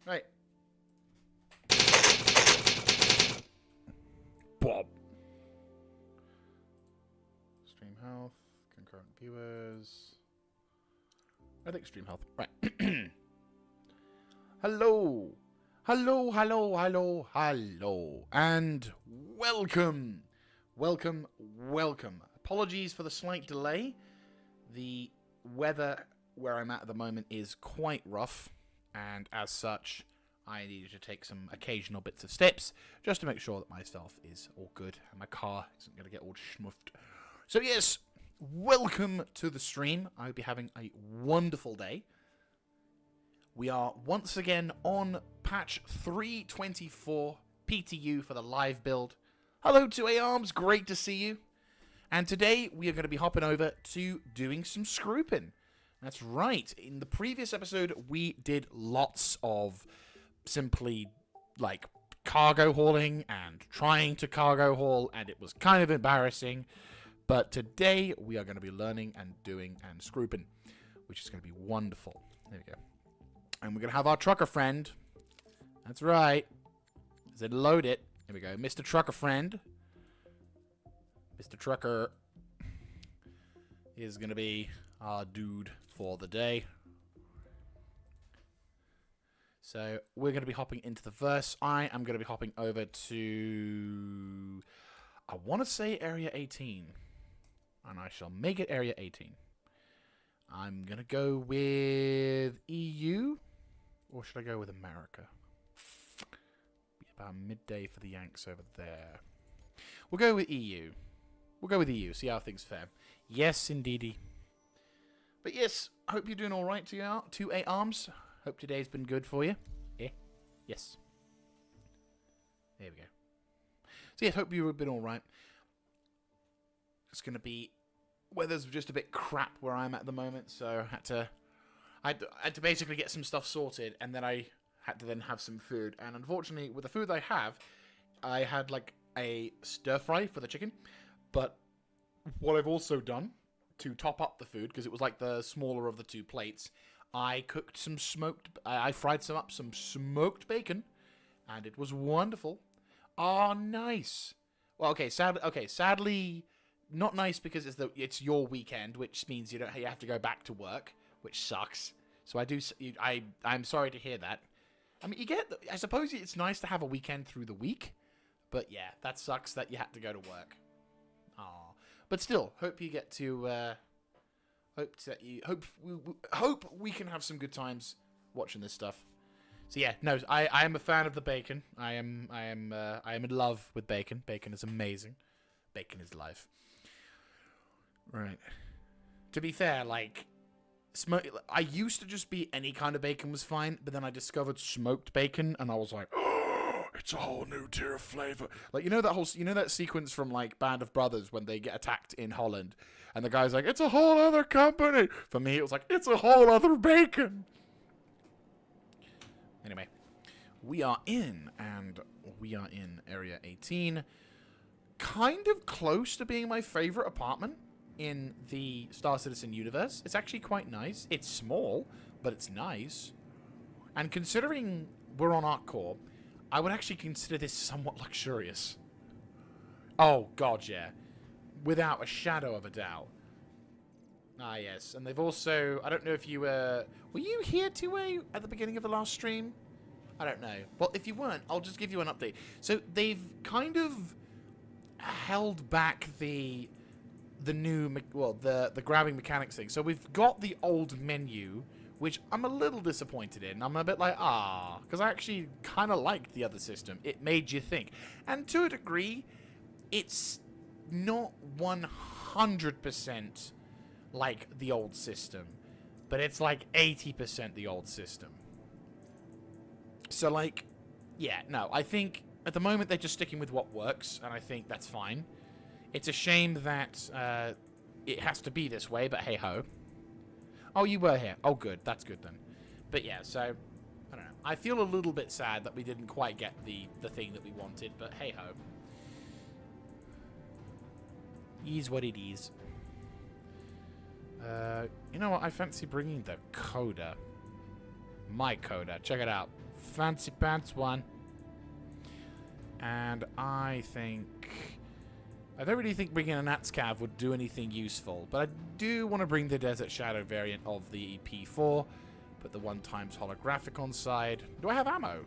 Right. Bob. Stream health, concurrent viewers. I think stream health. Right. Hello. Hello, hello, hello, hello. And welcome. Welcome, welcome. Apologies for the slight delay. The weather where I'm at the moment is quite rough. And as such, I needed to take some occasional bits of steps just to make sure that myself is all good and my car isn't going to get all schmuffed. So yes, welcome to the stream. I hope you're having a wonderful day. We are once again on patch 3.24 PTU for the live build. Hello to A-Arms, great to see you. And today we are going to be hopping over to doing some scrooping. That's right. In the previous episode, we did lots of simply, like, cargo hauling and trying to cargo haul, and it was kind of embarrassing. But today, we are going to be learning and doing and scrooping, which is going to be wonderful. There we go. And we're going to have our trucker friend. That's right. As I load it. There we go. Mr. Trucker friend. Mr. Trucker is going to be our dude for the day. So we're going to be hopping into the verse. I am going to be hopping over to, I want to say Area 18. And I shall make it Area 18. I'm going to go with EU. Or should I go with America? Be about midday for the Yanks over there. We'll go with EU. We'll go with EU. See how things fare. Yes, indeedy. But yes, I hope you're doing all right to A-Arms. Hope today's been good for you. Yeah? Yes. There we go. So yes, hope you've been all right. It's going to be... Weather's just a bit crap where I'm at the moment, so I had to basically get some stuff sorted, and then I had to then have some food. And unfortunately, with the food I have, I had like a stir fry for the chicken. But what I've also done to top up the food, because it was like the smaller of the two plates, I cooked some I fried some smoked bacon, and it was wonderful. Oh, nice. Well, okay, sadly, not nice because it's your weekend, which means you have to go back to work, which sucks. So I'm sorry to hear that. I mean, I suppose it's nice to have a weekend through the week, but yeah, that sucks that you had to go to work. Aw. But still, hope you get to hope we can have some good times watching this stuff. So yeah, no, I am a fan of the bacon. I am in love with bacon. Bacon is amazing. Bacon is life. Right. To be fair, like I used to just be any kind of bacon was fine, but then I discovered smoked bacon, and I was like, oh, it's a whole new tier of flavor. Like, you know that sequence from like Band of Brothers when they get attacked in Holland, and the guy's like, it's a whole other company. For me, it was like, it's a whole other bacon. Anyway, we are in Area 18, kind of close to being my favorite apartment in the Star Citizen universe. It's actually quite nice. It's small, but it's nice. And considering we're on Arc Core, I would actually consider this somewhat luxurious. Oh, God, yeah. Without a shadow of a doubt. Ah, yes. And they've also... I don't know if you were you here, 2A, at the beginning of the last stream? I don't know. Well, if you weren't, I'll just give you an update. So, they've kind of held back the new... Well, the grabbing mechanics thing. So, we've got the old menu, which I'm a little disappointed in. I'm a bit like, because I actually kind of liked the other system. It made you think. And to a degree, it's not 100% like the old system, but it's like 80% the old system. So, like, yeah, no, I think at the moment they're just sticking with what works, and I think that's fine. It's a shame that it has to be this way, but hey-ho. Oh, you were here. Oh, good. That's good, then. But yeah, so, I don't know. I feel a little bit sad that we didn't quite get the thing that we wanted, but hey-ho. Is what it is. You know what? I fancy bringing the Coda. My Coda. Check it out. fancy pants one. And I don't really think bringing a Natscav would do anything useful, but I do want to bring the Desert Shadow variant of the P4. Put the 1x holographic on side. Do I have ammo?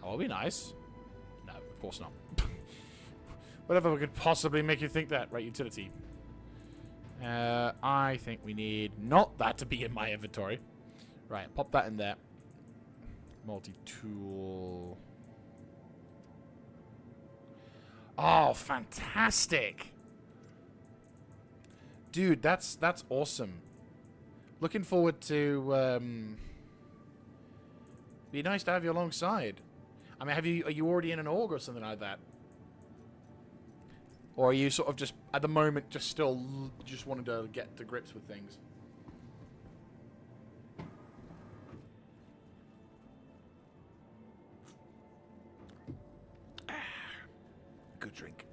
That would be nice. No, of course not. Whatever could possibly make you think that. Right, utility. I think we need not that to be in my inventory. Right, pop that in there. Multi-tool. Oh, fantastic. Dude, that's awesome. Looking forward to be nice to have you alongside. I mean, are you already in an org or something like that? Or are you sort of just at the moment just wanting to get to grips with things? Good drink.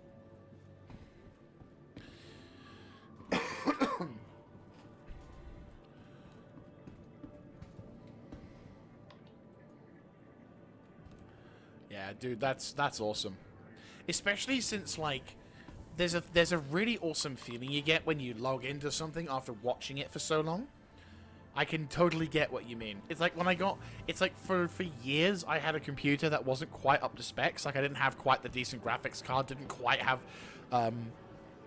Yeah, dude, that's awesome. Especially since, like, there's a really awesome feeling you get when you log into something after watching it for so long. I can totally get what you mean. It's like it's like for years I had a computer that wasn't quite up to specs. Like I didn't have quite the decent graphics card, didn't quite have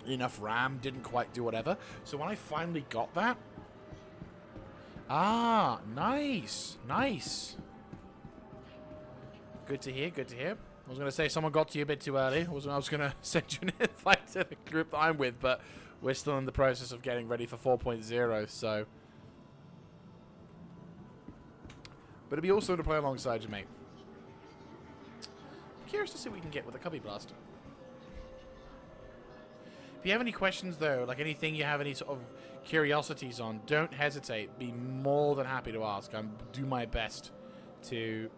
enough RAM, didn't quite do whatever. So when I finally got that, nice. Good to hear, good to hear. I was going to say someone got to you a bit too early. I was going to send you an invite to the group that I'm with, but we're still in the process of getting ready for 4.0, so... But it'd be awesome to play alongside you, mate. I'm curious to see what we can get with a Cubby Blast. If you have any questions, though, like anything you have any sort of curiosities on, don't hesitate. Be more than happy to ask. I'm do my best to...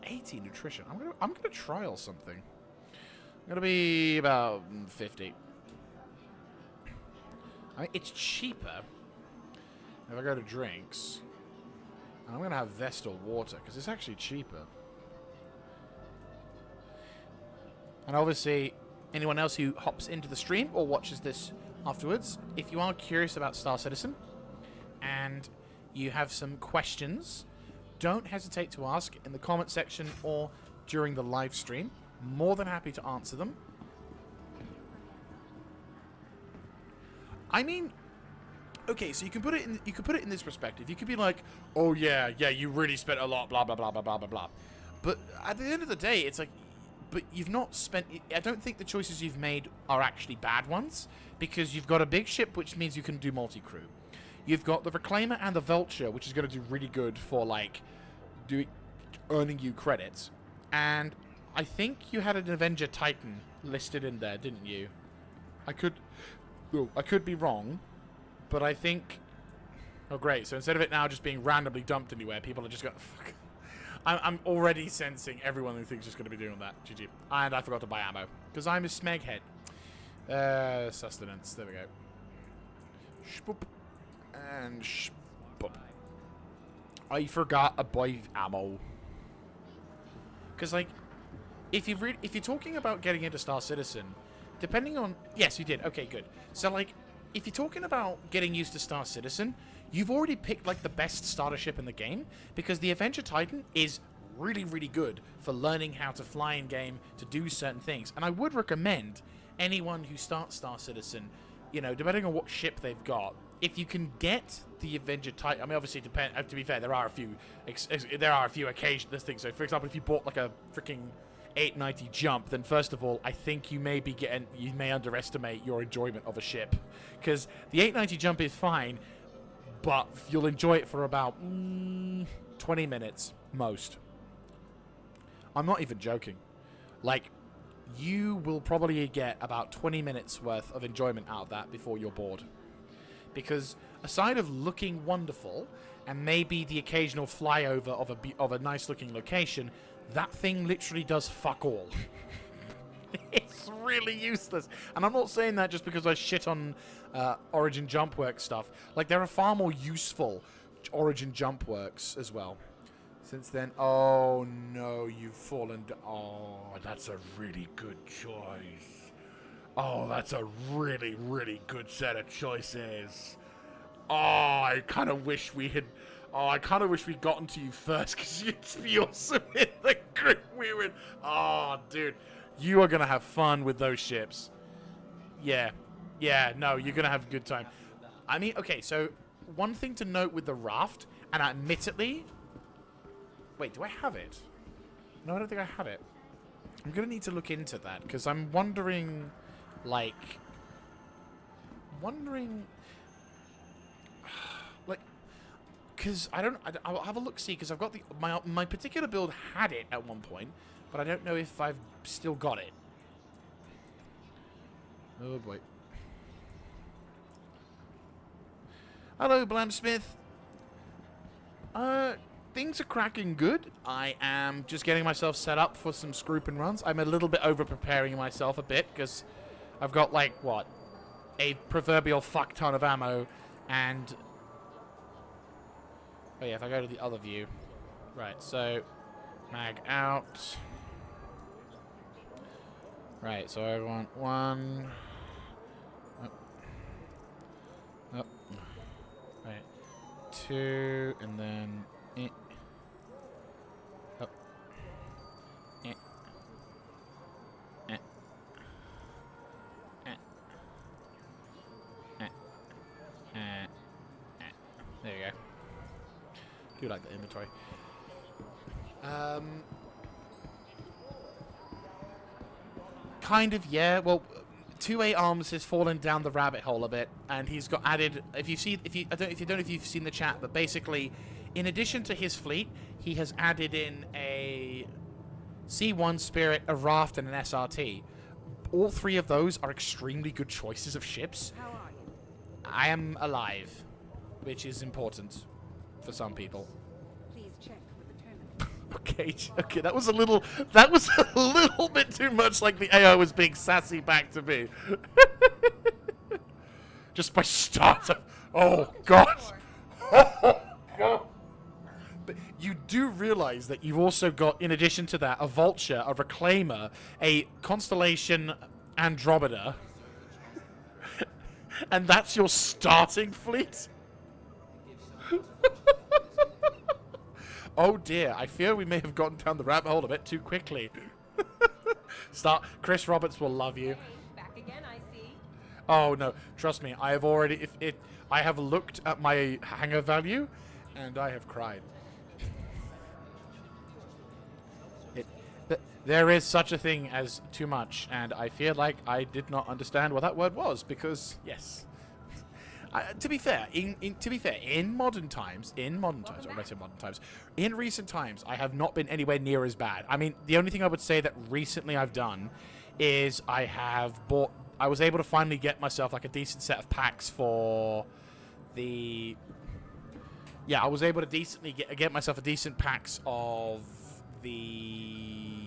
80 nutrition. I'm gonna trial something. I'm gonna be about 50. I mean, it's cheaper if I go to drinks. I'm gonna have Vestal water because it's actually cheaper. And obviously, anyone else who hops into the stream or watches this afterwards, if you are curious about Star Citizen and you have some questions, don't hesitate to ask in the comment section or during the live stream. More than happy to answer them. I mean, okay, so you can put it in this perspective. You could be like, "Oh yeah, you really spent a lot, blah blah blah blah blah blah blah." But at the end of the day, it's like, but you've not spent. I don't think the choices you've made are actually bad ones because you've got a big ship, which means you can do multi-crew. You've got the Reclaimer and the Vulture, which is going to do really good for, like, earning you credits. And I think you had an Avenger Titan listed in there, didn't you? I could be wrong, but I think... Oh, great. So instead of it now just being randomly dumped anywhere, people are just going... Fuck. I'm already sensing everyone who thinks is going to be doing that. GG. And I forgot to buy ammo, because I'm a smeghead. Sustenance. There we go. Shpoop. And shpoop. I forgot to buy ammo. Because, like, if you're talking about getting into Star Citizen, depending on... Yes, you did. Okay, good. So, like, if you're talking about getting used to Star Citizen, you've already picked, like, the best starter ship in the game, because the Avenger Titan is really, really good for learning how to fly in game, to do certain things. And I would recommend anyone who starts Star Citizen, you know, depending on what ship they've got, if you can get the Avenger Titan, I mean, obviously, to be fair, there are a few occasions things. So, for example, if you bought like a freaking 890 jump, then first of all, I think you may underestimate your enjoyment of a ship, because the 890 jump is fine, but you'll enjoy it for about 20 minutes most. I'm not even joking. Like, you will probably get about 20 minutes worth of enjoyment out of that before you're bored. Because aside of looking wonderful and maybe the occasional flyover of a nice looking location, that thing literally does fuck all. It's really useless. And I'm not saying that just because I shit on Origin Jump Works stuff. Like, there are far more useful Origin Jump Works as well. Since then, oh no, you've fallen. Oh, that's a really good choice. Oh, that's a really, really good set of choices. Oh, I kind of wish we had. Oh, I kind of wish we'd gotten to you first because you'd be awesome in the group we were in. Oh, dude, you are gonna have fun with those ships. Yeah, no, you're gonna have a good time. I mean, okay, so one thing to note with the raft, and admittedly. Wait, do I have it? No, I don't think I have it. I'm going to need to look into that, because I'm wondering, like... Because I'll have a look-see, because I've got my particular build had it at one point, but I don't know if I've still got it. Oh, boy. Hello, Blamsmith. Things are cracking good. I am just getting myself set up for some Scroop and runs. I'm a little bit over-preparing myself a bit, because I've got, like, what? A proverbial fuck-ton of ammo, and... Oh, yeah, if I go to the other view. Right, so... Mag out. Right, so I want one... Oh. Right. Two, and then... Oh. There you go. Do like the inventory. Kind of, yeah. Well, 2A Arms has fallen down the rabbit hole a bit, and he's got added. If you don't know if you've seen the chat, but basically, in addition to his fleet, he has added in a C1 Spirit, a Raft, and an SRT. All three of those are extremely good choices of ships. How are you? I am alive, which is important for some people. Please check with the terminal. Okay, that was a little bit too much like the AI was being sassy back to me. Just by starter. Oh god. Oh god. But you do realize that you've also got, in addition to that, a Vulture, a Reclaimer, a Constellation Andromeda. And that's your starting fleet? Oh dear, I fear we may have gotten down the rabbit hole a bit too quickly. Chris Roberts will love you. Back again, I see. Oh no, trust me, I have already, I have looked at my hangar value, and I have cried. There is such a thing as too much, and I feel like I did not understand what that word was, because, yes. To be fair, in modern times, or I say modern times, in recent times, I have not been anywhere near as bad. I mean, the only thing I would say that recently I've done is I was able to finally get myself like a decent set of packs for the... Yeah, I was able to decently get myself a decent packs of the...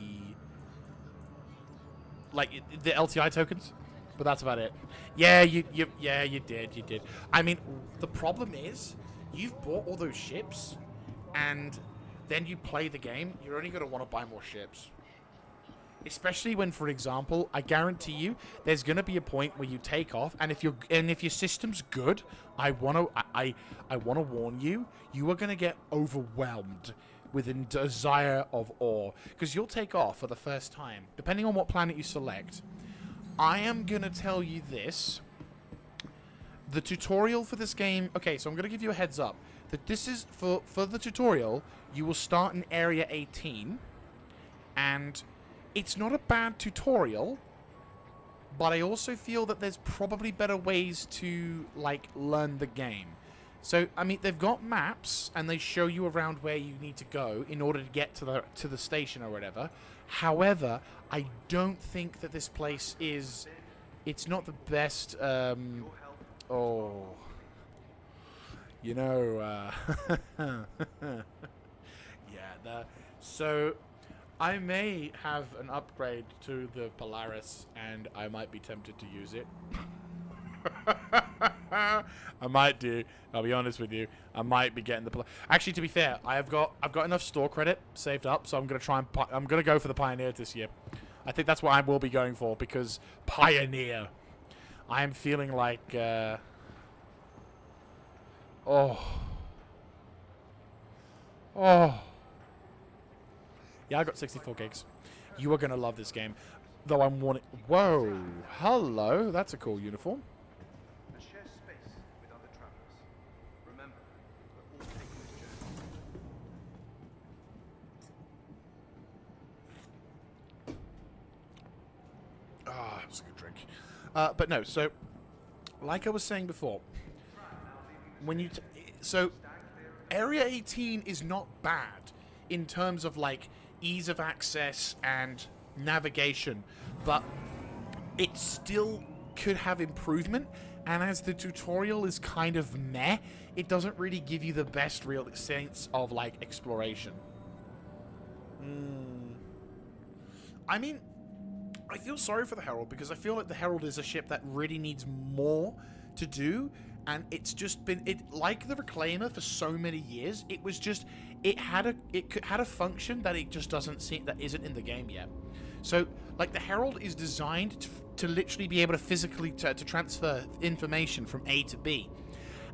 Like, the LTI tokens. But that's about it. Yeah, you did. I mean, the problem is, you've bought all those ships, and then you play the game, you're only going to want to buy more ships. Especially when, for example, I guarantee you, there's going to be a point where you take off, and if your system's good, I want to warn you, you are going to get overwhelmed with a desire of awe, because you'll take off for the first time, depending on what planet you select. I am going to tell you this. The tutorial for this game... Okay, so I'm going to give you a heads up. That this is... For the tutorial, you will start in Area 18. And it's not a bad tutorial. But I also feel that there's probably better ways to, like, learn the game. So, I mean, they've got maps, and they show you around where you need to go in order to get to the station or whatever. However, I don't think that this place is... It's not the best, oh... You know, yeah, so... I may have an upgrade to the Polaris, and I might be tempted to use it. I might do. I'll be honest with you. I might be getting the. Actually, to be fair, I've got enough store credit saved up, so I'm gonna try and. I'm gonna go for the Pioneer this year. I think that's what I will be going for because Pioneer. I am feeling like. Oh. Yeah, I got 64 gigs. You are gonna love this game, though I'm wanting. Whoa, hello. That's a cool uniform. And share space with other travelers. Remember, we're all taking this journey. Ah, that was a good drink. But no, so like I was saying before, when you so Area 18 is not bad in terms of like ease of access and navigation, but it still could have improvement, and as the tutorial is kind of meh, it doesn't really give you the best real sense of like exploration. I mean, I feel sorry for the Herald because I feel like the Herald is a ship that really needs more to do, and it's just been like the Reclaimer for so many years. It was just it had a function that it just doesn't seem that isn't in the game yet. So like the Herald is designed to literally be able to physically to transfer information from A to B,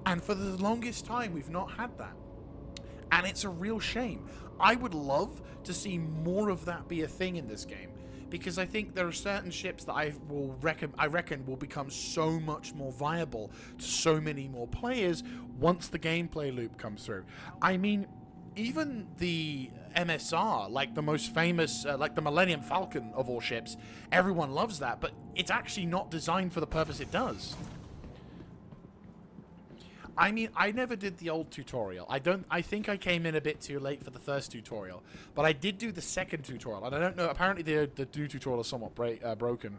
and for the longest time we've not had that, and it's a real shame. I would love to see more of that be a thing in this game, because I think there are certain ships that I reckon will become so much more viable to so many more players once the gameplay loop comes through. I mean, even the MSR, like the most famous, like the Millennium Falcon of all ships, everyone loves that, but it's actually not designed for the purpose it does. I mean, I never did the old tutorial. I think I came in a bit too late for the first tutorial, but I did do the second tutorial, and I don't know, apparently the new tutorial is somewhat broken.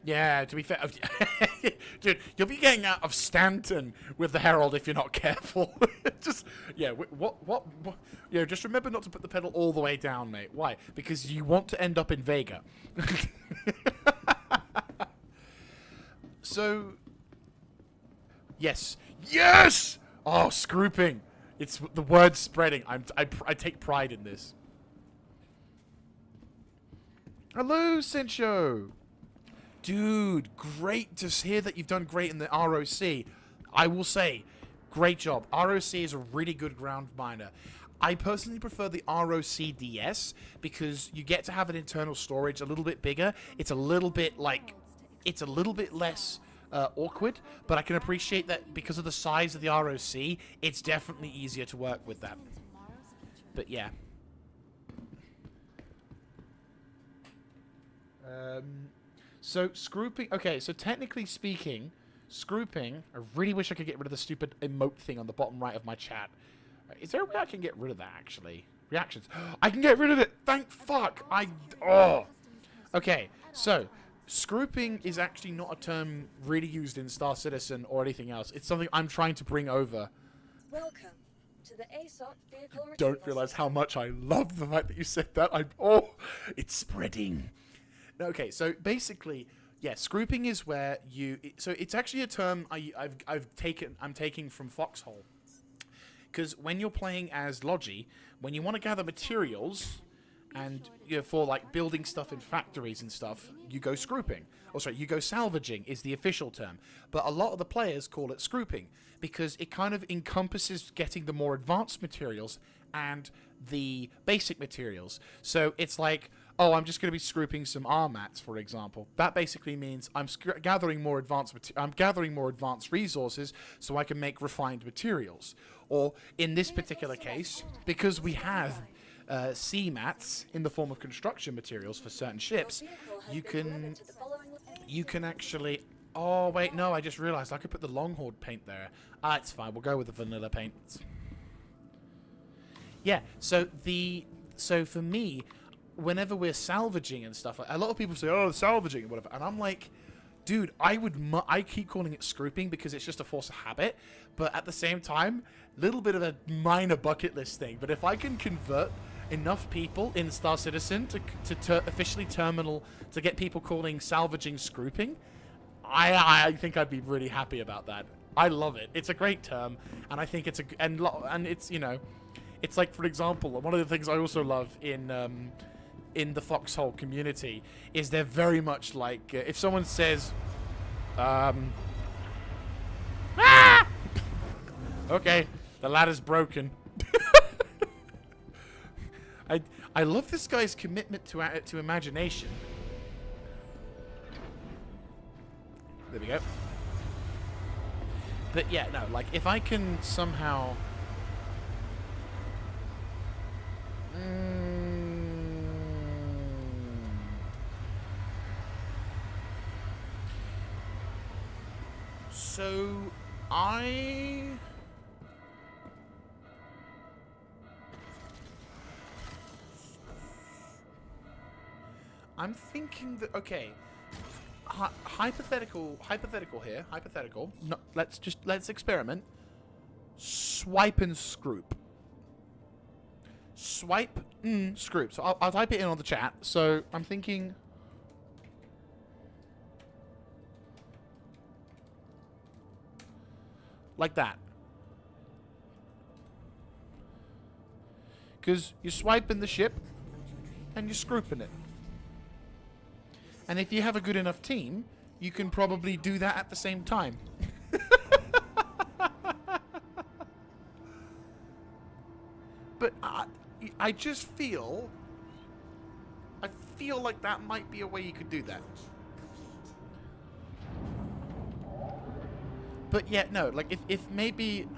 Yeah, to be fair, dude, you'll be getting out of Stanton with the Herald if you're not careful. Just, yeah, what, you know, just remember not to put the pedal all the way down, mate. Why? Because you want to end up in Vega. So, yes. Yes! Oh, scrooping. It's the word spreading. I take pride in this. Hello, Sencho. Dude, great to hear that you've done great in the ROC. I will say, great job. ROC is a really good ground miner. I personally prefer the ROC DS because you get to have an internal storage a little bit bigger. It's a little bit like, it's a little bit less awkward, but I can appreciate that because of the size of the ROC, it's definitely easier to work with that. But yeah. So scrooping, okay, so technically speaking, scrooping, I really wish I could get rid of the stupid emote thing on the bottom right of my chat. Is there a way I can get rid of that, actually? Reactions. I can get rid of it! Thank fuck! Oh! Okay, so, scrooping is actually not a term really used in Star Citizen or anything else. It's something I'm trying to bring over. Welcome to the ASOP vehicle Don't retrieval realize system. how much I love the fact that you said that. Oh, it's spreading. Okay, so basically, yeah, scrooping is where you. So it's actually a term I'm taking from Foxhole, because when you're playing as Logi, when you want to gather materials, and you know, for like building stuff in factories and stuff, you go scrooping. Or sorry, you go salvaging is the official term, but a lot of the players call it scrooping because it kind of encompasses getting the more advanced materials and the basic materials. So it's like, oh, I'm just going to be scrooping some arm mats, for example. That basically means I'm gathering more advanced resources so I can make refined materials. Or in this particular case, because we have sea mats in the form of construction materials for certain ships, you can actually. Oh wait, no, I just realized I could put the Longhorn paint there. Ah, it's fine. We'll go with the vanilla paint. Yeah. So for me, whenever we're salvaging and stuff, a lot of people say, "Oh, salvaging and whatever," and I'm like, dude, I keep calling it scrooping because it's just a force of habit, but at the same time, little bit of a minor bucket list thing. But if I can convert enough people in Star Citizen to officially terminal to get people calling salvaging scrooping, I think I'd be really happy about that. I love it. It's a great term, and I think it's and it's, you know, it's like, for example, one of the things I also love in the foxhole community is they're very much like, if someone says, ah! Okay, the ladder's broken. I love this guy's commitment to imagination. There we go. But yeah, no, like, if I can somehow... So, I'm thinking that, okay, hypothetical here, hypothetical. No, let's experiment. Swipe and Scroop. Swipe, Scroop. So I'll type it in on the chat. So I'm thinking, like that. Because you're swiping the ship and you're scrooping it. And if you have a good enough team, you can probably do that at the same time. But I just feel... I feel like that might be a way you could do that. But yeah, no, like, if maybe...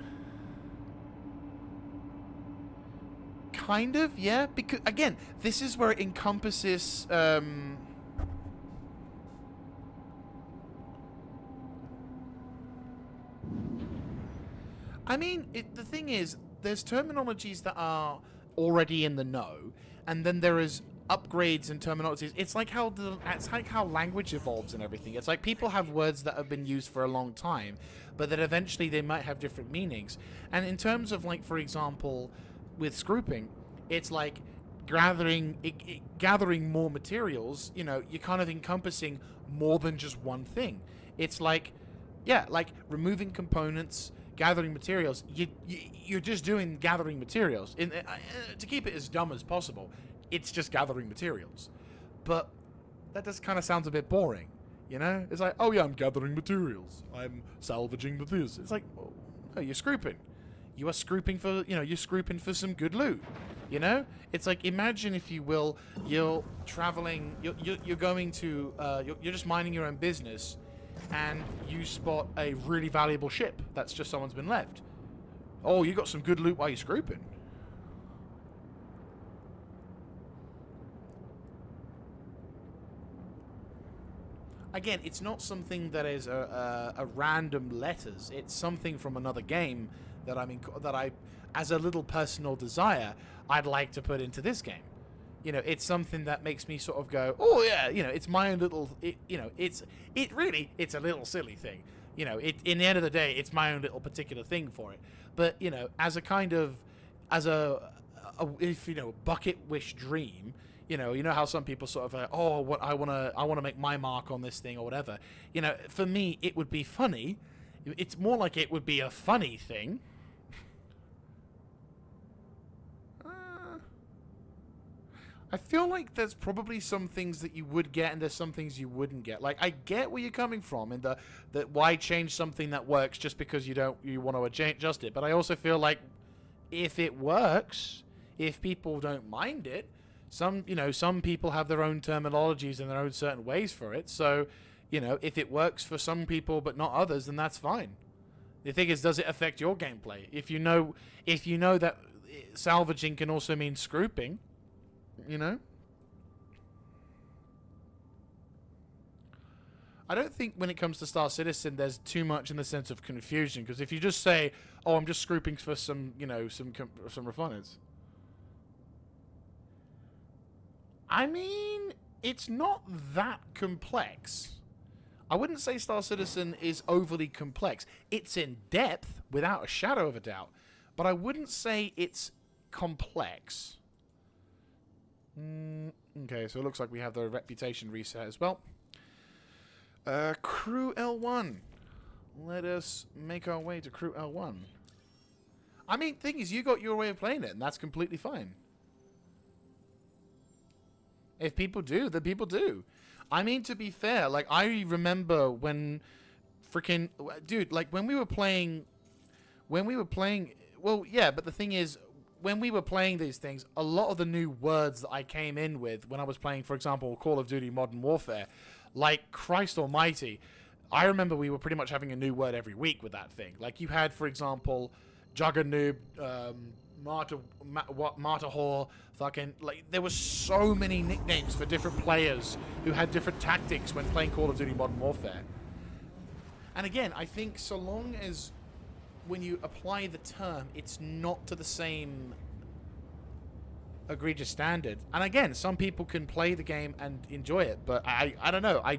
Kind of, yeah. Because, again, this is where it encompasses... I mean, the thing is, there's terminologies that are already in the know, and then there is upgrades and terminologies. It's like how language evolves and everything. It's like people have words that have been used for a long time, but that eventually they might have different meanings. And in terms of, like, for example, with scrooping, it's like gathering more materials. You know, you're kind of encompassing more than just one thing. It's like, yeah, like removing components, gathering materials. You're just doing gathering materials. To keep it as dumb as possible, it's just gathering materials. But that just kind of sounds a bit boring, you know? It's like, oh yeah, I'm gathering materials. I'm salvaging the this. It's like, oh, you're scrooping. You are scrooping for, you know, you're scrooping for some good loot, you know? It's like, imagine, if you will, you're traveling, you're going to, you're just minding your own business, and you spot a really valuable ship that's just someone's been left. Oh, you got some good loot while you're scrooping. Again, it's not something that is a random letters. It's something from another game that I, as a little personal desire, I'd like to put into this game. You know, it's something that makes me sort of go, oh yeah, you know, it's my own little, you know, it's a little silly thing. You know, in the end of the day, it's my own little particular thing for it. But, you know, as a kind of, if, you know, bucket wish dream, you know how some people sort of, oh, what I want to make my mark on this thing or whatever. You know, for me, it would be funny. It's more like it would be a funny thing. I feel like there's probably some things that you would get and there's some things you wouldn't get. Like, I get where you're coming from in that why change something that works just because you want to adjust it. But I also feel like if it works, if people don't mind it, some people have their own terminologies and their own certain ways for it. So, you know, if it works for some people but not others, then that's fine. The thing is, does it affect your gameplay? If you know that salvaging can also mean scrooping, you know? I don't think when it comes to Star Citizen there's too much in the sense of confusion, because if you just say, oh, I'm just scrooping for some, you know, some refiners. I mean, it's not that complex. I wouldn't say Star Citizen is overly complex. It's in depth, without a shadow of a doubt, but I wouldn't say it's complex. Okay, so it looks like we have the reputation reset as well. Crew L1. Let us make our way to Crew L1. I mean, thing is, you got your way of playing it, and that's completely fine. If people do, then people do. I mean, to be fair, like, I remember when freaking... Dude, like, when we were playing... Well, yeah, but the thing is, when we were playing these things, a lot of the new words that I came in with when I was playing, for example, Call of Duty Modern Warfare, like, Christ almighty, I remember we were pretty much having a new word every week with that thing. Like, you had, for example, Juggernoob, Martyr Whore, fucking, like, there were so many nicknames for different players who had different tactics when playing Call of Duty Modern Warfare. And again, I think so long as when you apply the term, it's not to the same egregious standard. And again, some people can play the game and enjoy it, but I don't know. I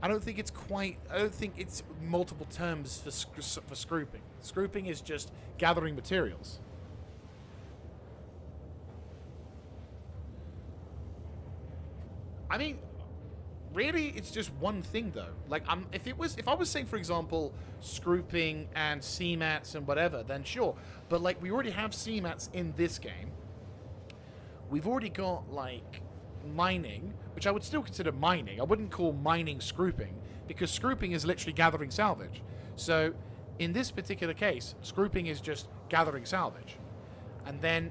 don't think it's quite... I don't think it's multiple terms for scrooping. Scrooping is just gathering materials. I mean, really, it's just one thing, though. Like, if I was saying, for example, scrooping and CMATs and whatever, then sure. But, like, we already have CMATs in this game. We've already got, like, mining, which I would still consider mining. I wouldn't call mining scrooping, because scrooping is literally gathering salvage. So, in this particular case, scrooping is just gathering salvage. And then,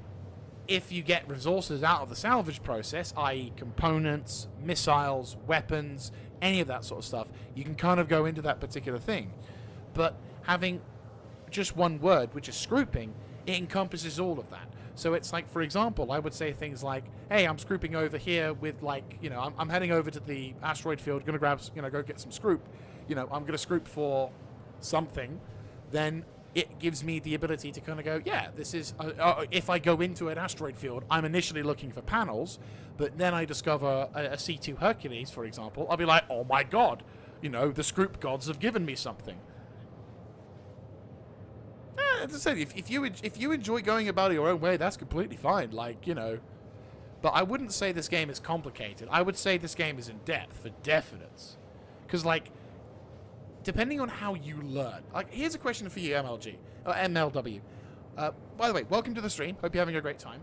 if you get resources out of the salvage process, i.e. components, missiles, weapons, any of that sort of stuff, you can kind of go into that particular thing. But having just one word, which is scrooping, it encompasses all of that. So it's like, for example, I would say things like, hey, I'm scrooping over here with, like, you know, I'm heading over to the asteroid field, gonna grab, you know, go get some scroop. You know, I'm gonna scroop for something. Then it gives me the ability to kind of go, yeah, this is, if I go into an asteroid field, I'm initially looking for panels, but then I discover a C2 Hercules, for example, I'll be like, oh my god, you know, the Scroop gods have given me something. As I said, if you enjoy going about it your own way, that's completely fine, like, you know. But I wouldn't say this game is complicated. I would say this game is in depth, for definite. Because, like, depending on how you learn. Like, here's a question for you, MLG. Or MLW. By the way, welcome to the stream. Hope you're having a great time.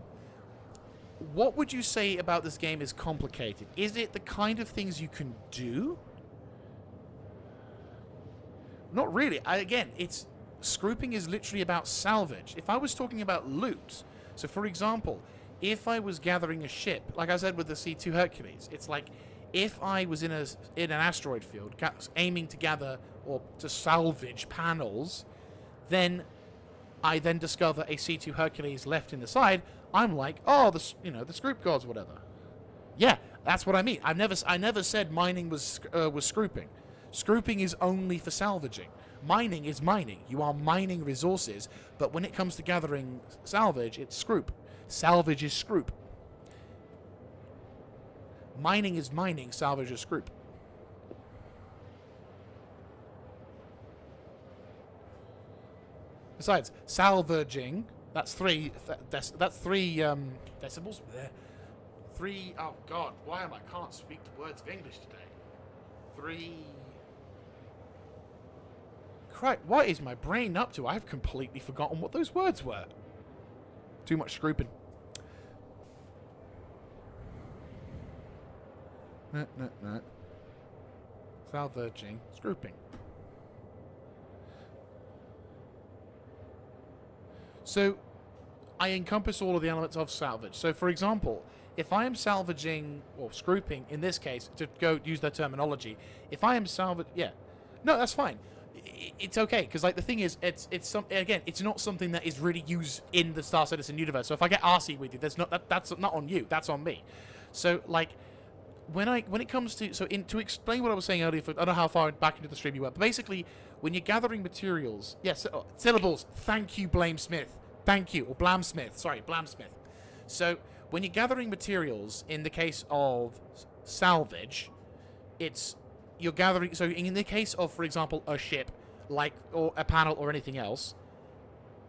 What would you say about this game is complicated? Is it the kind of things you can do? Not really. Again, it's... Scrooping is literally about salvage. If I was talking about loot, so for example, if I was gathering a ship, like I said with the C2 Hercules, it's like if I was in an asteroid field aiming to gather or to salvage panels, then I then discover a C2 Hercules left in the side, I'm like, oh, the Scroop gods, whatever. Yeah, that's what I mean. I never said mining was scrooping. Scrooping is only for salvaging. Mining is mining. You are mining resources, but when it comes to gathering salvage, it's scroop. Salvage is scroop. Mining is mining, salvage is scroop. Besides, salvaging, that's three decibels. Three, oh god, why am I can't speak the words of English today? Three... Christ, what is my brain up to? I've completely forgotten what those words were. Too much scrooping. No. Salvaging, scrooping. So, I encompass all of the elements of salvage. So, for example, if I am salvaging, or scrooping, in this case, to go use their terminology, if I am yeah. No, that's fine. It's okay, because, like, the thing is, it's not something that is really used in the Star Citizen universe. So if I get arsey with you, that's not on you. That's on me. So, like, when it comes to to explain what I was saying earlier, I don't know how far back into the stream you were, but basically, when you're gathering materials, yes, syllables. Thank you, Blamesmith. Thank you, or Blamsmith. Sorry, Blamsmith. So when you're gathering materials, in the case of salvage, you're gathering, so in the case of, for example, a ship, like, or a panel or anything else,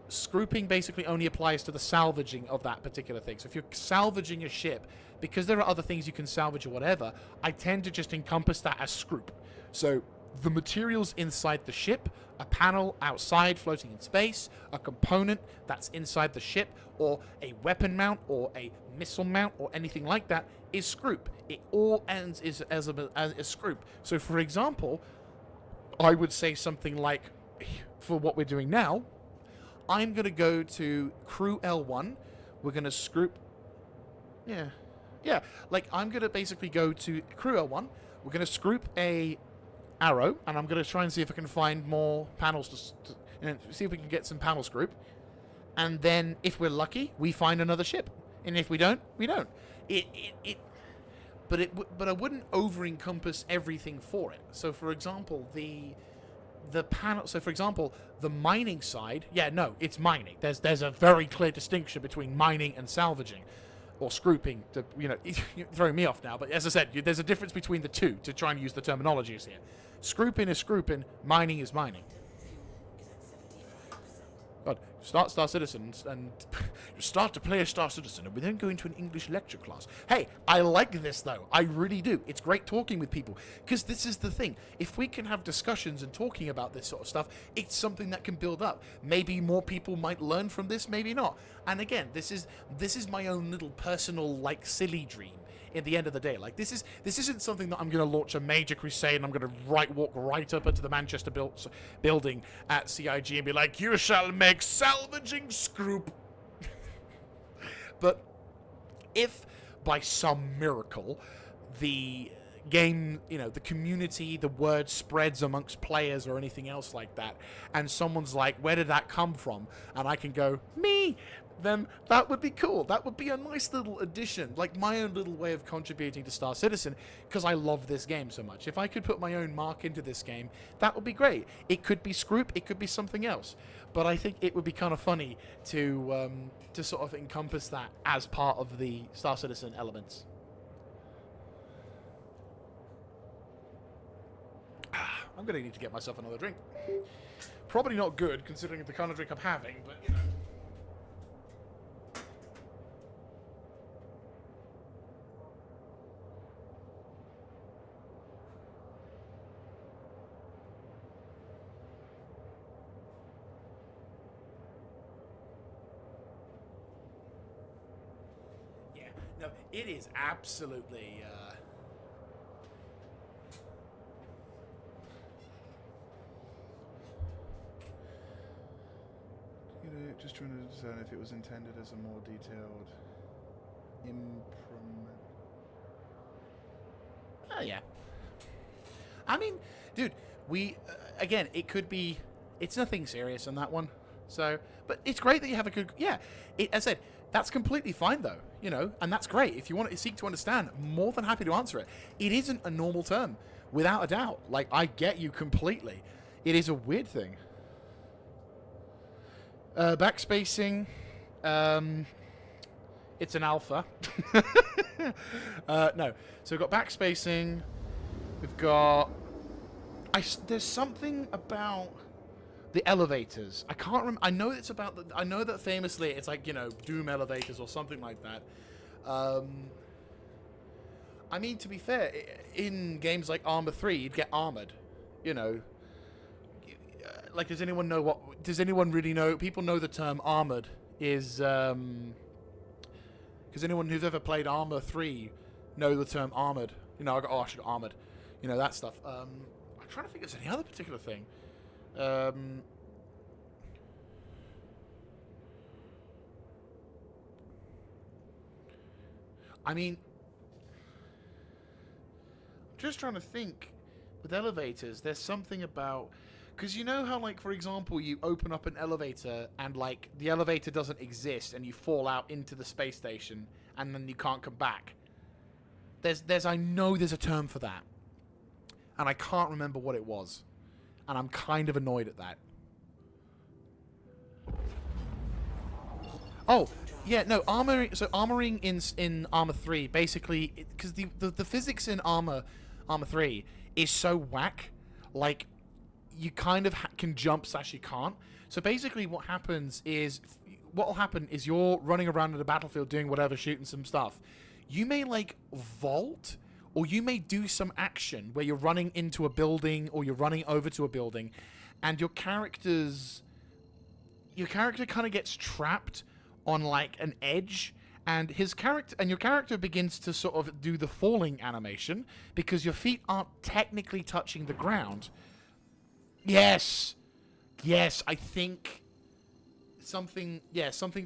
Scrooping basically only applies to the salvaging of that particular thing. So if you're salvaging a ship, because there are other things you can salvage or whatever, I tend to just encompass that as Scroop. So the materials inside the ship, a panel outside floating in space, a component that's inside the ship, or a weapon mount, or a missile mount, or anything like that, is Scroop. It all ends as a Scroop. So for example, I would say something like, for what we're doing now, I'm going to go to crew L1. We're going to Scroop. Yeah. Like, I'm going to basically go to crew L1. We're going to Scroop a arrow, and I'm going to try and see if I can find more panels to see if we can get some panel Scroop. And then, if we're lucky, we find another ship. And if we don't, we don't. But I wouldn't over-encompass everything for it. So, for example, the panel. So, for example, the mining side. Yeah, no, it's mining. There's a very clear distinction between mining and salvaging, or Scrooping. You're throwing me off now. But as I said, there's a difference between the two. To try and use the terminologies here, Scrooping is Scrooping. Mining is mining. God, start Star Citizen and start to play a Star Citizen, and we then go into an English lecture class. Hey, I like this though. I really do. It's great talking with people, because this is the thing. If we can have discussions and talking about this sort of stuff, it's something that can build up. Maybe more people might learn from this, maybe not. And again, this is my own little personal, like, silly dream. At the end of the day, like, this isn't something that I'm going to launch a major crusade and I'm going to walk right up into the Manchester building at CIG and be like, you shall make salvaging Scroop. But if by some miracle the game, the community, the word spreads amongst players or anything else like that, and someone's like, where did that come from? And I can go, me, then that would be cool. That would be a nice little addition, like my own little way of contributing to Star Citizen, because I love this game so much. If I could put my own mark into this game, that would be great. It could be Scroop, it could be something else, but I think it would be kind of funny to sort of encompass that as part of the Star Citizen elements. I'm going to need to get myself another drink. Probably not good, considering the kind of drink I'm having, but, Yeah, no, it is absolutely... Just trying to discern if it was intended as a more detailed improvement. Oh, yeah. I mean, dude, again, it could be, it's nothing serious on that one. So, but it's great that you have a good, as I said, that's completely fine though, and that's great. If you want to seek to understand, more than happy to answer it. It isn't a normal term, without a doubt. Like, I get you completely. It is a weird thing. Backspacing, it's an alpha. No, so we've got backspacing. We've got. There's something about the elevators. I can't remember. I know it's about. I know that famously it's like Doom elevators or something like that. I mean, to be fair, in games like Armor 3, you'd get armored. Like, does anyone know what? Does anyone really know? People know the term armored is. Because anyone who's ever played Armor 3 know the term armored. I should armored. That stuff. I'm trying to think if there's any other particular thing. I mean, just trying to think. With elevators, there's something about. Because you know how, like, for example, you open up an elevator and, like, the elevator doesn't exist and you fall out into the space station and then you can't come back? I know there's a term for that. And I can't remember what it was. And I'm kind of annoyed at that. Oh, yeah, no, armoring. So armoring in Armor 3, basically, because the physics in Armor 3 is so whack, like, you kind of can jump / you can't. So basically what will happen is you're running around in the battlefield doing whatever, shooting some stuff. You may like vault, or you may do some action where you're running into a building or you're running over to a building, and your character kind of gets trapped on like an edge, and your character begins to sort of do the falling animation because your feet aren't technically touching the ground. Yes, I think something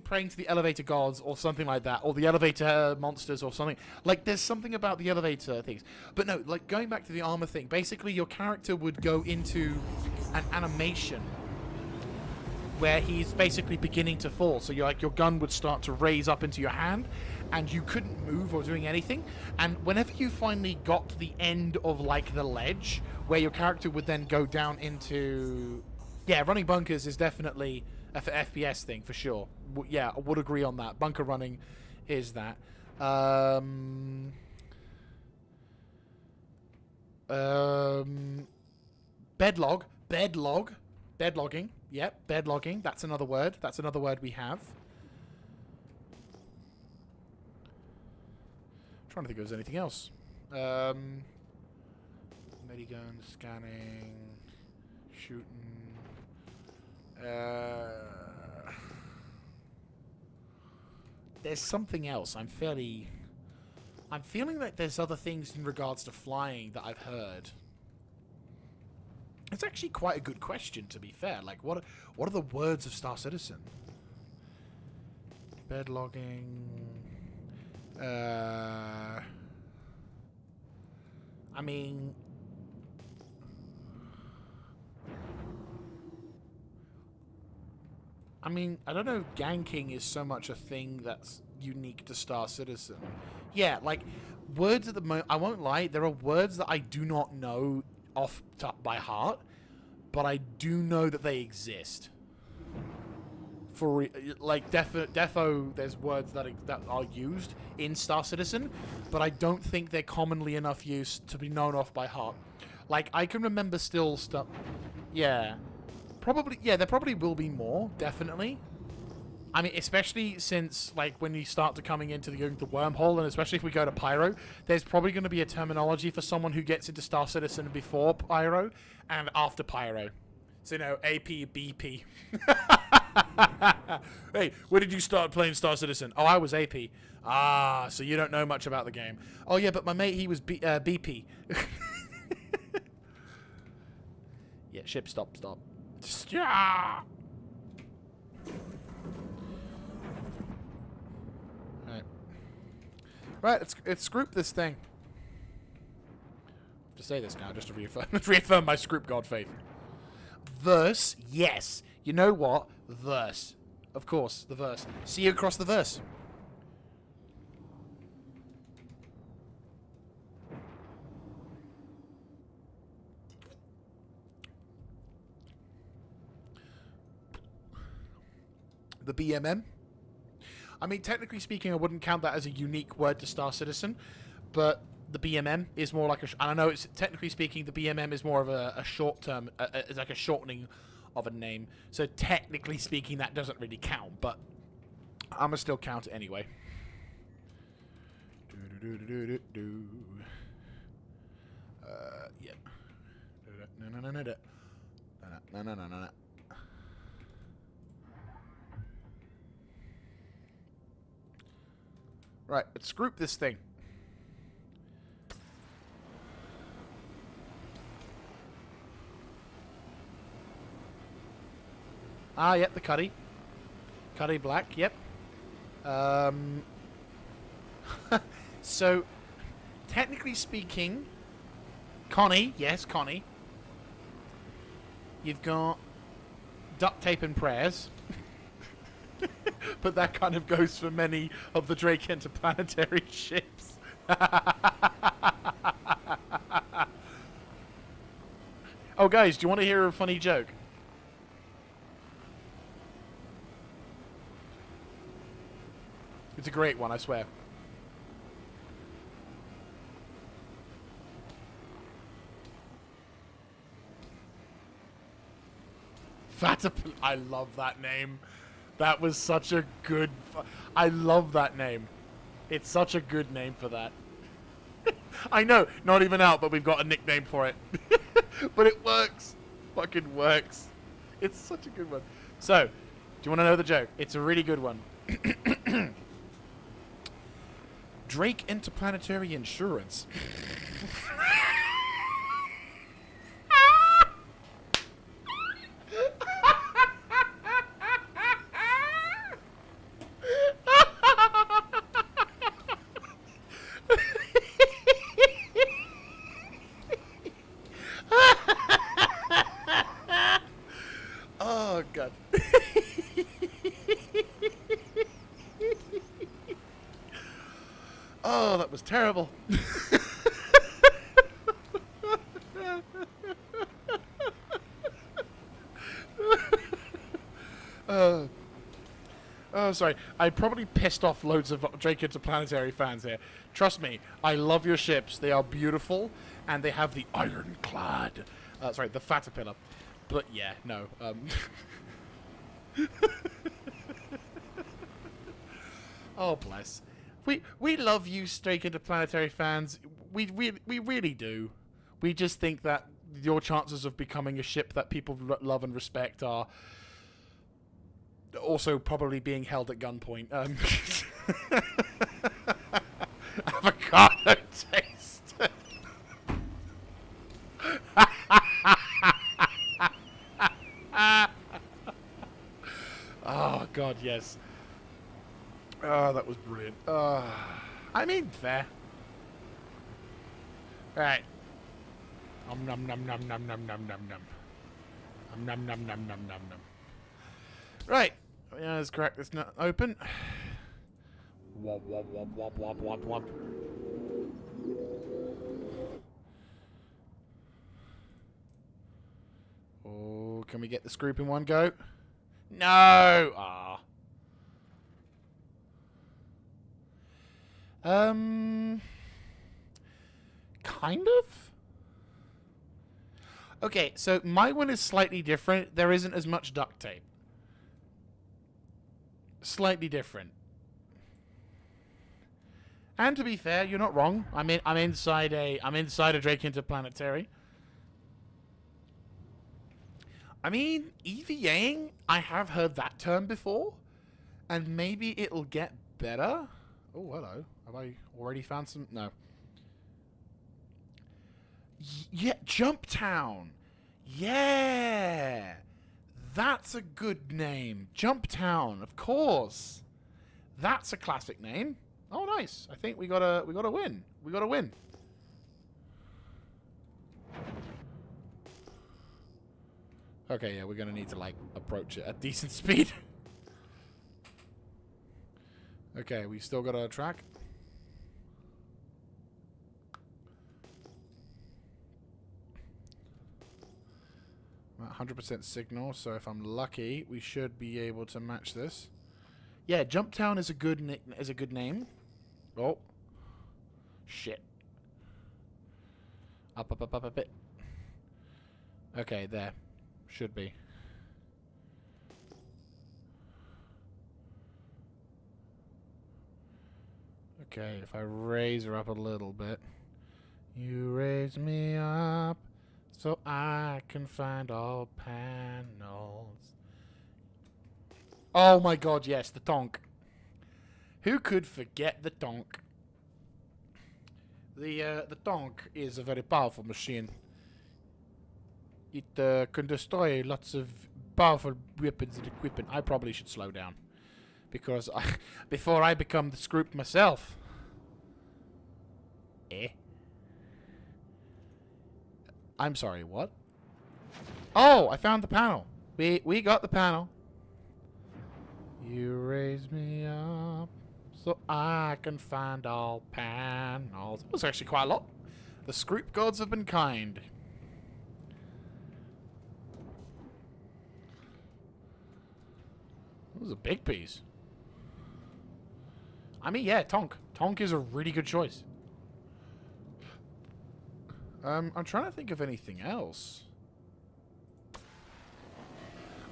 praying to the elevator gods or something like that, or the elevator monsters or something. Like, there's something about the elevator things. But no, like, going back to the armor thing, basically your character would go into an animation where he's basically beginning to fall. So your gun would start to raise up into your hand, and you couldn't move or doing anything. And whenever you finally got to the end of like the ledge, where your character would then go down into, running bunkers is definitely a FPS thing for sure. Yeah, I would agree on that. Bunker running is that. Bedlogging. Yep, bedlogging. That's another word. That's another word we have. I'm trying to think if there's anything else. Medigun, scanning, shooting. There's something else. I'm feeling like there's other things in regards to flying that I've heard. It's actually quite a good question, to be fair. Like, what are the words of Star Citizen? Bed logging. I mean, I don't know if ganking is so much a thing that's unique to Star Citizen. Yeah, like, words at the moment, I won't lie, there are words that I do not know off top by heart, but I do know that they exist. Like, defo, there's words that are used in Star Citizen, but I don't think they're commonly enough used to be known off by heart. Like, I can remember still stuff. Yeah. Probably, yeah, there probably will be more, definitely. I mean, especially since, like, when you start to coming into the wormhole, and especially if we go to Pyro, there's probably going to be a terminology for someone who gets into Star Citizen before Pyro and after Pyro. So, you know, AP, BP. Hey, when did you start playing Star Citizen? Oh, I was AP. Ah, so you don't know much about the game. Oh, yeah, but my mate, he was BP. Yeah, ship, stop. Yeah! Right, let's Scroop this thing. I have to say this now, just to reaffirm my Scroop god faith. Verse, yes. You know what? Verse. Of course, the verse. See you across the verse. The BMM. I mean, technically speaking, I wouldn't count that as a unique word to Star Citizen, but the BMM is more like and I know it's technically speaking, the BMM is more of a short term, it's like a shortening of a name. So technically speaking, that doesn't really count, but I'm gonna still count it anyway. Yeah. No. Right, let's Scroop this thing. Ah, yep, the Cuddy. Cuddy Black, yep. So, technically speaking, Connie, yes, Connie. You've got duct tape and prayers. But that kind of goes for many of the Drake interplanetary ships. Oh, guys, do you want to hear a funny joke? It's a great one, I swear. Fatapil. I love that name. That was such a good... I love that name. It's such a good name for that. I know, not even out, but we've got a nickname for it. But it works. Fucking works. It's such a good one. So, do you want to know the joke? It's a really good one. Drake Interplanetary Insurance. Oh, God. Oh, that was terrible. Oh, sorry. I probably pissed off loads of Drake Interplanetary fans here. Trust me, I love your ships. They are beautiful, and they have the ironclad. Sorry, the Fatapillar. But yeah, no. Oh, bless. We love you, Drake Interplanetary fans. We really do. We just think that your chances of becoming a ship that people love and respect are also probably being held at gunpoint. Avocado taste. Oh, God, yes. Oh, that was brilliant. I mean, fair. Right. Nom nom nom nom nom nom nom nom nom. Nom nom nom nom nom nom. Right. Yeah, let's crack this nut open. Wop wop wop wop wop wop wop. Oh, can we get the Scroop in one go? No! Ah. Kind of? Okay, so my one is slightly different. There isn't as much duct tape. Slightly different. And to be fair, you're not wrong. I'm inside a Drake Interplanetary. I mean, EVAing, I have heard that term before, and maybe it'll get better. Oh, hello. Have I already found some? No. Yeah, Jump Town. Yeah. That's a good name. Jump Town, of course. That's a classic name. Oh, nice. I think we got a win. We got a win. Okay, yeah, we're going to need to, like, approach it at decent speed. Okay, we still got our track. I'm at 100% signal, so if I'm lucky, we should be able to match this. Yeah, Jump Town is a good name. Oh. Shit. Up a bit. Okay, there. Should be. Okay, if I raise her up a little bit. You raise me up so I can find all panels. Oh my god, yes, the tonk. Who could forget the tonk? The tonk is a very powerful machine. It can destroy lots of powerful weapons and equipment. I probably should slow down. Because before I become the Scroop myself. I'm sorry, what? Oh, I found the panel. We got the panel. You raise me up so I can find all panels. It was actually quite a lot. The Scroop gods have been kind. It was a big piece. I mean, yeah, Tonk. Tonk is a really good choice. I'm trying to think of anything else.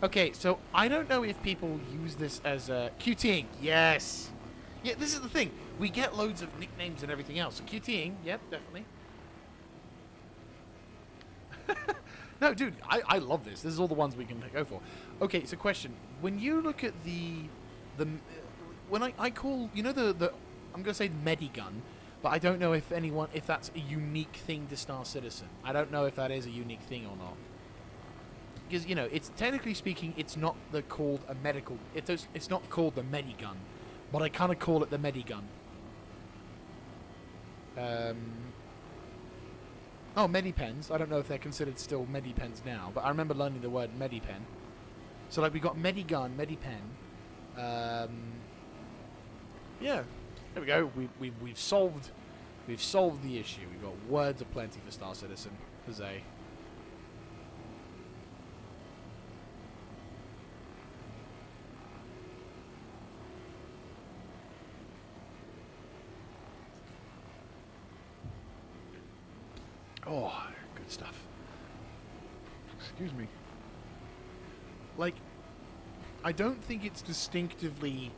Okay, so I don't know if people use this as a QTing. Yes. Yeah, this is the thing. We get loads of nicknames and everything else. QTing, yep, definitely. No, dude, I love this. This is all the ones we can go for. Okay, so question. When you look at when I call, you know, I'm going to say Medigun, but I don't know if that's a unique thing to Star Citizen. I don't know if that is a unique thing or not. Because, you know, it's technically speaking, it's not called a medical... It's not called the Medigun, but I kind of call it the Medigun. Oh, Medipens. I don't know if they're considered still Medipens now, but I remember learning the word Medipen. So, like, we got Medigun, Medipen. Yeah. There we go. We've solved the issue. We've got words aplenty for Star Citizen. Huzzay. Oh, good stuff. Excuse me. Like, I don't think it's distinctively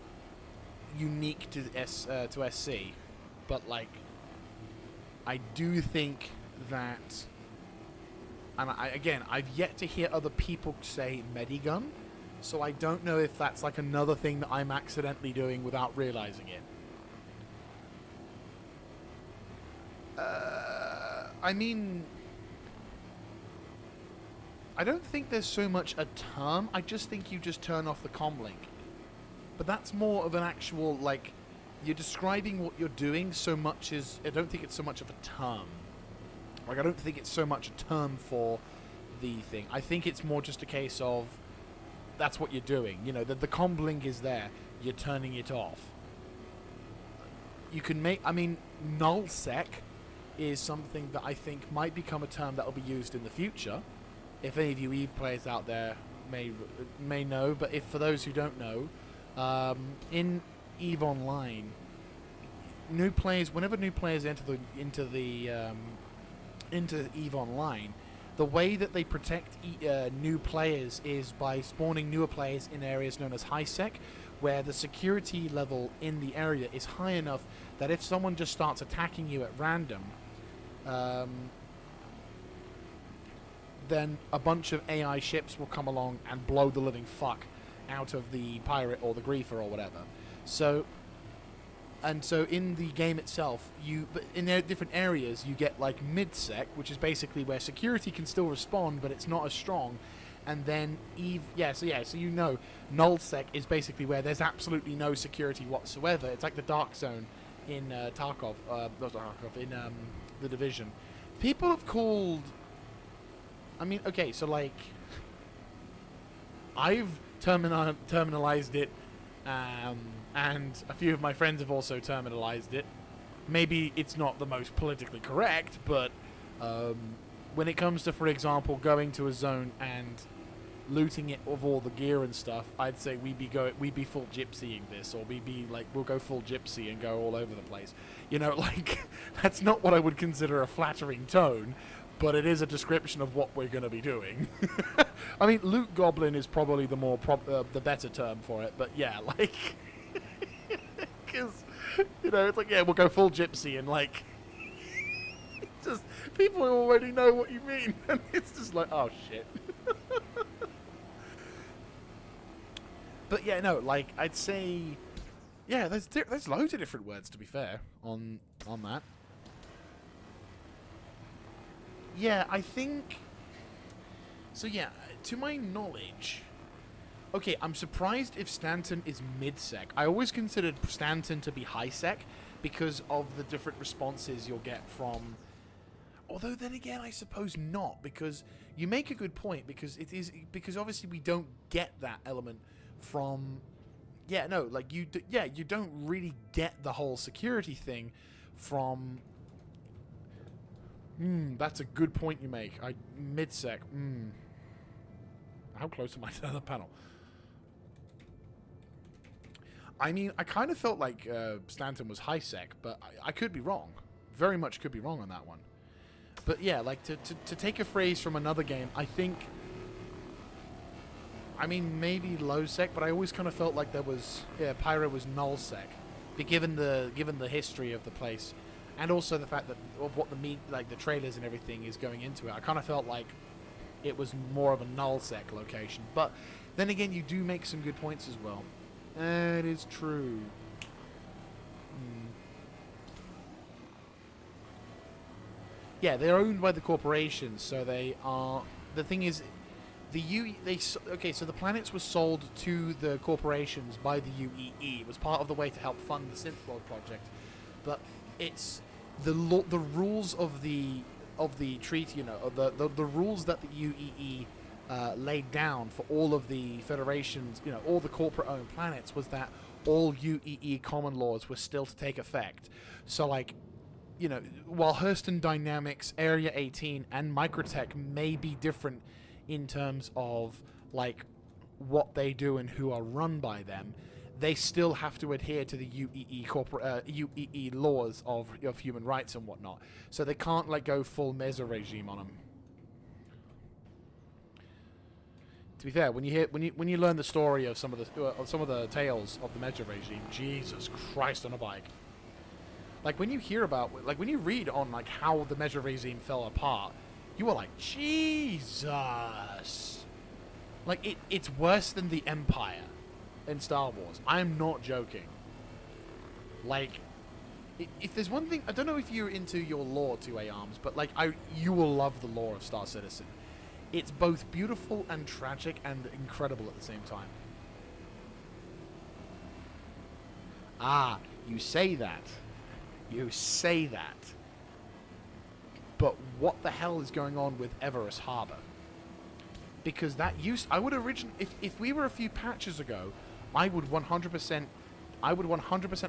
unique to SC, but like, I do think that, and I've yet to hear other people say Medigun, so I don't know if that's like another thing that I'm accidentally doing without realizing it. I mean, I don't think there's so much a term. I just think you just turn off the comlink. But that's more of an actual, like, you're describing what you're doing so much as... I don't think it's so much of a term. Like, I don't think it's so much a term for the thing. I think it's more just a case of that's what you're doing. You know, the comlink is there. You're turning it off. You can make... I mean, nullsec is something that I think might become a term that will be used in the future. If any of you EVE players out there may know, but if for those who don't know, in EVE Online, whenever new players enter into EVE Online, the way that they protect new players is by spawning newer players in areas known as high sec, where the security level in the area is high enough that if someone just starts attacking you at random, then a bunch of AI ships will come along and blow the living fuck out of the pirate or the griefer or whatever. So in the game itself, but in different areas, you get like mid-sec, which is basically where security can still respond, but it's not as strong. And then so you know, nullsec is basically where there's absolutely no security whatsoever. It's like the dark zone in Tarkov, not Tarkov, in The Division. People have called... I mean, okay, so like... I've terminalized it, and a few of my friends have also terminalized it. Maybe it's not the most politically correct, but when it comes to, for example, going to a zone and looting it of all the gear and stuff, I'd say we'd be full gypsying this, or we'll go full gypsy and go all over the place. You know, like, that's not what I would consider a flattering tone, but it is a description of what we're going to be doing. I mean, loot goblin is probably the better term for it, but yeah, like, because, you know, it's like, yeah, we'll go full gypsy, and like, just, people already know what you mean, and it's just like, oh shit. But yeah, no, like, I'd say, yeah, there's loads of different words, to be fair, on that. Yeah, I think... So yeah, to my knowledge... Okay, I'm surprised if Stanton is mid-sec. I always considered Stanton to be high-sec because of the different responses you'll get from... Although then again, I suppose not, because you make a good point, because obviously we don't get that element from... Yeah, no, like, you don't really get the whole security thing from... that's a good point you make. Mid-sec. How close am I to the panel? I mean, I kind of felt like Stanton was high-sec, but I could be wrong. Very much could be wrong on that one. But yeah, like, to take a phrase from another game, I think... I mean, maybe low sec, but I always kind of felt like there was, yeah, Pyro was null sec, given the history of the place, and also the fact that of what the trailers and everything is going into it. I kind of felt like it was more of a null sec location. But then again, you do make some good points as well. That is true. Yeah, they're owned by the corporations, so they are. The thing is, so the planets were sold to the corporations by the UEE. It was part of the way to help fund the Synth World project, but it's the rules of the treaty. You know, the rules that the UEE laid down for all of the federations. You know, all the corporate-owned planets was that all UEE common laws were still to take effect. So like, you know, while Hurston Dynamics, Area 18, and Microtech may be different in terms of like what they do and who are run by them, they still have to adhere to the UEE laws of human rights and whatnot. So they can't like go full Mesa regime on them. To be fair, when you learn the story of some of the tales of the Mesa regime, Jesus Christ on a bike. Like when you hear about, like when you read on like how the Mesa regime fell apart, you are like, Jesus. Like it's worse than the Empire in Star Wars. I'm not joking. Like, if there's one thing, I don't know if you're into your lore 2A Arms, but like you will love the lore of Star Citizen. It's both beautiful and tragic and incredible at the same time. Ah, you say that. You say that. But what the hell is going on with Everest Harbor? Because that I would originally, if we were a few patches ago, I would 100%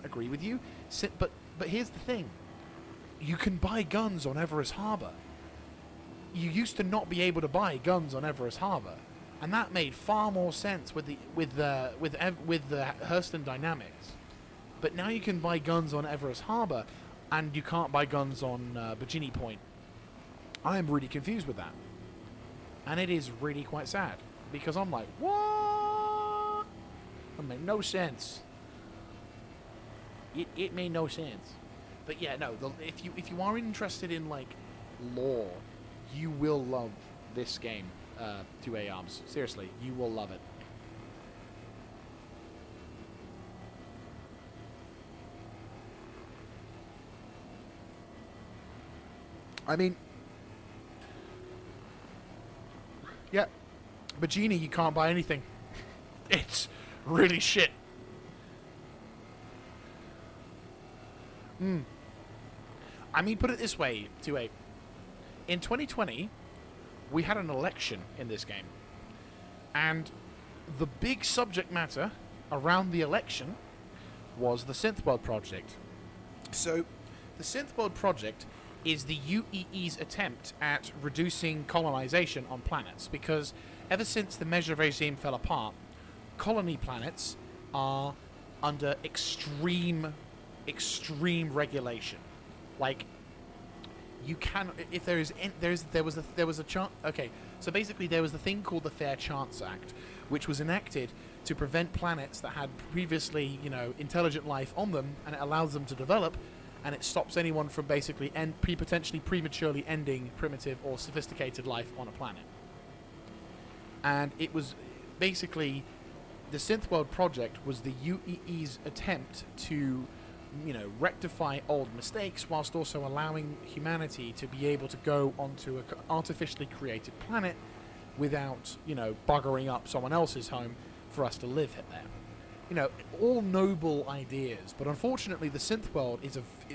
agree with you. But here's the thing. You can buy guns on Everest Harbor. You used to not be able to buy guns on Everest Harbor, and that made far more sense with the Hurston Dynamics. But now you can buy guns on Everest Harbor, and you can't buy guns on Bikini Point. I am really confused with that, and it is really quite sad because I'm like, what? That made no sense. It made no sense. But yeah, no. If you are interested in like lore, you will love this game. 2A Arms. Seriously, you will love it. I mean, yeah, Bikini, you can't buy anything. It's really shit. I mean, put it this way, 2A. In 2020, we had an election in this game. And the big subject matter around the election was the Synth World project. So, the Synth World project is the UEE's attempt at reducing colonization on planets, because ever since the Mesa regime fell apart, colony planets are under extreme regulation. Like, you can, if there was a chance. Okay, so basically there was the thing called the Fair Chance Act, which was enacted to prevent planets that had previously, intelligent life on them, and it allows them to develop. And it stops anyone from basically potentially prematurely ending primitive or sophisticated life on a planet. And it was basically the Synth World project was the UEE's attempt to, rectify old mistakes whilst also allowing humanity to be able to go onto an artificially created planet without, buggering up someone else's home for us to live there. All noble ideas, but unfortunately the Synth World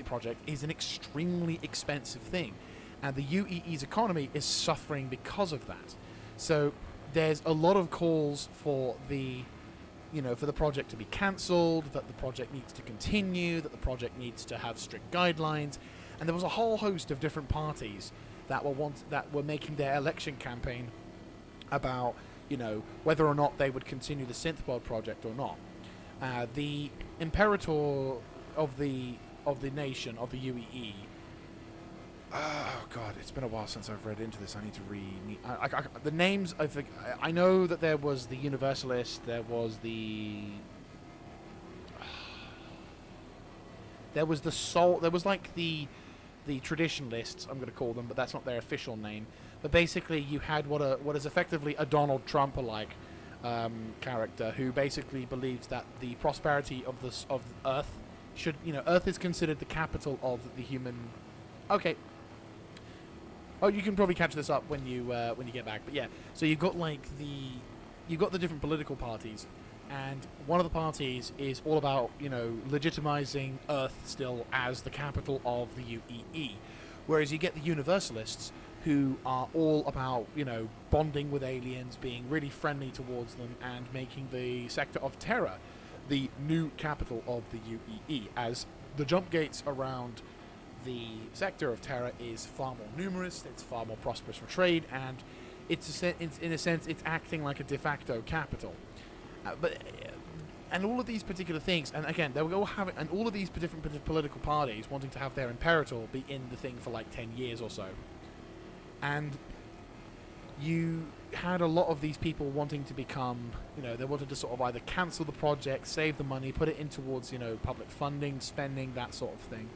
project is an extremely expensive thing, and the UEE's economy is suffering because of that. So there's a lot of calls for the project to be cancelled, that the project needs to continue, that the project needs to have strict guidelines, and there was a whole host of different parties that were making their election campaign about, whether or not they would continue the Synth World project or not. The Imperator of the nation of the UEE Oh god, it's been a while since I've read into this. I need to read. The names. I know that there was the Universalist. There was the. There was the soul. There was like the traditionalists. I'm going to call them, but that's not their official name. But basically, you had what is effectively a Donald Trump-alike character who basically believes that the prosperity of Earth should, Earth is considered the capital of the human. Okay. Oh, you can probably catch this up when you get back. But yeah, so you've got the different political parties, and one of the parties is all about legitimizing Earth still as the capital of the UEE, whereas you get the Universalists who are all about bonding with aliens, being really friendly towards them, and making the sector of Terra the new capital of the UEE, as the jump gates around the sector of Terra is far more numerous, it's far more prosperous for trade, and in a sense it's acting like a de facto capital. And all of these particular things, and again, they will all have it, and all of these different political parties wanting to have their imperator be in the thing for like 10 years or so. And you had a lot of these people wanting to become, they wanted to sort of either cancel the project, save the money, put it in towards, public funding, spending, that sort of thing.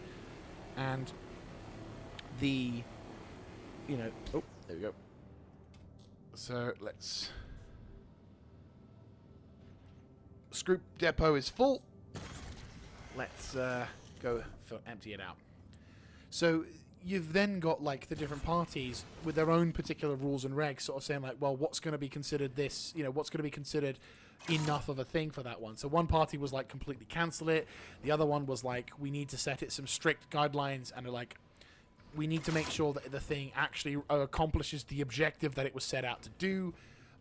And oh, there we go. So let's... Scroop depot is full. Let's go empty it out. So you've then got like the different parties with their own particular rules and regs, sort of saying like, well, what's going to be considered this? What's going to be considered enough of a thing for that one? So one party was like completely cancel it. The other one was like, we need to set it some strict guidelines, and like, we need to make sure that the thing actually accomplishes the objective that it was set out to do.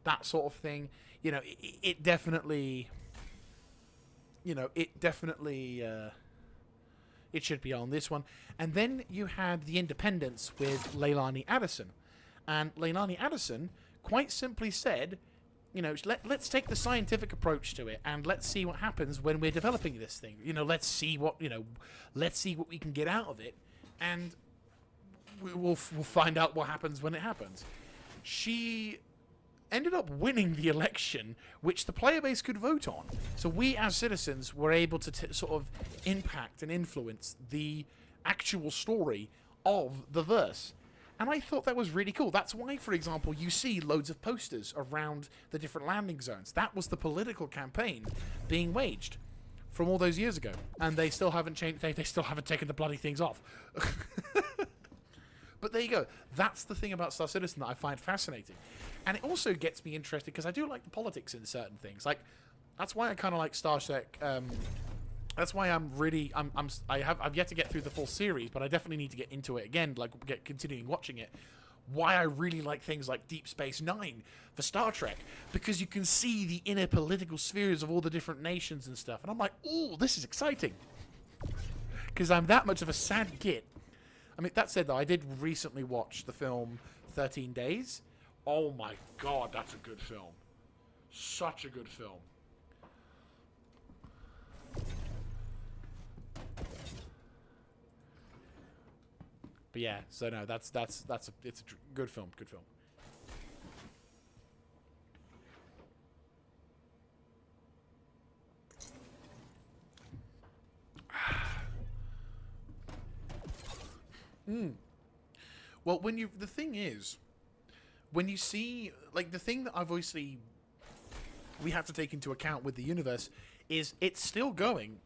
That sort of thing. It definitely. It should be on this one. And then you had the independents with Leilani Addison. And Leilani Addison quite simply said, let's take the scientific approach to it, and let's see what happens when we're developing this thing. Let's see what we can get out of it, and we'll find out what happens when it happens. She ended up winning the election, which the player base could vote on. So we as citizens were able to sort of impact and influence the actual story of the verse. And I thought that was really cool. That's why, for example, you see loads of posters around the different landing zones. That was the political campaign being waged from all those years ago. And they still haven't changed. They still haven't taken the bloody things off. But there you go. That's the thing about Star Citizen that I find fascinating. And it also gets me interested because I do like the politics in certain things. Like, that's why I kind of like Star Trek. That's why I've yet to get through the full series, but I definitely need to get into it again, like continuing watching it. Why I really like things like Deep Space Nine for Star Trek, because you can see the inner political spheres of all the different nations and stuff. And I'm like, ooh, this is exciting. Because I'm that much of a sad git. I mean, that said, though, I did recently watch the film 13 Days. Oh my god, that's a good film. Such a good film. But yeah, so no, it's a good film, good film. Well, the thing is, when you see, like, the thing that obviously we have to take into account with the universe is it's still going,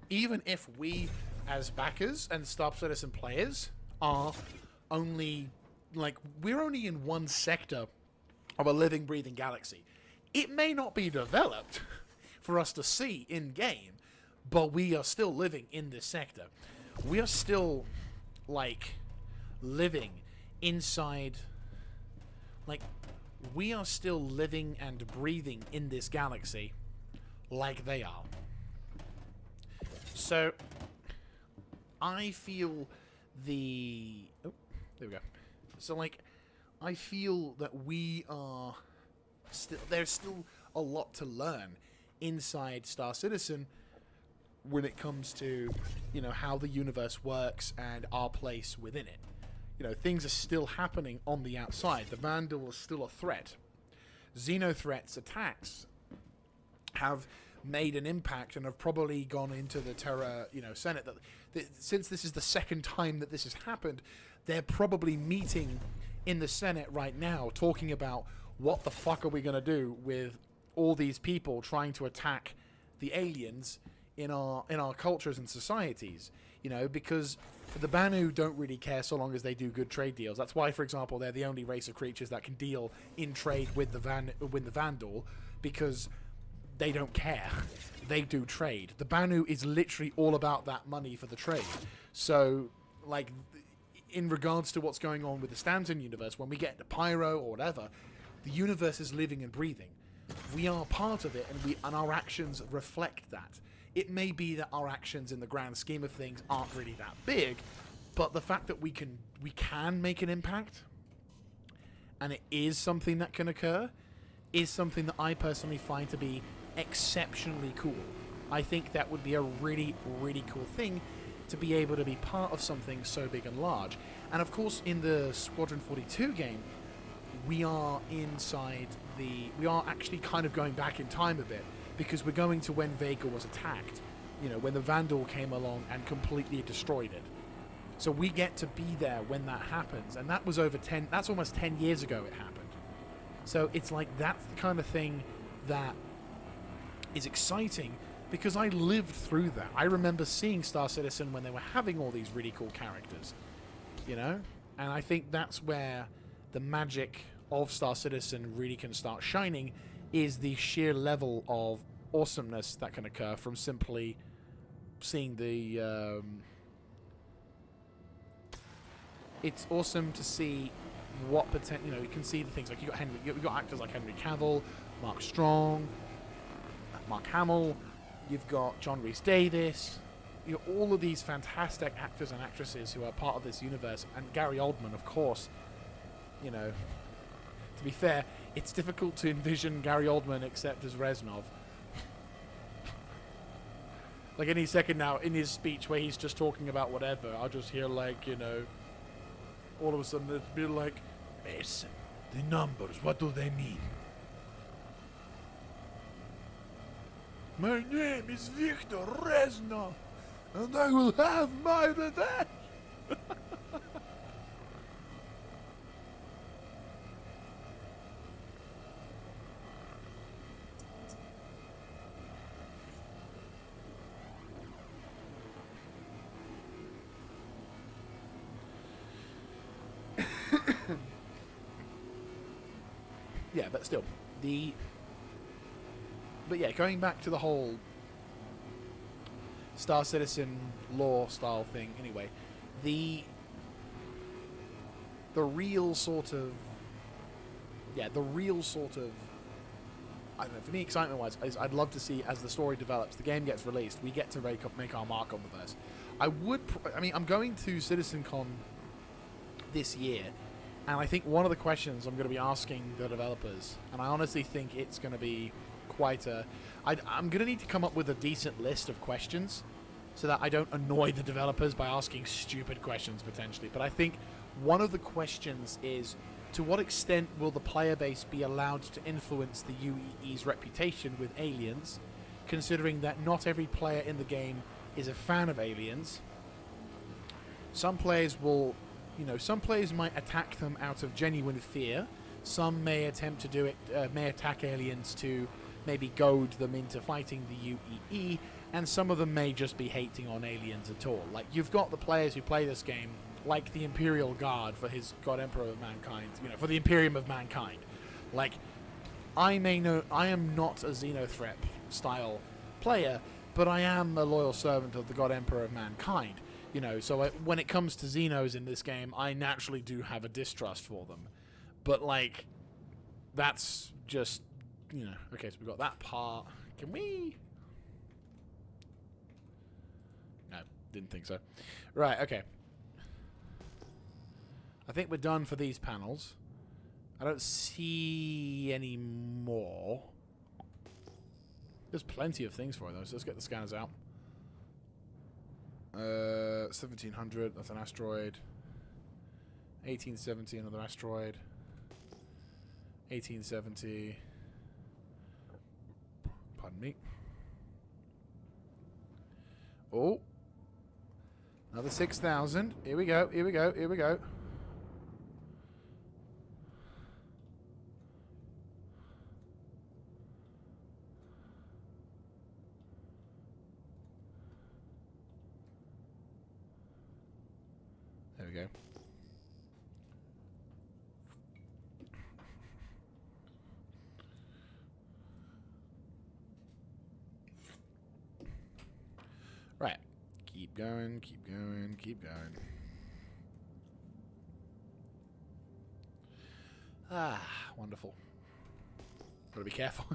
even if we, as backers and Star Citizen players, are only, like, we're only in one sector of a living, breathing galaxy. It may not be developed for us to see in-game, but we are still living in this sector. We are still, like, living inside, like, we are still living and breathing in this galaxy like they are. So I feel oh, there we go. So, like, I feel that we are there's still a lot to learn inside Star Citizen when it comes to, how the universe works and our place within it. You know, things are still happening on the outside. The Vandal is still a threat. Xenothreats attacks have made an impact and have probably gone into the Terra, Senate. Since this is the second time that this has happened, they're probably meeting in the Senate right now, talking about what the fuck are we going to do with all these people trying to attack the aliens in our cultures and societies. Because the Banu don't really care so long as they do good trade deals. That's why, for example, they're the only race of creatures that can deal in trade with the Vandal, because they don't care. They do trade. The Banu is literally all about that money for the trade. So, like, in regards to what's going on with the Stanton universe, when we get to Pyro or whatever, the universe is living and breathing. We are part of it, and our actions reflect that. It may be that our actions in the grand scheme of things aren't really that big, but the fact that we can make an impact, and it is something that can occur, is something that I personally find to be exceptionally cool. I think that would be a really, really cool thing to be able to be part of something so big and large. And of course, in the Squadron 42 game, we are actually kind of going back in time a bit, because we're going to when Vega was attacked, when the Vandal came along and completely destroyed it. So we get to be there when that happens, and that was that's almost 10 years ago it happened. So it's like, that's the kind of thing that is exciting, because I lived through that. I remember seeing Star Citizen when they were having all these really cool characters, and I think that's where the magic of Star Citizen really can start shining, is the sheer level of awesomeness that can occur from simply seeing the... it's awesome to see what potential... you can see the things, like you've got actors like Henry Cavill, Mark Strong, Mark Hamill, you've got John Rhys-Davies, all of these fantastic actors and actresses who are part of this universe, and Gary Oldman, of course. To be fair, it's difficult to envision Gary Oldman except as Reznov. Like, any second now, in his speech where he's just talking about whatever, I'll just hear, like, all of a sudden it'd be like, Mason, the numbers, what do they mean? My name is Victor Reznov, and I will have my revenge. Yeah, but still, but yeah, going back to the whole Star Citizen lore style thing, anyway, the real sort of, I don't know, for me, excitement-wise, I'd love to see, as the story develops, the game gets released, we get to make our mark on the verse. I'm going to CitizenCon this year, and I think one of the questions I'm going to be asking the developers, and I honestly think it's going to be quite I'm going to need to come up with a decent list of questions so that I don't annoy the developers by asking stupid questions, potentially. But I think one of the questions is, to what extent will the player base be allowed to influence the UEE's reputation with aliens, considering that not every player in the game is a fan of aliens? Some players will... some players might attack them out of genuine fear. Some may attempt to do it, may attack aliens to maybe goad them into fighting the UEE, and some of them may just be hating on aliens at all. Like, you've got the players who play this game like the Imperial Guard for his God Emperor of Mankind, for the Imperium of Mankind. Like, I am not a Xenothreat style player, but I am a loyal servant of the God Emperor of Mankind. So when it comes to Xenos in this game, I naturally do have a distrust for them. But, like, that's just, okay, so we've got that part. Can we... No, didn't think so. Right, okay. I think we're done for these panels. I don't see any more. There's plenty of things for it, though, so let's get the scanners out. 1700, that's an asteroid. 1870, another asteroid. 1870. Pardon me. Oh. Another 6,000. Here we go, here we go, here we go. There we go. Right. Keep going, keep going, keep going. Ah, wonderful. Gotta be careful.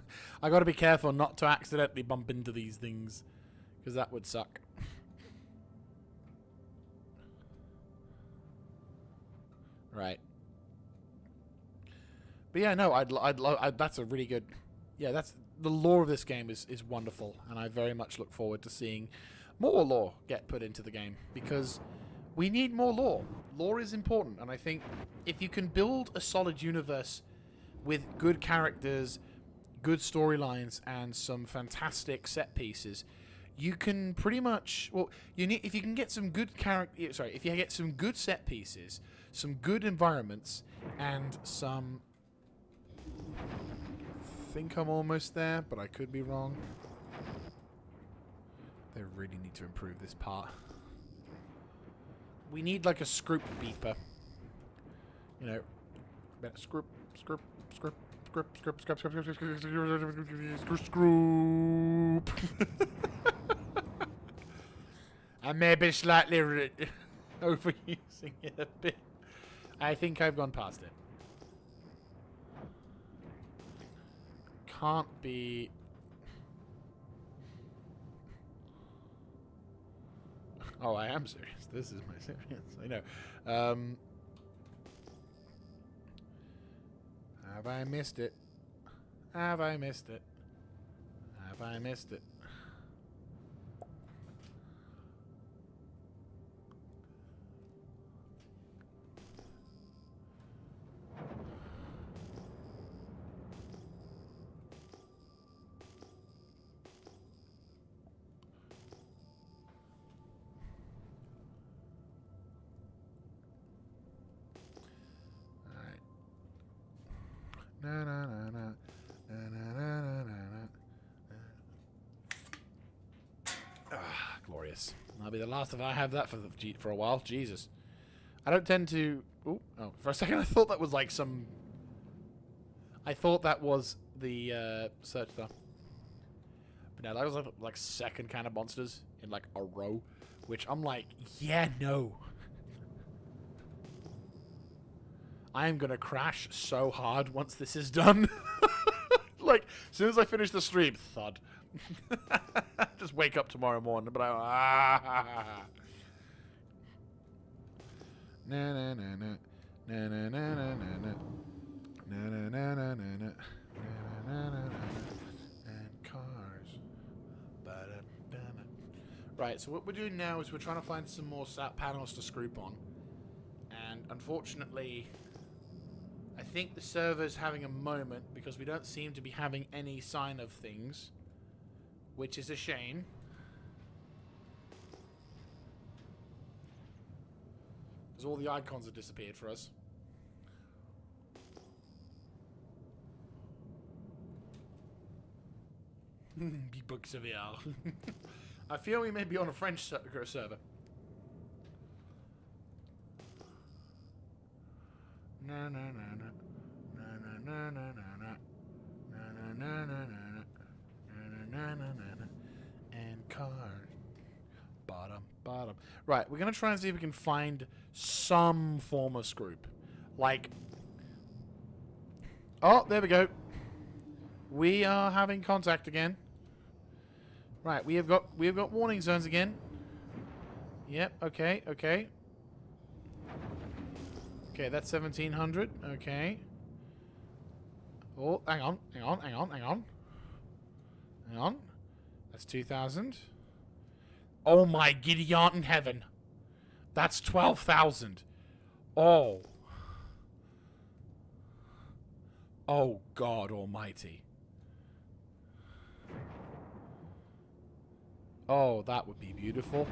I gotta be careful not to accidentally bump into these things, because that would suck. Right. But yeah, no, that's a really good. Yeah, that's the lore of this game is wonderful, and I very much look forward to seeing more lore get put into the game, because we need more lore. Lore is important, and I think if you can build a solid universe with good characters, good storylines, and some fantastic set pieces, you can pretty much, well, if you can get some good if you get some good set pieces, some good environments, and some. I think I'm almost there, but I could be wrong. They really need to improve this part. We need like a Scroop beeper. You know, Scroop, Scroop, Scroop, Scroop, Scroop, Scroop, Scroop, Scroop, Scroop, Scroop. I may be slightly overusing it a bit. I think I've gone past it. Can't be. Oh, I am serious. This is my serious. I know. Have I missed it? Have I missed it? Have I missed it? Na na na na na na na na na. Ah, glorious. That'll be the last of I have that for a while. Jesus, I don't tend to. Ooh, oh, for a second I thought that was like some. I thought that was the search stuff. But no, that was like second kind of monsters in like a row, which I'm like, yeah, no. I am going to crash so hard once this is done. Like, as soon as I finish the stream, thud. Just wake up tomorrow morning, but I... Na na na na. Na na na na na na. Na na na na na na. Na na na na na. And cars. Ba-da-da-da. Right, so what we're doing now is we're trying to find some more panels to Scroop on. And unfortunately, I think the server's having a moment because we don't seem to be having any sign of things, which is a shame. Because all the icons have disappeared for us. Be book severe. I feel we may be on a French server. Na na na na na na na na na na na na na na na and card. Bottom. Right, we're gonna try and see if we can find some form of Scroop. Like, oh, there we go. We are having contact again. Right, we have got warning zones again. Yep. Okay. Okay, that's 1,700. Okay. Oh, hang on. That's 2,000. Oh my giddy aunt in heaven. That's 12,000. Oh. Oh, God almighty. Oh, that would be beautiful.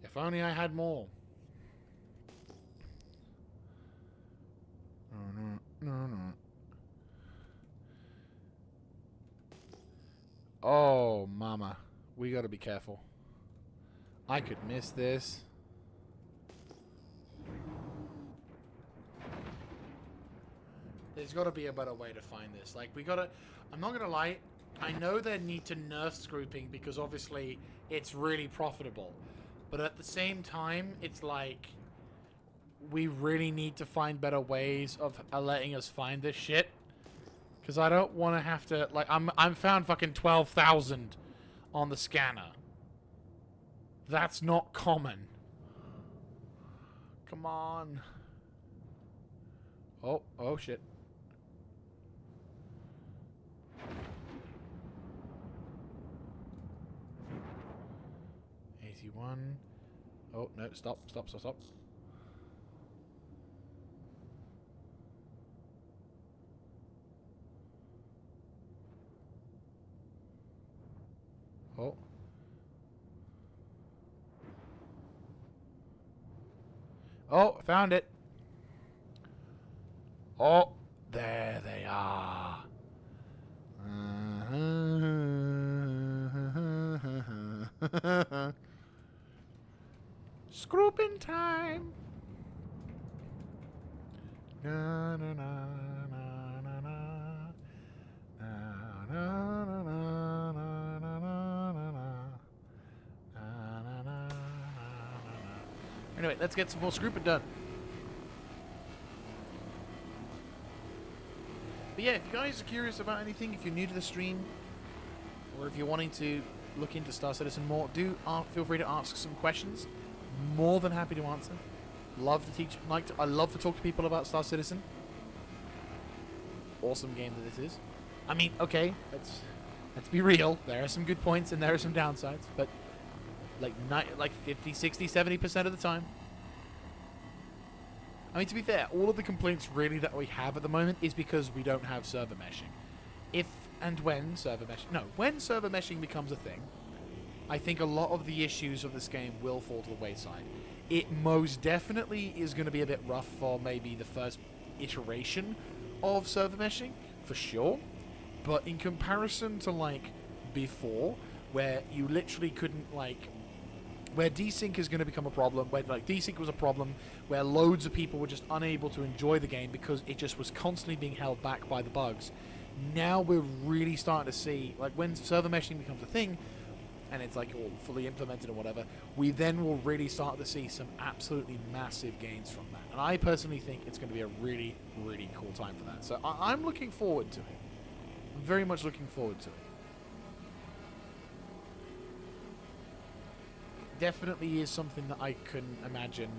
If only I had more. No. Oh, mama. We gotta be careful. I could miss this. There's gotta be a better way to find this. Like, we gotta... I'm not gonna lie. I know they need to nerf scrooping because obviously it's really profitable. But at the same time, it's like... we really need to find better ways of letting us find this shit. Because I don't want to have to... like, I'm found fucking 12,000 on the scanner. That's not common. Come on. Oh shit. '81. Oh, no, stop. Oh. Oh, found it. Oh, there they are. Scrooping time. Na na na na na na. Na na na na na na na na. Anyway, let's get some more scrooping done. But yeah, if you guys are curious about anything, if you're new to the stream, or if you're wanting to look into Star Citizen more, do feel free to ask some questions. More than happy to answer. Love to teach. I love to talk to people about Star Citizen. Awesome game that this is. I mean, okay, let's be real. There are some good points and there are some downsides, but like 50, 60, 70% of the time. I mean, to be fair, all of the complaints really that we have at the moment is because we don't have server meshing. If and when server meshing becomes a thing, I think a lot of the issues of this game will fall to the wayside. It most definitely is going to be a bit rough for maybe the first iteration of server meshing, for sure. But in comparison to, like, before, where you literally couldn't, like... where desync is going to become a problem, where, like, desync was a problem, where loads of people were just unable to enjoy the game because it just was constantly being held back by the bugs. Now we're really starting to see, like, when server meshing becomes a thing, and it's, like, all fully implemented or whatever, we then will really start to see some absolutely massive gains from that. And I personally think it's going to be a really, really cool time for that. So I'm looking forward to it. I'm very much looking forward to it. Definitely is something that I can imagine.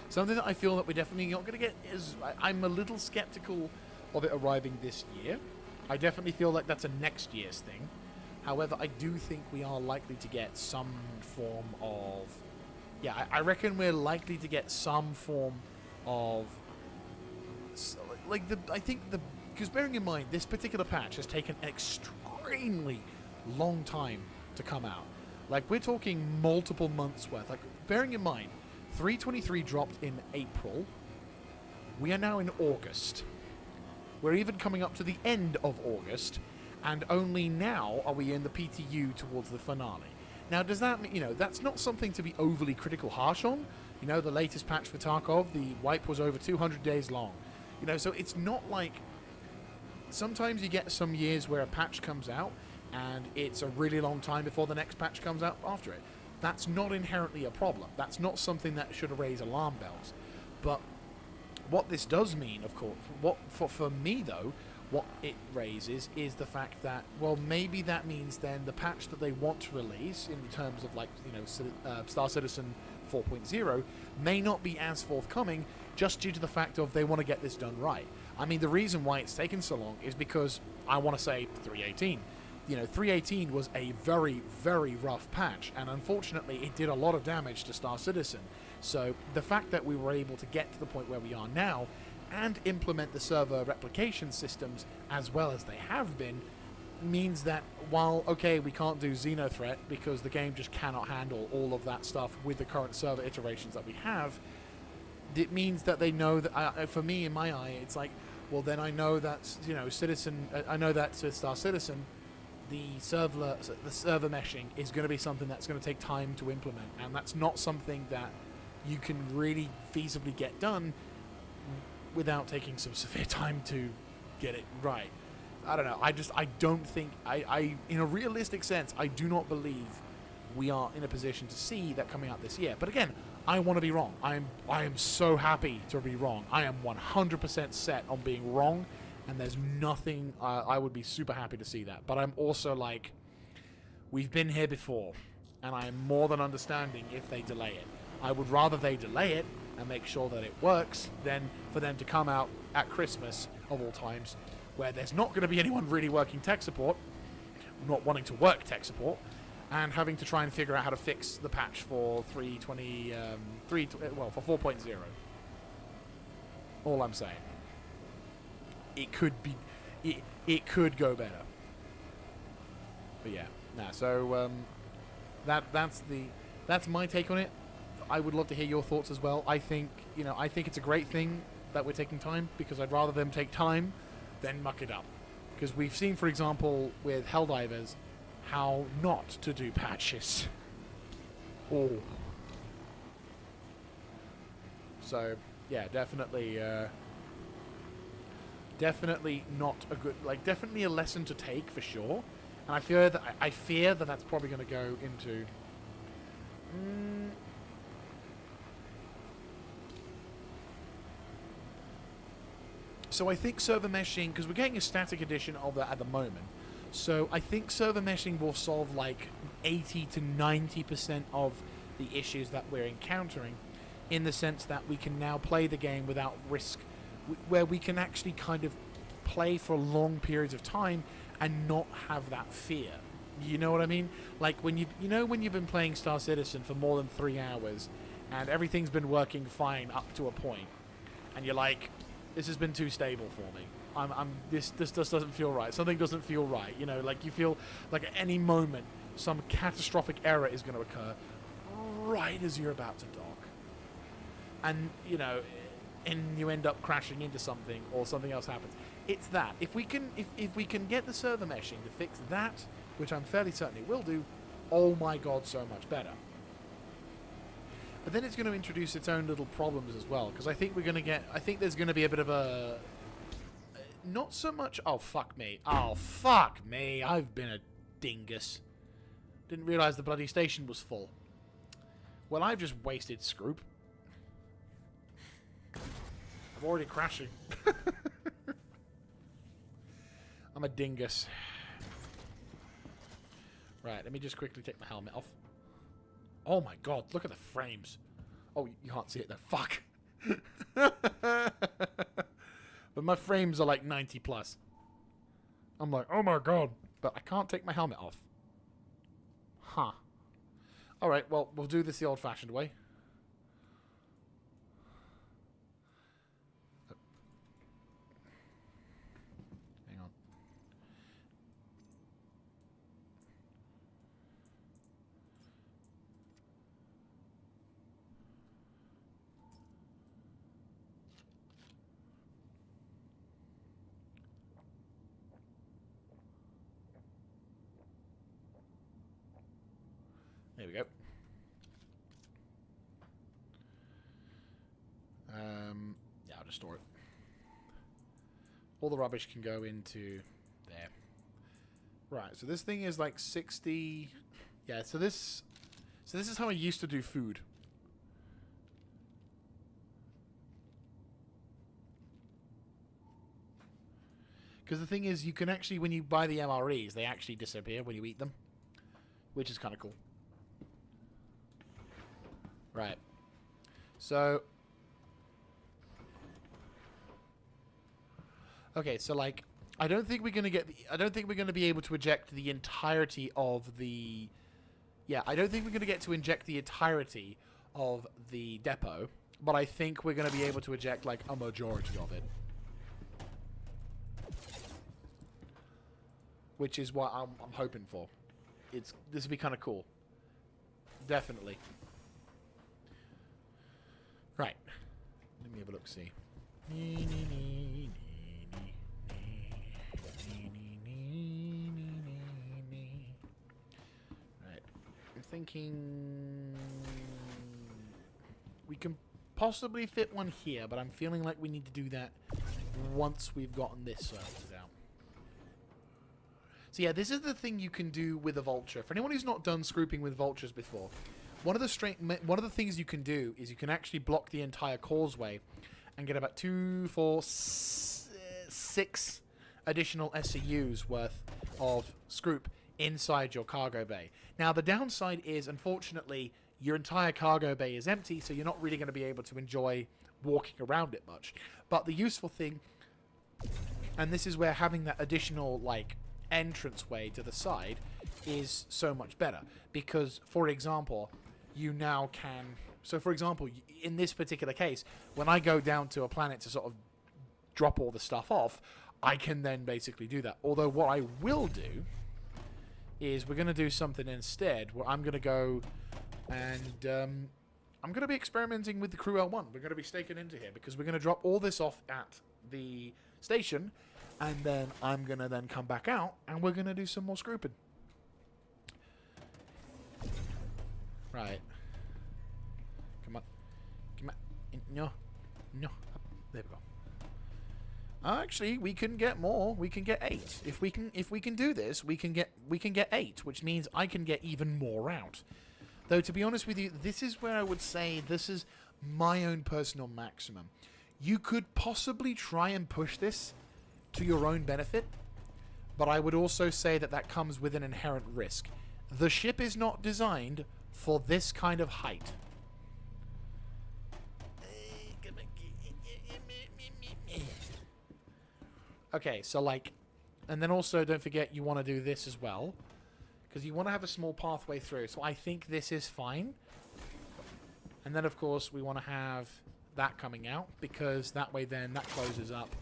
Something that I feel that we're definitely not going to get is... I'm a little skeptical of it arriving this year. I definitely feel like that's a next year's thing. However, I do think we are likely to get some form of... yeah, I reckon we're likely to get some form of... like, because bearing in mind, this particular patch has taken an extremely long time to come out. Like, we're talking multiple months worth. Like, bearing in mind, 3.23 dropped in April. We are now in August. We're even coming up to the end of August, and only now are we in the PTU towards the finale. Now, does that mean, that's not something to be overly critical harsh on. The latest patch for Tarkov, the wipe was over 200 days long. So it's not like... sometimes you get some years where a patch comes out, and it's a really long time before the next patch comes out after it. That's not inherently a problem. That's not something that should raise alarm bells. But what this does mean, of course, for me though, what it raises is the fact that, well, maybe that means then the patch that they want to release in terms of, like, Star Citizen 4.0 may not be as forthcoming just due to the fact of they want to get this done right. I mean, the reason why it's taken so long is because, I want to say 3.18. you know, 3.18 was a very, very rough patch, and unfortunately it did a lot of damage to Star Citizen. So the fact that we were able to get to the point where we are now and implement the server replication systems as well as they have been means that while, okay, we can't do Xenothreat because the game just cannot handle all of that stuff with the current server iterations that we have, it means that they know that, for me, in my eye, it's like, well, then I know that, you know, I know that with Star Citizen, the server meshing is going to be something that's going to take time to implement, and that's not something that you can really feasibly get done without taking some severe time to get it right. I don't know. I don't think, in a realistic sense, I do not believe we are in a position to see that coming out this year. But again, I want to be wrong. I am so happy to be wrong. I am 100% set on being wrong, and there's nothing, I would be super happy to see that. But I'm also like, we've been here before, and I am more than understanding if they delay it. I would rather they delay it and make sure that it works than for them to come out at Christmas, of all times, where there's not going to be anyone really working tech support, not wanting to work tech support, and having to try and figure out how to fix the patch for 4.0. All I'm saying. It could be, it could go better. But yeah, nah. So that's my take on it. I would love to hear your thoughts as well. I think it's a great thing that we're taking time, because I'd rather them take time than muck it up. Because we've seen, for example, with Helldivers, how not to do patches. Oh. So, yeah, definitely not a good, definitely a lesson to take for sure. And I fear that that's probably going to go into. So I think server meshing, because we're getting a static edition of that at the moment, so I think server meshing will solve 80 to 90% of the issues that we're encountering, in the sense that we can now play the game without risk, where we can actually kind of play for long periods of time and not have that fear. You know what I mean? Like when you've been playing Star Citizen for more than 3 hours and everything's been working fine up to a point, and you're like, this has been too stable for me. This just doesn't feel right. Something doesn't feel right. You know, like you feel like at any moment some catastrophic error is going to occur right as you're about to dock, and you end up crashing into something or something else happens. It's that if we can get the server meshing to fix that, which I'm fairly certain it will do, oh my god, so much better. But then it's going to introduce its own little problems as well, because I think there's going to be a bit of a, not so much, oh fuck me, I've been a dingus. Didn't realise the bloody station was full. Well, I've just wasted Scroop. I'm already crashing. I'm a dingus. Right, let me just quickly take my helmet off. Oh my god, look at the frames. Oh, you can't see it though. Fuck. But my frames are like 90 plus. I'm like, oh my god. But I can't take my helmet off. Huh. Alright, well, we'll do this the old-fashioned way. Hang on. There we go. Yeah, I'll just store it. All the rubbish can go into there. Right, so this thing is like 60. Yeah, so this is how I used to do food. Because the thing is, you can actually, when you buy the MREs, they actually disappear when you eat them, which is kind of cool. Right. So. Okay, so like, I don't think we're gonna get. I don't think we're gonna be able to eject the entirety of the. Yeah, I don't think we're gonna get to inject the entirety of the depot, but I think we're gonna be able to eject like a majority of it, which is what I'm hoping for. This will be kind of cool. Definitely. Right. Let me have a look. See. Right. I'm thinking we can possibly fit one here, but I'm feeling like we need to do that once we've gotten this sorted out. So yeah, this is the thing you can do with a vulture. For anyone who's not done scrooping with vultures before, one of the things you can do is you can actually block the entire causeway and get about 2, 4, 6 additional SCUs worth of scroop inside your cargo bay. Now the downside is, unfortunately, your entire cargo bay is empty, so you're not really going to be able to enjoy walking around it much. But the useful thing, and this is where having that additional like entranceway to the side is so much better, because for example you now can, so for example in this particular case, when I go down to a planet to sort of drop all the stuff off, I can then basically do that. Although what I will do is we're going to do something instead where I'm going to go and I'm going to be experimenting with the crew L1. We're going to be staking into here because we're going to drop all this off at the station, and then I'm going to then come back out and we're going to do some more scrooping. Right. Come on. Come on. No. No. There we go. Actually, we can get more. We can get 8. If we can do this, we can get 8, which means I can get even more out. Though to be honest with you, this is where I would say this is my own personal maximum. You could possibly try and push this to your own benefit, but I would also say that that comes with an inherent risk. The ship is not designed for this kind of height. Okay, so like, and then also don't forget you want to do this as well, because you want to have a small pathway through. So I think this is fine. And then of course we want to have that coming out, because that way then that closes up.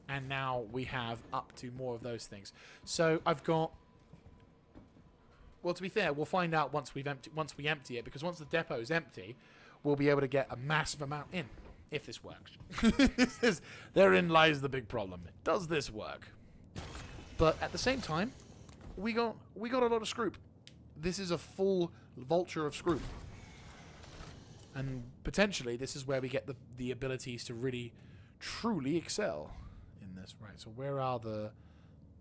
And now we have up to more of those things. So I've got... Well, to be fair, we'll find out once we empty it, because once the depot is empty, we'll be able to get a massive amount in, if this works. Therein lies the big problem. Does this work? But at the same time, we got a lot of scroop. This is a full vulture of scroop. And potentially, this is where we get the abilities to really, truly excel in this. Right, so where are the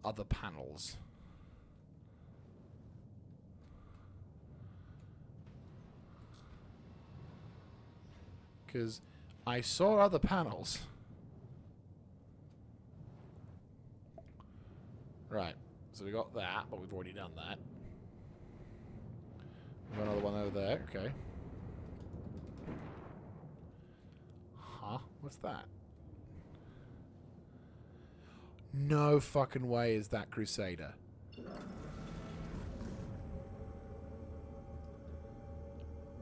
other panels? Because I saw other panels. Right, so we got that, but we've already done that. We've got another one over there, okay. Huh? What's that? No fucking way is that Crusader.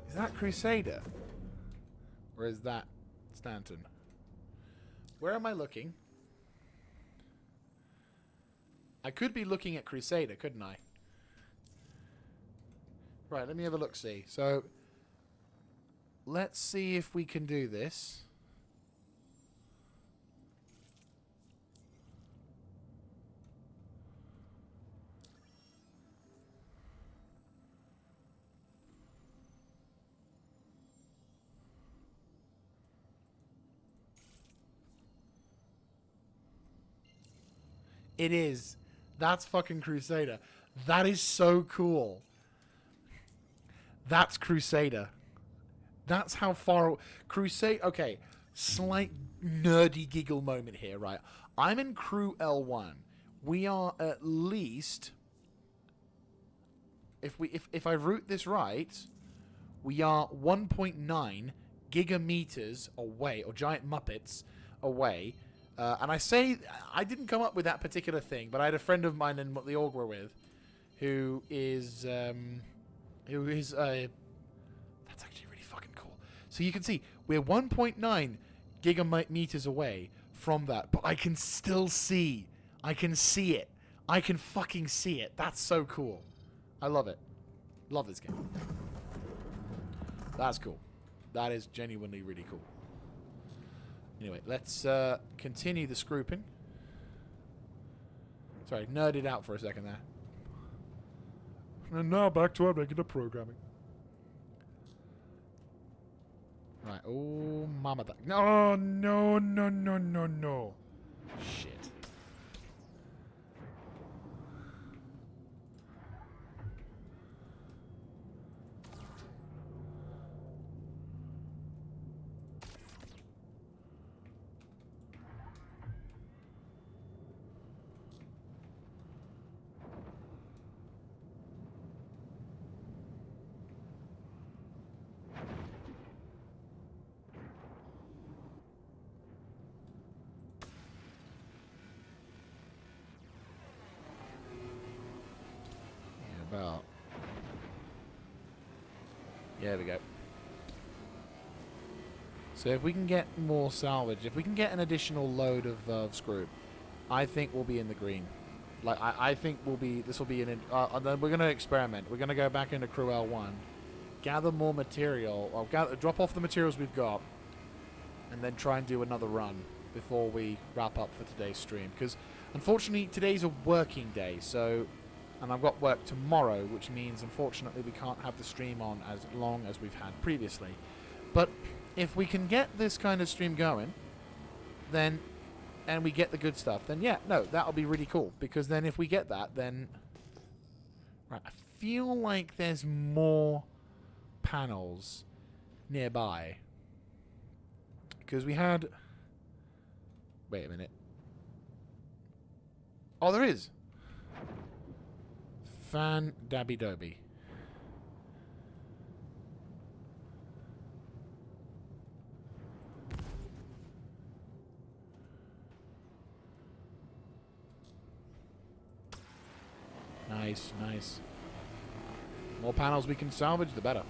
Is that Crusader? Or is that Stanton? Where am I looking? I could be looking at Crusader, couldn't I? Right, let me have a look-see. So, let's see if we can do this. It is. That's fucking Crusader. That is so cool. That's Crusader. That's how far... Crusader... Okay. Slight nerdy giggle moment here, right? I'm in Crew L1. We are at least... If I route this right, we are 1.9 gigameters away, or giant muppets away, And I say I didn't come up with that particular thing, but I had a friend of mine in the org we're with, who is that's actually really fucking cool. So you can see we're 1.9 gigameters away from that, but I can still see. I can see it. I can fucking see it. That's so cool. I love it. Love this game. That's cool. That is genuinely really cool. Anyway, let's continue the scrooping. Sorry, nerded out for a second there. And now back to our regular programming. Right. Oh, mama. No, no, no, no, no, no. Shit. About. Yeah, there we go. So if we can get more salvage, if we can get an additional load of Scroop, I think we'll be in the green. Like I think we'll be. This will be an. And then we're gonna experiment. We're gonna go back into Crew L1, gather more material, or drop off the materials we've got, and then try and do another run before we wrap up for today's stream. Because unfortunately today's a working day, so. And I've got work tomorrow, which means, unfortunately, we can't have the stream on as long as we've had previously. But if we can get this kind of stream going, then, and we get the good stuff, then yeah, no, that'll be really cool. Because then if we get that, then... Right, I feel like there's more panels nearby. Because we had... Wait a minute. Oh, there is! Fan Dabby Dobby. Nice, nice. More panels we can salvage, the better.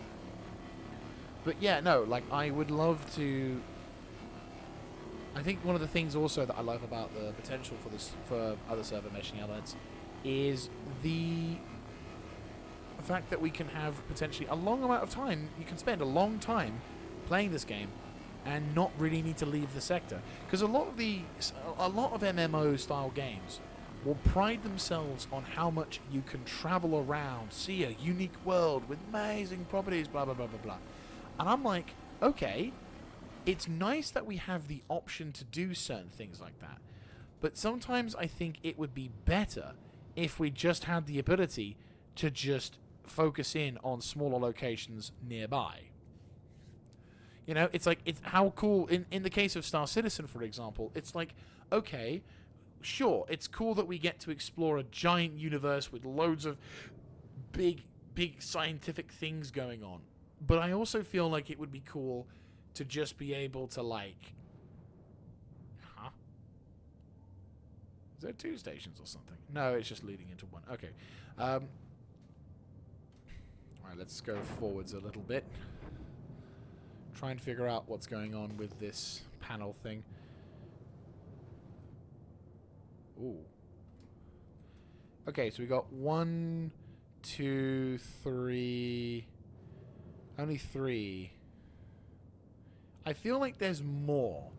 But yeah, no, like I would love to. I think one of the things also that I love about the potential for this for other server meshing elements is the fact that we can have potentially a long amount of time. You can spend a long time playing this game and not really need to leave the sector, because a lot of MMO style games will pride themselves on how much you can travel around, see a unique world with amazing properties, blah blah blah blah blah. And I'm like, okay, it's nice that we have the option to do certain things like that, but sometimes I think it would be better if we just had the ability to just focus in on smaller locations nearby. You know, it's like, it's how cool, in the case of Star Citizen, for example, it's like, okay, sure, it's cool that we get to explore a giant universe with loads of big scientific things going on. But I also feel like it would be cool to just be able to, like... Huh? Is there 2 stations or something? No, it's just leading into one. Okay. Alright, let's go forwards a little bit. Try and figure out what's going on with this panel thing. Ooh. Okay, so we got 1, 2, 3... Only 3. I feel like there's more.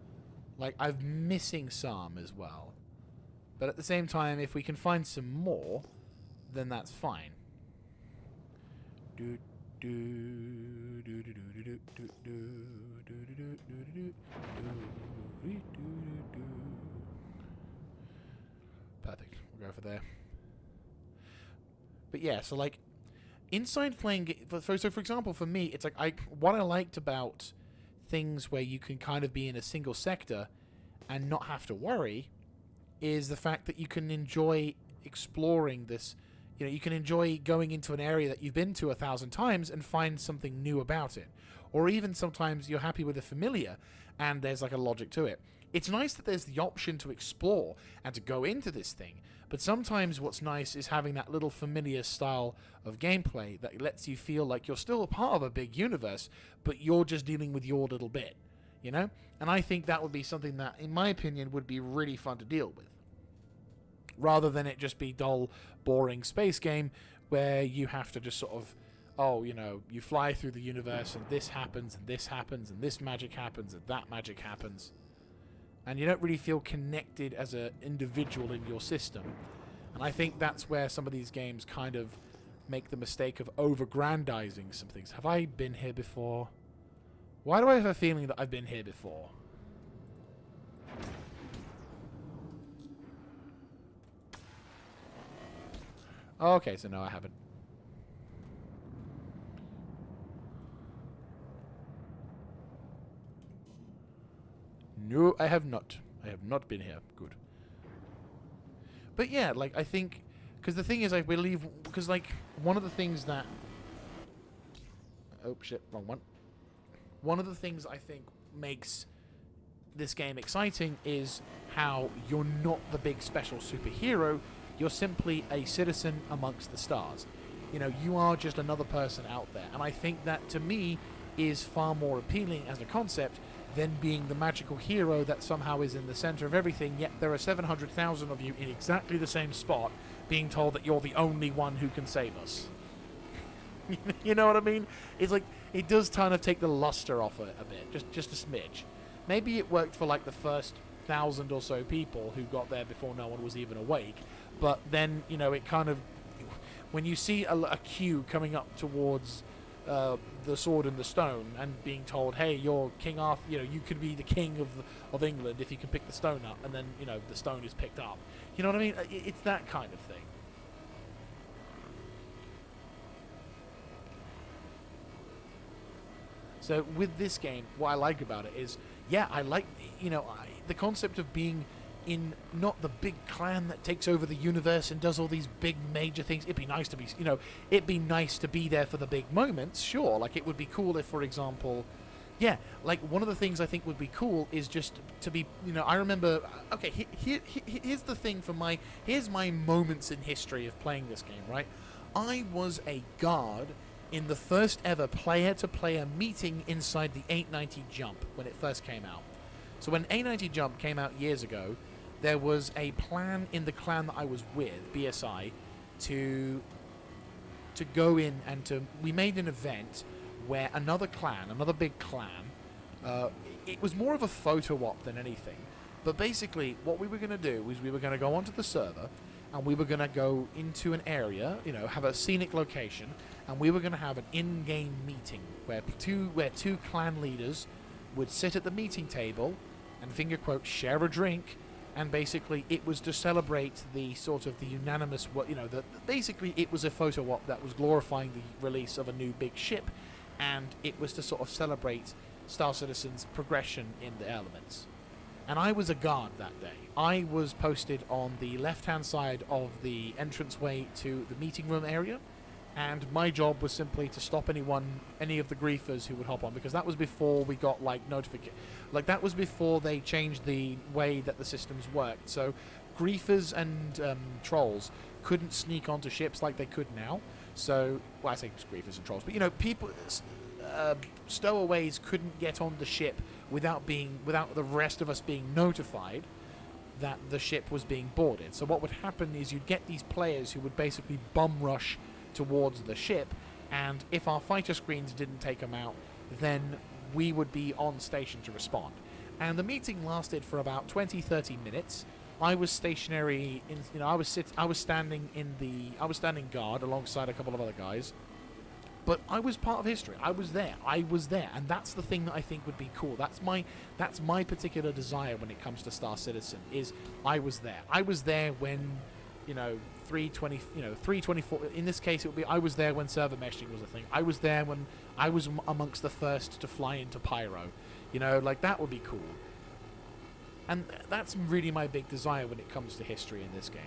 Like, I'm missing some as well. But at the same time, if we can find some more, then that's fine. Perfect. We'll go for there. But yeah, so like, inside playing... So for example, for me, it's like, what I liked about things where you can kind of be in a single sector and not have to worry is the fact that you can enjoy exploring this. You know, you can enjoy going into an area that you've been to 1,000 times and find something new about it. Or even sometimes you're happy with a familiar and there's like a logic to it. it's nice that there's the option to explore and to go into this thing, but sometimes what's nice is having that little familiar style of gameplay that lets you feel like you're still a part of a big universe, but you're just dealing with your little bit, you know? And I think that would be something that, in my opinion, would be really fun to deal with, rather than it just be dull, boring space game where you have to just sort of, oh, you know, you fly through the universe and this happens and this happens and this magic happens and that magic happens. And you don't really feel connected as an individual in your system. And I think that's where some of these games kind of make the mistake of over-grandizing some things. Have I been here before? Why do I have a feeling that I've been here before? Okay, so no, I haven't. No, I have not. I have not been here. Good. But yeah, like, I think... Because the thing is, I believe... Because, like, one of the things that... Oh, shit. Wrong one. One of the things I think makes this game exciting is how you're not the big special superhero. You're simply a citizen amongst the stars. You know, you are just another person out there. And I think that, to me, is far more appealing as a concept than being the magical hero that somehow is in the center of everything, yet there are 700,000 of you in exactly the same spot being told that you're the only one who can save us. You know what I mean? It's like, it does kind of take the luster off it a bit, just a smidge. Maybe it worked for like the first 1,000 or so people who got there before no one was even awake, but then, you know, it kind of... When you see a queue coming up towards... the Sword and the Stone, and being told, hey, you're King Arthur, you know, you could be the king of England if you can pick the stone up, and then, you know, the stone is picked up. You know what I mean? It's that kind of thing. So with this game, what I like about it is, yeah, I like, you know, the concept of being in not the big clan that takes over the universe and does all these big major things. It'd be nice to be, you know, it'd be nice to be there for the big moments, sure. Like, it would be cool if, for example, yeah, like, one of the things I think would be cool is just to be, you know, I remember, okay, here's the thing for here's my moments in history of playing this game, right? I was a guard in the first ever player-to-player meeting inside the 890 Jump when it first came out. So when 890 Jump came out years ago, there was a plan in the clan that I was with, BSI, to go in and we made an event where another big clan, it was more of a photo op than anything, but basically what we were going to do was we were going to go onto the server and we were going to go into an area, you know, have a scenic location, and we were going to have an in-game meeting where two clan leaders would sit at the meeting table and, finger quote, share a drink. And basically, it was to celebrate the sort of the unanimous, you know, basically it was a photo op that was glorifying the release of a new big ship, and it was to sort of celebrate Star Citizen's progression in the elements. And I was a guard that day. I was posted on the left-hand side of the entranceway to the meeting room area, and my job was simply to stop any of the griefers who would hop on, because that was before we got, like, notification. Like, that was before they changed the way that the systems worked. So griefers and trolls couldn't sneak onto ships like they could now. So, well, I say griefers and trolls, but, you know, people, stowaways couldn't get on the ship without the rest of us being notified that the ship was being boarded. So what would happen is you'd get these players who would basically bum rush towards the ship, and if our fighter screens didn't take them out, then we would be on station to respond. And the meeting lasted for about 20-30 minutes. I was stationary in, you know, I was standing guard alongside a couple of other guys, but I was part of history. I was there, and that's the thing that I think would be cool. That's my particular desire when it comes to Star Citizen, is I was there when, you know, 3.24, in this case it would be, I was there when server meshing was a thing. I was there when I was amongst the first to fly into Pyro. You know, like, that would be cool. And that's really my big desire when it comes to history in this game.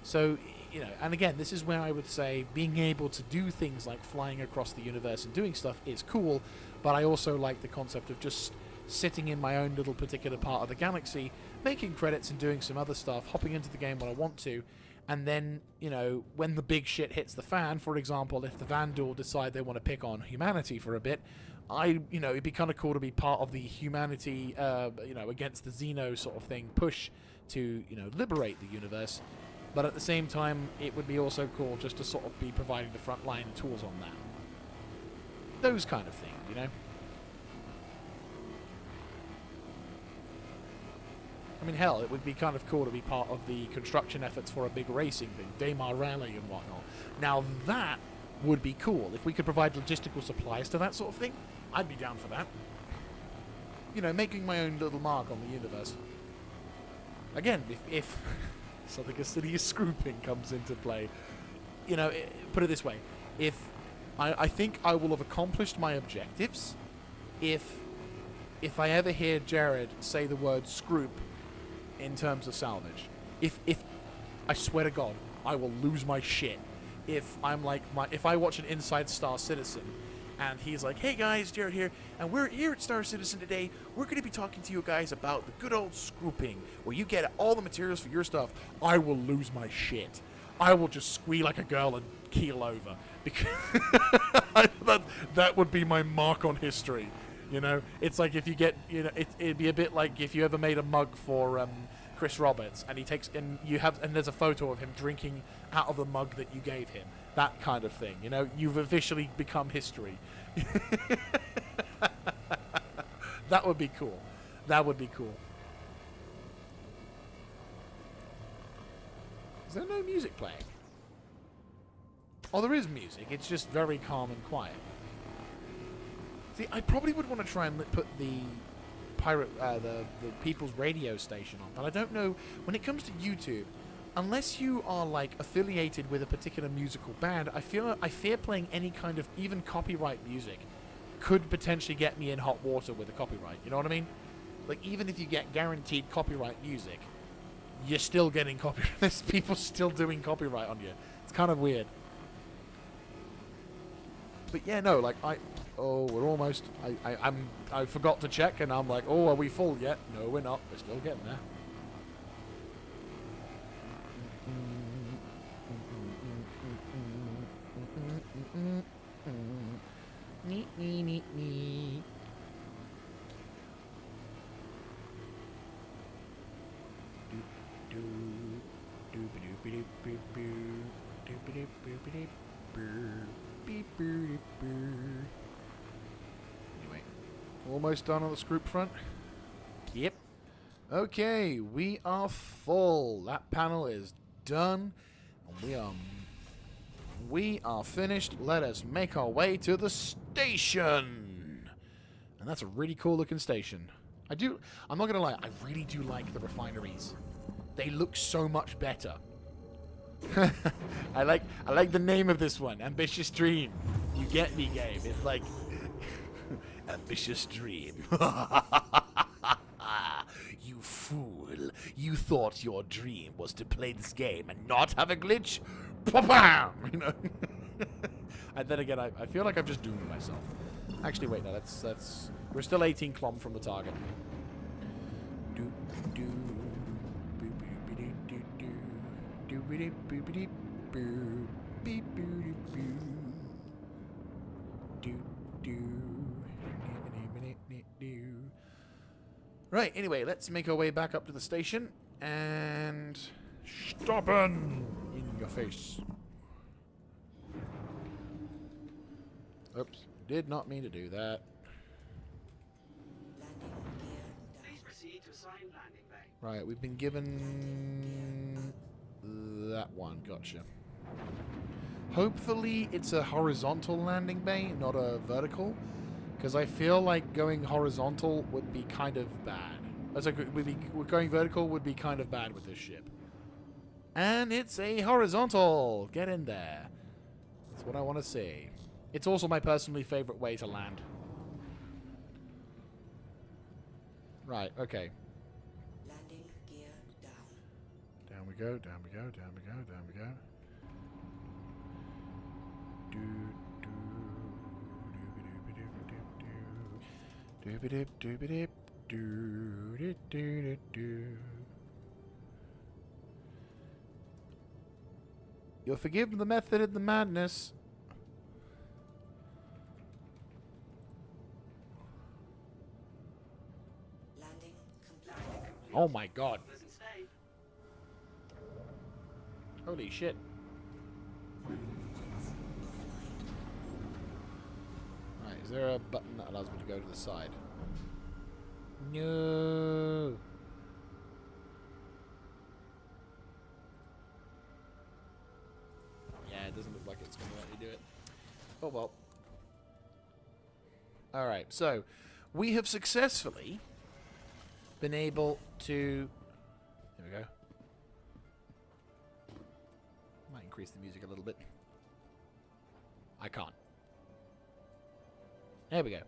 So, you know, and again, this is where I would say being able to do things like flying across the universe and doing stuff is cool, but I also like the concept of just sitting in my own little particular part of the galaxy, making credits and doing some other stuff, hopping into the game when I want to, and then, you know, when the big shit hits the fan, for example, if the Vandal decide they want to pick on humanity for a bit, you know, it'd be kind of cool to be part of the humanity, you know, against the Xeno sort of thing push to, you know, liberate the universe. But at the same time, it would be also cool just to sort of be providing the frontline tools on that. Those kind of things, you know? I mean, hell, it would be kind of cool to be part of the construction efforts for a big racing thing, Daymar Rally and whatnot. Now, that would be cool. If we could provide logistical supplies to that sort of thing, I'd be down for that. You know, making my own little mark on the universe. Again, if something as silly as Scrooping comes into play, you know, put it this way. If I think I will have accomplished my objectives if I ever hear Jared say the word Scroop in terms of salvage. If I swear to God, I will lose my shit. If I'm like if I watch an Inside Star Citizen and he's like, "Hey guys, Jared here, and we're here at Star Citizen today. We're going to be talking to you guys about the good old Scrooping, where you get all the materials for your stuff." I will lose my shit. I will just squeal like a girl and keel over, because that would be my mark on history. You know, it's like if you get, you know, it'd be a bit like if you ever made a mug for Chris Roberts, and he takes and there's a photo of him drinking out of the mug that you gave him. That kind of thing. You know, you've officially become history. That would be cool. That would be cool. Is there no music playing? Oh, there is music. It's just very calm and quiet. See, I probably would want to try and put the the People's Radio station on, but I don't know. When it comes to YouTube, unless you are like affiliated with a particular musical band, I fear playing any kind of even copyright music could potentially get me in hot water with a copyright. You know what I mean? Like, even if you get guaranteed copyright music, you're still getting copyright. There's people still doing copyright on you. It's kind of weird. But yeah, no, like oh, we're almost. I forgot to check, and I'm like, oh, are we full yet? No, we're not. We're still getting there. Anyway, almost done on the Scroop front. Yep. Okay, we are full. That panel is done. And we are finished. Let us make our way to the station. And that's a really cool looking station. I'm not gonna lie, I really do like the refineries. They look so much better. I like the name of this one, Ambitious Dream. You get me, game. It's like Ambitious Dream. You fool. You thought your dream was to play this game and not have a glitch? Pop-bam! You know? And then again, I feel like I've just doomed myself. Actually, wait, no, that's we're still 18 clom from the target. Right, anyway, let's make our way back up to the station and stoppin' in your face. Oops, did not mean to do that. Please proceed to assigned landing bay. Right, we've been given that one. Gotcha. Hopefully it's a horizontal landing bay, not a vertical, because I feel like going horizontal would be kind of bad. Going vertical would be kind of bad with this ship. And it's a horizontal. Get in there. That's what I want to see. It's also my personally favorite way to land. Right, okay. Landing gear down. Down we go, down we go, down we go, down we go. Doobidip, doobidip, doo-doo-doo-doo-doo. You'll forgive the method of the madness. Landing complete. Oh my god. Pleasant stay. Holy shit. Right, is there a button that allows me to go to the side? No. Yeah, it doesn't look like it's going to let me do it. Oh well. Alright, so we have successfully been able to... There we go. Might increase the music a little bit. I can't. There we go.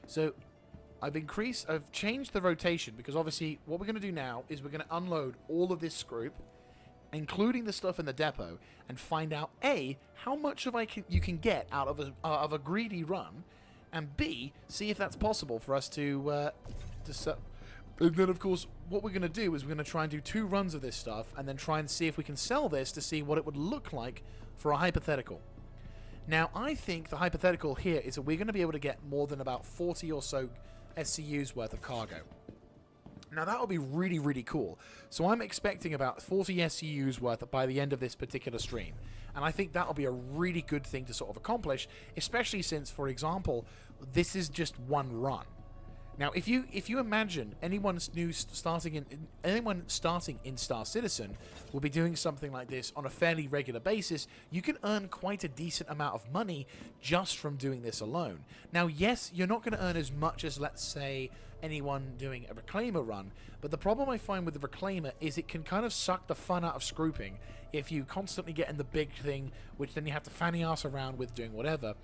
So, I've changed the rotation because obviously what we're going to do now is we're going to unload all of this Scroop, including the stuff in the depot, and find out A, how much you can get out of a greedy run, and B, see if that's possible for us to sell. And then, of course, what we're going to do is we're going to try and do 2 runs of this stuff, and then try and see if we can sell this to see what it would look like for a hypothetical. Now, I think the hypothetical here is that we're going to be able to get more than about 40 or so SCUs worth of cargo. Now, that would be really, really cool. So I'm expecting about 40 SCUs worth by the end of this particular stream. And I think that'll be a really good thing to sort of accomplish, especially since, for example, this is just one run. Now, if you imagine anyone starting in Star Citizen will be doing something like this on a fairly regular basis, you can earn quite a decent amount of money just from doing this alone. Now, yes, you're not going to earn as much as, let's say, anyone doing a Reclaimer run, but the problem I find with the Reclaimer is it can kind of suck the fun out of scrooping if you constantly get in the big thing, which then you have to fanny ass around with doing whatever.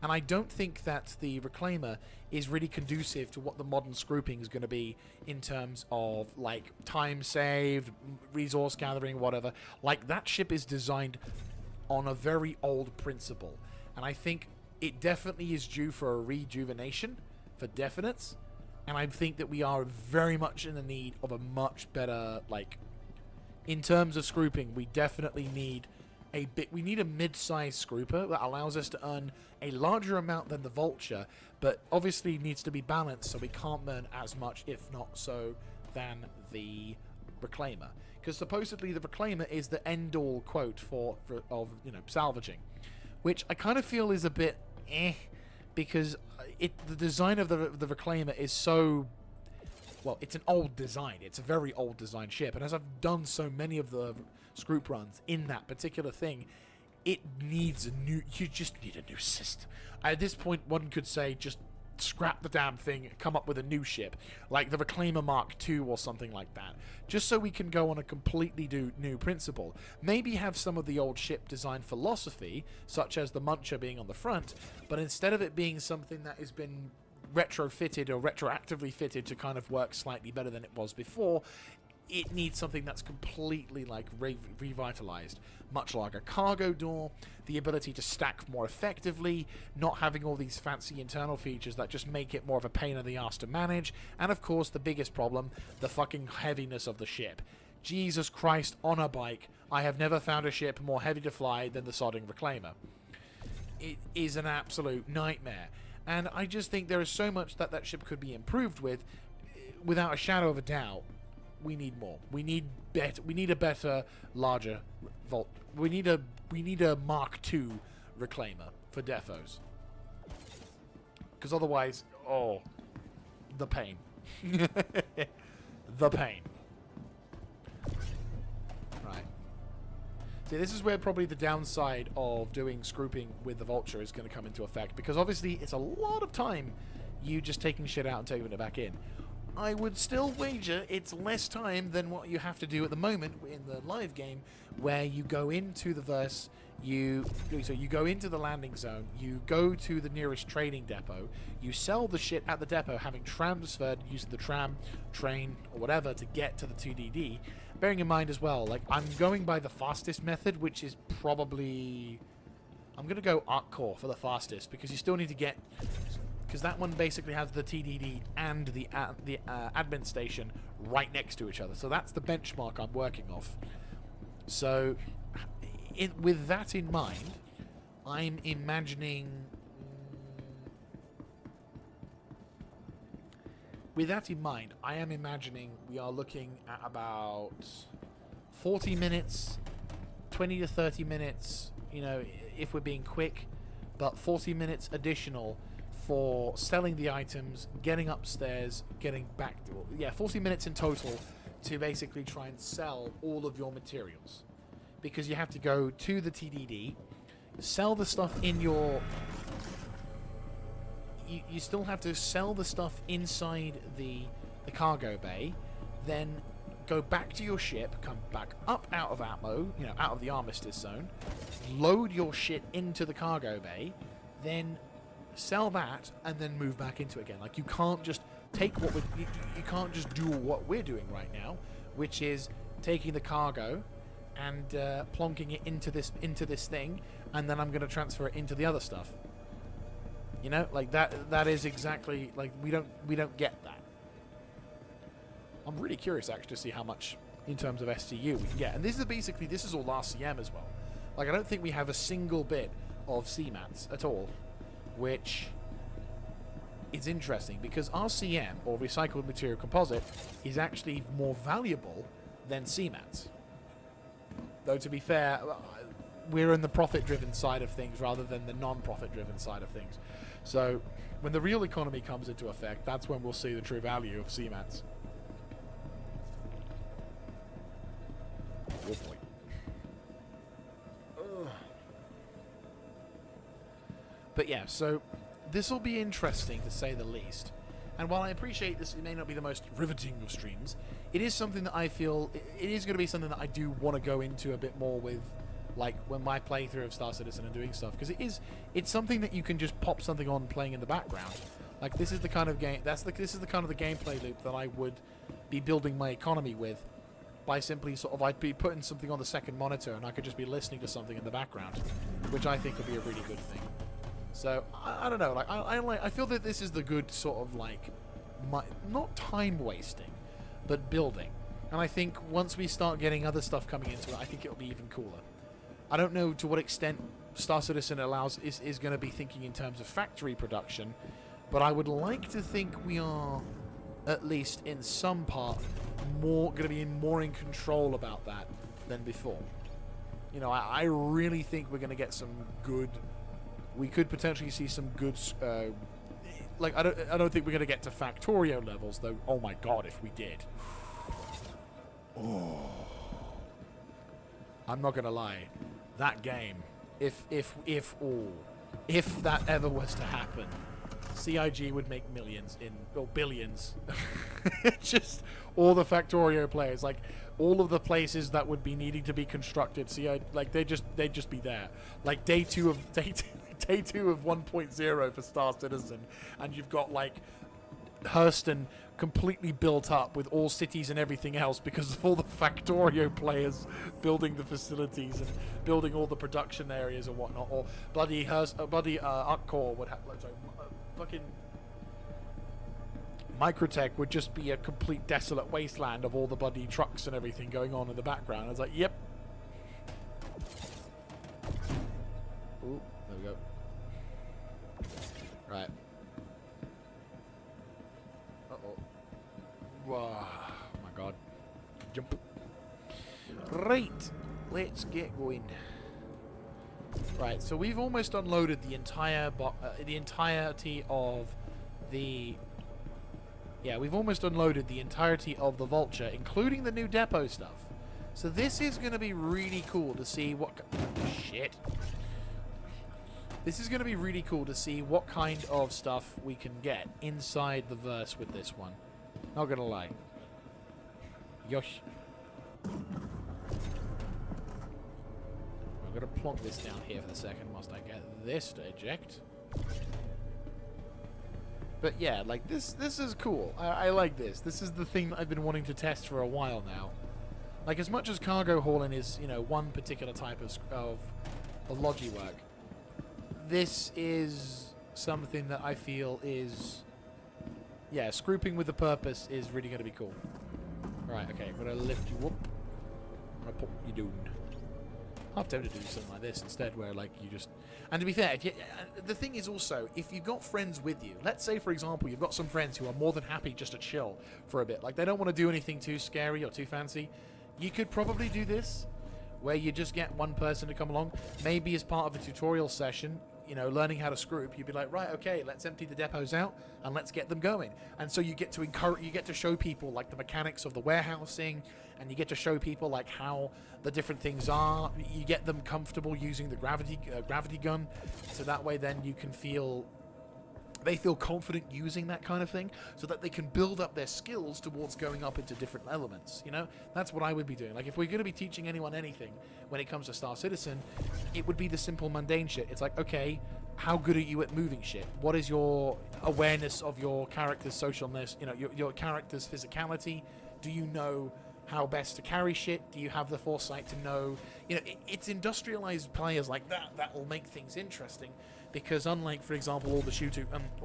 And I don't think that the Reclaimer is really conducive to what the modern scrooping is going to be in terms of, like, time saved, resource gathering, whatever. Like, that ship is designed on a very old principle. And I think it definitely is due for a rejuvenation, for definites. And I think that we are very much in the need of a much better, like, in terms of scrooping, we definitely need we need a mid-sized scrooper that allows us to earn a larger amount than the Vulture, but obviously needs to be balanced so we can't earn as much, if not so, than the Reclaimer. Because supposedly the Reclaimer is the end-all quote of salvaging, which I kind of feel is a bit because the design of the Reclaimer is so... Well, it's an old design. It's a very old design ship. And as I've done so many of the Scroop runs in that particular thing, it needs you just need a new system. At this point, one could say just scrap the damn thing, come up with a new ship, like the Reclaimer Mark II or something like that, just so we can go on a completely new principle. Maybe have some of the old ship design philosophy, such as the Muncher being on the front, but instead of it being something that has been retrofitted or retroactively fitted to kind of work slightly better than it was before, it needs something that's completely like revitalized. Much like a cargo door, the ability to stack more effectively, not having all these fancy internal features that just make it more of a pain in the ass to manage, and of course the biggest problem, the fucking heaviness of the ship. Jesus Christ, on a bike, I have never found a ship more heavy to fly than the sodding Reclaimer. It is an absolute nightmare. And I just think there is so much that ship could be improved with. Without a shadow of a doubt, we need more. We need a better, larger vault. We need a Mark II Reclaimer for defos. Because otherwise, the pain. The pain. Right. See, this is where probably the downside of doing scrooping with the Vulture is going to come into effect, because obviously it's a lot of time you just taking shit out and taking it back in. I would still wager it's less time than what you have to do at the moment in the live game, where you go into the verse, you go into the landing zone, you go to the nearest trading depot, you sell the shit at the depot, having transferred using the tram, train, or whatever to get to the 2DD. Bearing in mind as well, like, I'm going by the fastest method, which is probably I'm going to go Arc Core for the fastest, because you still need to get... Because that one basically has the TDD and the admin station right next to each other. So that's the benchmark I'm working off. So, with that in mind, I'm imagining... With that in mind, I am imagining we are looking at about 40 minutes, 20 to 30 minutes, you know, if we're being quick, but 40 minutes additional for selling the items, getting upstairs, getting back to... Yeah, 40 minutes in total to basically try and sell all of your materials. Because you have to go to the TDD, sell the stuff in your... You still have to sell the stuff inside the cargo bay, then go back to your ship, come back up out of ammo, you know, out of the armistice zone, load your shit into the cargo bay, then sell that, and then move back into it again. Like, you can't just take what you can't just do what we're doing right now, which is taking the cargo and plonking it into this thing, and then I'm going to transfer it into the other stuff. You know, like that is exactly, like, we don't get that. I'm really curious actually to see how much in terms of STU we can get. And this is all RCM as well. Like, I don't think we have a single bit of CMATs at all, which is interesting, because RCM, or recycled material composite, is actually more valuable than CMATs. Though, to be fair, we're in the profit-driven side of things rather than the non-profit-driven side of things. So, when the real economy comes into effect, that's when we'll see the true value of CMATs. Oh boy. Ugh. But yeah, so this will be interesting to say the least. And while I appreciate this, it may not be the most riveting of streams, it is something that I feel, it is going to be something that I do want to go into a bit more with, like, when my playthrough of Star Citizen and doing stuff, because it's something that you can just pop something on playing in the background. Like, this is the kind of game, this is the kind of the gameplay loop that I would be building my economy with, by simply sort of, I'd be putting something on the second monitor and I could just be listening to something in the background, which I think would be a really good thing. So, I don't know, like, I feel that this is the good sort of, like, not time wasting, but building. And I think once we start getting other stuff coming into it, I think it'll be even cooler. I don't know to what extent Star Citizen is going to be thinking in terms of factory production, but I would like to think we are, at least in some part, going to be more in control about that than before. You know, I really think we're going to get some good... We could potentially see some good... like, I don't think we're going to get to Factorio levels, though. Oh my god, if we did. Oh. I'm not going to lie. That game, if that ever was to happen, CIG would make millions or billions. Just all the Factorio players, like all of the places that would be needing to be constructed, like they'd just be there. Like day two of 1.0 for Star Citizen, and you've got like Hurston completely built up with all cities and everything else because of all the Factorio players building the facilities and building all the production areas and whatnot. Or bloody Upcore would have, fucking Microtech would just be a complete desolate wasteland of all the bloody trucks and everything going on in the background. I was like, yep. Ooh, there we go. Right. Whoa, oh my god. Jump. Right, let's get going. Right, so we've almost unloaded the entirety of the... Yeah, we've almost unloaded the entirety of the Vulture, including the new depot stuff. So this is going to be really cool to see what... Shit. This is going to be really cool to see what kind of stuff we can get inside the verse with this one. Not gonna lie. Yosh. I'm gonna plonk this down here for a second whilst I get this to eject. But yeah, like this is cool. I like this. This is the thing that I've been wanting to test for a while now. Like, as much as cargo hauling is, you know, one particular type of logi work, this is something that I feel is, yeah, scrooping with a purpose is really going to be cool. Right, okay, I'm going to lift you up. I'm going to pop you down. I'm tempted to do something like this instead, where like you just... And to be fair, if you, the thing is also, if you've got friends with you, let's say for example you've got some friends who are more than happy just to chill for a bit, like they don't want to do anything too scary or too fancy, you could probably do this, where you just get one person to come along, maybe as part of a tutorial session, you know, learning how to scroop. You'd be like, right, okay, let's empty the depots out and let's get them going. And so you get to encourage, you get to show people like the mechanics of the warehousing, and you get to show people like how the different things are. You get them comfortable using the gravity gun, so that way then you can feel, they feel confident using that kind of thing, so that they can build up their skills towards going up into different elements. You know, that's what I would be doing. Like if we're going to be teaching anyone anything when it comes to Star Citizen, it would be the simple mundane shit. It's like, okay, how good are you at moving shit? What is your awareness of your character's socialness? You know, your character's physicality. Do you know how best to carry shit? Do you have the foresight to know? You know, it's industrialized players like that that will make things interesting, because unlike, for example, all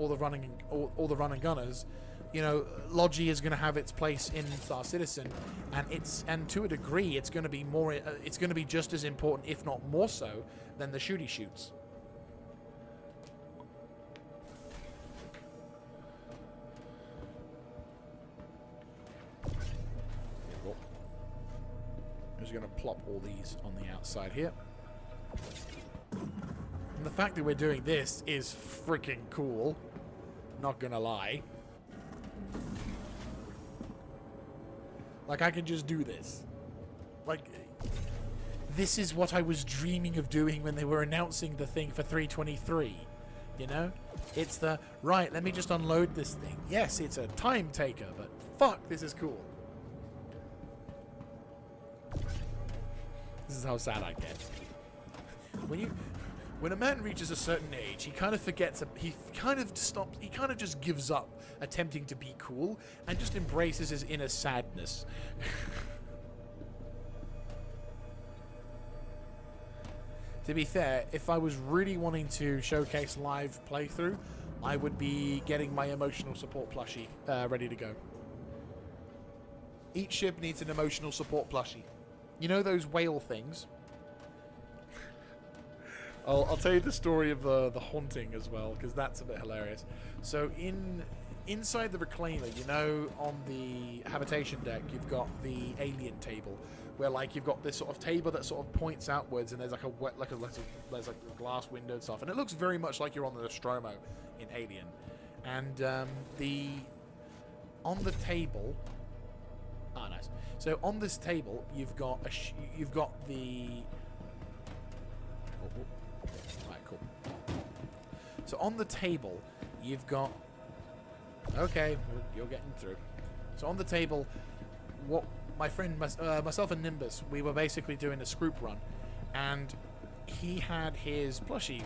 the run and gunners, you know, Logi is going to have its place in Star Citizen, and to a degree, it's going to be more. It's going to be just as important, if not more so, than the shooty shoots. I'm just going to plop all these on the outside here. And the fact that we're doing this is freaking cool. Not going to lie. Like, I can just do this. Like, this is what I was dreaming of doing when they were announcing the thing for 3.23. You know? It's the, right, let me just unload this thing. Yes, it's a time taker, but fuck, this is cool. This is how sad I get. When a man reaches a certain age, he kind of forgets, he kind of just gives up attempting to be cool and just embraces his inner sadness. To be fair, if I was really wanting to showcase live playthrough, I would be getting my emotional support plushie ready to go. Each ship needs an emotional support plushie. You know those whale things? I'll tell you the story of the haunting as well, because that's a bit hilarious. So inside the reclaimer, you know, on the habitation deck, you've got the alien table, where like you've got this sort of table that sort of points outwards, and there's like there's like a glass window and stuff, and it looks very much like you're on the Nostromo in Alien. And on the table, nice. So on this table, you've got the. Right, cool. So on the table, you've got. Okay, you're getting through. So on the table, what my friend, myself and Nimbus, we were basically doing a Scroop run, and he had his plushie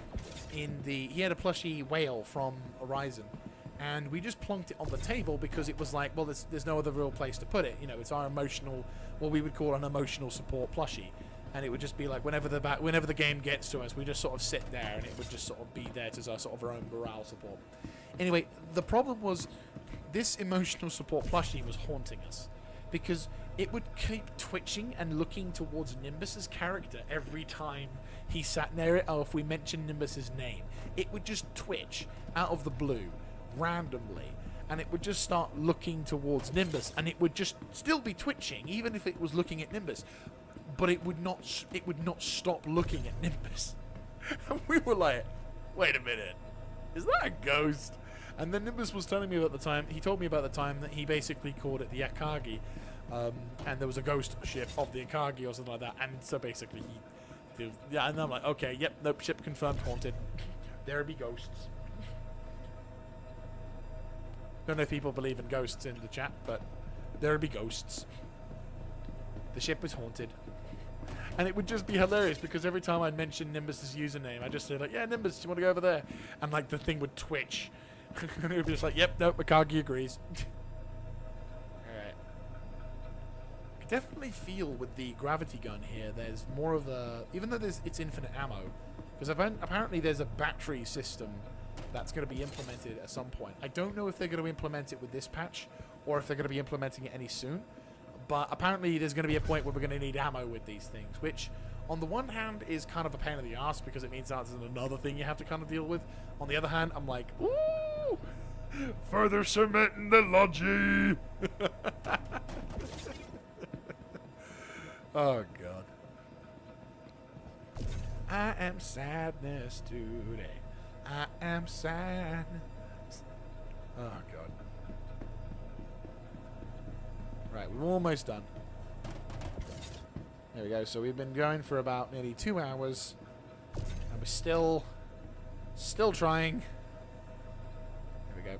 he had a plushie whale from Horizon. And we just plonked it on the table because it was like, well, there's no other real place to put it. You know, it's our emotional, what we would call an emotional support plushie. And it would just be like, whenever the game gets to us, we just sort of sit there, and it would just sort of be there as our sort of our own morale support. Anyway, the problem was this emotional support plushie was haunting us, because it would keep twitching and looking towards Nimbus's character every time he sat near it, or if we mentioned Nimbus's name. It would just twitch out of the blue randomly, and it would just start looking towards Nimbus, and it would just still be twitching even if it was looking at Nimbus, but it would not stop looking at Nimbus. And we were like, wait a minute, is that a ghost? And then Nimbus was telling me about the time, he told me about the time that he basically called it the Akagi, and there was a ghost ship of the Akagi or something like that, and so basically yeah, and I'm like, okay, yep, nope, ship confirmed haunted. There be ghosts. Don't know if people believe in ghosts in the chat, but there be ghosts. The ship was haunted. And it would just be hilarious, because every time I'd mention Nimbus's username, I just say like, yeah, Nimbus, do you want to go over there? And like the thing would twitch. And it would be just like, yep, nope, Akagi agrees. Alright. I definitely feel with the gravity gun here, there's more of a, even though it's infinite ammo, Because apparently there's a battery system that's going to be implemented at some point. I don't know if they're going to implement it with this patch or if they're going to be implementing it any soon. But apparently there's going to be a point where we're going to need ammo with these things, which on the one hand is kind of a pain in the ass because it means that's another thing you have to kind of deal with. On the other hand, I'm like, ooh, further cementing the logic. Oh, God. I am sadness today. I am sad. Oh, God. Right, we're almost done. There we go. So we've been going for about nearly 2 hours. And we're still trying. There we go.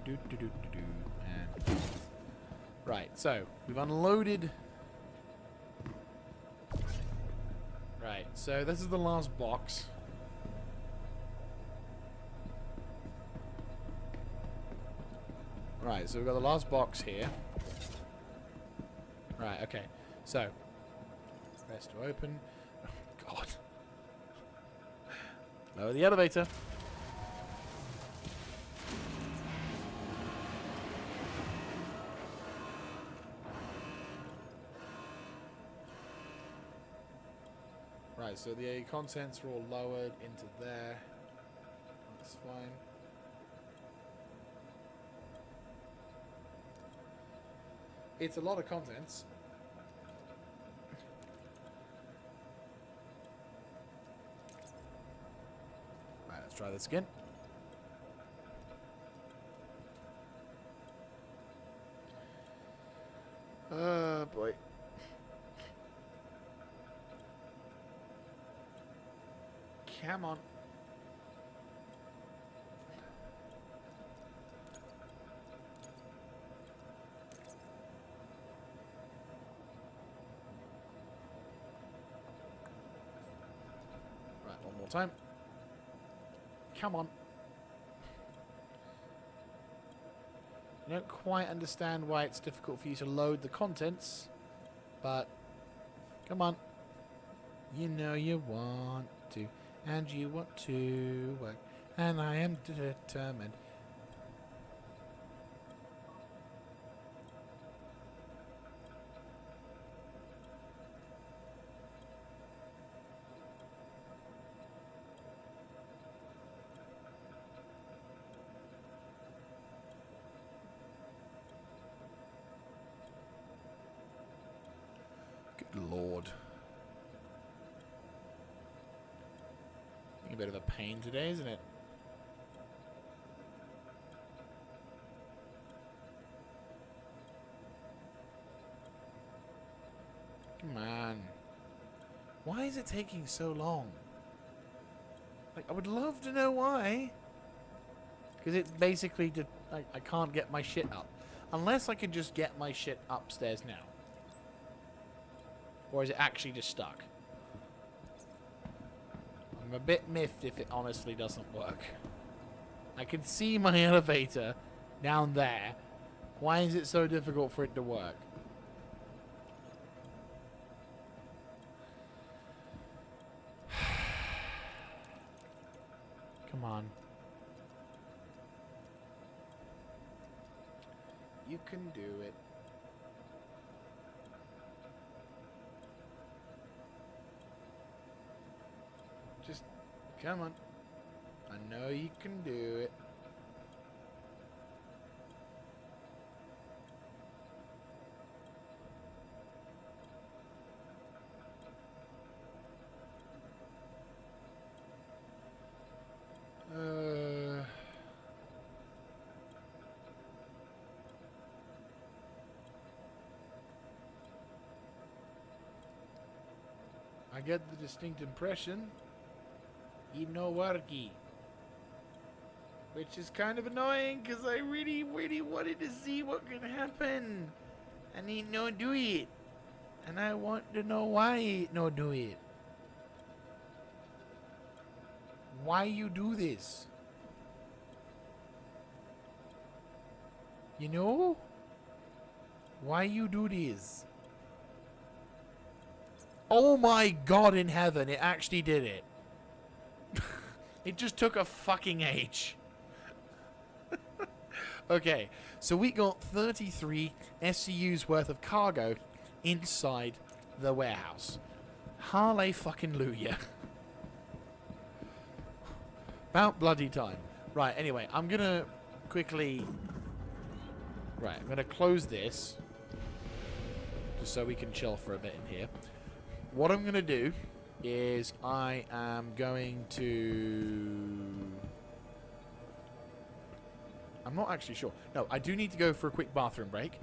And right, so we've unloaded. Right, so this is the last box. Right, so we've got the last box here. Right, okay. So, press to open. Oh, God. Lower the elevator. Right, so the contents are all lowered into there. That's fine. It's a lot of contents. Right, let's try this again. Oh, boy. Come on. Right, one more time. Come on. I don't quite understand why it's difficult for you to load the contents, but come on. You know you want to, and you want to work, and I am determined. Good Lord. A bit of a pain today, isn't it? Come on. Why is it taking so long? Like, I would love to know why. Because it's basically I can't get my shit up. Unless I could just get my shit upstairs now. Or is it actually just stuck? I'm a bit miffed if it honestly doesn't work. I can see my elevator down there. Why is it so difficult for it to work? Come on. You can do it. Just come on. I know you can do it. I get the distinct impression you no worky. Which is kind of annoying because I really, really wanted to see what can happen. And he no do it. And I want to know why he no do it. Why you do this? You know? Why you do this? Oh my god in heaven, it actually did it. It just took a fucking age. Okay, so we got 33 SCU's worth of cargo inside the warehouse. Harley fucking Luya. About bloody time. Right, anyway, I'm gonna quickly... Right, I'm gonna close this. Just so we can chill for a bit in here. What I'm gonna do is I am going to... I'm not actually sure. No, I do need to go for a quick bathroom break.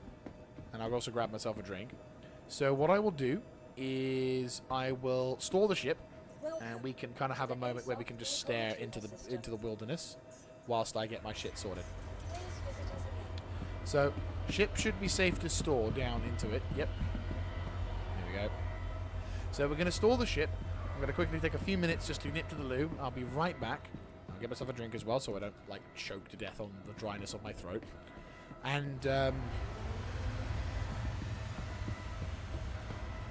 And I'll also grab myself a drink. So what I will do is I will store the ship. And we can kind of have a moment where we can just stare into the wilderness whilst I get my shit sorted. So, ship should be safe to store down into it. Yep. There we go. So we're going to store the ship. I'm going to quickly take a few minutes just to nip to the loo. I'll be right back. I'll get myself a drink as well so I don't, like, choke to death on the dryness of my throat. And, there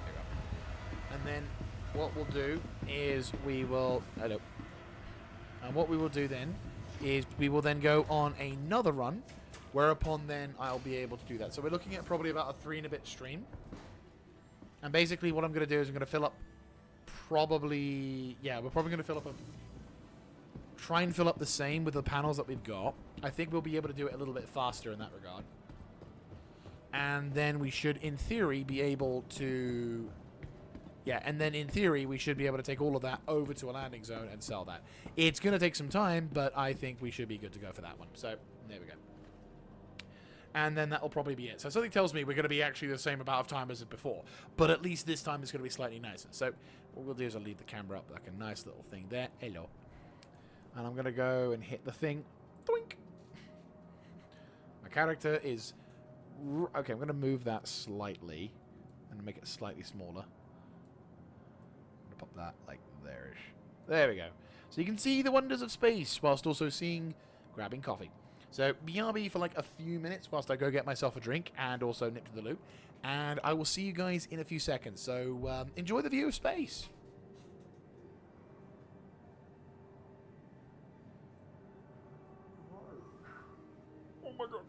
we go. And then what we'll do is we will... Hello. And what we will do then is we will then go on another run, whereupon then I'll be able to do that. So we're looking at probably about a 3 and a bit stream. And basically what I'm going to do is I'm going to fill up probably... Yeah, we're probably going to fill up a... Try and fill up the same with the panels that we've got. I think we'll be able to do it a little bit faster in that regard. And then we should, in theory, be able to... Yeah, and then in theory, we should be able to take all of that over to a landing zone and sell that. It's going to take some time, but I think we should be good to go for that one. So, there we go. And then that'll probably be it. So something tells me we're going to be actually the same amount of time as before. But at least this time it's going to be slightly nicer. So what we'll do is I'll leave the camera up like a nice little thing there. Hello. And I'm going to go and hit the thing. Doink. My character is... Okay, I'm going to move that slightly. And make it slightly smaller. Pop that like there-ish. There we go. So you can see the wonders of space whilst also grabbing coffee. So BRB for like a few minutes whilst I go get myself a drink and also nip to the loo. And I will see you guys in a few seconds. So enjoy the view of space. Oh my god.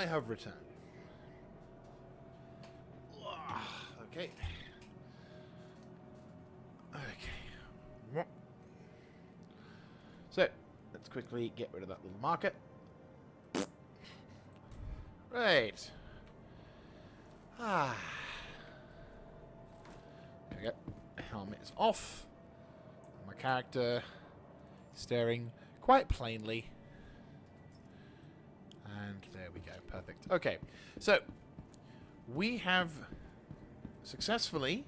I have returned. Okay. Okay. So, let's quickly get rid of that little marker. Right. Ah. There we go. Helmet is off. My character staring quite plainly. And there we go. Perfect. Okay. So, we have successfully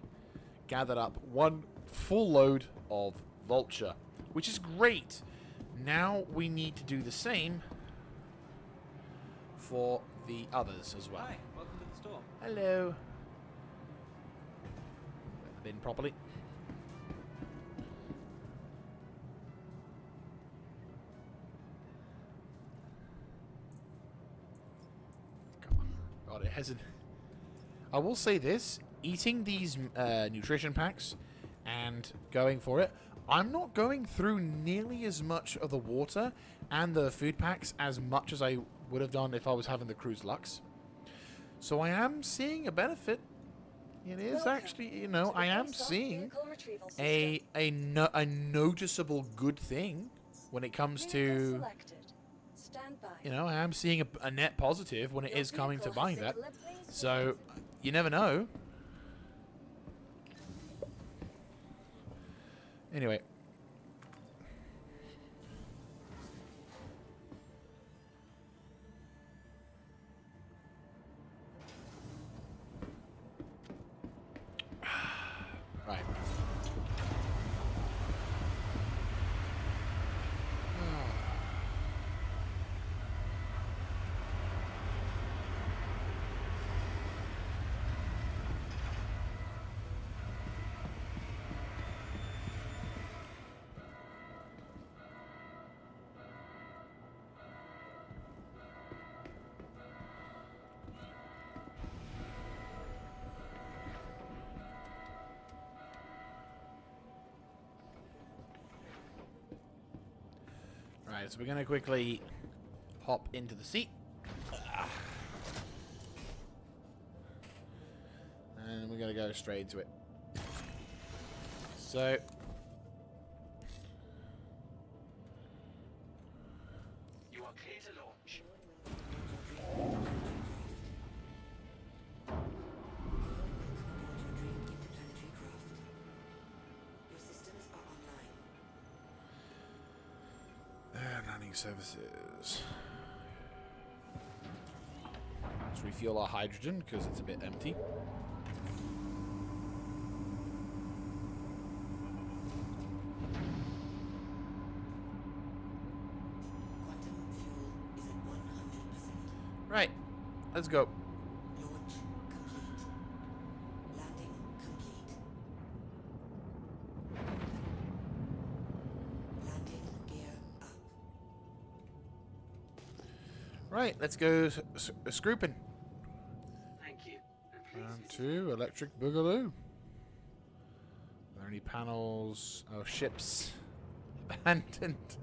gathered up one full load of vulture, which is great. Now we need to do the same for the others as well. Hi, welcome to the store. Hello. Put them in properly. God, it hasn't. I will say this: eating these nutrition packs and going for it, I'm not going through nearly as much of the water and the food packs as much as I would have done if I was having the Cruise Lux. So I am seeing a benefit. It is actually, you know, I am seeing a noticeable good thing when it comes to, you know, I am seeing a net positive when it is coming to buying that. So you never know. Anyway. Right. Right, so we're going to quickly hop into the seat. And we're going to go straight into it. So, You are clear to launch. Your systems are online. landing services. Let's refuel our hydrogen because it's a bit empty. Quantum fuel is at 100%. Right, let's go. Launch complete. Landing complete. Landing gear up. Right, let's go scrooping. Thank you. And please Round visit 2, electric boogaloo. Are there any panels or ships abandoned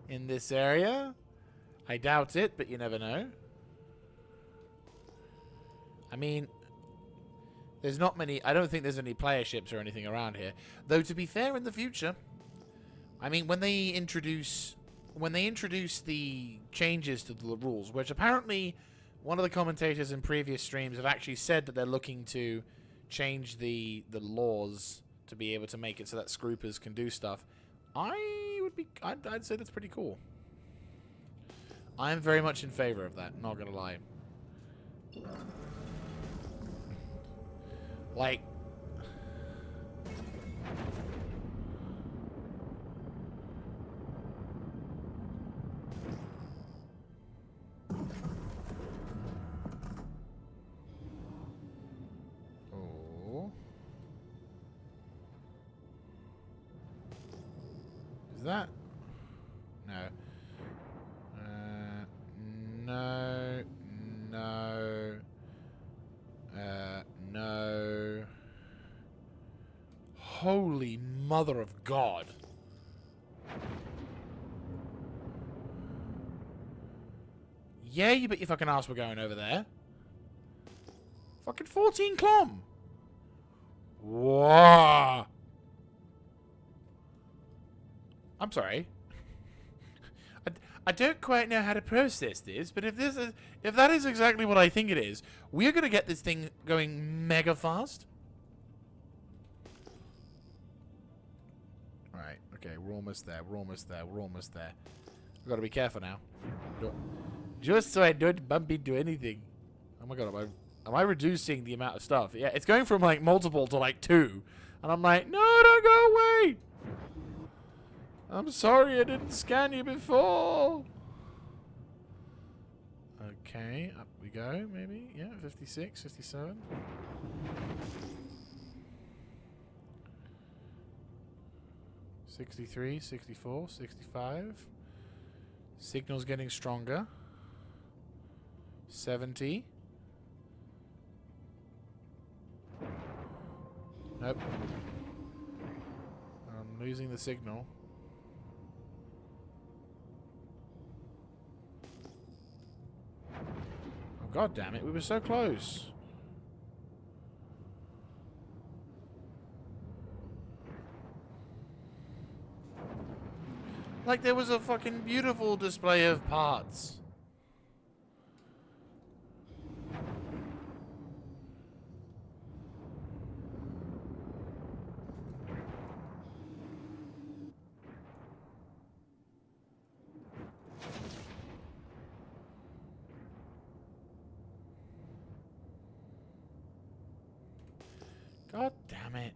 in this area? I doubt it, but you never know. I mean, there's not many. I don't think there's any player ships or anything around here. Though, to be fair, in the future, I mean, when they introduce the changes to the rules, which apparently one of the commentators in previous streams have actually said that they're looking to change the laws to be able to make it so that Scroopers can do stuff. I'd say that's pretty cool. I'm very much in favor of that, not gonna lie. Like, oh, is that? No. No. No. No. Holy mother of God. Yeah, you bet your fucking ass we're going over there. Fucking 14 clom. Whoa. I'm sorry. I don't quite know how to process this, but if that is exactly what I think it is, we're gonna get this thing going mega fast. Right, okay, we're almost there, we're almost there, we're almost there. We've got to be careful now. Just so I don't bump into anything. Oh my god, am I reducing the amount of stuff? Yeah, it's going from like multiple to like 2. And I'm like, no, don't go away! I'm sorry I didn't scan you before. Okay, up we go, maybe. Yeah, 56, 57. $63, $64, $65. Signal's getting stronger. $70. Nope. I'm losing the signal. Oh, god damn it, we were so close. Like there was a fucking beautiful display of parts. God damn it.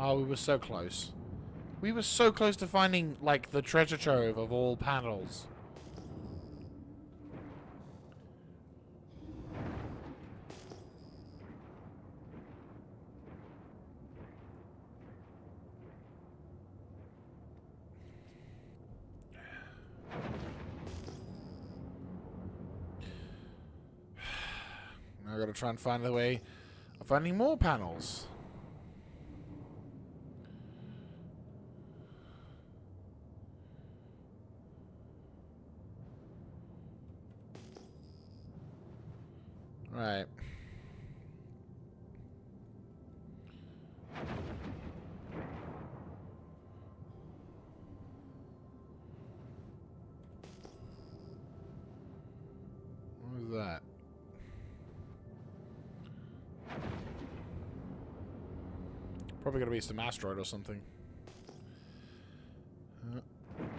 Oh, we were so close. We were so close to finding, like, the treasure trove of all panels. Now I've got to try and find a way of finding more panels. Right. What was that? Probably gonna be some asteroid or something.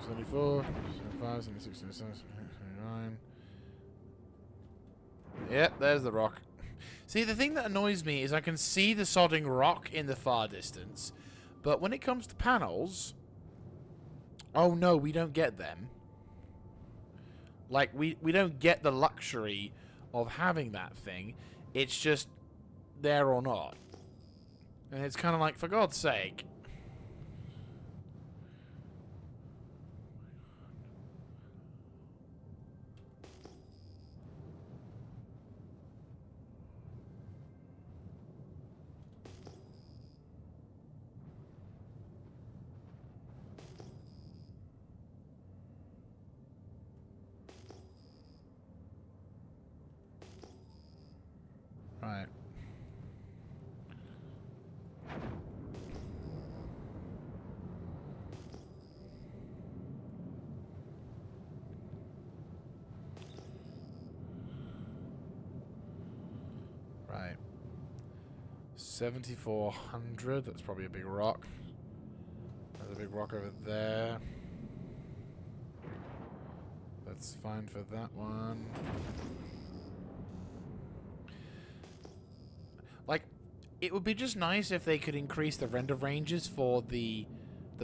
74, 75, 76, 77, 79. Yep, there's the rock. See, the thing that annoys me is I can see the sodding rock in the far distance, but when it comes to panels, oh no, we don't get them. Like, we don't get the luxury of having that thing. It's just there or not. And it's kind of like, for God's sake. Right. Right. 7,400. That's probably a big rock. There's a big rock over there. That's fine for that one. Like, it would be just nice if they could increase the render ranges for the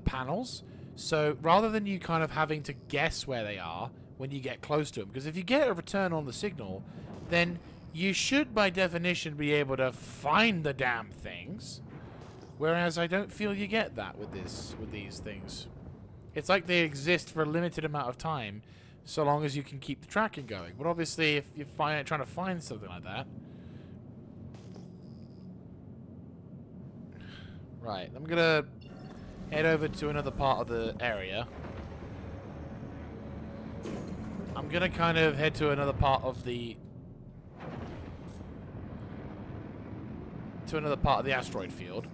panels. So rather than you kind of having to guess where they are when you get close to them, because if you get a return on the signal, then you should by definition be able to find the damn things. Whereas I don't feel you get that with these things. It's like they exist for a limited amount of time, so long as you can keep the tracking going. But obviously, if you're trying to find something like that, right? I'm gonna head over to another part of the area. I'm gonna kind of head to another part of the asteroid field.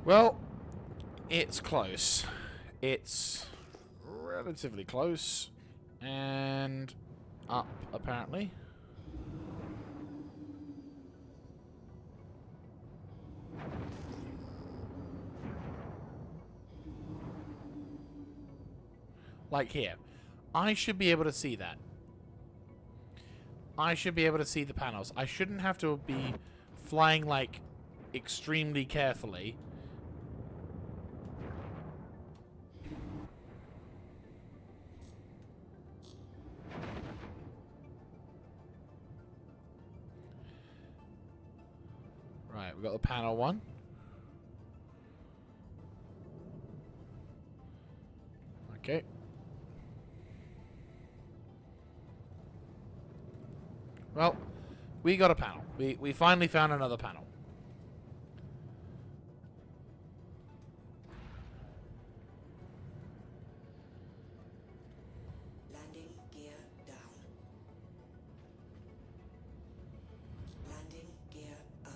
Well, it's close. It's relatively close. And up, apparently. Like here. I should be able to see that. I should be able to see the panels. I shouldn't have to be flying, like, extremely carefully. Right, we've got the panel one. Okay. Well, we got a panel. We finally found another panel. Landing gear down. Landing gear up.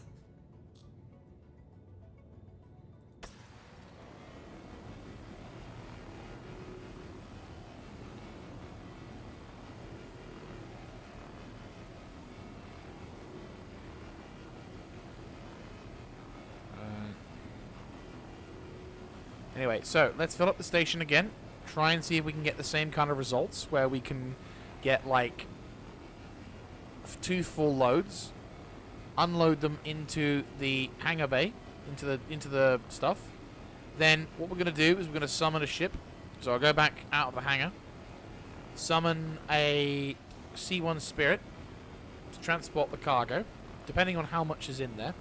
Anyway, so let's fill up the station again. Try and see if we can get the same kind of results where we can get like 2 full loads, unload them into the hangar bay, into the stuff. Then what we're going to do is we're going to summon a ship. So I'll go back out of the hangar, summon a C1 Spirit to transport the cargo, depending on how much is in there,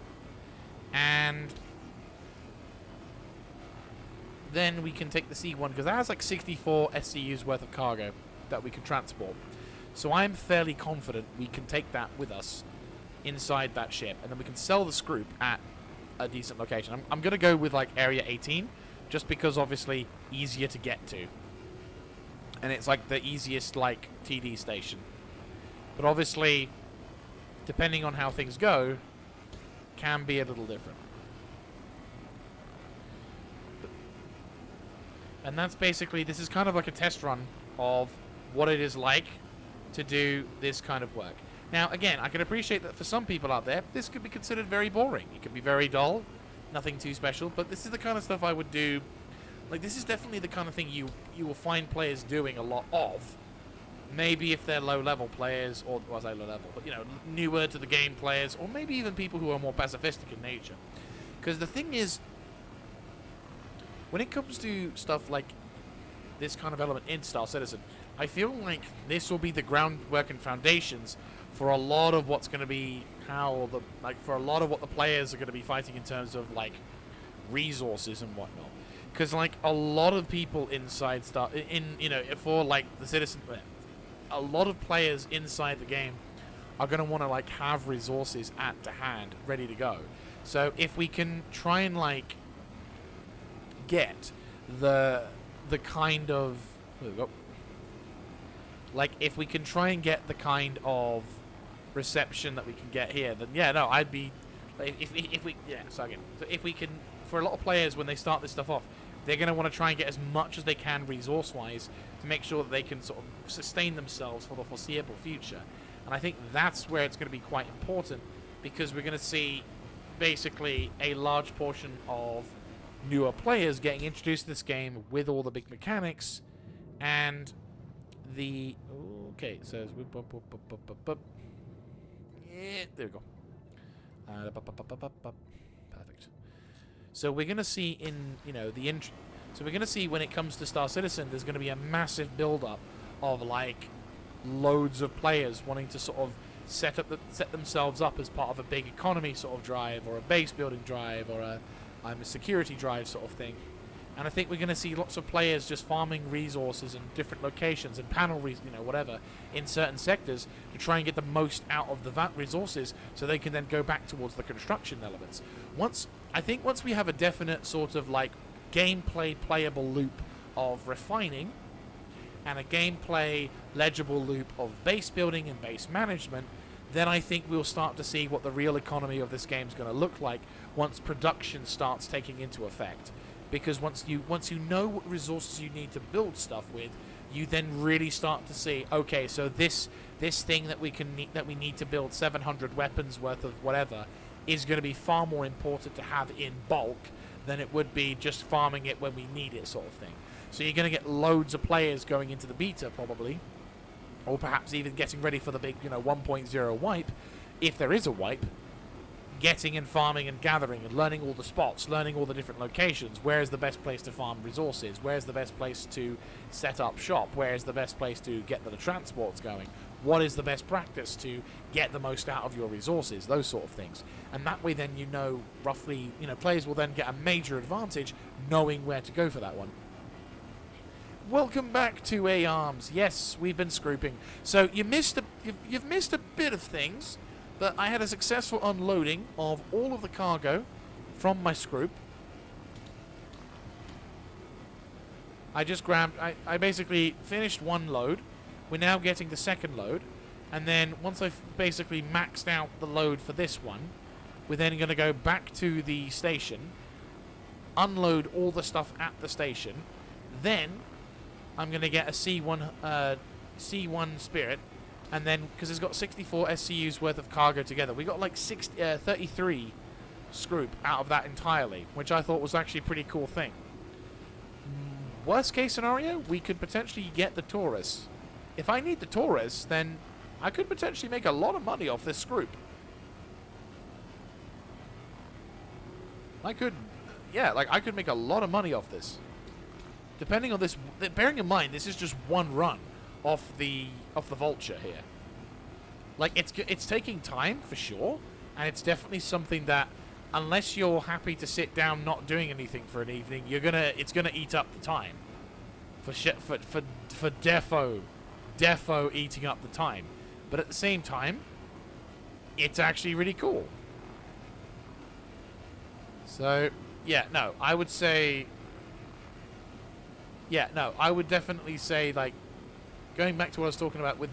and then we can take the C1, because that has like 64 SCUs worth of cargo that we can transport. So I'm fairly confident we can take that with us inside that ship, and then we can sell the Scroop at a decent location. I'm going to go with like Area 18, just because obviously easier to get to. And it's like the easiest like TD station. But obviously, depending on how things go, can be a little different. And that's basically, this is kind of like a test run of what it is like to do this kind of work. Now, again, I can appreciate that for some people out there, this could be considered very boring. It could be very dull, nothing too special, but this is the kind of stuff I would do. Like, this is definitely the kind of thing you will find players doing a lot of. Maybe if they're low-level players, or, well, I say low-level, but, you know, newer to the game players, or maybe even people who are more pacifistic in nature. Because the thing is, when it comes to stuff like this kind of element in Star Citizen, I feel like this will be the groundwork and foundations for a lot of what's going to be for a lot of what the players are going to be fighting in terms of like resources and whatnot. Because like a lot of people inside for like the Citizen, a lot of players inside the game are going to want to like have resources to hand, ready to go. So if we can try and like get the kind of like if we can try and get the kind of reception that we can get here, then yeah, no, I'd be But if we yeah, so again, so if we can, for a lot of players when they start this stuff off, they're going to want to try and get as much as they can resource-wise to make sure that they can sort of sustain themselves for the foreseeable future. And I think that's where it's going to be quite important, because we're going to see basically a large portion of newer players getting introduced to this game with all the big mechanics, and the okay, it says yeah, there we go. Perfect. So we're gonna see in so we're gonna see when it comes to Star Citizen, there's gonna be a massive build-up of like loads of players wanting to sort of set themselves up as part of a big economy sort of drive, or a base building drive, or a security drive sort of thing. And I think we're going to see lots of players just farming resources in different locations and whatever, in certain sectors to try and get the most out of the resources, so they can then go back towards the construction elements. Once we have a definite sort of like gameplay playable loop of refining, and a gameplay legible loop of base building and base management, then I think we'll start to see what the real economy of this game is going to look like once production starts taking into effect. Because once you know what resources you need to build stuff with, you then really start to see, okay, so this thing that we need to build 700 weapons worth of whatever is going to be far more important to have in bulk than it would be just farming it when we need it, sort of thing. So you're going to get loads of players going into the beta probably, or perhaps even getting ready for the big 1.0 wipe, if there is a wipe. Getting and farming and gathering and learning all the spots, learning all the different locations. Where's the best place to farm resources? Where's the best place to set up shop? Where's the best place to get the transports going? What is the best practice to get the most out of your resources? Those sort of things. And that way then roughly, players will then get a major advantage knowing where to go for that one. Welcome back to A-Arms. Yes, we've been scrooping. So you've missed a bit of things. But I had a successful unloading of all of the cargo from my Scroop. I basically finished one load. We're now getting the second load. And then once I've basically maxed out the load for this one, we're then going to go back to the station, unload all the stuff at the station. Then I'm going to get a C1 Spirit. And then, because it's got 64 SCUs worth of cargo together, we got like 33 Scroop out of that entirely, which I thought was actually a pretty cool thing. Worst case scenario, we could potentially get the Taurus. If I need the Taurus, then I could potentially make a lot of money off this Scroop. I could make a lot of money off this. Depending on this, bearing in mind, this is just one run off the Vulture here. Like, it's taking time for sure, and it's definitely something that, unless you're happy to sit down not doing anything for an evening, it's gonna eat up the time. For defo eating up the time. But at the same time, it's actually really cool. So yeah, no, I would definitely say, like, going back to what I was talking about with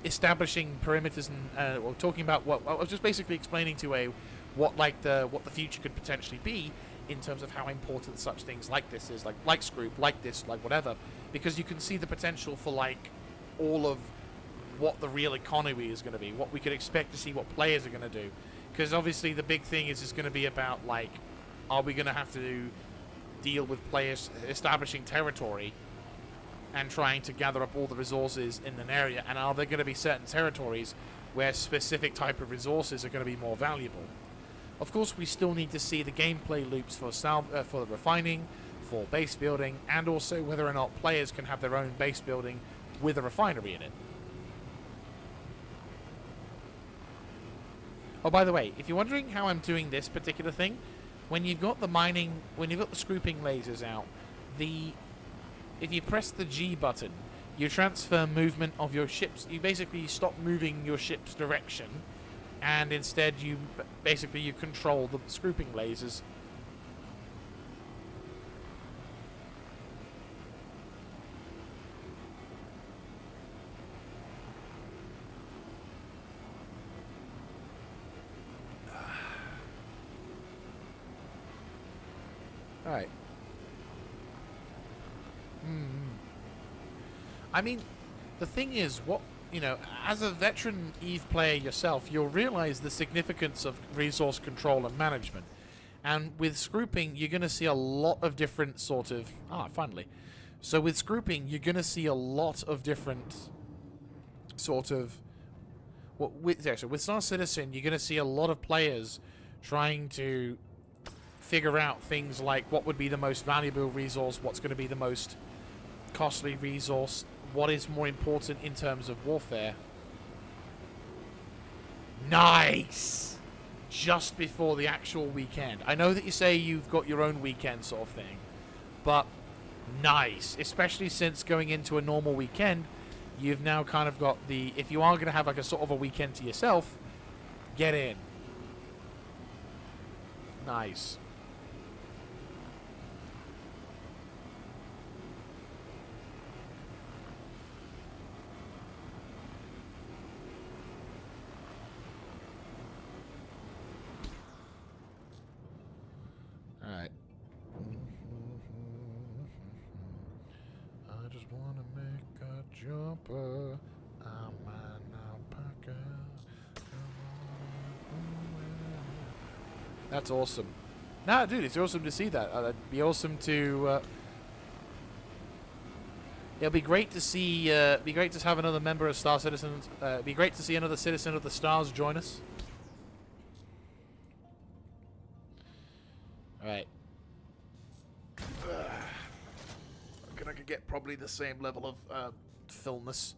establishing perimeters and or talking about what I was just basically explaining to what the future could potentially be in terms of how important such things like this is, like Scroop, like this, like whatever, because you can see the potential for like all of what the real economy is going to be, what we could expect to see, what players are going to do, because obviously the big thing is going to be about, like, are we going to have to deal with players establishing territory and trying to gather up all the resources in an area, and are there going to be certain territories where specific type of resources are going to be more valuable? Of course, we still need to see the gameplay loops for the refining, for base building, and also whether or not players can have their own base building with a refinery in it. Oh, by the way, if you're wondering how I'm doing this particular thing, when you've got the scrooping lasers out, if you press the G button, you transfer movement of your ships. You basically stop moving your ship's direction, and instead you control the scrooping lasers. Alright. I mean, the thing is, as a veteran EVE player yourself, you'll realize the significance of resource control and management. And with Scrooping, you're going to see a lot of different sort of... finally. So with Scrooping, you're going to see a lot of different sort of... with Star Citizen, you're going to see a lot of players trying to figure out things like what would be the most valuable resource, what's going to be the most costly resource, what is more important in terms of warfare. Nice! Just before the actual weekend. I know that you say you've got your own weekend sort of thing, but nice. Especially since going into a normal weekend, you've now kind of got the... If you are going to have like a sort of a weekend to yourself, get in. Nice. Alright. I just want to make a jumper. I'm an alpaca. That's awesome. Nah, dude, it's awesome to see that. It'd be awesome to... it'll be great to see... be great to have another member of Star Citizens... it'd be great to see another citizen of the stars join us. Alright. I could get probably the same level of fullness.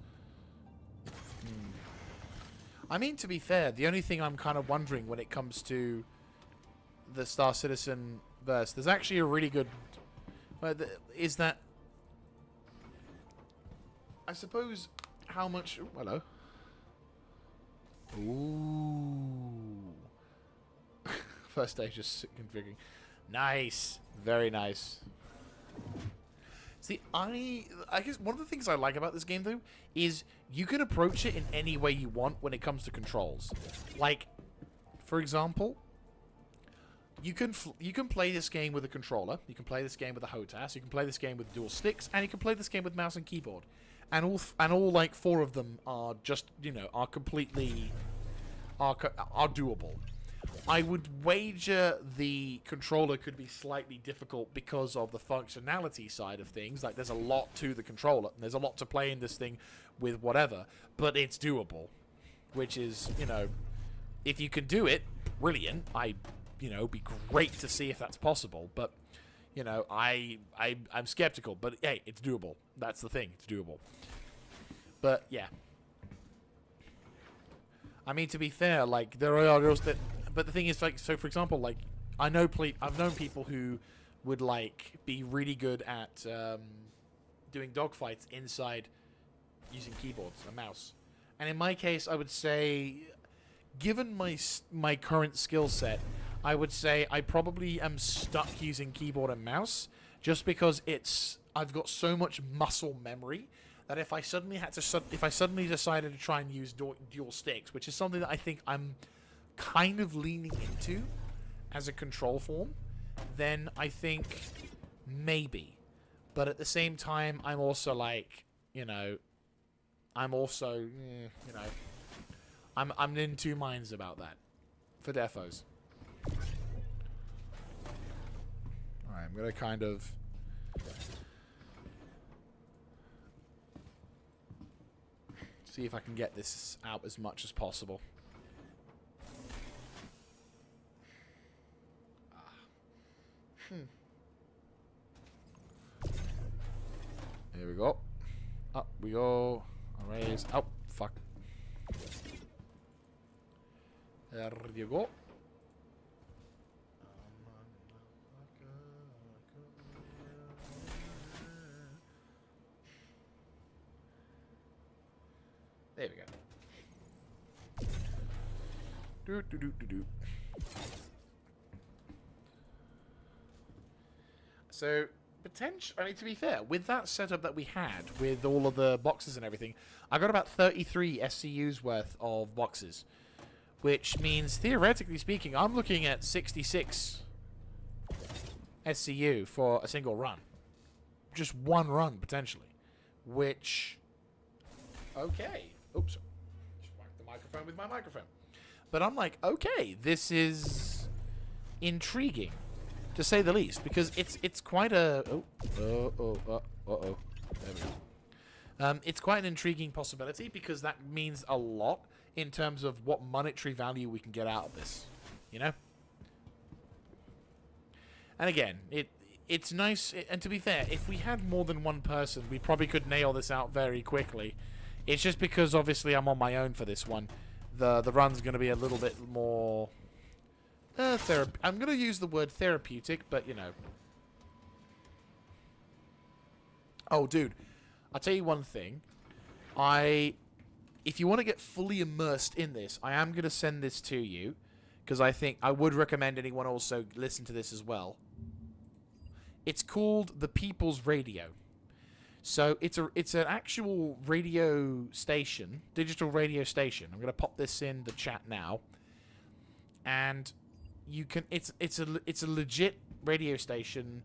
I mean, to be fair, the only thing I'm kind of wondering when it comes to the Star Citizen verse, there's actually a really good... is that... I suppose how much... Ooh, hello. Ooh. First stage just configuring. Nice. Very nice. See, I guess one of the things I like about this game, though, is you can approach it in any way you want when it comes to controls. Like, for example, you can play this game with a controller, you can play this game with a HOTAS, you can play this game with dual sticks, and you can play this game with mouse and keyboard. And all like 4 of them are just, are completely... are doable. I would wager the controller could be slightly difficult because of the functionality side of things. Like, there's a lot to the controller, and there's a lot to play in this thing with whatever, but it's doable. Which is, if you can do it, brilliant. It'd be great to see if that's possible, but, I'm skeptical. But, hey, it's doable. That's the thing. It's doable. But, yeah. I mean, to be fair, like, there are girls that... But the thing is, like, so for example, like, I've known people who would, like, be really good at doing dogfights inside using keyboards and mouse. And in my case, I would say, given my current skill set, I would say I probably am stuck using keyboard and mouse just because I've got so much muscle memory that if I suddenly decided to try and use dual sticks, which is something that I think I'm kind of leaning into as a control form, then I think maybe. But at the same time, I'm also like, I'm in two minds about that for defos. Alright, I'm gonna kind of see if I can get this out as much as possible. Here we go. Up we go. Raise. Oh, fuck. There you go. There we go. Do. So, I mean, to be fair, with that setup that we had, with all of the boxes and everything, I got about 33 SCUs worth of boxes. Which means, theoretically speaking, I'm looking at 66 SCU for a single run. Just one run, potentially. Which... Okay. Oops. Just whacked the microphone with my microphone. But I'm like, okay, this is intriguing, to say the least, because it's quite a... There we go. It's quite an intriguing possibility, because that means a lot in terms of what monetary value we can get out of this, you know? And again, it's nice, and to be fair, if we had more than one person, we probably could nail this out very quickly. It's just because, obviously, I'm on my own for this one. The run's going to be a little bit more... I'm going to use the word therapeutic, but, you know. Oh, dude. I'll tell you one thing. If you want to get fully immersed in this, I am going to send this to you, because I think I would recommend anyone also listen to this as well. It's called The People's Radio. So it's an actual radio station, digital radio station. I'm going to pop this in the chat now, and you can. It's a legit radio station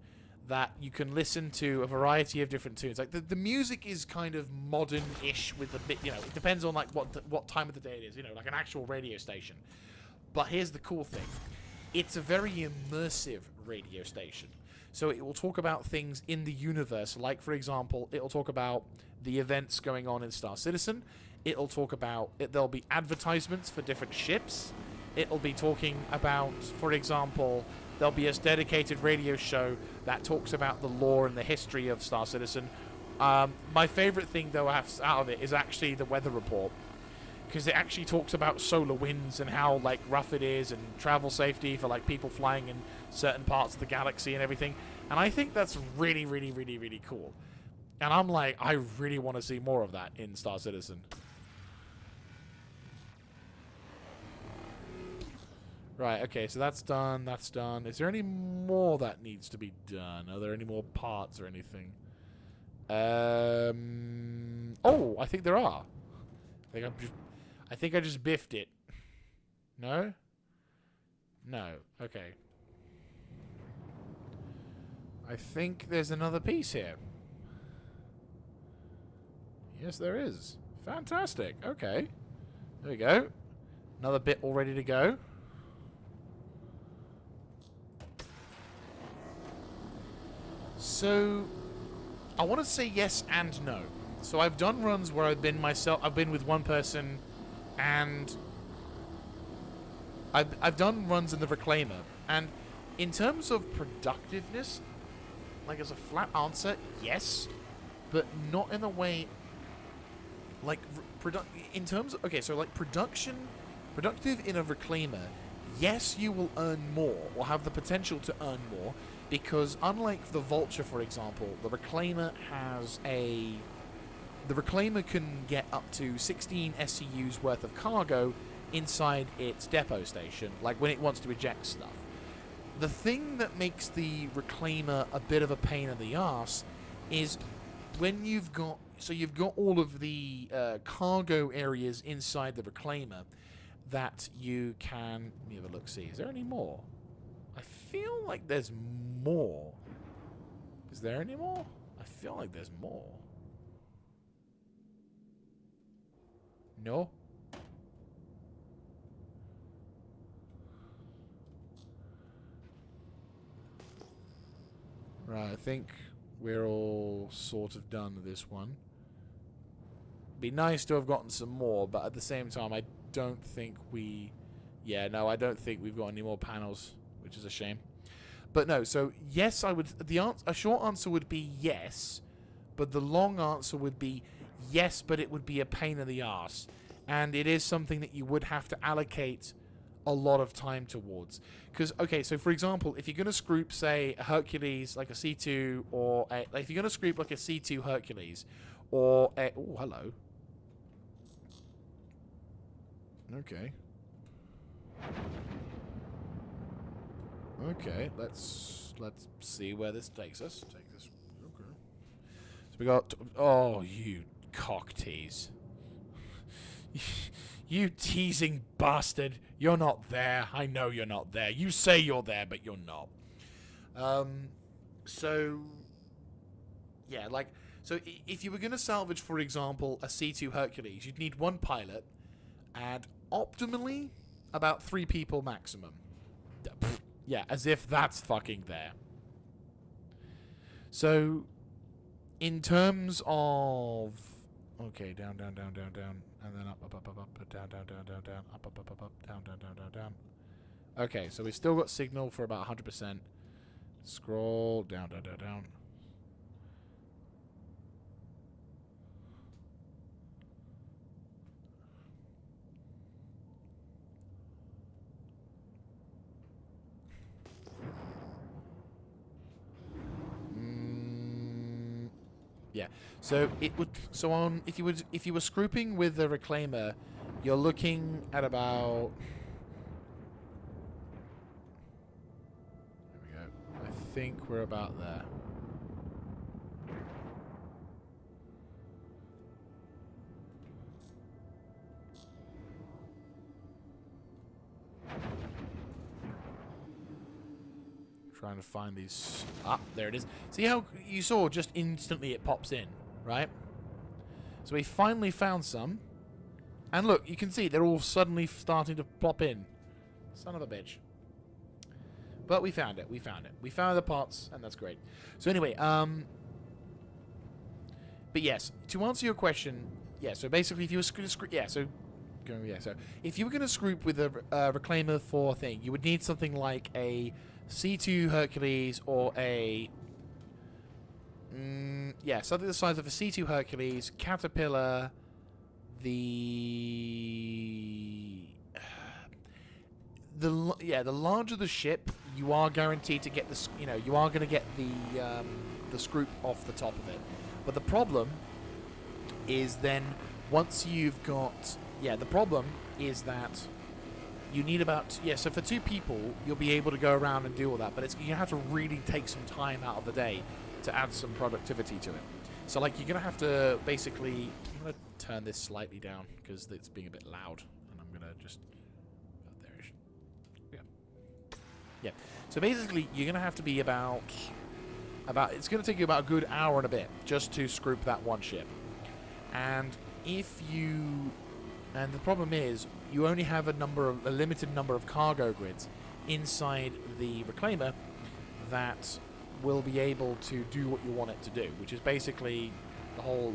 that you can listen to a variety of different tunes. Like the music is kind of modern-ish with a bit, you know, it depends on like what time of the day it is, you know, like an actual radio station. But here's the cool thing. It's a very immersive radio station. So it will talk about things in the universe, like, for example, it will talk about the events going on in Star Citizen. It'll talk about... There'll be advertisements for different ships. It'll be talking about, for example, there'll be a dedicated radio show that talks about the lore and the history of Star Citizen. My favorite thing, though, out of it is actually the weather report, because it actually talks about solar winds and how, like, rough it is, and travel safety for, like, people flying in certain parts of the galaxy and everything. And I think that's really, really, really, really cool. And I'm like, I really want to see more of that in Star Citizen. Right, okay, so that's done, that's done. Is there any more that needs to be done? Are there any more parts or anything? Oh, I think there are. I think I just biffed it. No? No. Okay. I think there's another piece here. Yes, there is. Fantastic. Okay. There we go. Another bit all ready to go. So, I want to say yes and no. So I've done runs where I've been with one person, and I've done runs in the Reclaimer, and in terms of productiveness, like as a flat answer, yes, but not in a way like in terms of, okay, so like productive in a Reclaimer, yes, you will earn more or have the potential to earn more, because unlike the Vulture, for example, the Reclaimer can get up to 16 SCUs worth of cargo inside its depot station, like when it wants to eject stuff. The thing that makes the Reclaimer a bit of a pain in the arse is when you've got all of the cargo areas inside the Reclaimer that you can... Let me have a look, see. Is there any more? I feel like there's more. Is there any more? I feel like there's more. No? Right, I think we're all sort of done with this one. Be nice to have gotten some more, but at the same time, I don't think we... Yeah, no, I don't think we've got any more panels, which is a shame. But no, so yes, I would... A short answer would be yes, but the long answer would be yes, but it would be a pain in the arse. And it is something that you would have to allocate a lot of time towards. Because, okay, so for example, if you're going to Scroop, say, a Hercules, like a C2, or if you're going to Scroop like a C2 Hercules, or a... Oh, hello. Okay. Okay, let's see where this takes us. Take this. Okay. So we got... Oh, you cock tease. You teasing bastard. You're not there. I know you're not there. You say you're there, but you're not. So yeah, like, so if you were going to salvage, for example, a C2 Hercules, you'd need one pilot and optimally about 3 people maximum. Yeah, as if that's fucking there. So in terms of, okay, down, down, down, down, down, and then up, up, up, up, up, down, down, down, down, down, up, up, up, up, up, down, down, down, down, down. Okay, so we've still got signal for about 100%. Scroll down, down, down, down. Yeah. So it would. So on, if you were scrooping with the reclaimer, you're looking at about. There we go. I think we're about there. Trying to find these. Ah, there it is. See how you saw just instantly it pops in, right? So we finally found some. And look, you can see they're all suddenly starting to plop in. Son of a bitch. But we found it. We found it. We found the parts, and that's great. So anyway, but yes, to answer your question, yeah. So basically, if you were so if you were going to scroop with a reclaimer for thing, you would need something like a C2 Hercules or a something the size of a C2 Hercules, Caterpillar, the larger the ship, you are guaranteed to get you are going to get the Scroop off the top of it. But the problem is then once you've got the problem is that you need about so for 2 people you'll be able to go around and do all that, but you have to really take some time out of the day to add some productivity to it. So like you're gonna have to basically, I'm gonna turn this slightly down because it's being a bit loud, and I'm gonna just yeah. So basically you're gonna have to be about it's gonna take you about a good hour and a bit just to scroop that one ship, and the problem is you only have a limited number of cargo grids inside the reclaimer that will be able to do what you want it to do, which is basically the whole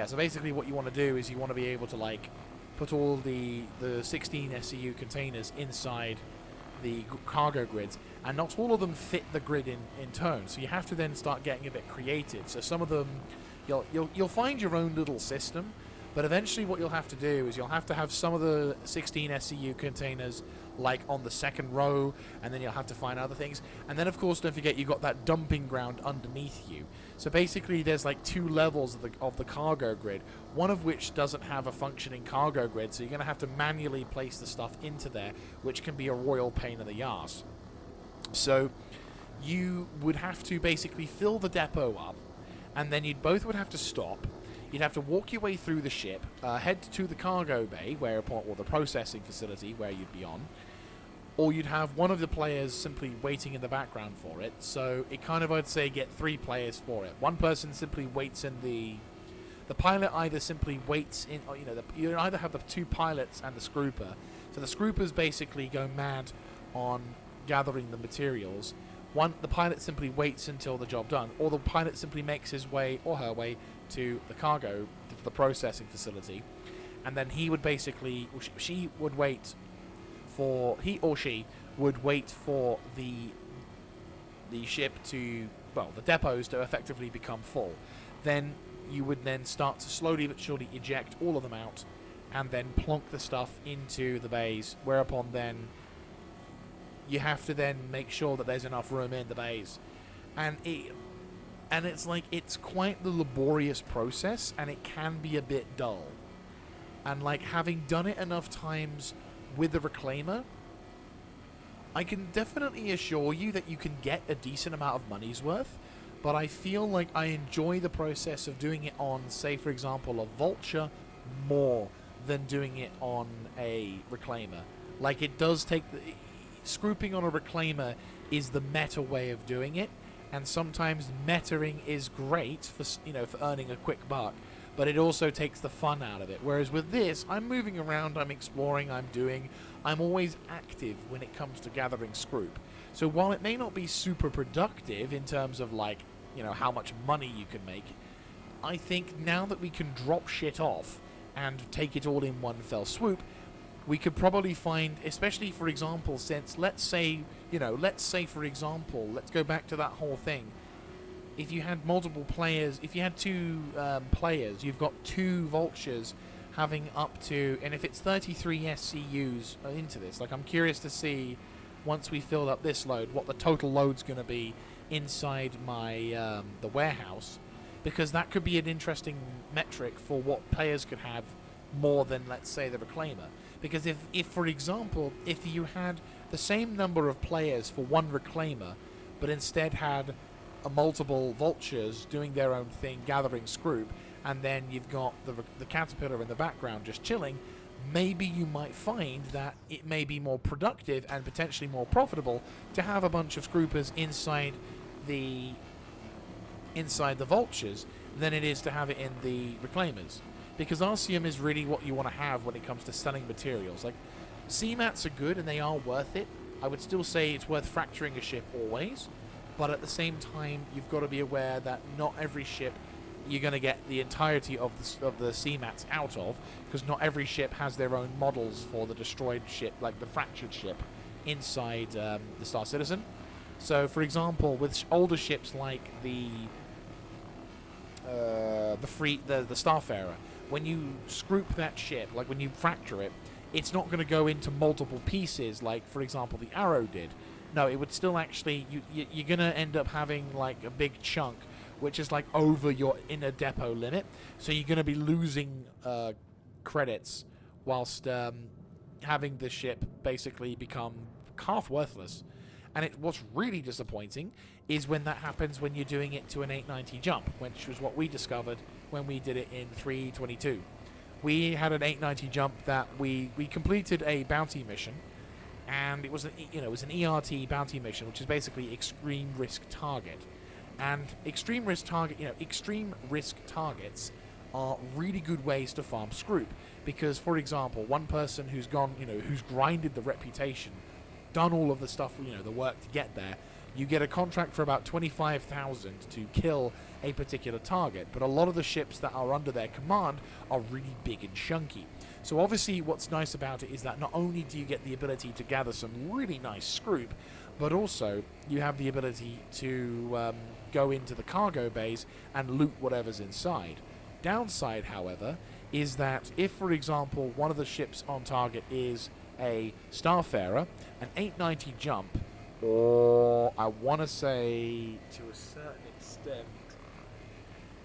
so basically what you want to do is you want to be able to put all the 16 SCU containers inside the cargo grids, and not all of them fit the grid in turn, so you have to then start getting a bit creative. So some of them you'll find your own little system. But eventually what you'll have to do is you'll have to have some of the 16 SCU containers on the second row, and then you'll have to find other things. And then, of course, don't forget you've got that dumping ground underneath you. So basically there's 2 levels of the cargo grid, one of which doesn't have a functioning cargo grid, so you're going to have to manually place the stuff into there, which can be a royal pain in the arse. So you would have to basically fill the depot up, and then you both would have to stop. You'd have to walk your way through the ship, head to the cargo bay, or the processing facility where you'd be on, or you'd have one of the players simply waiting in the background for it. So it kind of, I'd say, get 3 players for it. One person simply waits in the pilot either simply waits in, you either have the 2 pilots and the scrooper. So the scroopers basically go mad on gathering the materials. The pilot simply waits until the job done, or the pilot simply makes his way or her way to the cargo, to the processing facility, and then he would basically, he or she would wait for the ship to, the depots to effectively become full. Then you would then start to slowly but surely eject all of them out, and then plonk the stuff into the bays, whereupon then you have to then make sure that there's enough room in the bays. And it's quite the laborious process, and it can be a bit dull. And having done it enough times with the reclaimer, I can definitely assure you that you can get a decent amount of money's worth, but I feel like I enjoy the process of doing it on, say for example, a Vulture more than doing it on a reclaimer. It does take scrooping on a reclaimer is the meta way of doing it, and sometimes metaing is great for for earning a quick buck, but it also takes the fun out of it. Whereas with this, I'm moving around, I'm exploring, I'm always active when it comes to gathering Scroop. So while it may not be super productive in terms of like how much money you can make, I think now that we can drop shit off and take it all in one fell swoop, we could probably find, especially for example, since let's say for example, let's go back to that whole thing. If you had multiple players, if you had two players, you've got two vultures having up to, and if it's 33 SCUs into this, like I'm curious to see once we filled up this load, what the total load's going to be inside my the warehouse, because that could be an interesting metric for what players could have more than, let's say, the Reclaimer. Because if for example, if you had the same number of players for one Reclaimer, but instead had multiple vultures doing their own thing, gathering Scroop, and then you've got the caterpillar in the background just chilling, maybe you might find that it may be more productive and potentially more profitable to have a bunch of Scroopers inside the vultures than it is to have it in the Reclaimers. Because Arceum is really what you want to have when it comes to selling materials. Like, CMATs are good and they are worth it. I would still say it's worth fracturing a ship always, but at the same time, you've got to be aware that not every ship you're going to get the entirety of the CMATs out of, because not every ship has their own models for the destroyed ship, like the fractured ship, inside the Star Citizen. So, for example, with older ships like the Starfarer, when you Scroop that ship, like when you fracture it, it's not going to go into multiple pieces like, for example, the Arrow did. No, it would still actually, you're going to end up having like a big chunk, which is like over your inner depot limit. So you're going to be losing credits whilst having the ship basically become half worthless. And what's really disappointing is when that happens when you're doing it to an 890 jump, which was what we discovered when we did it in 3.22. We had an 890 jump that we completed a bounty mission, and it was an ERT bounty mission, which is basically extreme risk target. And extreme risk targets are really good ways to farm Scroop, because, for example, one person who's gone, who's grinded the reputation, done all of the stuff, the work to get there, you get a contract for about 25,000 to kill a particular target. But a lot of the ships that are under their command are really big and chunky. So obviously what's nice about it is that not only do you get the ability to gather some really nice Scroop, but also you have the ability to go into the cargo bays and loot whatever's inside. Downside, however, is that if, for example, one of the ships on target is a Starfarer, an 890 jump, or I want to say to a certain extent,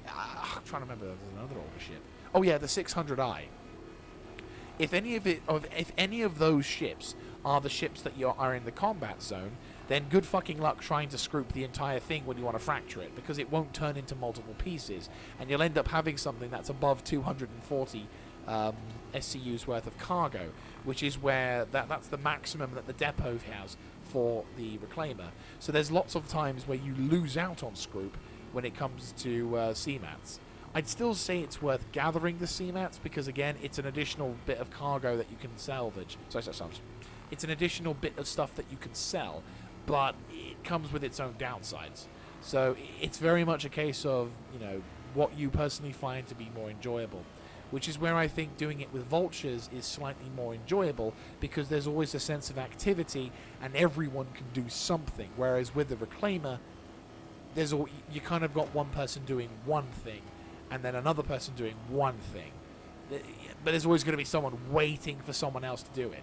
I'm trying to remember, there's another older ship. Oh yeah, the 600i. If any of those ships are the ships that are in the combat zone, then good fucking luck trying to Scroop the entire thing when you want to fracture it, because it won't turn into multiple pieces, and you'll end up having something that's above 240 SCU's worth of cargo, which is where that's the maximum that the depot has for the Reclaimer. So there's lots of times where you lose out on Scroop when it comes to CMATs. I'd still say it's worth gathering the CMATs, because again, it's an additional bit of cargo that you can salvage. It's an additional bit of stuff that you can sell, but it comes with its own downsides. So it's very much a case of, what you personally find to be more enjoyable. Which is where I think doing it with vultures is slightly more enjoyable, because there's always a sense of activity and everyone can do something. Whereas with the Reclaimer, you kind of got one person doing one thing and then another person doing one thing. But there's always going to be someone waiting for someone else to do it.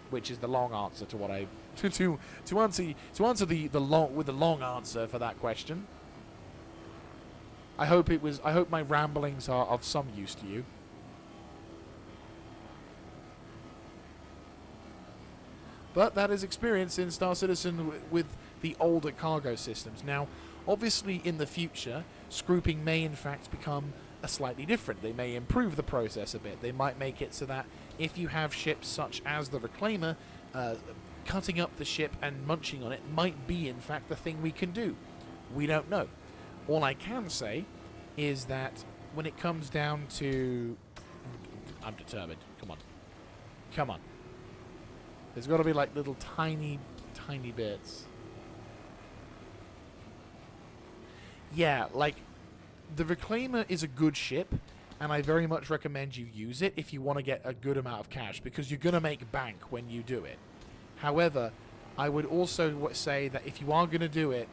Which is the long answer to what I to answer the long answer for that question. I hope my ramblings are of some use to you. But that is experience in Star Citizen with the older cargo systems. Now, obviously in the future, Scrooping may in fact become slightly different. They may improve the process a bit. They might make it so that if you have ships such as the Reclaimer, cutting up the ship and munching on it might be, in fact, the thing we can do. We don't know. All I can say is that when it comes down to... I'm determined. Come on. Come on. There's got to be, like, little tiny bits. Yeah, like, the Reclaimer is a good ship, and I very much recommend you use it if you want to get a good amount of cash, because you're going to make bank when you do it. However, I would also say that if you are going to do it,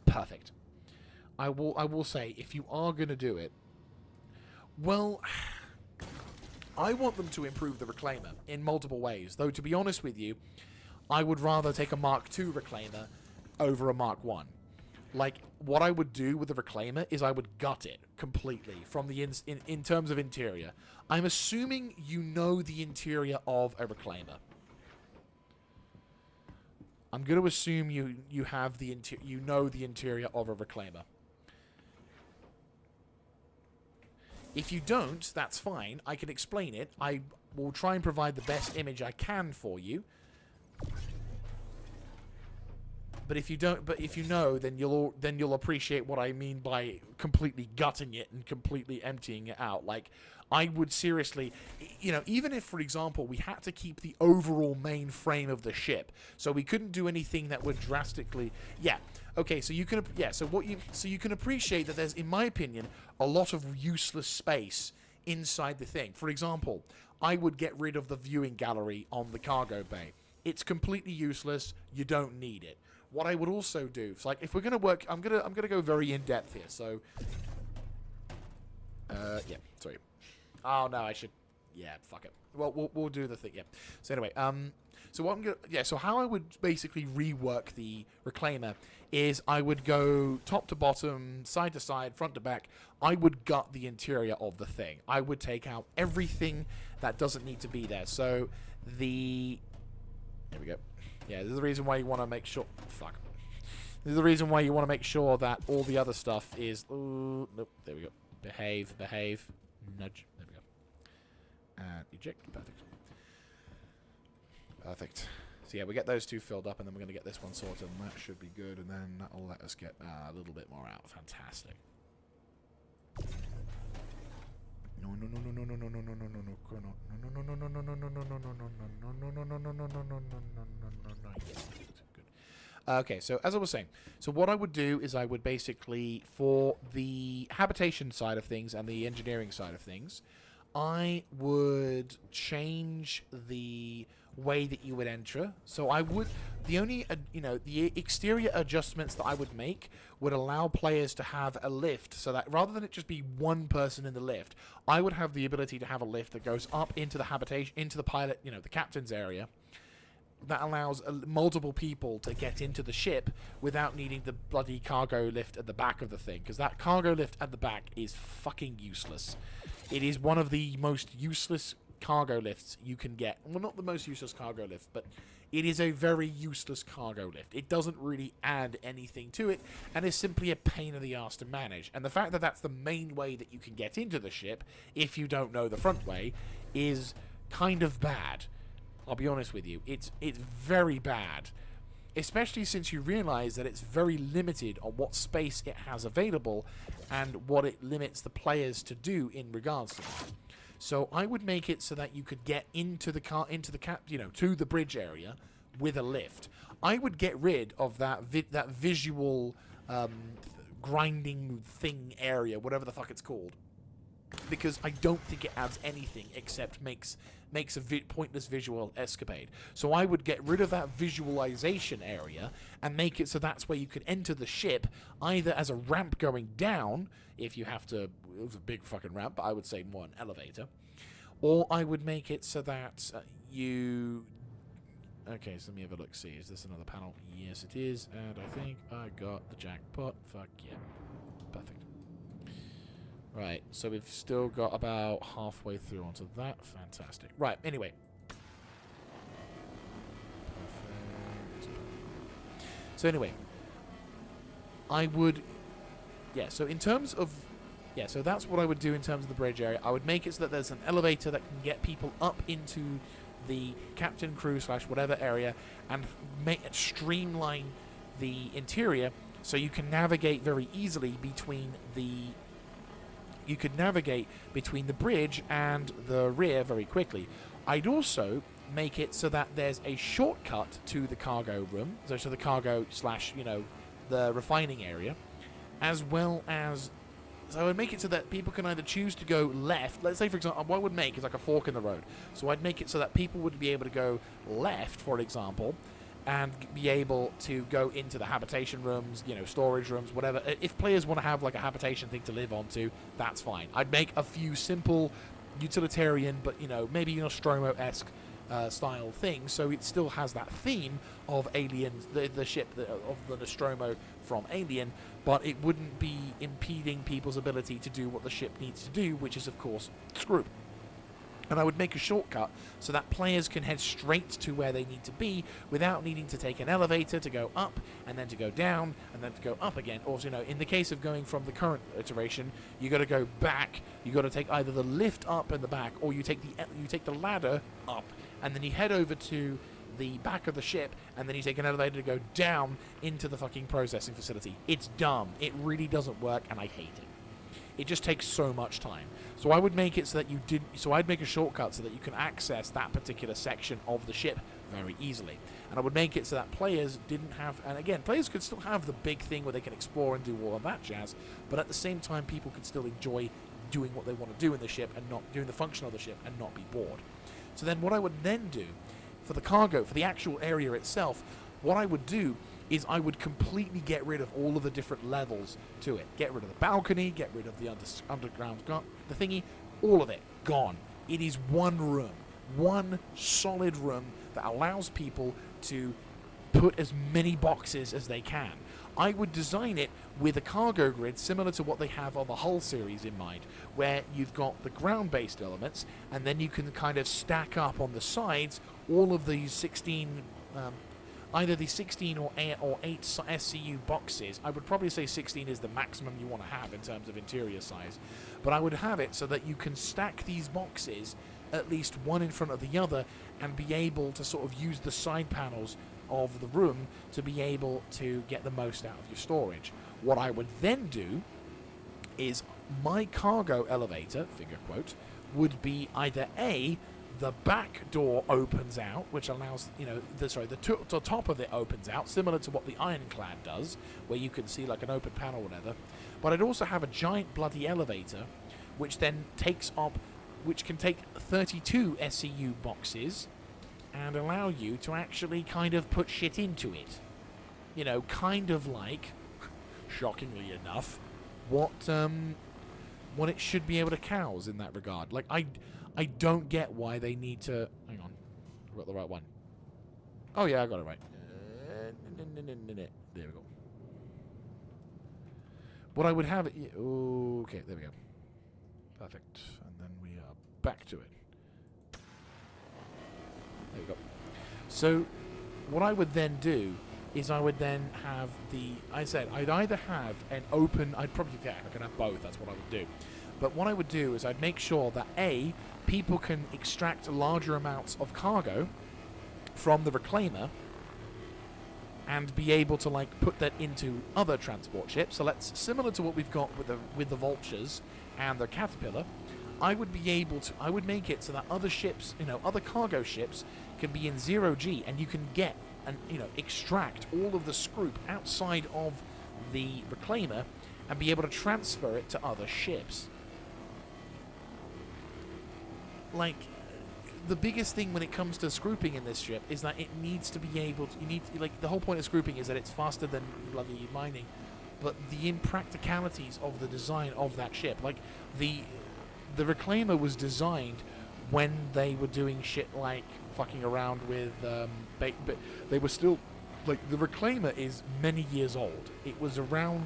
perfect. I will say, if you are going to do it, well, I want them to improve the Reclaimer in multiple ways. Though, to be honest with you, I would rather take a Mark II Reclaimer over a Mark I. Like, what I would do with the Reclaimer is I would gut it completely from the in terms of interior. I'm assuming you know the interior of a Reclaimer. I'm going to assume you have the know the interior of a Reclaimer. If you don't, that's fine. I can explain it. I will try and provide the best image I can for you. But if you don't, if you know, then you'll appreciate what I mean by completely gutting it and completely emptying it out. Like, I would seriously, you know, even if, for example, we had to keep the overall main frame of the ship, so we couldn't do anything that would drastically, yeah, okay, so you can, yeah, so you can appreciate that there's, in my opinion, a lot of useless space inside the thing. For example, I would get rid of the viewing gallery on the cargo bay. It's completely useless. You don't need it. What I would also do, so like, if we're gonna work, I'm gonna go very in depth here. So, yeah, sorry. Oh no, I should. Yeah, fuck it. Well, we'll do the thing. Yeah. So anyway, so what I'm gonna, yeah. So how I would basically rework the Reclaimer is I would go top to bottom, side to side, front to back. I would gut the interior of the thing. I would take out everything that doesn't need to be there. So there we go. Yeah, there's the reason why you want to make sure... Fuck. There's the reason why you want to make sure that all the other stuff is... Ooh, nope, there we go. Behave. Nudge. There we go. And eject. Perfect. So yeah, we get those two filled up, and then we're going to get this one sorted, and that should be good, and then that'll let us get a little bit more out. Fantastic. Okay, so as I was saying, so what I would do is I would basically, for the habitation side of things and the engineering side of things, I would change the way that you would enter. So I would, the only, the exterior adjustments that I would make would allow players to have a lift, so that rather than it just be one person in the lift, I would have the ability to have a lift that goes up into the habitation, into the pilot, the captain's area, that allows multiple people to get into the ship without needing the bloody cargo lift at the back of the thing, because that cargo lift at the back is fucking useless. It is one of the most useless cargo lifts you can get. Well, not the most useless cargo lift, but it is a very useless cargo lift. It doesn't really add anything to it, and is simply a pain in the ass to manage. And the fact that that's the main way that you can get into the ship, if you don't know the front way, is kind of bad. I'll be honest with you. It's very bad. Especially since you realize that it's very limited on what space it has available and what it limits the players to do in regards to that. So I would make it so that you could get into the to the bridge area with a lift. I would get rid of that visual grinding thing area, whatever the fuck it's called, because I don't think it adds anything except makes a pointless visual escapade. So I would get rid of that visualization area and make it so that's where you could enter the ship, either as a ramp going down, if you have to, it was a big fucking ramp, but I would say more an elevator, or I would make it so that you... Okay, so let me have a look, see, is this another panel? Yes, it is, and I think I got the jackpot. Fuck yeah. Perfect. Right, so we've still got about halfway through onto that. Fantastic. Right, anyway. Perfect. So anyway, I would... Yeah, so in terms of... Yeah, so that's what I would do in terms of the bridge area. I would make it so that there's an elevator that can get people up into the captain, crew / whatever area and streamline the interior so you can navigate very easily between the bridge and the rear very quickly. I'd also make it so that there's a shortcut to the cargo room, so to the cargo / the refining area, as well as. So I would make it so that people can either choose to go left. Let's say, for example, what I would make is like a fork in the road. So I'd make it so that people would be able to go left, for example, and be able to go into the habitation rooms, storage rooms, whatever. If players want to have like a habitation thing to live onto, that's fine. I'd make a few simple utilitarian, but maybe Nostromo-esque style things, so it still has that theme of Alien, the ship of the Nostromo from Alien, but it wouldn't be impeding people's ability to do what the ship needs to do, which is of course Scroop. And I would make a shortcut so that players can head straight to where they need to be without needing to take an elevator to go up and then to go down and then to go up again. Or, in the case of going from the current iteration, you got to go back. You got to take either the lift up in the back, or you take the ladder up, and then you head over to the back of the ship, and then you take an elevator to go down into the fucking processing facility. It's dumb. It really doesn't work, and I hate it. It just takes so much time. So I would make it so that I'd make a shortcut so that you can access that particular section of the ship very easily. And I would make it so that players didn't have, and again, players could still have the big thing where they can explore and do all of that jazz, but at the same time, people could still enjoy doing what they want to do in the ship and not doing the function of the ship and not be bored. So then what I would then do for the cargo, for the actual area itself, what I would do is I would completely get rid of all of the different levels to it. Get rid of the balcony, get rid of the underground, the thingy, all of it, gone. It is one room, one solid room that allows people to put as many boxes as they can. I would design it with a cargo grid similar to what they have on the Hull series in mind, where you've got the ground-based elements, and then you can kind of stack up on the sides all of these 16... either the 16 or 8 SCU boxes. I would probably say 16 is the maximum you want to have in terms of interior size. But I would have it so that you can stack these boxes at least one in front of the other and be able to sort of use the side panels of the room to be able to get the most out of your storage. What I would then do is my cargo elevator, finger quote, would be either A, the back door opens out, which allows, the top of it opens out, similar to what the Ironclad does, where you can see like an open panel or whatever. But I'd also have a giant bloody elevator, which then takes up, which can take 32 SCU boxes and allow you to actually kind of put shit into it. Kind of like, shockingly enough, what it should be able to house in that regard. Like, I don't get why they need to... Hang on. I got the right one. Oh, yeah, I got it right. There we go. What I would have... Okay, there we go. Perfect. And then we are back to it. There we go. So, what I would then do is I would then have I'd either have an open... I could have both. That's what I would do. But what I would do is I'd make sure that A, people can extract larger amounts of cargo from the reclaimer and be able to put that into other transport ships. So similar to what we've got with the Vultures and the Caterpillar, I would make it so that other ships, other cargo ships can be in 0G, and you can get and extract all of the Scroop outside of the reclaimer and be able to transfer it to other ships. The biggest thing when it comes to scrooping in this ship is that it needs to be able to, the whole point of scrooping is that it's faster than bloody mining, but the impracticalities of the design of that ship, the reclaimer was designed when they were doing shit like fucking around with but they were still the reclaimer is many years old. It was around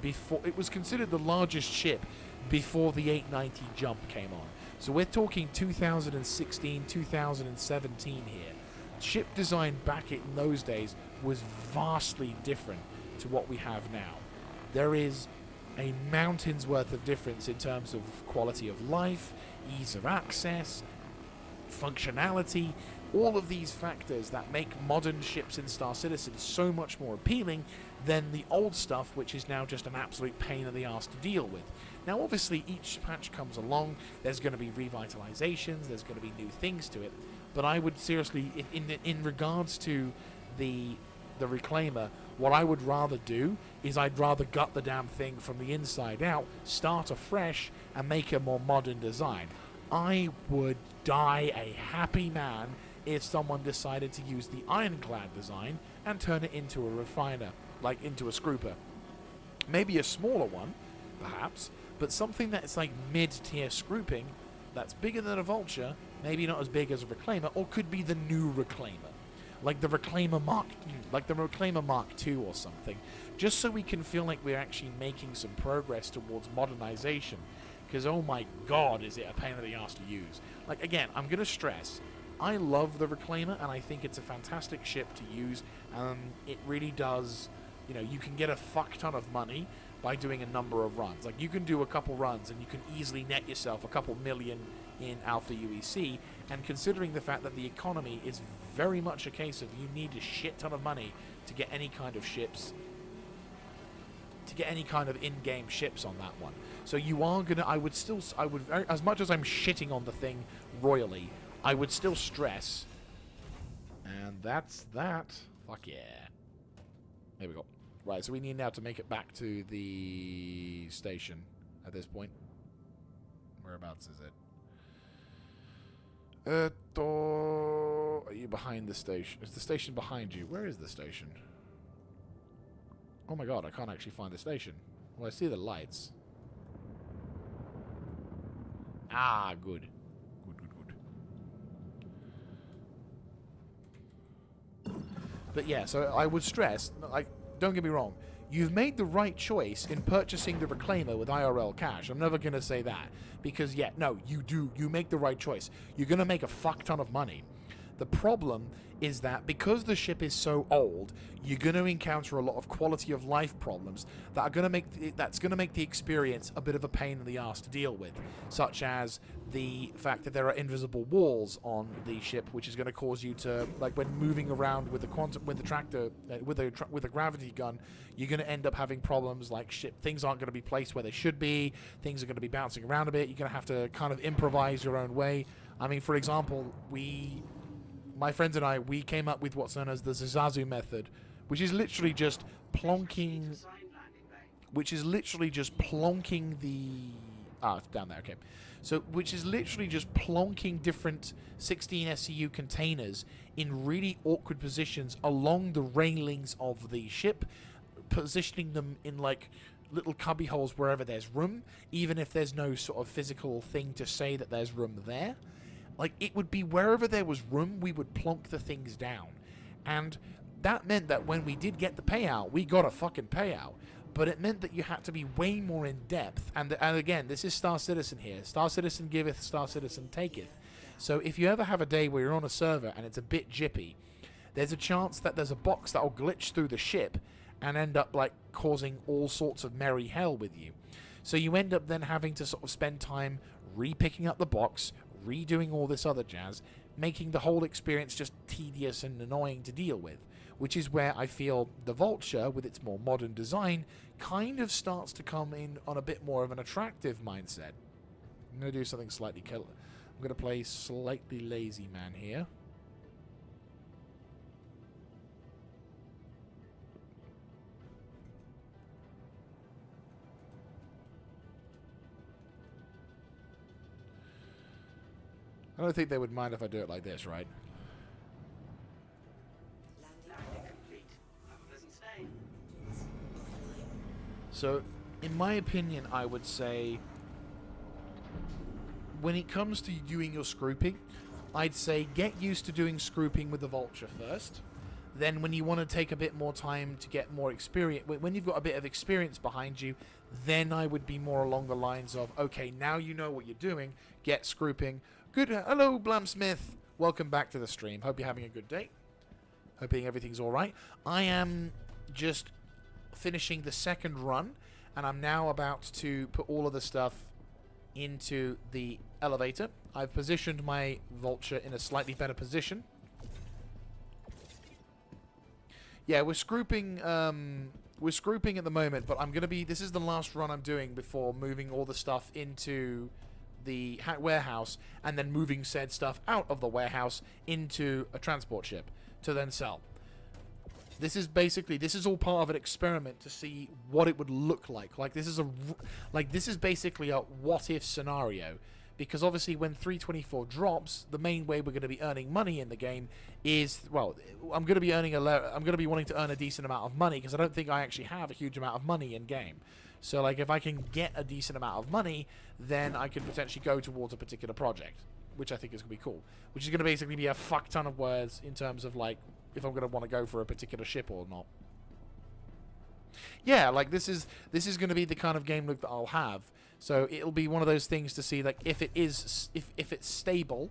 before, it was considered the largest ship before the 890 jump came on. So we're talking 2016, 2017 here. Ship design back in those days was vastly different to what we have now. There is a mountain's worth of difference in terms of quality of life, ease of access, functionality, all of these factors that make modern ships in Star Citizen so much more appealing than the old stuff, which is now just an absolute pain in the ass to deal with. Now, obviously, each patch comes along, there's going to be revitalizations, there's going to be new things to it, but I would seriously, in regards to the Reclaimer, what I would rather do is I'd rather gut the damn thing from the inside out, start afresh, and make a more modern design. I would die a happy man if someone decided to use the ironclad design and turn it into a refiner, like into a scrooper. Maybe a smaller one, perhaps, but something that's like mid-tier scrooping, that's bigger than a Vulture, maybe not as big as a Reclaimer, or could be the new Reclaimer. Like the Reclaimer Mark II or something, just so we can feel like we're actually making some progress towards modernization. Because oh my god, is it a pain in the ass to use. Like, again, I'm going to stress, I love the Reclaimer, and I think it's a fantastic ship to use. It really does, you know, you can get a fuck ton of money by doing a number of runs. Like, you can do a couple runs, and you can easily net yourself a couple million in Alpha UEC, and considering the fact that the economy is very much a case of you need a shit ton of money to get any kind of ships, to get any kind of in-game ships on that one. So you are gonna, I would, as much as I'm shitting on the thing royally, I would still stress, and that's that. Fuck yeah. There we go. Right, so we need now to make it back to the station at this point. Whereabouts is it? Are you behind the station? Is the station behind you? Where is the station? Oh my god, I can't actually find the station. Well, I see the lights. Ah, good. Good. But yeah, so I would stress, like, don't get me wrong, you've made the right choice in purchasing the Reclaimer with IRL cash. I'm never going to say that. Because, yeah, no, you make the right choice. You're going to make a fuck ton of money. The problem is that because the ship is so old, you're going to encounter a lot of quality of life problems that are going to make the experience a bit of a pain in the ass to deal with, such as the fact that there are invisible walls on the ship, which is going to cause you to, like, when moving around with the gravity gun, you're going to end up having problems like things aren't going to be placed where they should be, things are going to be bouncing around a bit, you're going to have to kind of improvise your own way. I mean, for example, my friends and I, we came up with what's known as the Zazazu method, which is literally just plonking the... Ah, it's down there, okay. So, which is literally just plonking different 16 SCU containers in really awkward positions along the railings of the ship, positioning them in, like, little cubby holes wherever there's room, even if there's no sort of physical thing to say that there's room there. Like, it would be wherever there was room, we would plonk the things down. And that meant that when we did get the payout, we got a fucking payout. But it meant that you had to be way more in depth. And again, this is Star Citizen here. Star Citizen giveth, Star Citizen taketh. So if you ever have a day where you're on a server and it's a bit jippy, there's a chance that there's a box that'll glitch through the ship and end up, like, causing all sorts of merry hell with you. So you end up then having to sort of spend time re-picking up the box, redoing all this other jazz, making the whole experience just tedious and annoying to deal with, which is where I feel the Vulture, with its more modern design, kind of starts to come in on a bit more of an attractive mindset. I'm going to do something slightly killer. I'm going to play slightly lazy man here. I don't think they would mind if I do it like this, right? So, in my opinion, I would say, when it comes to doing your scrooping, I'd say get used to doing scrooping with the Vulture first. Then when you want to take a bit more time to get more experience, when you've got a bit of experience behind you, then I would be more along the lines of, okay, now you know what you're doing, get scrooping. Good. Hello, Blamsmith. Welcome back to the stream. Hope you're having a good day. Hoping everything's all right. I am just finishing the second run, and I'm now about to put all of the stuff into the elevator. I've positioned my vulture in a slightly better position. Yeah, we're scrooping at the moment, but I'm going to be... This is the last run I'm doing before moving all the stuff into the warehouse and then moving said stuff out of the warehouse into a transport ship to then sell. This is all part of an experiment to see what it would look like. Like, this is basically a what-if scenario. Because obviously when 3.24 drops, the main way we're going to be earning money in the game is, well, I'm going to be wanting to earn a decent amount of money because I don't think I actually have a huge amount of money in game. So like if I can get a decent amount of money, then I can potentially go towards a particular project, which I think is going to be cool. Which is going to basically be a fuck ton of words in terms of like if I'm going to want to go for a particular ship or not. Yeah, like this is going to be the kind of game look that I'll have. So it'll be one of those things to see like if it's stable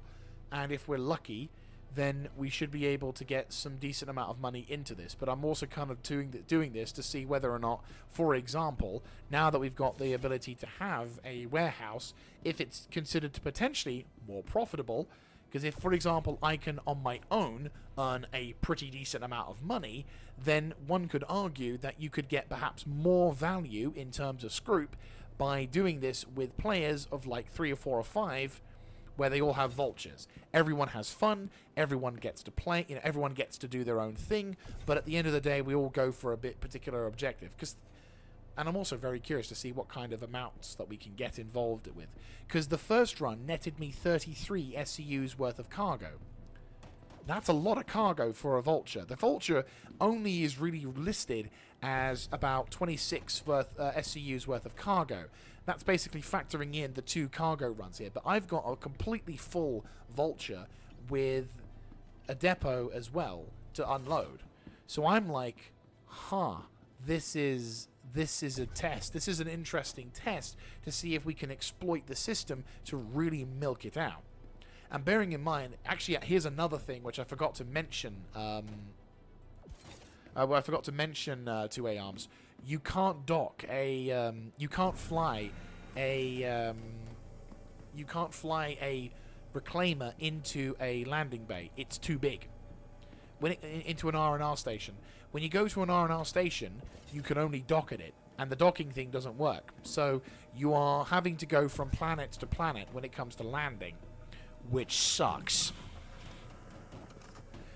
and if we're lucky, then we should be able to get some decent amount of money into this. But I'm also kind of doing this to see whether or not, for example, now that we've got the ability to have a warehouse, if it's considered to potentially more profitable. Because if, for example, I can on my own earn a pretty decent amount of money, then one could argue that you could get perhaps more value in terms of Scroop by doing this with players of like 3 or 4 or 5 where they all have vultures. Everyone has fun, everyone gets to play, everyone gets to do their own thing, but at the end of the day we all go for a particular objective. And I'm also very curious to see what kind of amounts that we can get involved with. Because the first run netted me 33 SCUs worth of cargo. That's a lot of cargo for a vulture. The vulture only is really listed as about 26 SCUs worth of cargo. That's basically factoring in the 2 cargo runs here. But I've got a completely full vulture with a depot as well to unload. So I'm like, this is a test. This is an interesting test to see if we can exploit the system to really milk it out. And bearing in mind, actually, here's another thing which I forgot to mention. I forgot to mention to A-Arms. You can't dock a. You can't fly a reclaimer into a landing bay. It's too big. Into an R&R station. When you go to an R&R station, you can only dock at it, and the docking thing doesn't work. So you are having to go from planet to planet when it comes to landing, which sucks.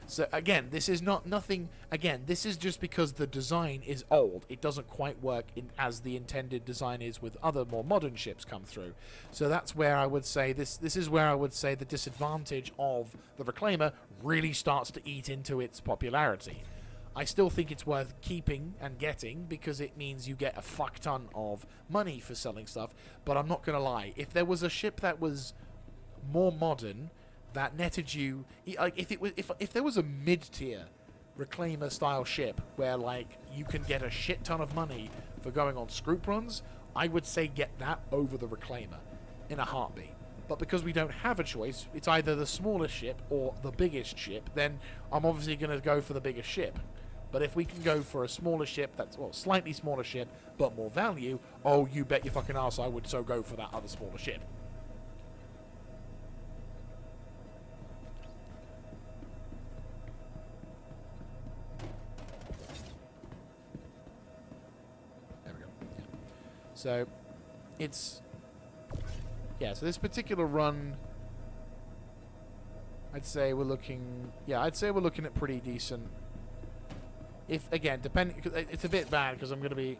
So again, this is nothing. Again, this is just because the design is old. It doesn't quite work as the intended design is with other more modern ships come through. So that's where I would say this is where I would say the disadvantage of the reclaimer really starts to eat into its popularity. I still think it's worth keeping and getting because it means you get a fuck ton of money for selling stuff. But I'm not gonna lie, if there was a ship that was more modern that netted you, like if there was a mid-tier reclaimer style ship where like you can get a shit ton of money for going on Scroop runs, I would say get that over the reclaimer in a heartbeat. But because we don't have a choice, it's either the smallest ship or the biggest ship, then I'm obviously going to go for the biggest ship. But if we can go for a smaller ship that's, well, slightly smaller ship but more value, oh, you bet your fucking ass I would so go for that other smaller ship. So, it's... Yeah, so this particular run... I'd say we're looking... Yeah, I'd say we're looking at pretty decent... If, again, depending... It's a bit bad, because I'm going to be...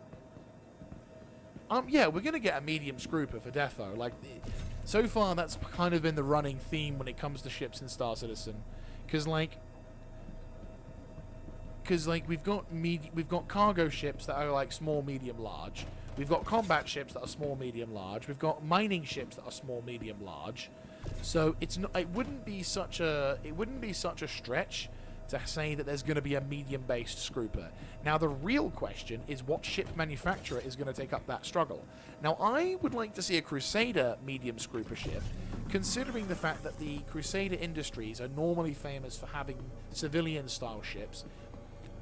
Yeah, we're going to get a medium scrooper for defo. Like, so far, that's kind of been the running theme when it comes to ships in Star Citizen. Because, like, we've got cargo ships that are, like, small, medium, large. We've got combat ships that are small, medium, large. We've got mining ships that are small, medium, large. So it's not. It wouldn't be such a stretch to say that there's going to be a medium-based scrooper. Now the real question is what ship manufacturer is going to take up that struggle. Now I would like to see a Crusader medium scrooper ship, considering the fact that the Crusader industries are normally famous for having civilian-style ships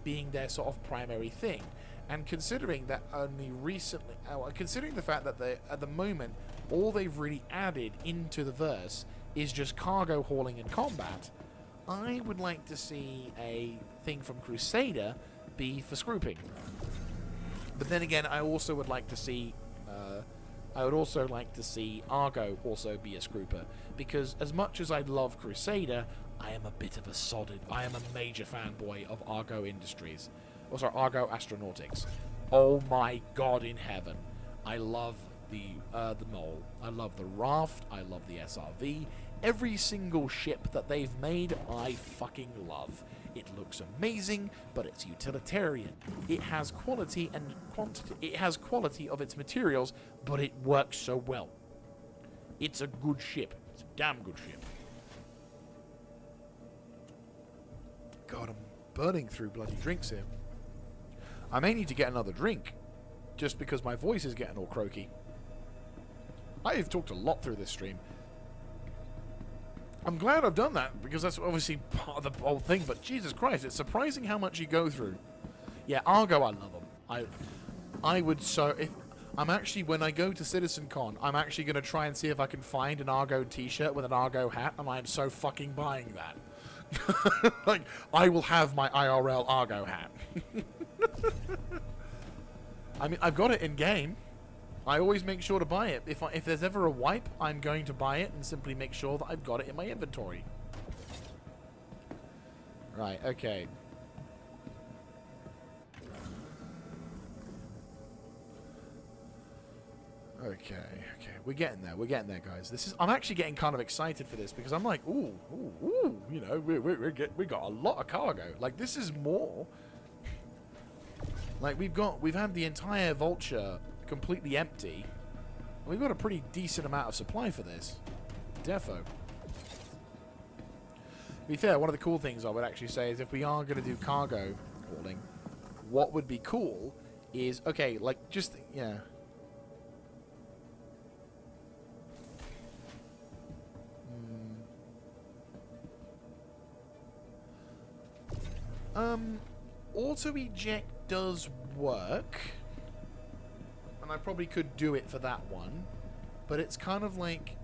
being their sort of primary thing. And considering that only recently, considering the fact that at the moment, all they've really added into the verse is just cargo hauling and combat, I would like to see a thing from Crusader be for scrooping. But then again, I also would like to see Argo also be a scrooper, because as much as I love Crusader, I am a major fanboy of Argo Industries. Or sorry, Argo Astronautics. Oh my god in heaven. I love the Mole. I love the Raft. I love the SRV. Every single ship that they've made, I fucking love. It looks amazing, but it's utilitarian. It has quality and quantity. It has quality of its materials, but it works so well. It's a good ship. It's a damn good ship. God, I'm burning through bloody drinks here. I may need to get another drink, just because my voice is getting all croaky. I've talked a lot through this stream. I'm glad I've done that, because that's obviously part of the whole thing, but Jesus Christ, it's surprising how much you go through. Yeah, Argo, I love them. I would if I'm actually, when I go to CitizenCon, I'm actually going to try and see if I can find an Argo t-shirt with an Argo hat, and I'm so fucking buying that. Like, I will have my IRL Argo hat. I mean, I've got it in game. I always make sure to buy it. If there's ever a wipe, I'm going to buy it and simply make sure that I've got it in my inventory. Right, okay. Okay. We're getting there, guys. I'm actually getting kind of excited for this, because I'm like, ooh, you know, we got a lot of cargo. Like, this is more. Like, we've had the entire Vulture completely empty. We've got a pretty decent amount of supply for this. Defo. To be fair, one of the cool things I would actually say is if we are going to do cargo hauling, what would be cool is, okay, like, just, yeah. Auto-eject does work. And I probably could do it for that one, but it's kind of like,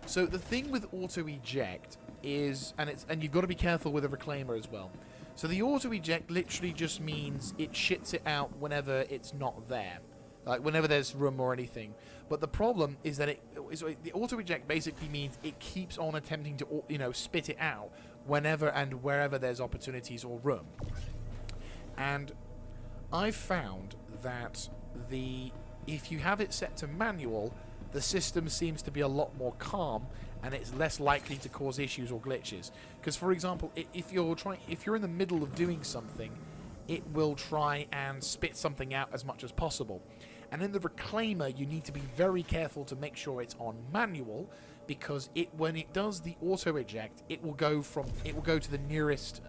so the thing with auto eject is, and you've got to be careful with a reclaimer as well. So the auto eject literally just means it shits it out whenever it's not there, like whenever there's room or anything. But the problem is that the auto eject basically means it keeps on attempting to, you know, spit it out whenever and wherever there's opportunities or room. And I've found that if you have it set to manual, the system seems to be a lot more calm, and it's less likely to cause issues or glitches. Because, for example, if you're in the middle of doing something, it will try and spit something out as much as possible. And in the reclaimer, you need to be very careful to make sure it's on manual, because when it does the auto eject, it will go to the nearest.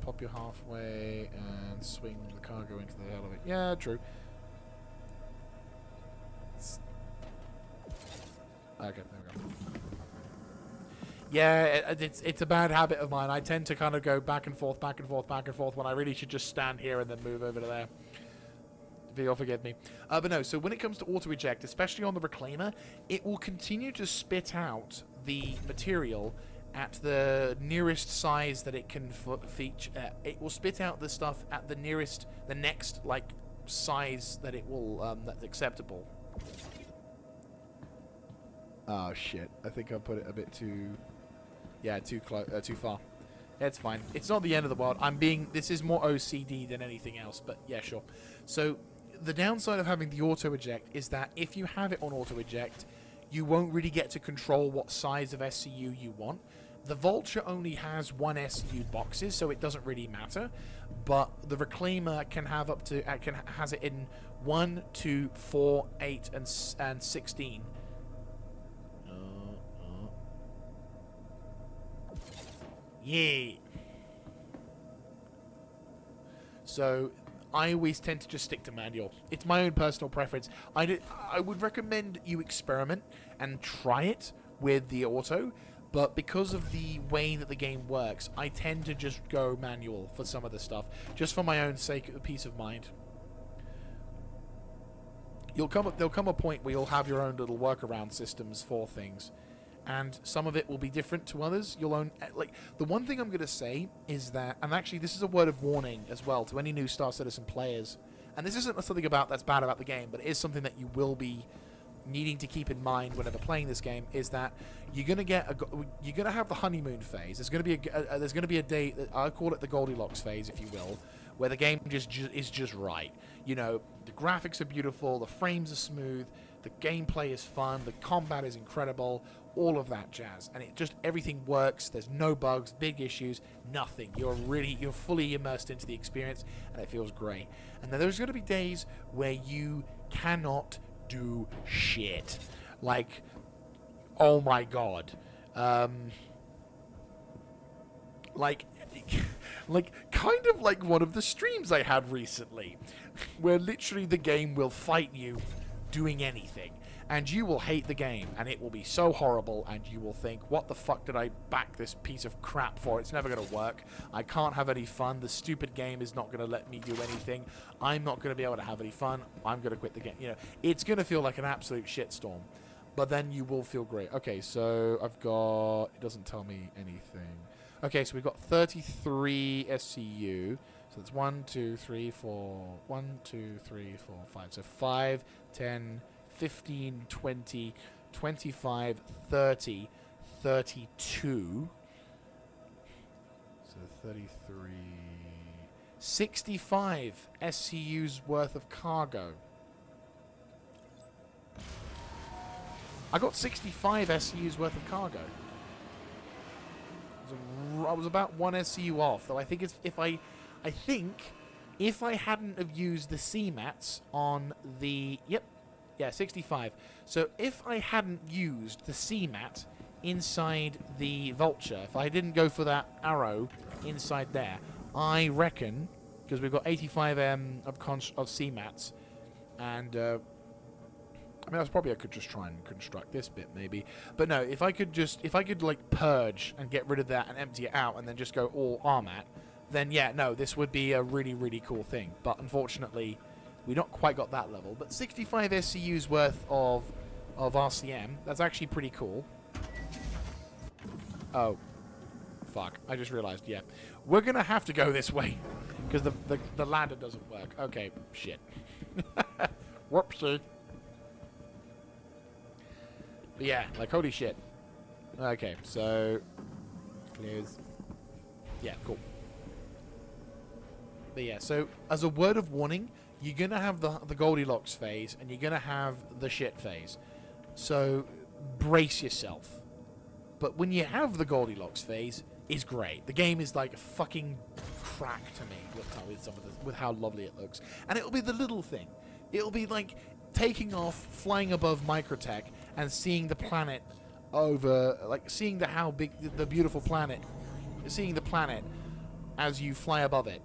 Pop you halfway and swing the cargo into the hell of it. Yeah, true. Okay, there we go. Yeah, it's a bad habit of mine. I tend to kind of go back and forth when I really should just stand here and then move over to there. You'll forgive me. But no, so when it comes to auto-eject, especially on the reclaimer, it will continue to spit out the material at the nearest size that it can feature. It will spit out the stuff at the next like size that it will that's acceptable. Oh shit! I think I put it a bit too, too close, too far. It's fine. It's not the end of the world. This is more OCD than anything else, but yeah, sure. So the downside of having the auto eject is that if you have it on auto eject, you won't really get to control what size of SCU you want. The Vulture only has one SCU boxes, so it doesn't really matter. But the Reclaimer can have up to has it in 1, 2, 4, 8, and 16. Yeah. So I always tend to just stick to manual. It's my own personal preference. I would recommend you experiment and try it with the auto. But because of the way that the game works, I tend to just go manual for some of the stuff, just for my own sake, peace of mind. There'll come a point where you'll have your own little workaround systems for things, and some of it will be different to others. You'll own, like, the one thing I'm going to say is that, and actually this is a word of warning as well to any new Star Citizen players, and this isn't something that's bad about the game, but it is something that you will be needing to keep in mind whenever playing this game, is that you're gonna have the honeymoon phase. There's gonna be a day that I call it the Goldilocks phase, if you will, where the game is just right. You know, the graphics are beautiful, the frames are smooth, the gameplay is fun, the combat is incredible, all of that jazz, and everything works. There's no bugs, big issues, nothing. You're fully immersed into the experience, and it feels great. And then there's going to be days where you cannot do shit. Like, oh my god, like kind of like one of the streams I had recently, where literally the game will fight you doing anything, and you will hate the game, and it will be so horrible, and you will think, what the fuck did I back this piece of crap for? It's never going to work. I can't have any fun. The stupid game is not going to let me do anything. I'm not going to be able to have any fun. I'm going to quit the game. You know, it's going to feel like an absolute shitstorm, but then you will feel great. Okay, so I've got, it doesn't tell me anything. Okay, so we've got 33 SCU. So it's 1, 2, 3, 4, 1, 2, 3, 4, 5. So 5, 10, 15, 20, 25, 30, 32. So 33. 65 SCU's worth of cargo. I got 65 SCU's worth of cargo. I was about 1 SCU off, though I think if I hadn't have used the CMATs on the... Yep. Yeah, 65. So if I hadn't used the CMAT inside the Vulture, if I didn't go for that arrow inside there, I reckon, because we've got 85 of CMATs, and I mean, I could just try and construct this bit maybe, but no, if I could like purge and get rid of that and empty it out and then just go all RMAT, then yeah, no, this would be a really, really cool thing. But unfortunately, we not quite got that level. But 65 SCU's worth of RCM, that's actually pretty cool. Oh, fuck! I just realized. Yeah, we're gonna have to go this way because the ladder doesn't work. Okay, shit. Whoopsie. But yeah, like, holy shit. Okay, so clears. Yeah, cool. But yeah, so as a word of warning, you're gonna have the Goldilocks phase and you're gonna have the shit phase. So brace yourself. But when you have the Goldilocks phase, it's great. The game is like a fucking crack to me with how lovely it looks. And it'll be the little thing. It'll be like taking off, flying above Microtech, and seeing the planet over, like seeing how big the beautiful planet, seeing the planet as you fly above it,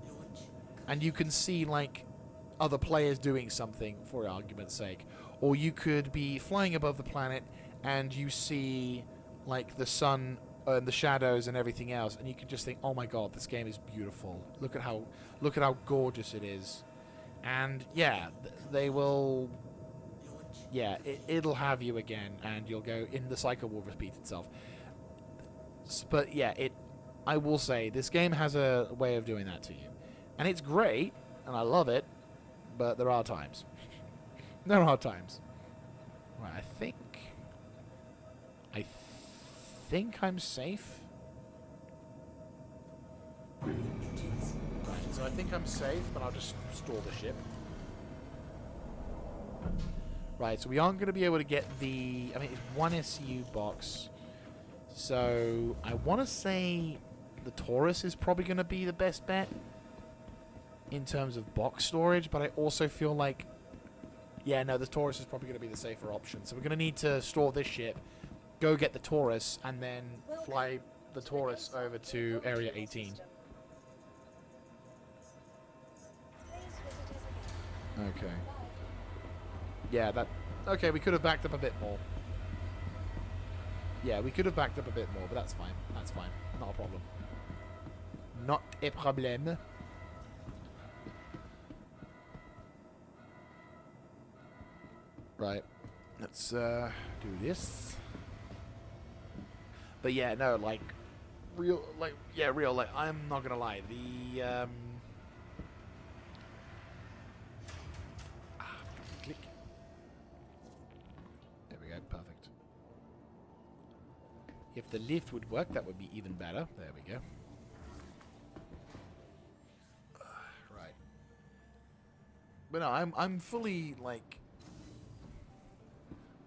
and you can see like other players doing something, for argument's sake, or you could be flying above the planet and you see like the sun and the shadows and everything else, and you can just think, oh my god, this game is beautiful. Look at how gorgeous it is. And yeah, they will. Yeah, it'll have you again, and you'll go, in the cycle will repeat itself. But yeah, I will say, this game has a way of doing that to you. And it's great, and I love it, but there are times. There are times. Right, I think I'm safe. Right, so I think I'm safe, but I'll just store the ship. Right, so we aren't going to be able to get the... I mean, it's 1 SCU box. So, I want to say the Taurus is probably going to be the best bet in terms of box storage, but I also feel like... Yeah, no, the Taurus is probably going to be the safer option. So we're going to need to store this ship, go get the Taurus, and then fly the Taurus over to Area 18. Okay. Yeah, that... Okay, we could have backed up a bit more. Yeah, we could have backed up a bit more, but that's fine. That's fine. Not a problem. Not a problem. Right. Let's do this. But yeah, no, like real, like real. Like I'm not gonna lie, the click. There we go, perfect. If the lift would work, that would be even better. There we go. Right. But no, I'm fully like.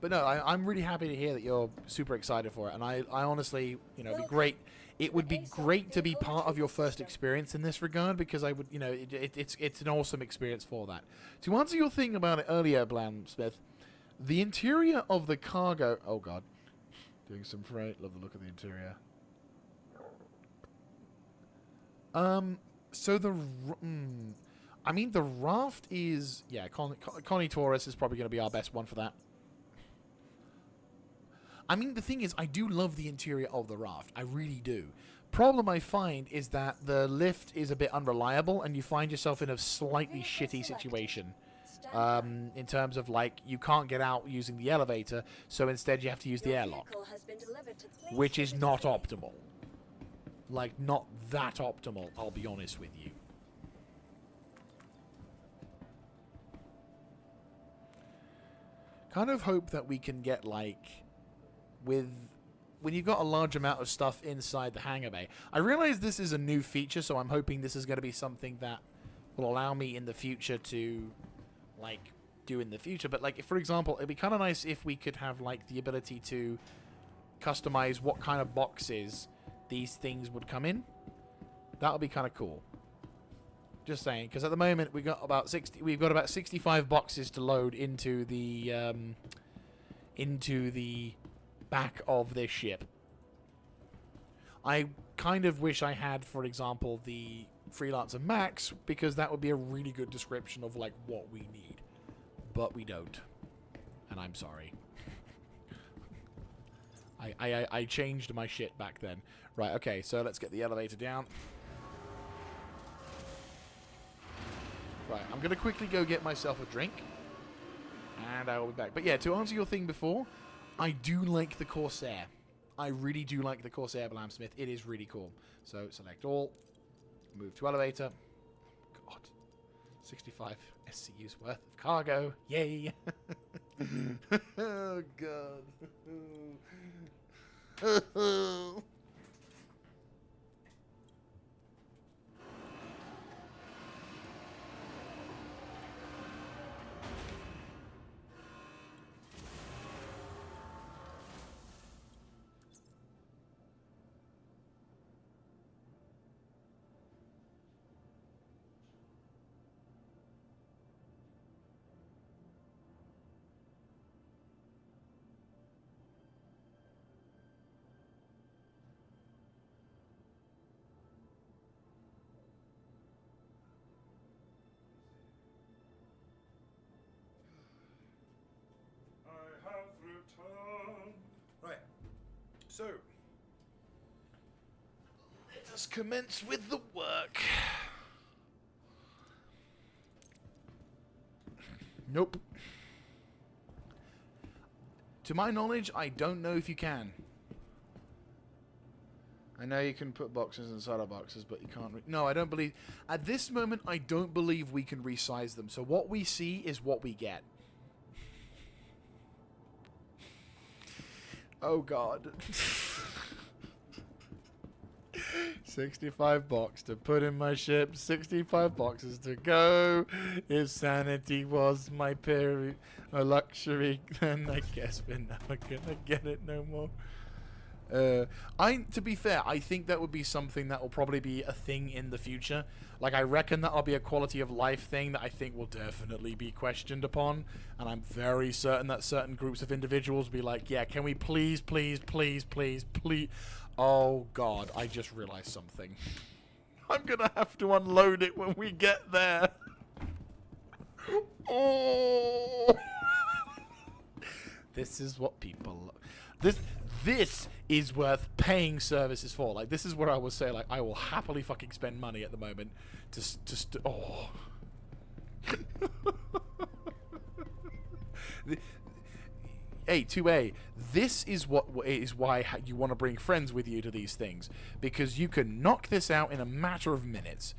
But no, I'm really happy to hear that you're super excited for it, and I honestly, you know, it'd be great. It would be great to be part of your first experience in this regard, because I would, you know, it's an awesome experience for that. To answer your thing about it earlier, Blam Smith, the interior of the cargo. Oh God, doing some freight. Love the look of the interior. So the, I mean, the raft is, yeah, Connie Taurus is probably going to be our best one for that. I mean, the thing is, I do love the interior of the raft. I really do. Problem I find is that the lift is a bit unreliable, and you find yourself in a slightly shitty situation. In terms of, like, you can't get out using the elevator, so instead you have to use the airlock. Which is not optimal. Like, not that optimal, I'll be honest with you. Kind of hope that we can get, like, when you've got a large amount of stuff inside the hangar bay. I realize this is a new feature, so I'm hoping this is going to be something that will allow me in the future to, like, do in the future. But, like, if, for example, it'd be kind of nice if we could have, like, the ability to customize what kind of boxes these things would come in. That would be kind of cool. Just saying, because at the moment we've got about 65 boxes to load into the back of this ship. I kind of wish I had, for example, the Freelancer Max, because that would be a really good description of, like, what we need. But we don't. And I'm sorry. I changed my shit back then. Right, okay, so let's get the elevator down. Right, I'm going to quickly go get myself a drink. And I will be back. But yeah, to answer your thing before, I do like the Corsair. I really do like the Corsair, Blam Smith. It is really cool. So, select all. Move to elevator. God. 65 SCU's worth of cargo. Yay! Oh, God. Right, so let us commence with the work. Nope. To my knowledge, I don't know if you can. I know you can put boxes inside of boxes, but you can't... No, I don't believe... At this moment, I don't believe we can resize them. So what we see is what we get. Oh, God. 65 boxes to put in my ship. 65 boxes to go. If sanity was my luxury, then I guess we're never gonna get it no more. To be fair, I think that would be something that will probably be a thing in the future. Like, I reckon that'll be a quality of life thing that I think will definitely be questioned upon. And I'm very certain that certain groups of individuals will be like, yeah, can we please, please, please, please, please... Oh, God, I just realized something. I'm gonna have to unload it when we get there. Oh! This is what people... this is worth paying services for. Like, this is where I will say, like, I will happily fucking spend money at the moment oh. Hey, 2A, this is why you want to bring friends with you to these things, because you can knock this out in a matter of minutes.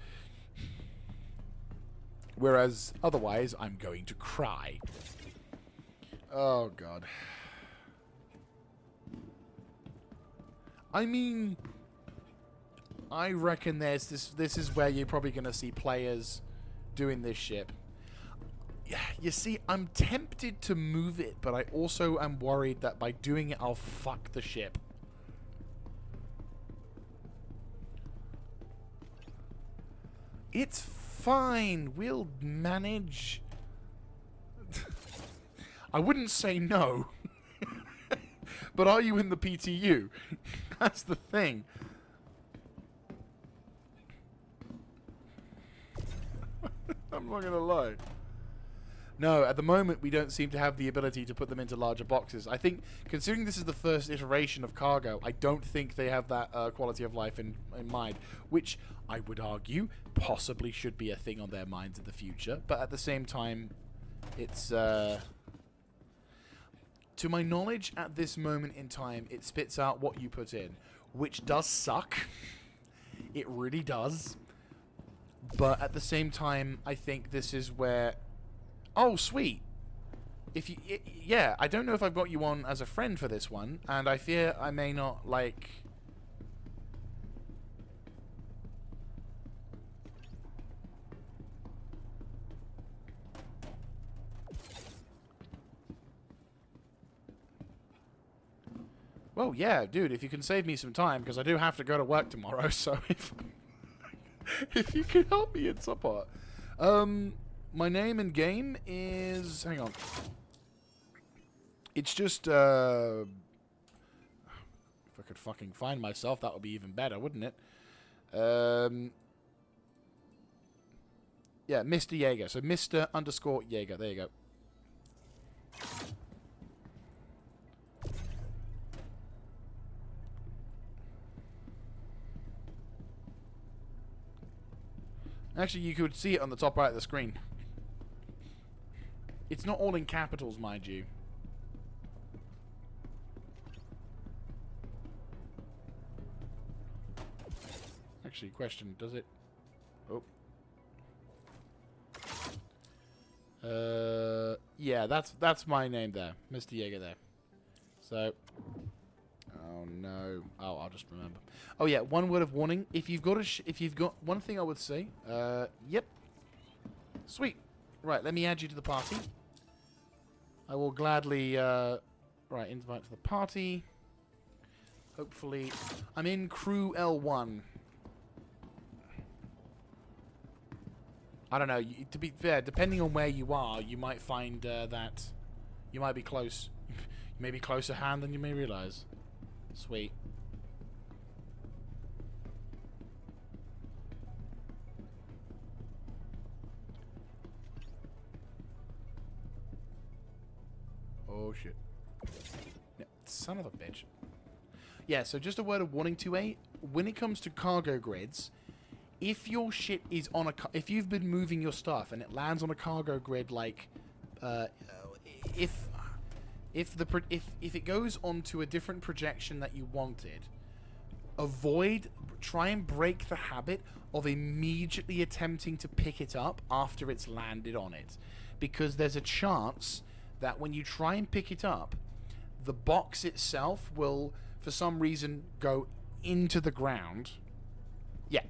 Whereas, otherwise, I'm going to cry. Oh, God. I mean, I reckon this is where you're probably going to see players doing this ship. You see, I'm tempted to move it, but I also am worried that by doing it, I'll fuck the ship. It's fine. We'll manage. I wouldn't say no. But are you in the PTU? That's the thing. I'm not gonna lie. No, at the moment we don't seem to have the ability to put them into larger boxes. I think, considering this is the first iteration of cargo, I don't think they have that quality of life in mind, which I would argue possibly should be a thing on their minds in the future. But at the same time, it's... to my knowledge, at this moment in time, it spits out what you put in, which does suck. It really does. But at the same time, I think this is where... Oh, sweet. If you... yeah, I don't know if I've got you on as a friend for this one, and I fear I may not, like... Well, yeah, dude, if you can save me some time, because I do have to go to work tomorrow, so if you can help me in support. My name in game is... Hang on. It's just, if I could fucking find myself, that would be even better, wouldn't it? Yeah, Mr. Jaeger. So Mr_Jaeger. There you go. Actually, you could see it on the top right of the screen. It's not all in capitals, mind you. Actually, question, does it... Oh. Yeah, that's my name there. Mr. Jaeger there. So... Oh, no. Oh, I'll just remember. Oh, yeah, one word of warning. If you've got one thing I would say... Yep. Sweet. Right, let me add you to the party. I will gladly, right, invite to the party. Hopefully, I'm in crew L1. I don't know, to be fair, depending on where you are, you might find that you might be close. You may be closer hand than you may realize. Sweet. Oh, shit. Yeah, son of a bitch. Yeah, so just a word of warning, 2A. When it comes to cargo grids, if your shit is on a... If you've been moving your stuff and it lands on a cargo grid, like... If it goes onto a different projection that you wanted, try and break the habit of immediately attempting to pick it up after it's landed on it. Because there's a chance that when you try and pick it up, the box itself will, for some reason, go into the ground. Yeah.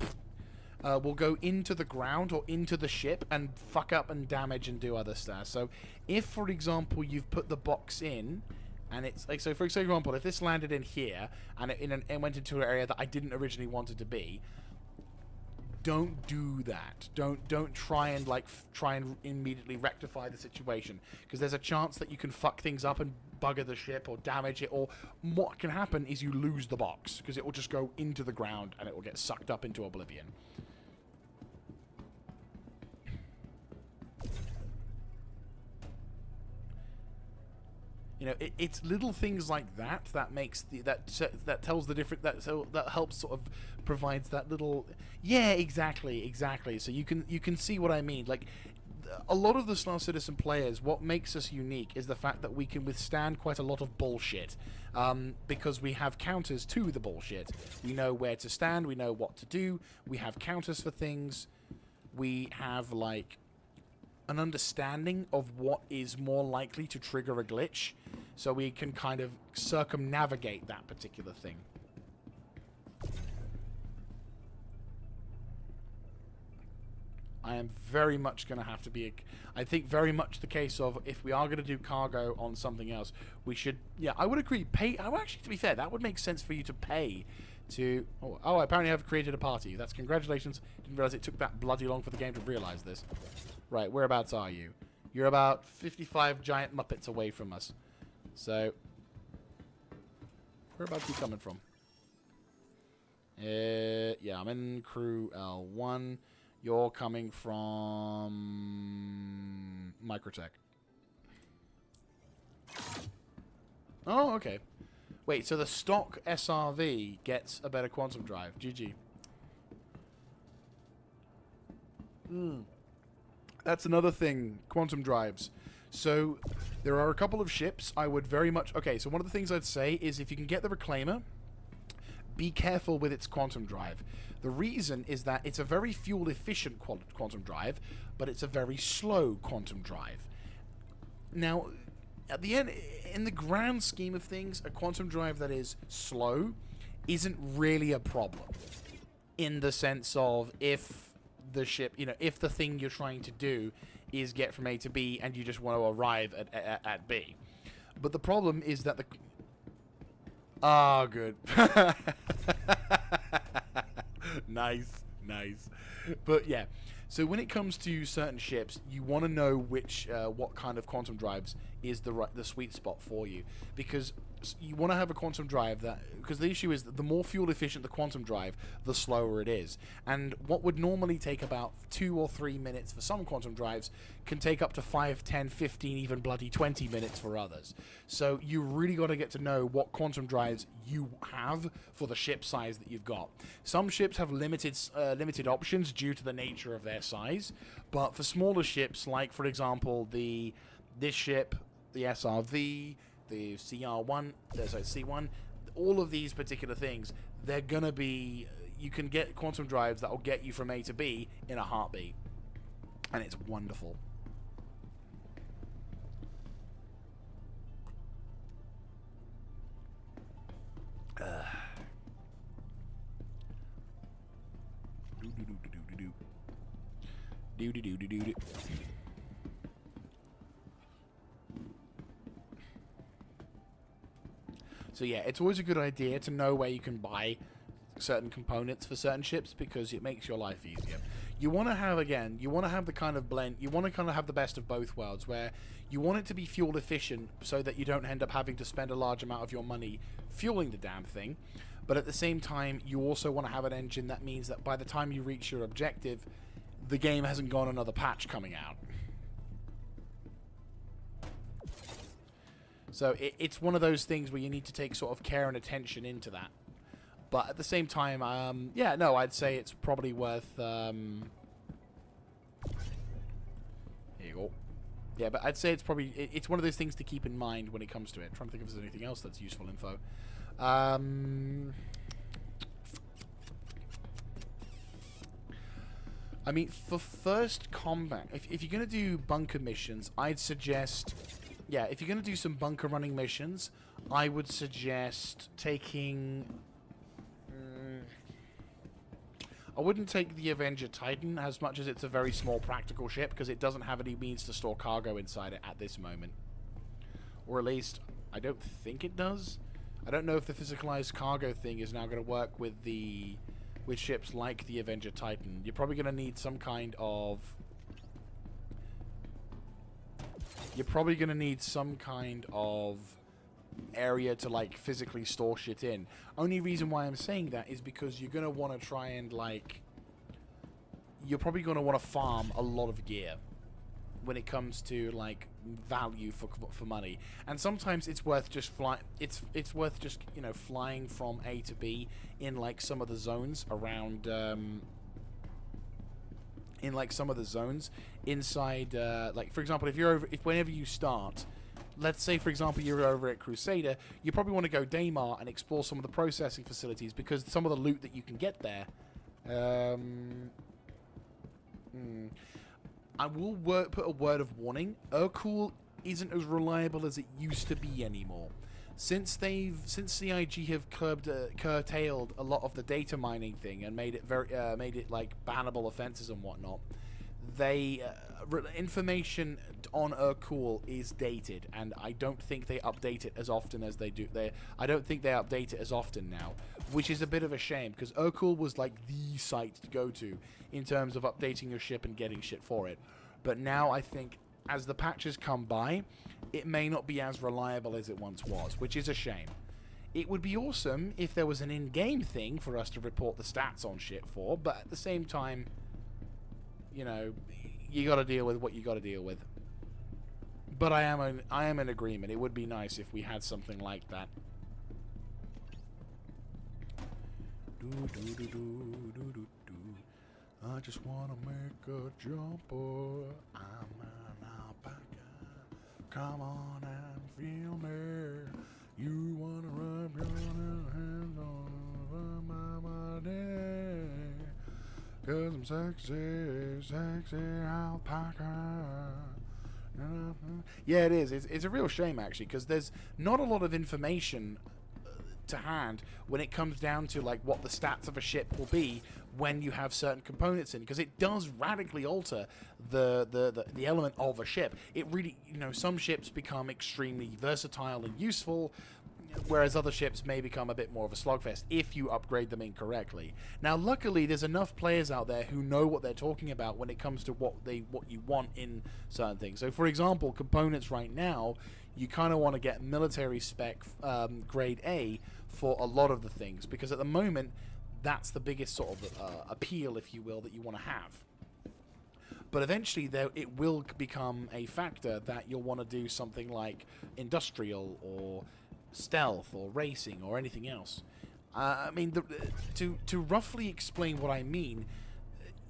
Will go into the ground or into the ship and fuck up and damage and do other stuff. So, if, for example, you've put the box in, and it's like, so for example, if this landed in here and it went into an area that I didn't originally want it to be, don't do that. Don't try and immediately rectify the situation, because there's a chance that you can fuck things up and bugger the ship or damage it, or what can happen is you lose the box because it will just go into the ground and it will get sucked up into oblivion. You know, it's little things like that that makes that tells the different that helps sort of provides that little exactly. So you can see what I mean. Like a lot of the Star Citizen players, what makes us unique is the fact that we can withstand quite a lot of bullshit, because we have counters to the bullshit. We know where to stand. We know what to do. We have counters for things. We have like an understanding of what is more likely to trigger a glitch, so we can kind of circumnavigate that particular thing. I am very much going to have to be, I think very much the case of, if we are going to do cargo on something else, we should, yeah, I would agree, pay, actually, to be fair, that would make sense for you to pay to, oh, I apparently have created a party. That's congratulations. Didn't realize it took that bloody long for the game to realize this. Right, whereabouts are you? You're about 55 giant Muppets away from us. So, whereabouts are you coming from? Yeah, I'm in crew L1. You're coming from Microtech. Oh, okay. Wait, so the stock SRV gets a better quantum drive. GG. That's another thing, quantum drives. So, there are a couple of ships I would very much... Okay, so one of the things I'd say is if you can get the Reclaimer, be careful with its quantum drive. The reason is that it's a very fuel-efficient quantum drive, but it's a very slow quantum drive. Now, at the end, in the grand scheme of things, a quantum drive that is slow isn't really a problem. In the sense of, if the ship, you know, if the thing you're trying to do is get from A to B and you just want to arrive at B. But the problem is that the... Ah, good. Nice. But yeah, so when it comes to certain ships, you want to know which, what kind of quantum drives is the sweet spot for you, because you want to have a quantum drive that, because the issue is that the more fuel efficient the quantum drive, the slower it is. And what would normally take about 2 or 3 minutes for some quantum drives can take up to 5, 10, 15, even bloody 20 minutes for others. So you really got to get to know what quantum drives you have for the ship size that you've got. Some ships have limited options due to the nature of their size, but for smaller ships, like for example this ship, the SRV, the C1, all of these particular things, they're gonna be, you can get quantum drives that will get you from A to B in a heartbeat, and it's wonderful. So yeah, it's always a good idea to know where you can buy certain components for certain ships, because it makes your life easier. You want to have, again, you want to have the kind of blend, you want to kind of have the best of both worlds, where you want it to be fuel efficient so that you don't end up having to spend a large amount of your money fueling the damn thing, but at the same time you also want to have an engine that means that by the time you reach your objective, the game hasn't got another patch coming out. So it's one of those things where you need to take sort of care and attention into that. But at the same time, yeah, no, I'd say it's probably worth... Here you go. Yeah, but I'd say it's probably... It's one of those things to keep in mind when it comes to it. I'm trying to think if there's anything else that's useful info. I mean, for first combat, if you're going to do bunker missions, I'd suggest... Yeah, if you're going to do some bunker running missions, I would suggest taking... I wouldn't take the Avenger Titan as much as it's a very small practical ship, because it doesn't have any means to store cargo inside it at this moment. Or at least, I don't think it does. I don't know if the physicalized cargo thing is now going to work with with ships like the Avenger Titan. You're probably going to need some kind of... You're probably going to need some kind of area to, like, physically store shit in. Only reason why I'm saying that is because you're going to want to try and, like... You're probably going to want to farm a lot of gear. when it comes to like value for money. And sometimes it's worth just it's worth just, you know, flying from A to B in like some of the zones around in like some of the zones inside like, for example, if whenever you start, let's say for example you're over at Crusader, you probably want to go Daymar and explore some of the processing facilities, because some of the loot that you can get there, I will put a word of warning. Urkul isn't as reliable as it used to be anymore. Since CIG have curtailed a lot of the data mining thing and made it like bannable offenses and whatnot, information on Urkul is dated, and I don't think they update it as often as they do. I don't think they update it as often now, which is a bit of a shame, because Urkul was like the site to go to in terms of updating your ship and getting shit for it. But now I think as the patches come by, it may not be as reliable as it once was, which is a shame. It would be awesome if there was an in-game thing for us to report the stats on shit for, but at the same time, you know, you got to deal with what you got to deal with. But I am in agreement. It would be nice if we had something like that. I just want to make a jumper. I'm an alpaca. Come on and feel me. You want to rub your hands on my body. 'Cause I'm sexy, sexy alpaca. Yeah, it is. It's a real shame, actually, because there's not a lot of information to hand when it comes down to like what the stats of a ship will be when you have certain components in, because it does radically alter the element of a ship. It really, you know, some ships become extremely versatile and useful, whereas other ships may become a bit more of a slogfest if you upgrade them incorrectly. Now, luckily, there's enough players out there who know what they're talking about when it comes to what you want in certain things. So, for example, components right now, you kind of want to get military spec grade A for a lot of the things, because at the moment, that's the biggest sort of appeal, if you will, that you want to have. But eventually, it will become a factor that you'll want to do something like industrial or stealth or racing or anything else. I mean, to roughly explain what I mean,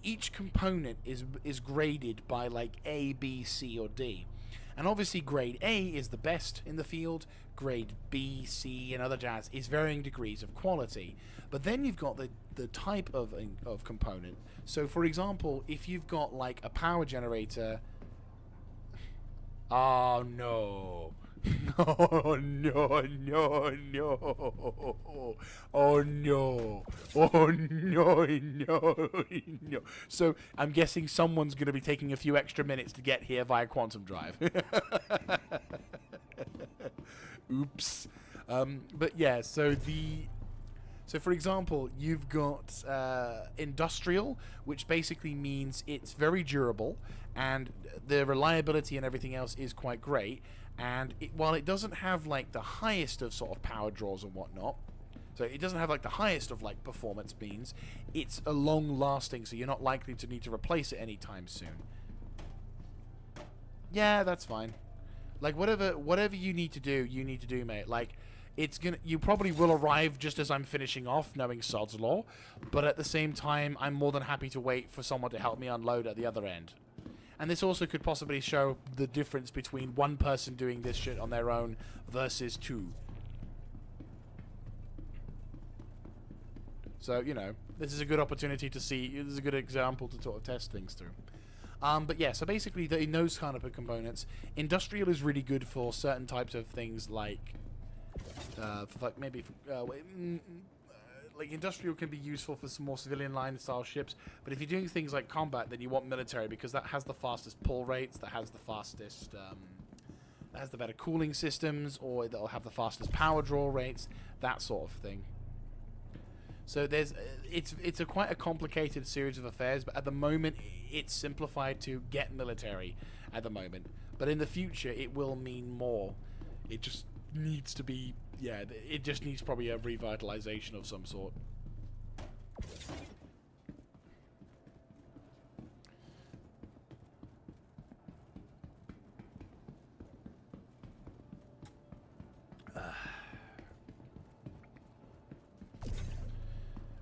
each component is graded by like A, B, C, or D. And obviously grade A is the best in the field, grade B, C, and other jazz is varying degrees of quality. But then you've got the type of component. So for example, if you've got like a power generator... Oh no. Oh no, no, no. Oh no. Oh no, no, no. So I'm guessing someone's going to be taking a few extra minutes to get here via quantum drive. Oops. But yeah, so for example, you've got industrial, which basically means it's very durable, and the reliability and everything else is quite great. And while it doesn't have like the highest of sort of power draws and whatnot, so it doesn't have like the highest of like performance means, it's a long lasting, so you're not likely to need to replace it anytime soon. Yeah, that's fine. Like whatever you need to do, mate. Like you probably will arrive just as I'm finishing off, knowing Sod's Law, but at the same time, I'm more than happy to wait for someone to help me unload at the other end. And this also could possibly show the difference between one person doing this shit on their own versus two. So, you know, this is a good opportunity to see, this is a good example to sort of test things through. But yeah, so basically in those kind of components, industrial is really good for certain types of things like like industrial can be useful for some more civilian line style ships, but if you're doing things like combat, then you want military, because that has the fastest pull rates, that has the fastest, that has the better cooling systems, or that'll have the fastest power draw rates, that sort of thing. So it's quite a complicated series of affairs, but at the moment it's simplified to get military at the moment. But in the future it will mean more. It just needs to be, yeah, it just needs probably a revitalization of some sort.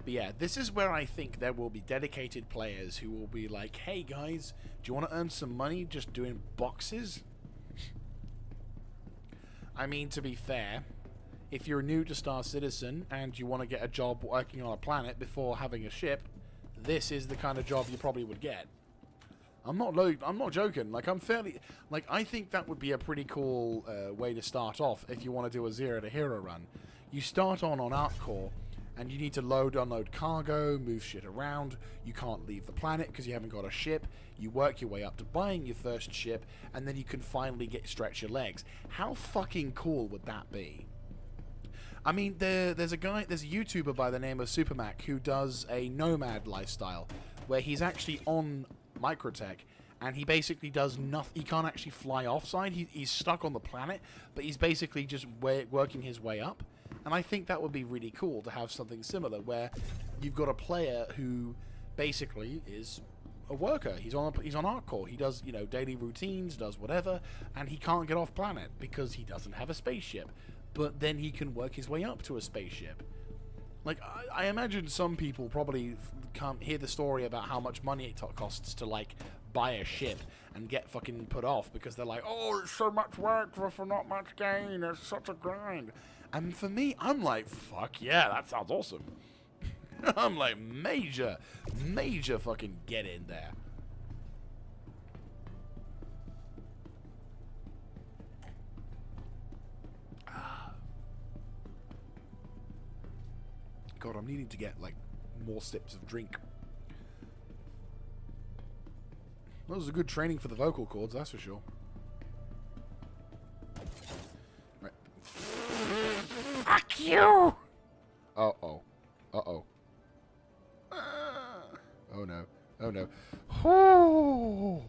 But yeah, this is where I think there will be dedicated players who will be like, hey guys, do you want to earn some money just doing boxes? I mean, to be fair, if you're new to Star Citizen and you want to get a job working on a planet before having a ship, this is the kind of job you probably would get. I'm not joking. Like, I think that would be a pretty cool way to start off if you want to do a zero to hero run. You start on Arc Core, and you need to load, unload cargo, move shit around. You can't leave the planet because you haven't got a ship. You work your way up to buying your first ship, and then you can finally stretch your legs. How fucking cool would that be? I mean, there's a YouTuber by the name of Supermac who does a nomad lifestyle, where he's actually on Microtech, and he basically does nothing. He can't actually fly offside. He's stuck on the planet, but he's basically just working his way up. And I think that would be really cool to have something similar, where you've got a player who basically is a worker. He's on Arc Core. He does, daily routines, does whatever, and he can't get off planet because he doesn't have a spaceship. But then he can work his way up to a spaceship. Like, I imagine some people probably can't hear the story about how much money it costs to, like, buy a ship and get fucking put off because they're like, oh, it's so much work for not much gain. It's such a grind. And for me, I'm like, fuck yeah, that sounds awesome. I'm like, major fucking get in there. God, I'm needing to get, like, more sips of drink. That was a good training for the vocal cords, that's for sure. Right. Fuck you! Uh-oh. Uh-oh. Oh, no. Oh, no. Oh!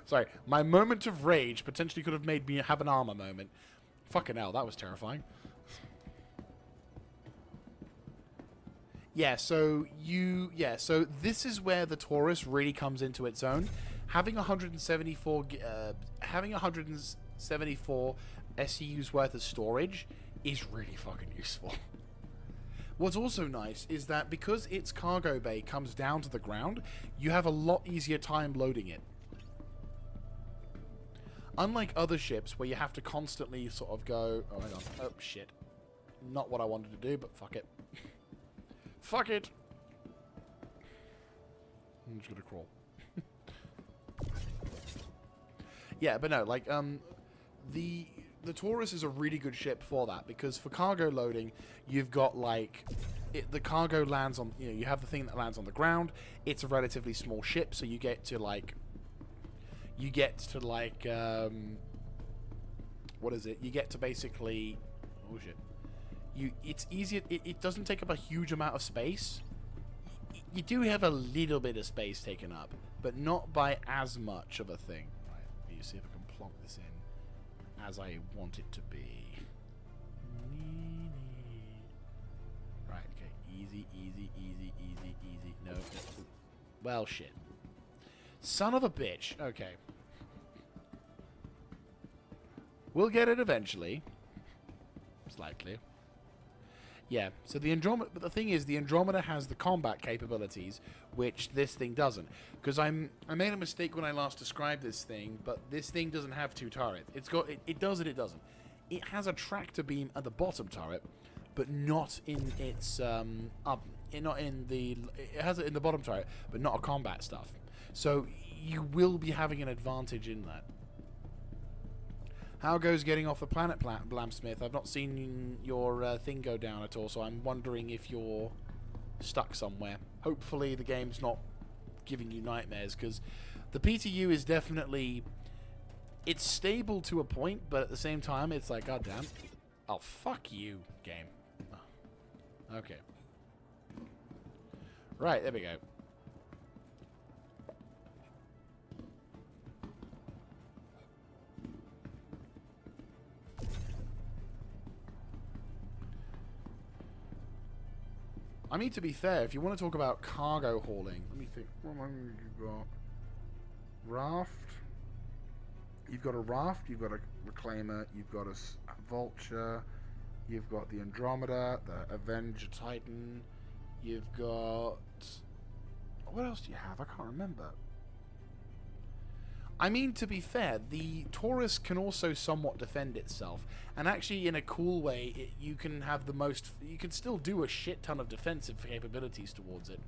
Sorry, my moment of rage potentially could have made me have an armor moment. Fucking hell, that was terrifying. So this is where the Taurus really comes into its own. Having 174 SEUs worth of storage is really fucking useful. What's also nice is that because its cargo bay comes down to the ground, you have a lot easier time loading it. Unlike other ships where you have to constantly sort of go, oh hang on, oh shit. Not what I wanted to do, but fuck it. Fuck it! I'm just gonna crawl. Yeah, but no, like, the Taurus is a really good ship for that, because for cargo loading, you've got, like, the cargo lands on, you have the thing that lands on the ground. It's a relatively small ship, so you get to, like, what is it? You get to basically, oh shit. It's easier. It doesn't take up a huge amount of space. You do have a little bit of space taken up, but not by as much of a thing. Right, let me see if I can plonk this in as I want it to be. Right, okay. Easy. No. Well, shit. Son of a bitch. Okay. We'll get it eventually. Slightly. Yeah, so the Andromeda, but the thing is, the Andromeda has the combat capabilities, which this thing doesn't. Because I made a mistake when I last described this thing, but this thing doesn't have two turrets. It does and it doesn't. It has a tractor beam at the bottom turret, but not in its it has it in the bottom turret, but not a combat stuff. So you will be having an advantage in that. How goes getting off the planet, Blamsmith? I've not seen your thing go down at all, so I'm wondering if you're stuck somewhere. Hopefully the game's not giving you nightmares, because the PTU is definitely... It's stable to a point, but at the same time, it's like, goddamn. Oh, fuck you, game. Oh. Okay. Right, there we go. I mean, to be fair, if you want to talk about cargo hauling, let me think. What have you got? Raft. You've got a raft. You've got a reclaimer. You've got a vulture. You've got the Andromeda, the Avenger Titan. You've got... What else do you have? I can't remember. I mean, to be fair, the Taurus can also somewhat defend itself. And actually, in a cool way, you can have the most... You can still do a shit ton of defensive capabilities towards it.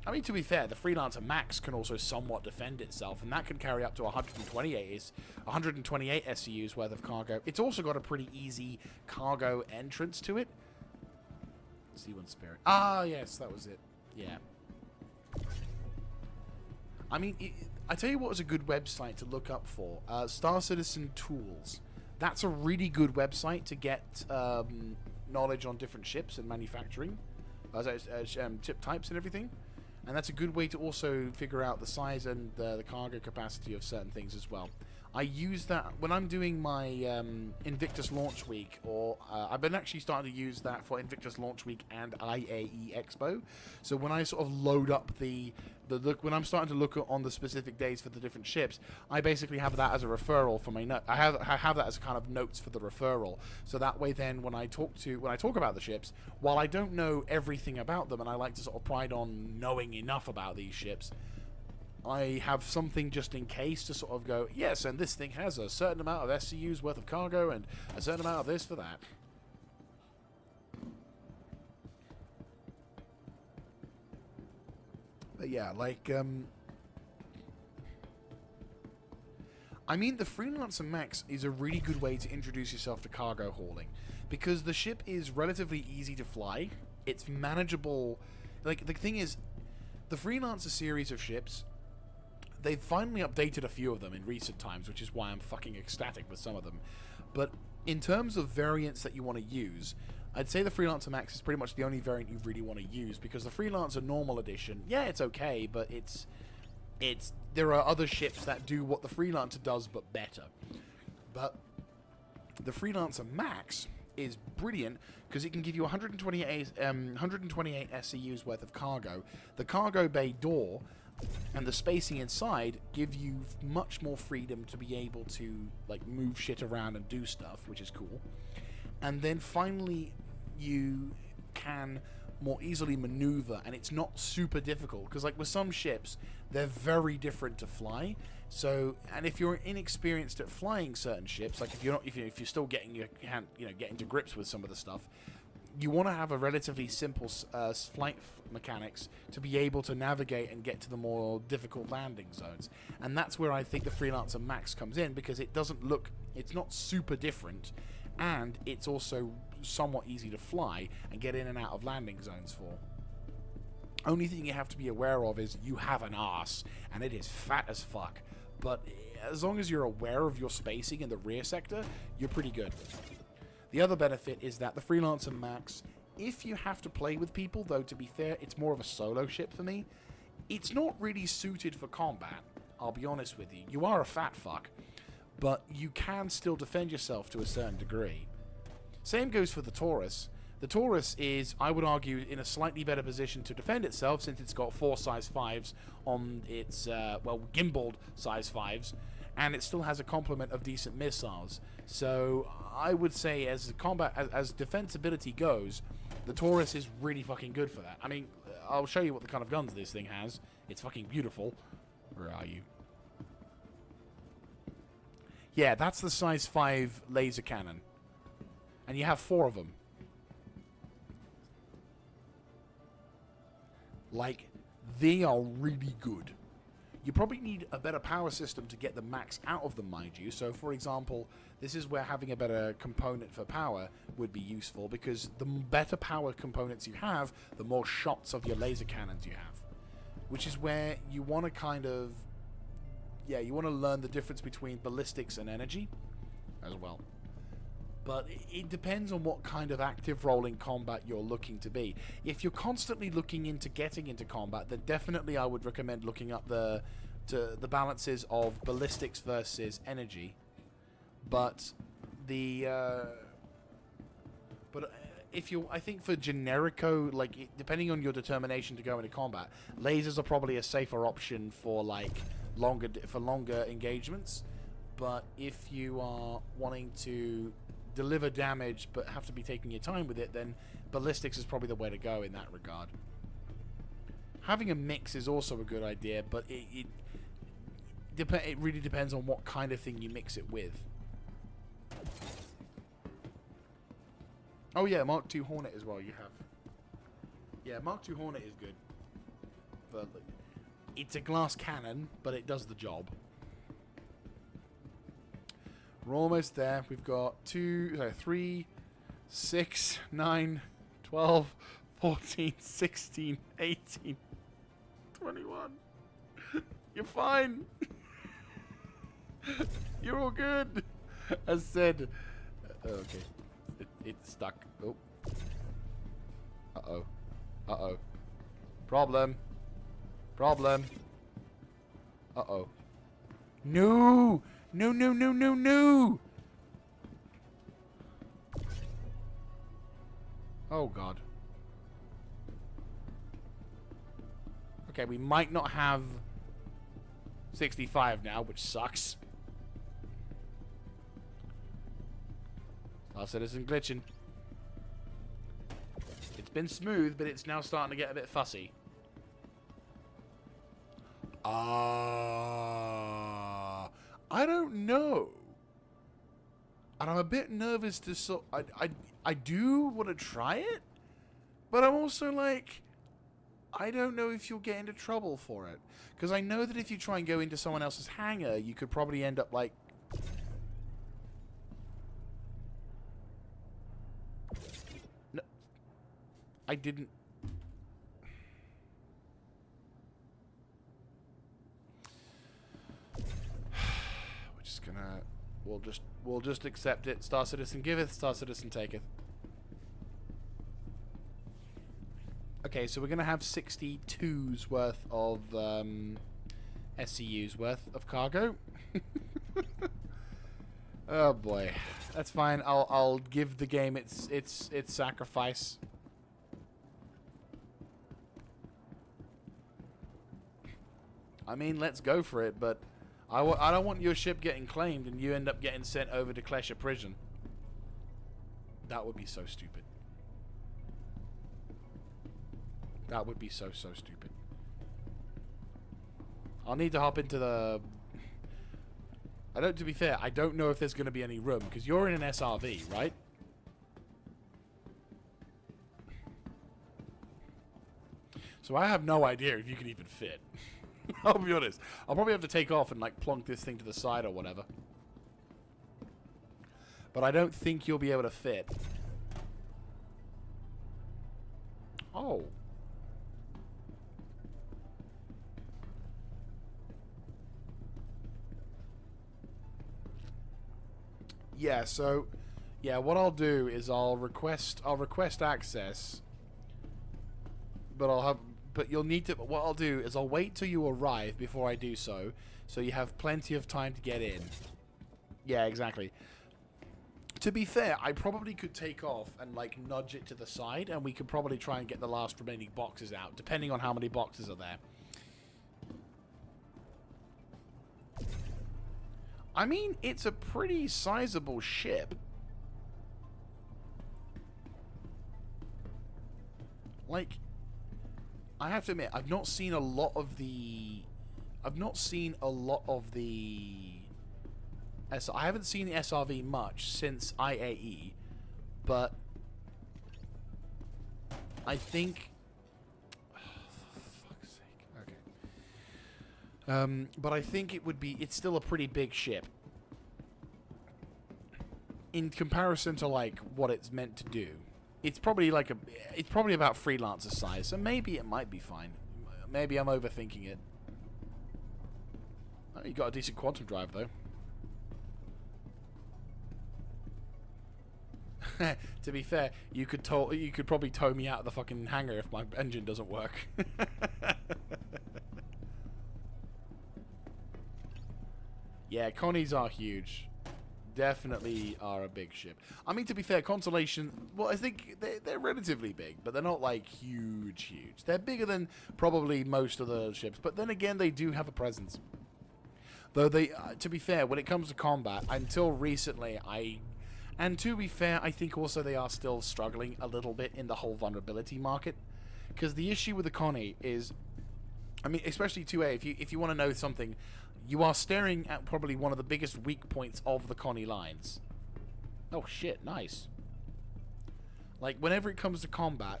I mean, to be fair, the Freelancer Max can also somewhat defend itself, and that can carry up to 128 SCUs worth of cargo. It's also got a pretty easy cargo entrance to it. C1 Spirit. Ah, yes, that was it. Yeah. I mean, I tell you what was a good website to look up for. Star Citizen Tools. That's a really good website to get knowledge on different ships and manufacturing, chip types and everything. And that's a good way to also figure out the size and the cargo capacity of certain things as well. I use that when I'm doing my Invictus Launch Week, or I've been actually starting to use that for Invictus Launch Week and IAE Expo. So when I sort of load up the look, when I'm starting to look on the specific days for the different ships, I basically have that as a referral for my note. I have that as kind of notes for the referral. So that way, then when I talk about the ships, while I don't know everything about them, and I like to sort of pride on knowing enough about these ships, I have something just in case to sort of go, yes, and this thing has a certain amount of SCUs worth of cargo and a certain amount of this for that. But yeah, like, I mean, the Freelancer Max is a really good way to introduce yourself to cargo hauling, because the ship is relatively easy to fly. It's manageable. Like, the thing is, the Freelancer series of ships, they've finally updated a few of them in recent times, which is why I'm fucking ecstatic with some of them. But in terms of variants that you want to use, I'd say the Freelancer Max is pretty much the only variant you really want to use, because the Freelancer Normal Edition, yeah, it's okay, but there are other ships that do what the Freelancer does, but better. But the Freelancer Max is brilliant because it can give you 128 SCUs worth of cargo. The cargo bay door and the spacing inside give you much more freedom to be able to like move shit around and do stuff, which is cool. And then finally, you can more easily maneuver, and it's not super difficult, because like with some ships, they're very different to fly. So, and if you're inexperienced at flying certain ships, like if you're still getting your hand, getting to grips with some of the stuff, you want to have a relatively simple flight mechanics to be able to navigate and get to the more difficult landing zones. And that's where I think the Freelancer Max comes in, because it's not super different, and it's also somewhat easy to fly and get in and out of landing zones for. Only thing you have to be aware of is you have an arse, and it is fat as fuck. But as long as you're aware of your spacing in the rear sector, you're pretty good. The other benefit is that the Freelancer Max, if you have to play with people, though to be fair, it's more of a solo ship for me, it's not really suited for combat, I'll be honest with you. You are a fat fuck, but you can still defend yourself to a certain degree. Same goes for the Taurus. The Taurus is, I would argue, in a slightly better position to defend itself, since it's got 4 size 5s on its, gimbaled size 5s, and it still has a complement of decent missiles. So I would say, as defensibility goes, the Taurus is really fucking good for that. I mean, I'll show you what the kind of guns this thing has. It's fucking beautiful. Where are you? Yeah, that's the size 5 laser cannon. And you have 4 of them. Like, they are really good. You probably need a better power system to get the max out of them, mind you. So, for example, this is where having a better component for power would be useful, because the better power components you have, the more shots of your laser cannons you have. Which is where you want to kind of... Yeah, you want to learn the difference between ballistics and energy as well. But it depends on what kind of active role in combat you're looking to be. If you're constantly looking into getting into combat, then definitely I would recommend looking up the balances of ballistics versus energy. But I think for generico, like depending on your determination to go into combat, lasers are probably a safer option for like longer engagements. But if you are wanting to deliver damage but have to be taking your time with it, then ballistics is probably the way to go in that regard. Having a mix is also a good idea, but it really depends on what kind of thing you mix it with. Oh yeah, Mark II Hornet as well you have. Yeah, Mark II Hornet is good. But it's a glass cannon, but it does the job. We're almost there. We've got 3, 6, 9, 12, 14, 16, 18, 21. You're fine. You're all good. As said. Okay. It's stuck. Oh. Uh-oh. Uh-oh. Problem. Problem. Uh-oh. No! No, no, no, no, no! Oh, God. Okay, we might not have 65 now, which sucks. Our citizen glitching. It's been smooth, but it's now starting to get a bit fussy. I don't know. And I'm a bit nervous to I do want to try it, but I'm also like, I don't know if you'll get into trouble for it. Because I know that if you try and go into someone else's hangar, you could probably end up like... No. I didn't... We're just gonna... We'll just accept it. Star Citizen giveth, Star Citizen taketh. Okay, so we're going to have 62's worth of SCU's worth of cargo. Oh boy, that's fine. I'll give the game its sacrifice. I mean, let's go for it, but I don't want your ship getting claimed and you end up getting sent over to Klesha prison. That would be so stupid. That would be so stupid. I'll need to hop into the... To be fair, I don't know if there's going to be any room, because you're in an SRV, right? So I have no idea if you can even fit. I'll be honest. I'll probably have to take off and, like, plonk this thing to the side or whatever. But I don't think you'll be able to fit. Oh. Yeah, so yeah, what I'll do is I'll request access, but you'll need to. What I'll do is I'll wait till you arrive before I do so you have plenty of time to get in. Yeah, exactly. To be fair, I probably could take off and like nudge it to the side, and we could probably try and get the last remaining boxes out, depending on how many boxes are there. I mean, it's a pretty sizable ship. Like, I have to admit, I've not seen a lot of the... I haven't seen the SRV much since IAE, but I think... but I think it's still a pretty big ship. In comparison to, like, what it's meant to do. It's probably about freelancer size, so maybe it might be fine. Maybe I'm overthinking it. Oh, you got a decent quantum drive, though. To be fair, you could probably tow me out of the fucking hangar if my engine doesn't work. Yeah, Connies are huge. Definitely are a big ship. I mean, to be fair, Constellation, well, I think they're relatively big, but they're not, like, huge. They're bigger than probably most of the ships, but then again, they do have a presence. Though they, to be fair, when it comes to combat, until recently, I And to be fair, I think also they are still struggling a little bit in the whole vulnerability market. Because the issue with the Connie is, I mean, especially 2A, if you want to know something, you are staring at probably one of the biggest weak points of the Connie lines. Oh shit, nice. Like, whenever it comes to combat,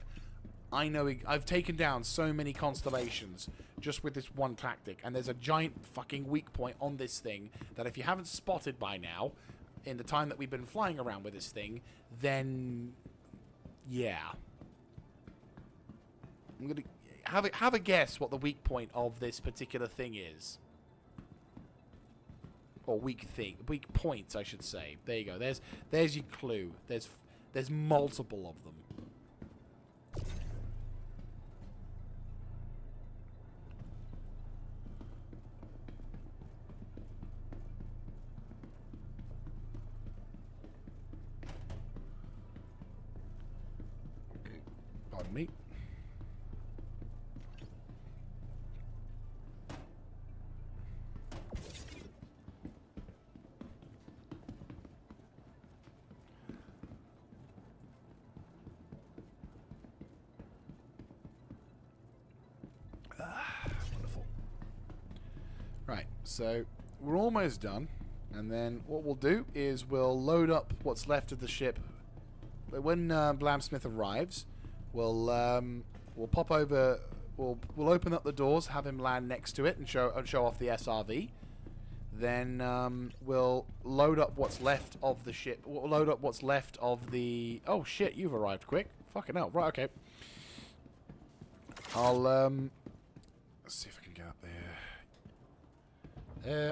I know I've taken down so many constellations just with this one tactic, and there's a giant fucking weak point on this thing that if you haven't spotted by now, in the time that we've been flying around with this thing, then yeah. I'm gonna have a guess what the weak point of this particular thing is. Or weak points, I should say. There you go. There's your clue. There's multiple of them. Pardon me. Wonderful. Right, so we're almost done, and then what we'll do is we'll load up what's left of the ship. When Blamsmith arrives, we'll pop over. We'll open up the doors, have him land next to it, and show off the SRV. Then we'll load up what's left of the ship. We'll load up what's left of the. Oh shit! You've arrived quick. Fucking hell! Right, okay. I'll let's see if I can get up there.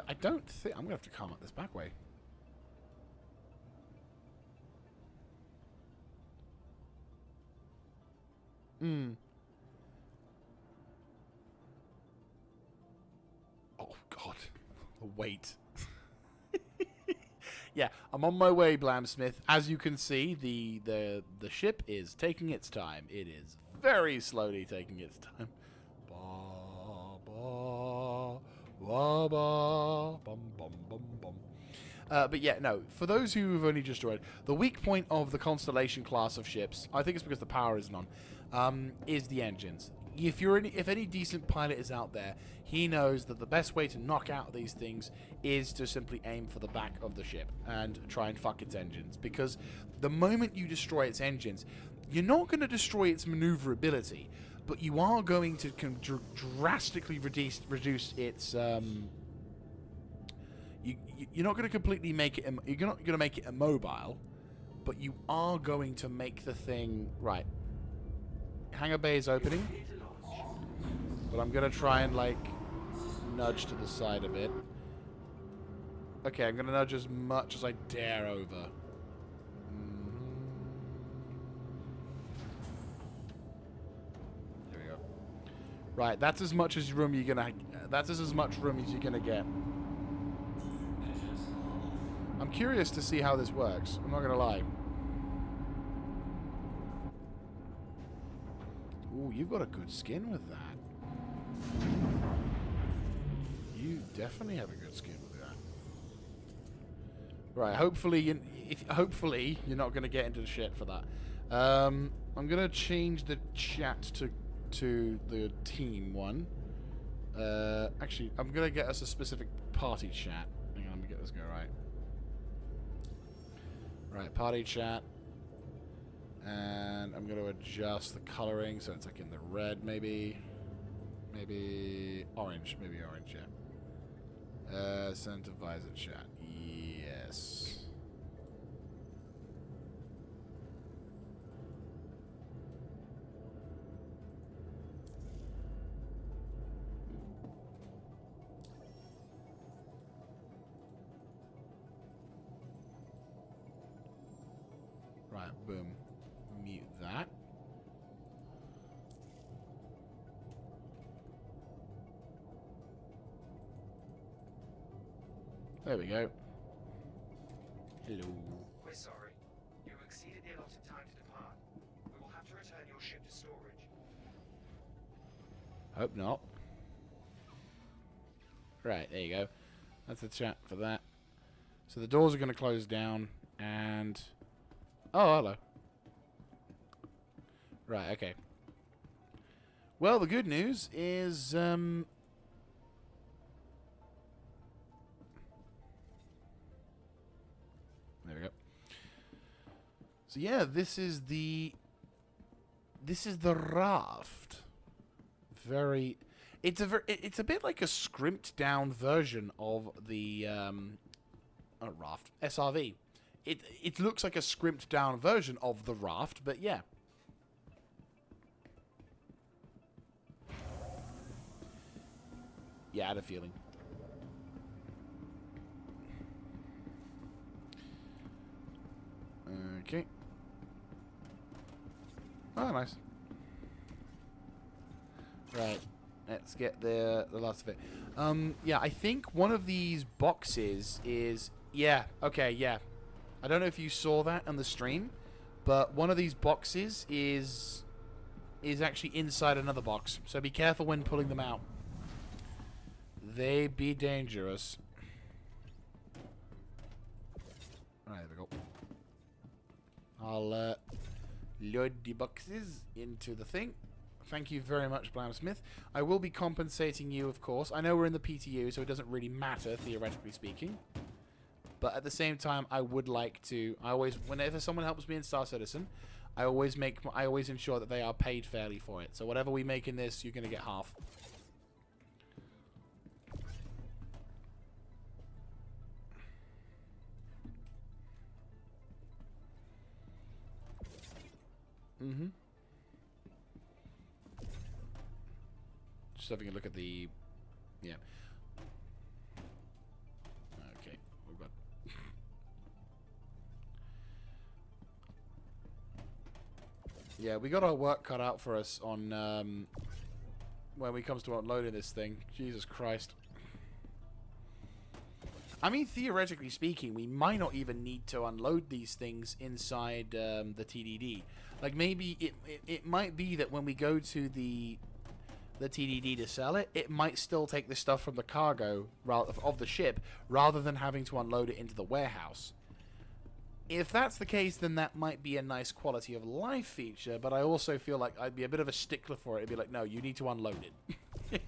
I don't think I'm gonna have to come up this back way. Oh god, the weight. Yeah, I'm on my way, Blamsmith. As you can see, the ship is taking its time. It is very slowly taking its time. Ba ba ba ba bum bum bum bum. But yeah, no. For those who've only just joined, the weak point of the Constellation class of ships, I think it's because the power isn't on, is the engines. If any decent pilot is out there, he knows that the best way to knock out these things is to simply aim for the back of the ship and try and fuck its engines. Because the moment you destroy its engines, you're not going to destroy its maneuverability, but you are going to drastically reduce its. You're not going to completely make it. You're not going to make it immobile, but you are going to make the thing right. Hangar bay is opening, but I'm going to try and like nudge to the side a bit. Okay, I'm going to nudge as much as I dare over. There we go. Right, that's as much as room you're gonna. That's as much room as you're gonna get. I'm curious to see how this works. I'm not gonna lie. Ooh, you've got a good skin with that. You definitely have a good skin with that. Right, hopefully you're not gonna get into the shit for that. I'm gonna change the chat to the team one. Actually, I'm gonna get us a specific party chat. Hang on, let me get this go right. Right, party chat. And I'm going to adjust the coloring so it's like in the red, maybe. Maybe orange. Maybe orange, yeah. Send to visor chat. Yes. Right, boom. Mute that. There we go. Hello. We're sorry. You exceeded the allotted time to depart. We will have to return your ship to storage. Hope not. Right, there you go. That's the chat for that. So the doors are going to close down. And... Oh, hello. Right, okay. Well, the good news is... There we go. So yeah, this is the raft. Very... It's a bit like a scrimped down version of the raft, SRV. It looks like a scrimped down version of the raft, but yeah. Yeah, I had a feeling. Okay. Oh, nice. Right. Let's get the last of it. Yeah, I think one of these boxes is... Yeah, okay, yeah. I don't know if you saw that on the stream, but one of these boxes is actually inside another box. So be careful when pulling them out. They be dangerous. Right, there we go. I'll load the boxes into the thing. Thank you very much, Blamsmith. I will be compensating you, of course. I know we're in the PTU, so it doesn't really matter, theoretically speaking. But at the same time, I would like to... whenever someone helps me in Star Citizen, I always ensure that they are paid fairly for it. So whatever we make in this, you're going to get half. Mm-hmm. Just having a look at the... Yeah. Okay. We've got... Yeah, we got our work cut out for us on... when it comes to unloading this thing. Jesus Christ. I mean, theoretically speaking, we might not even need to unload these things inside the TDD. Like, maybe it might be that when we go to the TDD to sell it, it might still take the stuff from the cargo of the ship rather than having to unload it into the warehouse. If that's the case, then that might be a nice quality of life feature, but I also feel like I'd be a bit of a stickler for it. I'd be like, no, you need to unload it.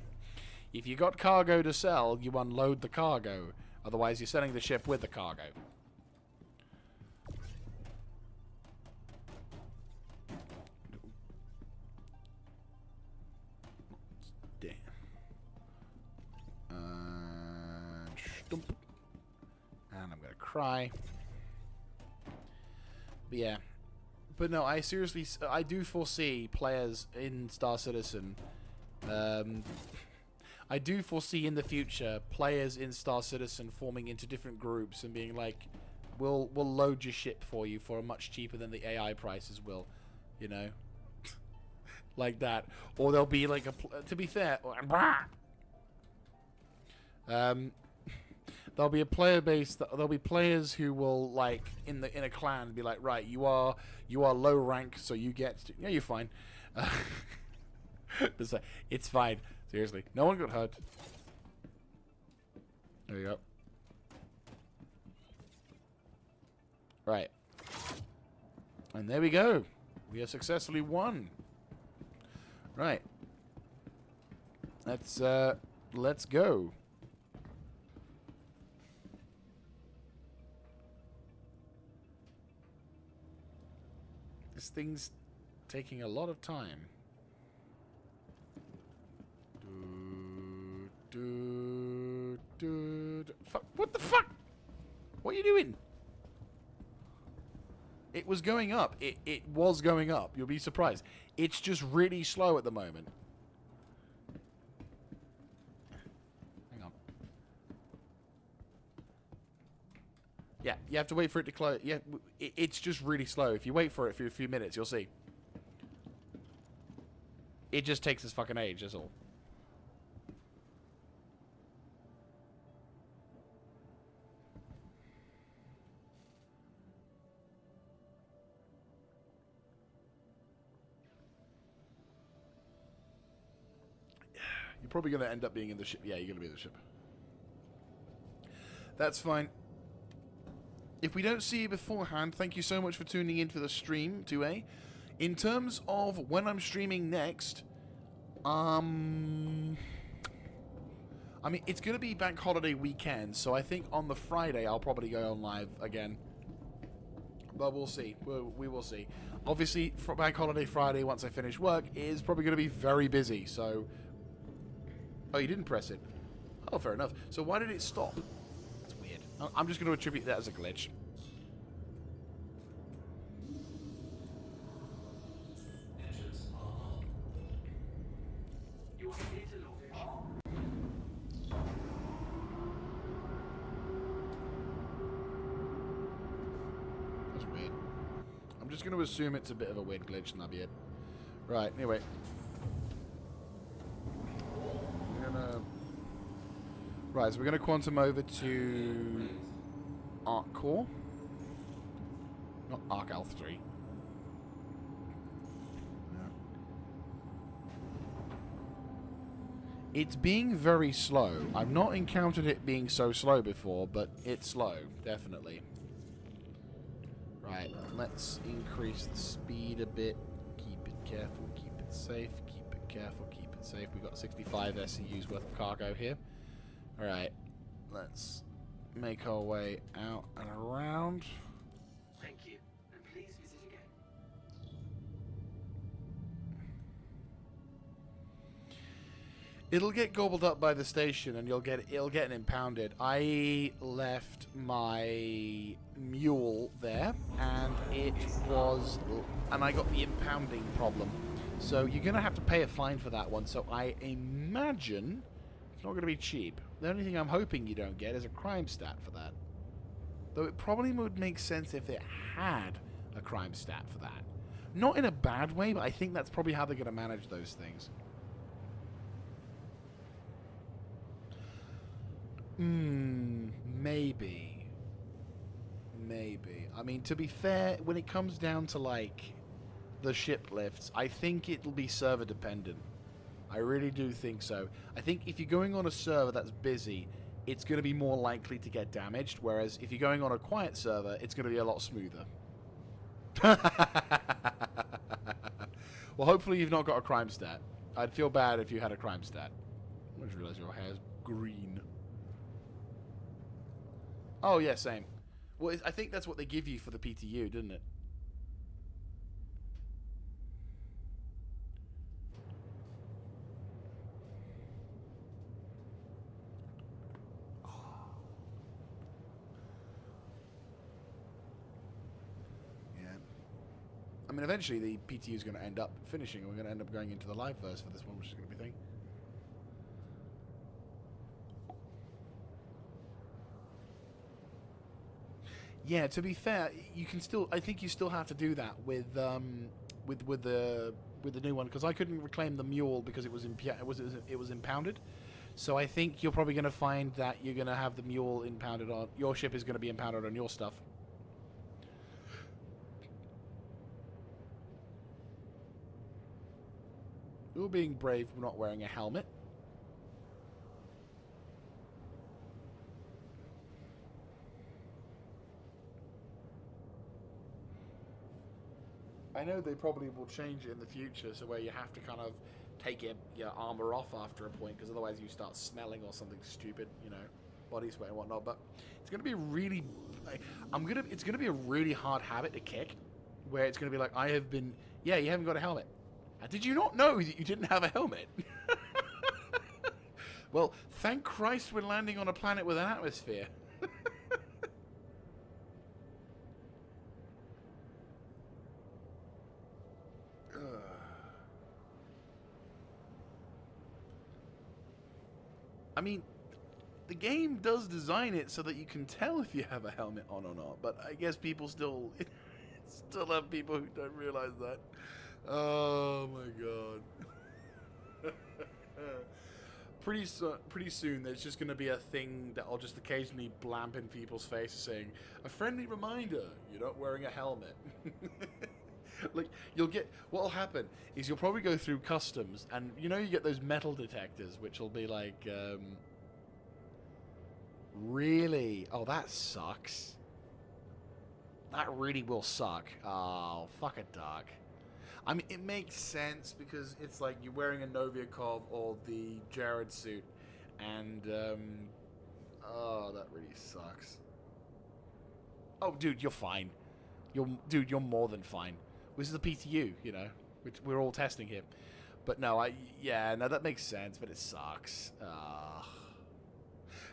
If you got cargo to sell, you unload the cargo. Otherwise, you're selling the ship with the cargo. Damn. Stump. And I'm gonna cry. But yeah. But no, I do foresee players in Star Citizen. I do foresee in the future players in Star Citizen forming into different groups and being like, we'll load your ship for you for much cheaper than the AI prices will, you know, like that. Or there'll be like to be fair, there'll be a player base. There'll be players who will like in a clan be like, right, you are low rank, so you get yeah, you're fine. It's fine. Seriously, no one got hurt. There you go. Right. And there we go. We have successfully won. Right. Let's go. This thing's taking a lot of time. Fuck, what the fuck? What are you doing? It was going up. It was going up. You'll be surprised. It's just really slow at the moment. Hang on. Yeah, you have to wait for it to close. Yeah, it's just really slow. If you wait for it for a few minutes, you'll see. It just takes its fucking age, that's all. You're probably going to end up being in the ship. Yeah, you're going to be in the ship. That's fine. if we don't see you beforehand, thank you so much for tuning in for the stream, 2A. In terms of when I'm streaming next, I mean, it's going to be bank holiday weekend, so I think on the Friday I'll probably go on live again. But we'll see. We will see. Obviously, for bank holiday Friday, once I finish work, is probably going to be very busy, so... Oh, you didn't press it. Oh, fair enough. So why did it stop? That's weird. I'm just going to attribute that as a glitch. That's weird. I'm just going to assume it's a bit of a weird glitch and that'll be it. Right, anyway. Right, so we're going to quantum over to Arc Core. Not Arc Alpha 3. No. It's being very slow. I've not encountered it being so slow before, but it's slow, definitely. Right, let's increase the speed a bit. Keep it careful, keep it safe, keep it careful, keep it safe. We've got 65 SCUs worth of cargo here. Alright, let's make our way out and around. Thank you, and please visit again. It'll get gobbled up by the station, and it'll get impounded. I left my mule there, and I got the impounding problem. So you're gonna have to pay a fine for that one. So I imagine it's not gonna be cheap. The only thing I'm hoping you don't get is a crime stat for that. Though it probably would make sense if it had a crime stat for that. Not in a bad way, but I think that's probably how they're gonna manage those things. Maybe. Maybe. I mean, to be fair, when it comes down to, like, the ship lifts, I think it'll be server dependent. I really do think so. I think if you're going on a server that's busy, it's going to be more likely to get damaged, whereas if you're going on a quiet server, it's going to be a lot smoother. Well, hopefully you've not got a crime stat. I'd feel bad if you had a crime stat. I just realised your hair's green. Oh, yeah, same. Well, I think that's what they give you for the PTU, didn't it? Yeah. I mean, eventually the PTU is going to end up finishing, and we're going to end up going into the live verse for this one, which is going to be a thing. Yeah, to be fair, you can still. I think you still have to do that with the new one, because I couldn't reclaim the mule because it was impounded. So I think you're probably going to find that you're going to have the mule impounded on your ship is going to be impounded on your stuff. You're being brave for not wearing a helmet. I know they probably will change it in the future, so where you have to kind of take your armor off after a point, because otherwise you start smelling or something stupid, you know, body sweat and whatnot. But it's going to be really, it's going to be a really hard habit to kick, where it's going to be like, you haven't got a helmet. Did you not know that you didn't have a helmet? Well, thank Christ we're landing on a planet with an atmosphere. I mean, the game does design it so that you can tell if you have a helmet on or not, but I guess people still have people who don't realize that. Oh my god. Pretty soon there's just going to be a thing that I'll just occasionally blamp in people's faces saying, a friendly reminder, you're not wearing a helmet. Like, what'll happen is you'll probably go through customs, and you know you get those metal detectors, which will be like, really? Oh, that sucks. that really will suck. Oh, fuck a duck. I mean, it makes sense because it's like you're wearing a Noviakov or the Jared suit, and oh, that really sucks. Oh, dude, you're fine. You're more than fine. This is a PTU, you know, which we're all testing here. But no, yeah, no, that makes sense, but it sucks.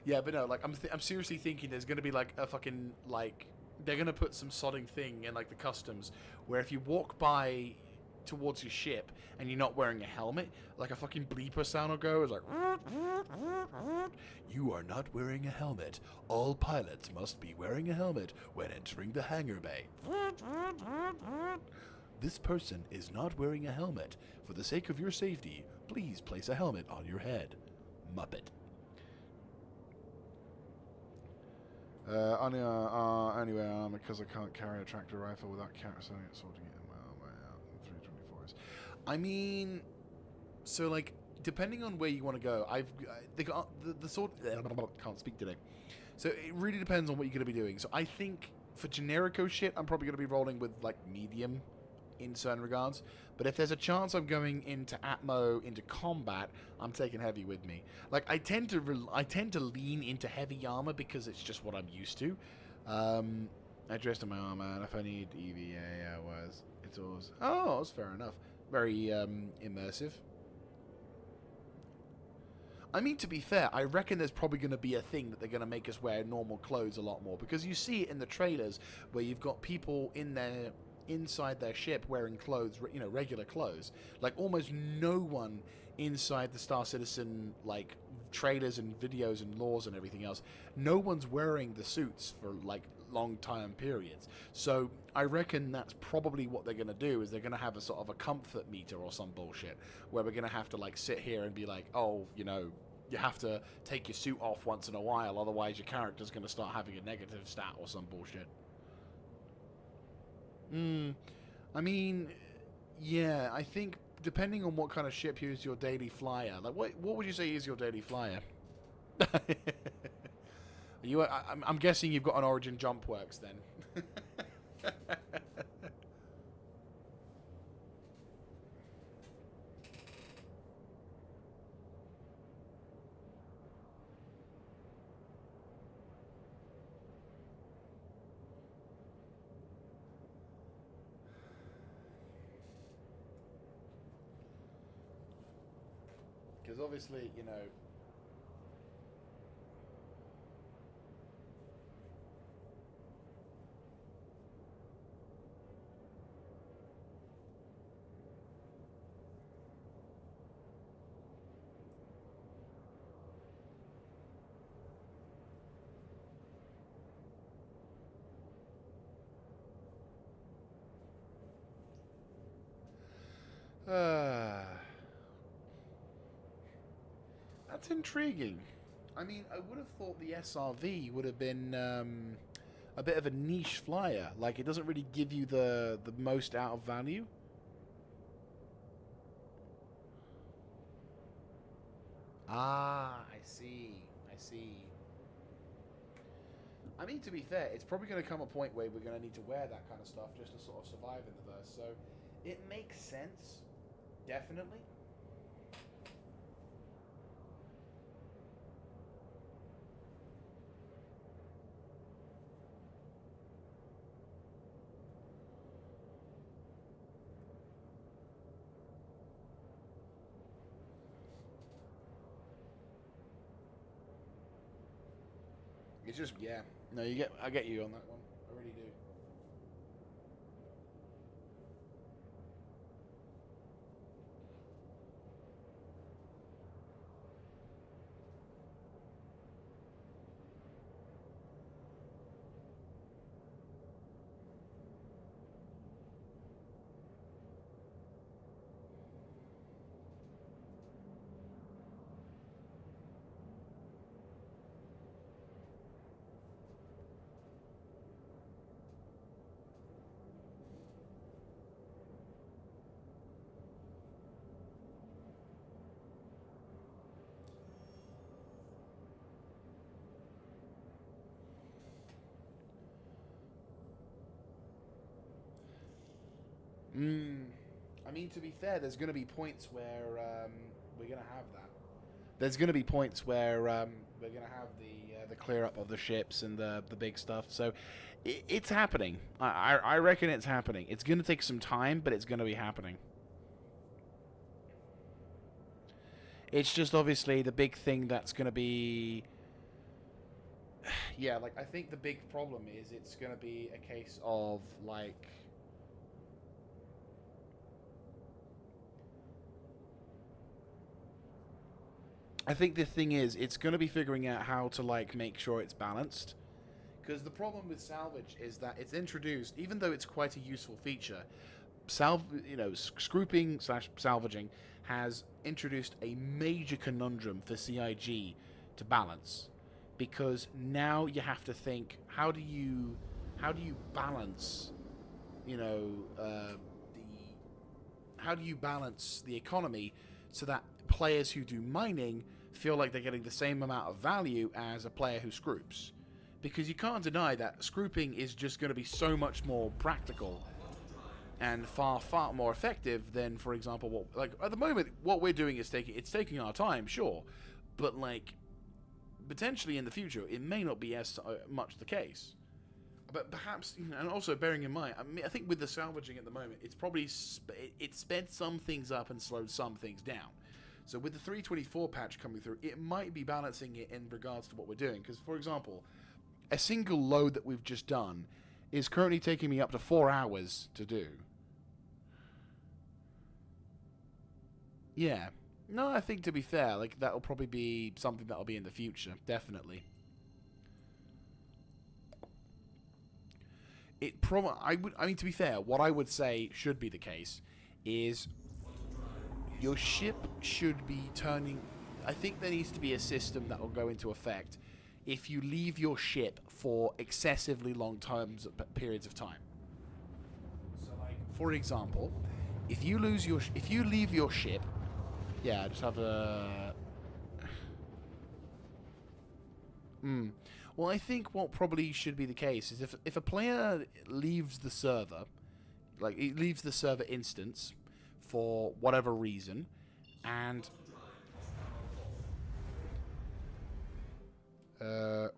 Yeah, but no, like I'm seriously thinking there's gonna be like a fucking like they're gonna put some sodding thing in like the customs where if you walk by towards your ship and you're not wearing a helmet, like a fucking bleeper sound will go. It's like, you are not wearing a helmet. All pilots must be wearing a helmet when entering the hangar bay. This person is not wearing a helmet. For the sake of your safety, please place a helmet on your head. Muppet. Anyway, because I can't carry a tractor rifle without sorting it in my way out in 3.24 I mean, so like, depending on where you want to go, the sort can't speak today. So it really depends on what you're going to be doing. So I think for generico shit, I'm probably going to be rolling with like medium in certain regards. But if there's a chance I'm going into Atmo, into combat, I'm taking heavy with me. Like I tend to lean into heavy armor because it's just what I'm used to. I dressed in my armor, and if I need EVA, it's always it's fair enough. Very immersive. I mean, to be fair, I reckon there's probably going to be a thing that they're going to make us wear normal clothes a lot more, because you see it in the trailers where you've got people inside their ship wearing clothes, you know, regular clothes. Like almost no one inside the Star Citizen like trailers and videos and laws and everything else, no one's wearing the suits for like long time periods. So I reckon that's probably what they're going to do, is they're going to have a sort of a comfort meter or some bullshit where we're going to have to like sit here and be like, oh, you know, you have to take your suit off once in a while, otherwise your character's going to start having a negative stat or some bullshit. I mean, yeah, I think depending on what kind of ship is your daily flyer, like what would you say is your daily flyer? I'm guessing you've got an Origin Jump Works then. Because obviously, you know, that's intriguing. I mean, I would have thought the SRV would have been a bit of a niche flyer. Like, it doesn't really give you the most out of value. Ah, I see. I mean, to be fair, it's probably going to come a point where we're going to need to wear that kind of stuff just to sort of survive in the verse. So, it makes sense. Definitely. It's just, yeah. No, I get you on that one. I really do. I mean, to be fair, there's going to be points where we're going to have that. There's going to be points where we're going to have the clear up of the ships and the big stuff. So it's happening. I reckon it's happening. It's going to take some time, but it's going to be happening. It's just obviously the big thing that's going to be... Yeah, like, I think the big problem is it's going to be a case of, like... I think the thing is, it's going to be figuring out how to, like, make sure it's balanced. Because the problem with salvage is that it's introduced, even though it's quite a useful feature, scrooping / salvaging has introduced a major conundrum for CIG to balance. Because now you have to think, how do you balance, how do you balance the economy so that players who do mining feel like they're getting the same amount of value as a player who scroops? Because you can't deny that scrooping is just going to be so much more practical and far more effective than, for example, at the moment what we're doing is taking our time, sure, but like potentially in the future it may not be as much the case. But perhaps, and also bearing in mind, I think with the salvaging at the moment, it's probably it sped some things up and slowed some things down. So with the 3.24 patch coming through, it might be balancing it in regards to what we're doing. Because, for example, a single load that we've just done is currently taking me up to 4 hours to do. Yeah. No, I think to be fair, like that'll probably be something that'll be in the future, definitely. I mean, to be fair, what I would say should be the case is your ship should be turning... I think there needs to be a system that will go into effect if you leave your ship for excessively long periods of time. So, like, for example, if you leave your ship... Yeah, I just have a... Well, I think what probably should be the case is if a player leaves the server, like he leaves the server instance for whatever reason, and where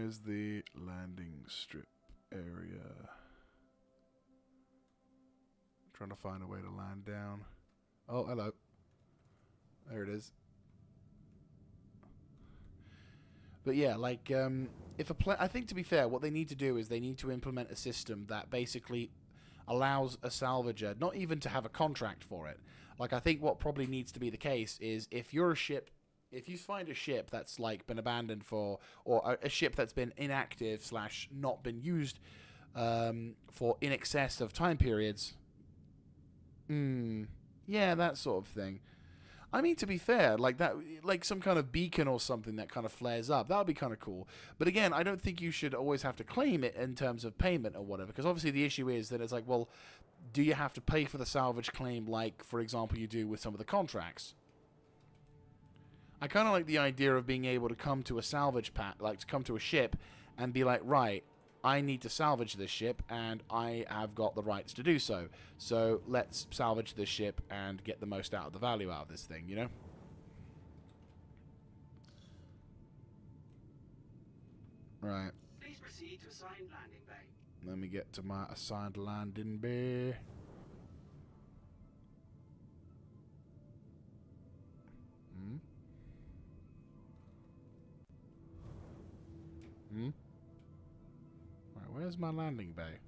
is the landing strip area? Trying to find a way to land down. Oh, hello. There it is. But yeah, like, if I think to be fair, what they need to do is they need to implement a system that basically allows a salvager not even to have a contract for it. Like, I think what probably needs to be the case is if you find a ship that's like been abandoned or a ship that's been inactive / not been used for in excess of time periods. Yeah, that sort of thing. I mean, to be fair, like that, like some kind of beacon or something that kind of flares up, that would be kind of cool. But again, I don't think you should always have to claim it in terms of payment or whatever, because obviously the issue is that it's like, well, do you have to pay for the salvage claim like, for example, you do with some of the contracts? I kind of like the idea of being able to come to a salvage to come to a ship and be like, right, I need to salvage this ship, and I have got the rights to do so. So let's salvage this ship and get the most out of the value out of this thing, you know? Right. Please proceed to assigned landing bay. Let me get to my assigned landing bay. Right, where's my landing bay?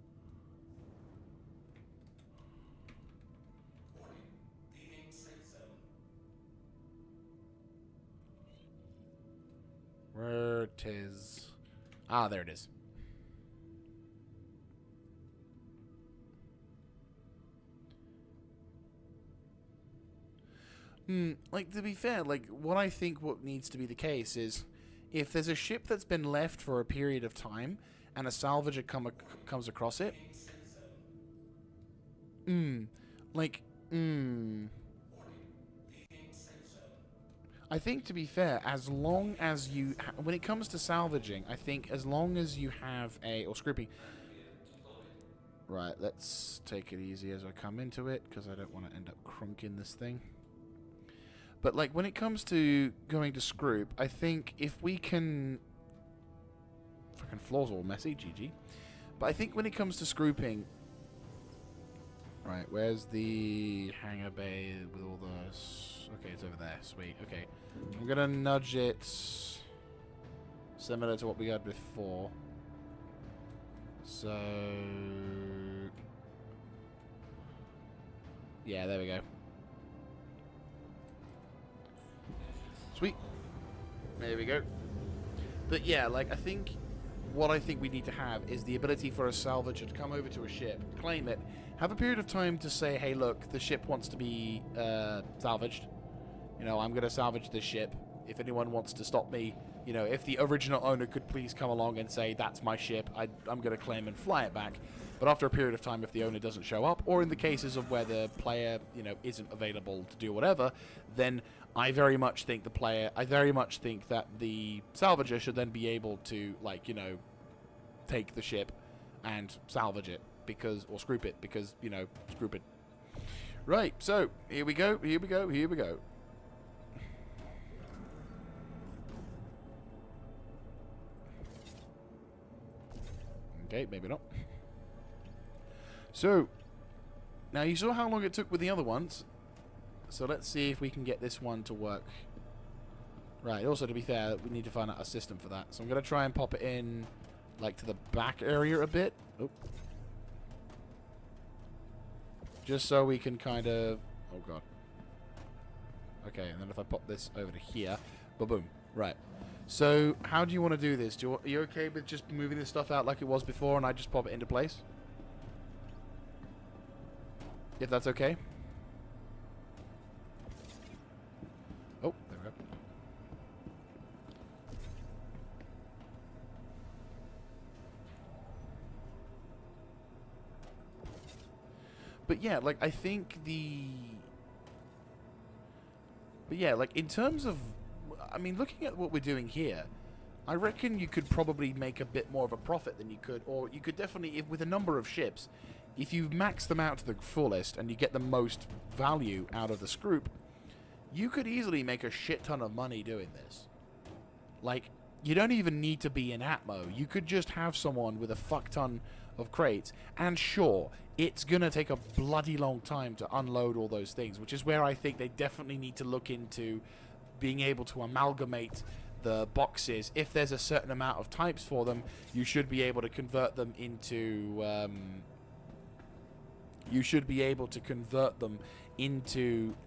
Where it is? Ah, there it is. Like, to be fair, like, what I think what needs to be the case is if there's a ship that's been left for a period of time and a salvager comes across it, I think, to be fair, as long as you... when it comes to salvaging, I think as long as you have a... or scrooping... Right, let's take it easy as I come into it, because I don't want to end up crunking this thing. But, like, when it comes to going to Scroop, I think if we can... Fucking floor's all messy, GG. But I think when it comes to Scrooping... Right, where's the hangar bay with all the... Okay, it's over there. Sweet, okay. I'm going to nudge it similar to what we had before. So... yeah, there we go. Sweet. There we go. But yeah, like, I think what I think we need to have is the ability for a salvager to come over to a ship, claim it, have a period of time to say, hey, look, the ship wants to be salvaged. You know, I'm going to salvage this ship. If anyone wants to stop me, you know, if the original owner could please come along and say, that's my ship, I'm going to claim and fly it back. But after a period of time, if the owner doesn't show up, or in the cases of where the player, you know, isn't available to do whatever, then I very much think that the salvager should then be able to, like, you know, take the ship and salvage it, because, or scroop it, because, you know, scroop it. Right, so, here we go, here we go, here we go. Okay, maybe not. So, now you saw how long it took with the other ones. So let's see if we can get this one to work. Right, also to be fair, we need to find out a system for that. So I'm going to try and pop it in, like, to the back area a bit. Oh. Just so we can kind of... oh, God. Okay, and then if I pop this over to here, ba-boom. Right. So, how do you want to do this? Are you okay with just moving this stuff out like it was before and I just pop it into place? If that's okay. Oh, there we go. But yeah, like, I think the... but yeah, like, in terms of... I mean, looking at what we're doing here, I reckon you could probably make a bit more of a profit than you could, or you could definitely, if with a number of ships, if you max them out to the fullest and you get the most value out of the Scroop, you could easily make a shit ton of money doing this. Like, you don't even need to be in Atmo. You could just have someone with a fuck ton of crates, and sure, it's gonna take a bloody long time to unload all those things, which is where I think they definitely need to look into being able to amalgamate the boxes. If there's a certain amount of types for them, you should be able to convert them into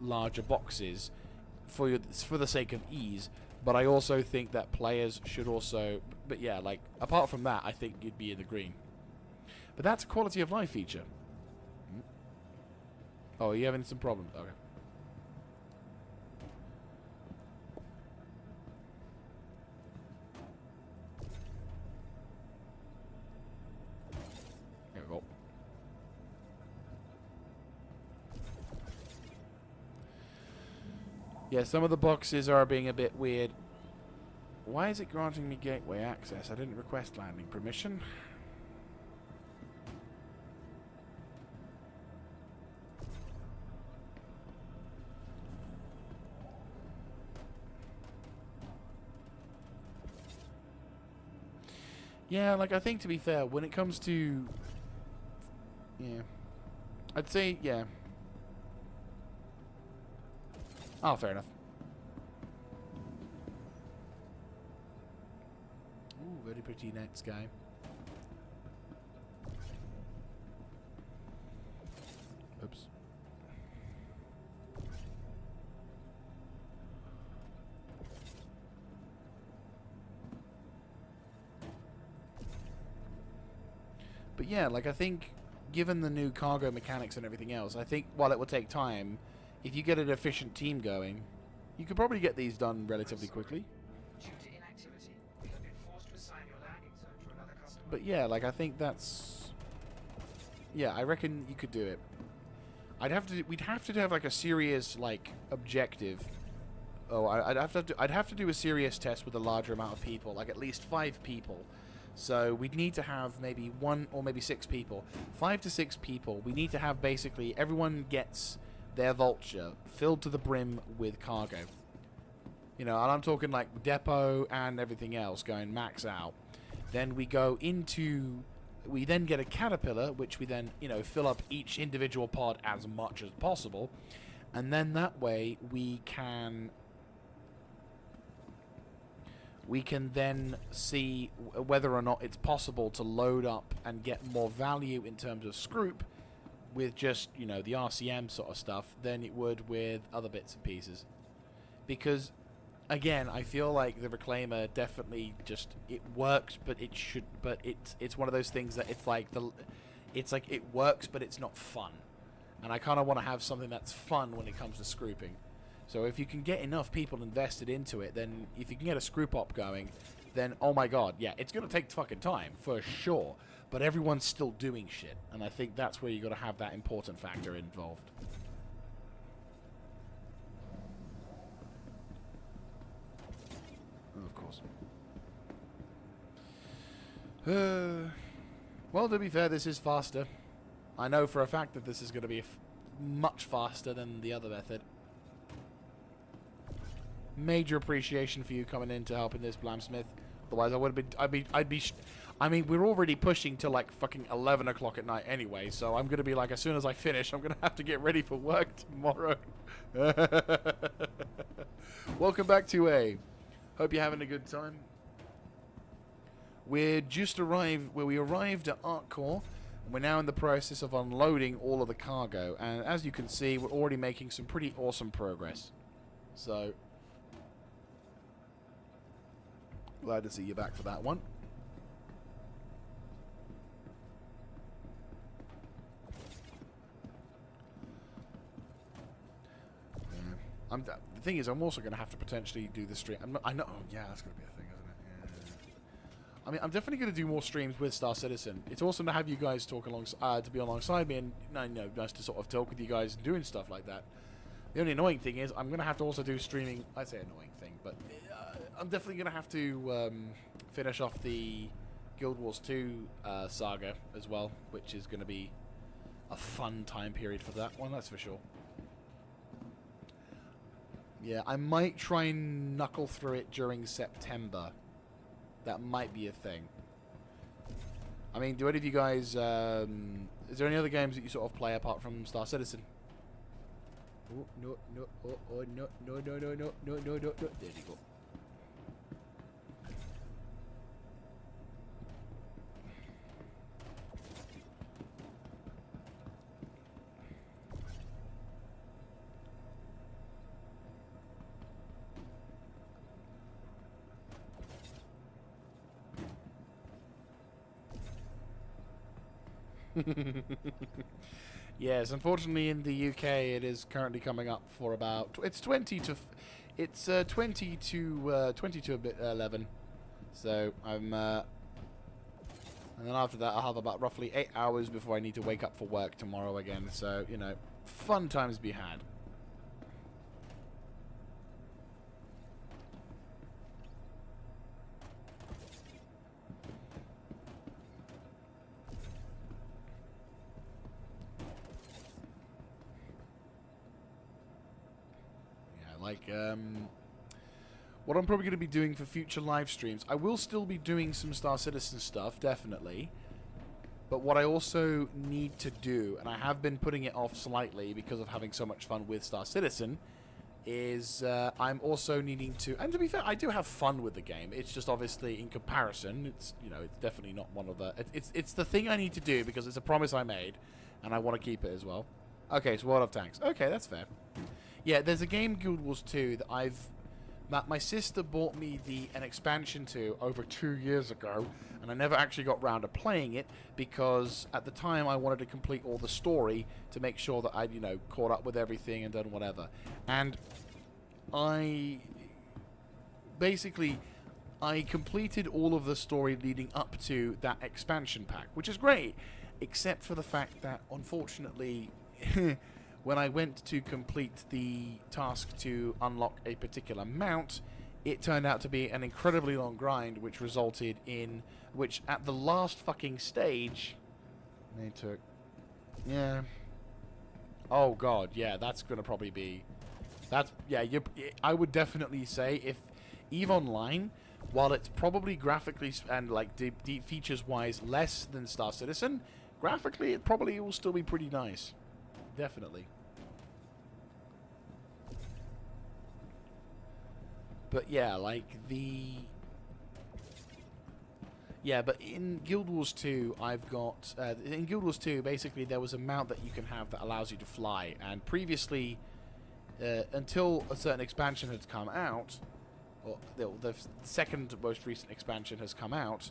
larger boxes for the sake of ease. But I also think that players should also... but yeah, like, apart from that, I think you'd be in the green. But that's a quality of life feature. Oh, are you having some problems? Okay. There we go. Yeah, some of the boxes are being a bit weird. Why is it granting me gateway access? I didn't request landing permission. Yeah, like, I think, to be fair, when it comes to... yeah. I'd say, yeah. Oh, fair enough. Ooh, very pretty night sky. Oops. But yeah, like, I think, given the new cargo mechanics and everything else, I think while it will take time, if you get an efficient team going, you could probably get these done relatively quickly. Due to inactivity, we have been forced to assign your landing zone to another customer. But yeah, like, I think that's... yeah, I reckon you could do it. We'd have to have, like, a serious, like, objective Oh, I'd have to do a serious test with a larger amount of people, like at least 5 people. So we'd need to have maybe 1 or maybe 6 people. 5 to 6 people. We need to have basically everyone gets their vulture filled to the brim with cargo. You know, and I'm talking like depot and everything else going max out. Then we go into... We then get a caterpillar, which we then, you know, fill up each individual pod as much as possible. And then that way we can then see whether or not it's possible to load up and get more value in terms of Scroop with just, you know, the RCM sort of stuff than it would with other bits and pieces. Because, again, I feel like the Reclaimer definitely just, it works, but it should, but it's one of those things that it's like it works, but it's not fun. And I kind of want to have something that's fun when it comes to Scrooping. So if you can get enough people invested into it, then if you can get a Scroop op going, then oh my god, yeah, it's going to take fucking time, for sure. But everyone's still doing shit. And I think that's where you got to have that important factor involved. Oh, of course. Well, to be fair, this is faster. I know for a fact that this is going to be much faster than the other method. Major appreciation for you coming in to helping this, Blamsmith. Otherwise, I would have been. I mean, we're already pushing to like fucking 11 o'clock at night anyway. So I'm going to be like, as soon as I finish, I'm going to have to get ready for work tomorrow. Welcome back to A. Hope you're having a good time. We're just arrived where we arrived at Arc Core. We're now in the process of unloading all of the cargo, and as you can see, we're already making some pretty awesome progress. So, glad to see you back for that one. The thing is, I'm also going to have to potentially do the stream. I know. Oh, yeah, that's going to be a thing, isn't it? Yeah. I mean, I'm definitely going to do more streams with Star Citizen. It's awesome to have you guys talk to be alongside me, and you know, nice to sort of talk with you guys and doing stuff like that. The only annoying thing is, I'm going to have to also do streaming. I say annoying thing, but I'm definitely going to have to finish off the Guild Wars 2 saga as well, which is going to be a fun time period for that one, that's for sure. Yeah, I might try and knuckle through it during September. That might be a thing. I mean, do any of you guys... is there any other games that you sort of play apart from Star Citizen? Oh, no, no, oh, no, no, no, no, no, no, no, no, no. There you go. Yes, unfortunately in the UK it is currently coming up for about it's 20 to 11. So I'm and then after that I'll have about roughly 8 hours before I need to wake up for work tomorrow again. So, you know, fun times be had. What I'm probably going to be doing for future live streams, I will still be doing some Star Citizen stuff, definitely. But what I also need to do, and I have been putting it off slightly because of having so much fun with Star Citizen, is I'm also needing to, and to be fair, I do have fun with the game. It's just obviously in comparison, it's, you know, it's definitely not one of the, it's the thing I need to do because it's a promise I made, and I want to keep it as well. Okay, so World of Tanks. Okay, that's fair. Yeah, there's a game, Guild Wars 2, that my sister bought me an expansion to over 2 years ago, and I never actually got round to playing it because at the time I wanted to complete all the story to make sure that I'd, you know, caught up with everything and done whatever. And I completed all of the story leading up to that expansion pack, which is great, except for the fact that, unfortunately, when I went to complete the task to unlock a particular mount, it turned out to be an incredibly long grind, which resulted in... Which, at the last fucking stage... They took... Yeah. Oh, God, yeah, that's going to probably be... That's... Yeah, I would definitely say if EVE Online, while it's probably graphically and, like, deep features-wise less than Star Citizen, graphically it probably will still be pretty nice. Definitely. But yeah, like yeah, but in Guild Wars 2, I've got... in Guild Wars 2, basically, there was a mount that you can have that allows you to fly. And previously, until a certain expansion had come out, or the second most recent expansion has come out,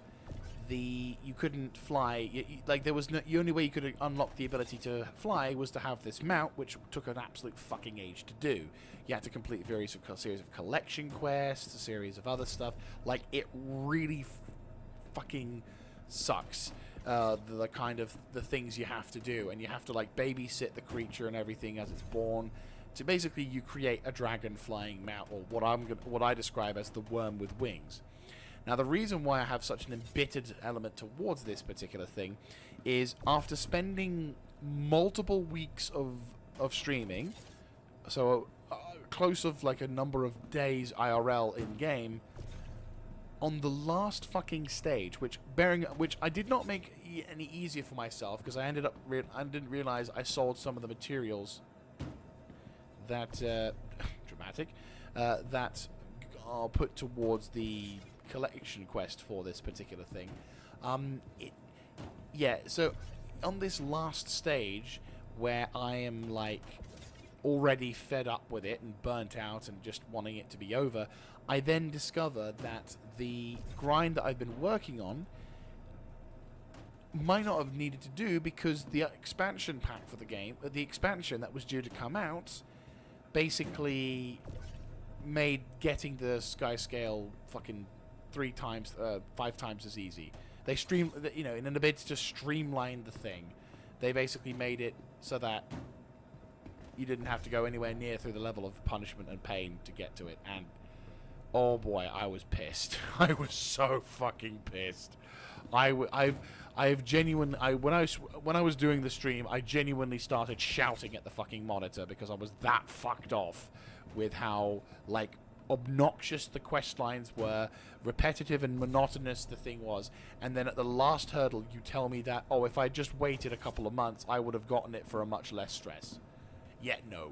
you couldn't fly. Like, there was no... The only way you could unlock the ability to fly was to have this mount, which took an absolute fucking age to do. You had to complete a series of collection quests, a series of other stuff. Like, it really fucking sucks. The kind of the things you have to do, and you have to, like, babysit the creature and everything as it's born. So basically, you create a dragon flying mount, or what I describe as the worm with wings. Now, the reason why I have such an embittered element towards this particular thing is after spending multiple weeks of streaming, so close of like a number of days IRL in game, on the last fucking stage, which I did not make any easier for myself because I ended up I didn't realize I sold some of the materials that dramatic that are put towards the collection quest for this particular thing. Yeah, so on this last stage where I am like already fed up with it and burnt out and just wanting it to be over, I then discover that the grind that I've been working on might not have needed to do because the expansion pack for the game, the expansion that was due to come out, basically made getting the sky scale fucking 5 times as easy. They in an bid to streamline the thing, they basically made it so that you didn't have to go anywhere near through the level of punishment and pain to get to it. And oh boy, I was pissed. I was so fucking pissed. When I was doing the stream, I genuinely started shouting at the fucking monitor because I was that fucked off with how, like, obnoxious the quest lines were, repetitive and monotonous the thing was, and then at the last hurdle you tell me that, oh, if I just waited a couple of months I would have gotten it for a much less stress. Yet no.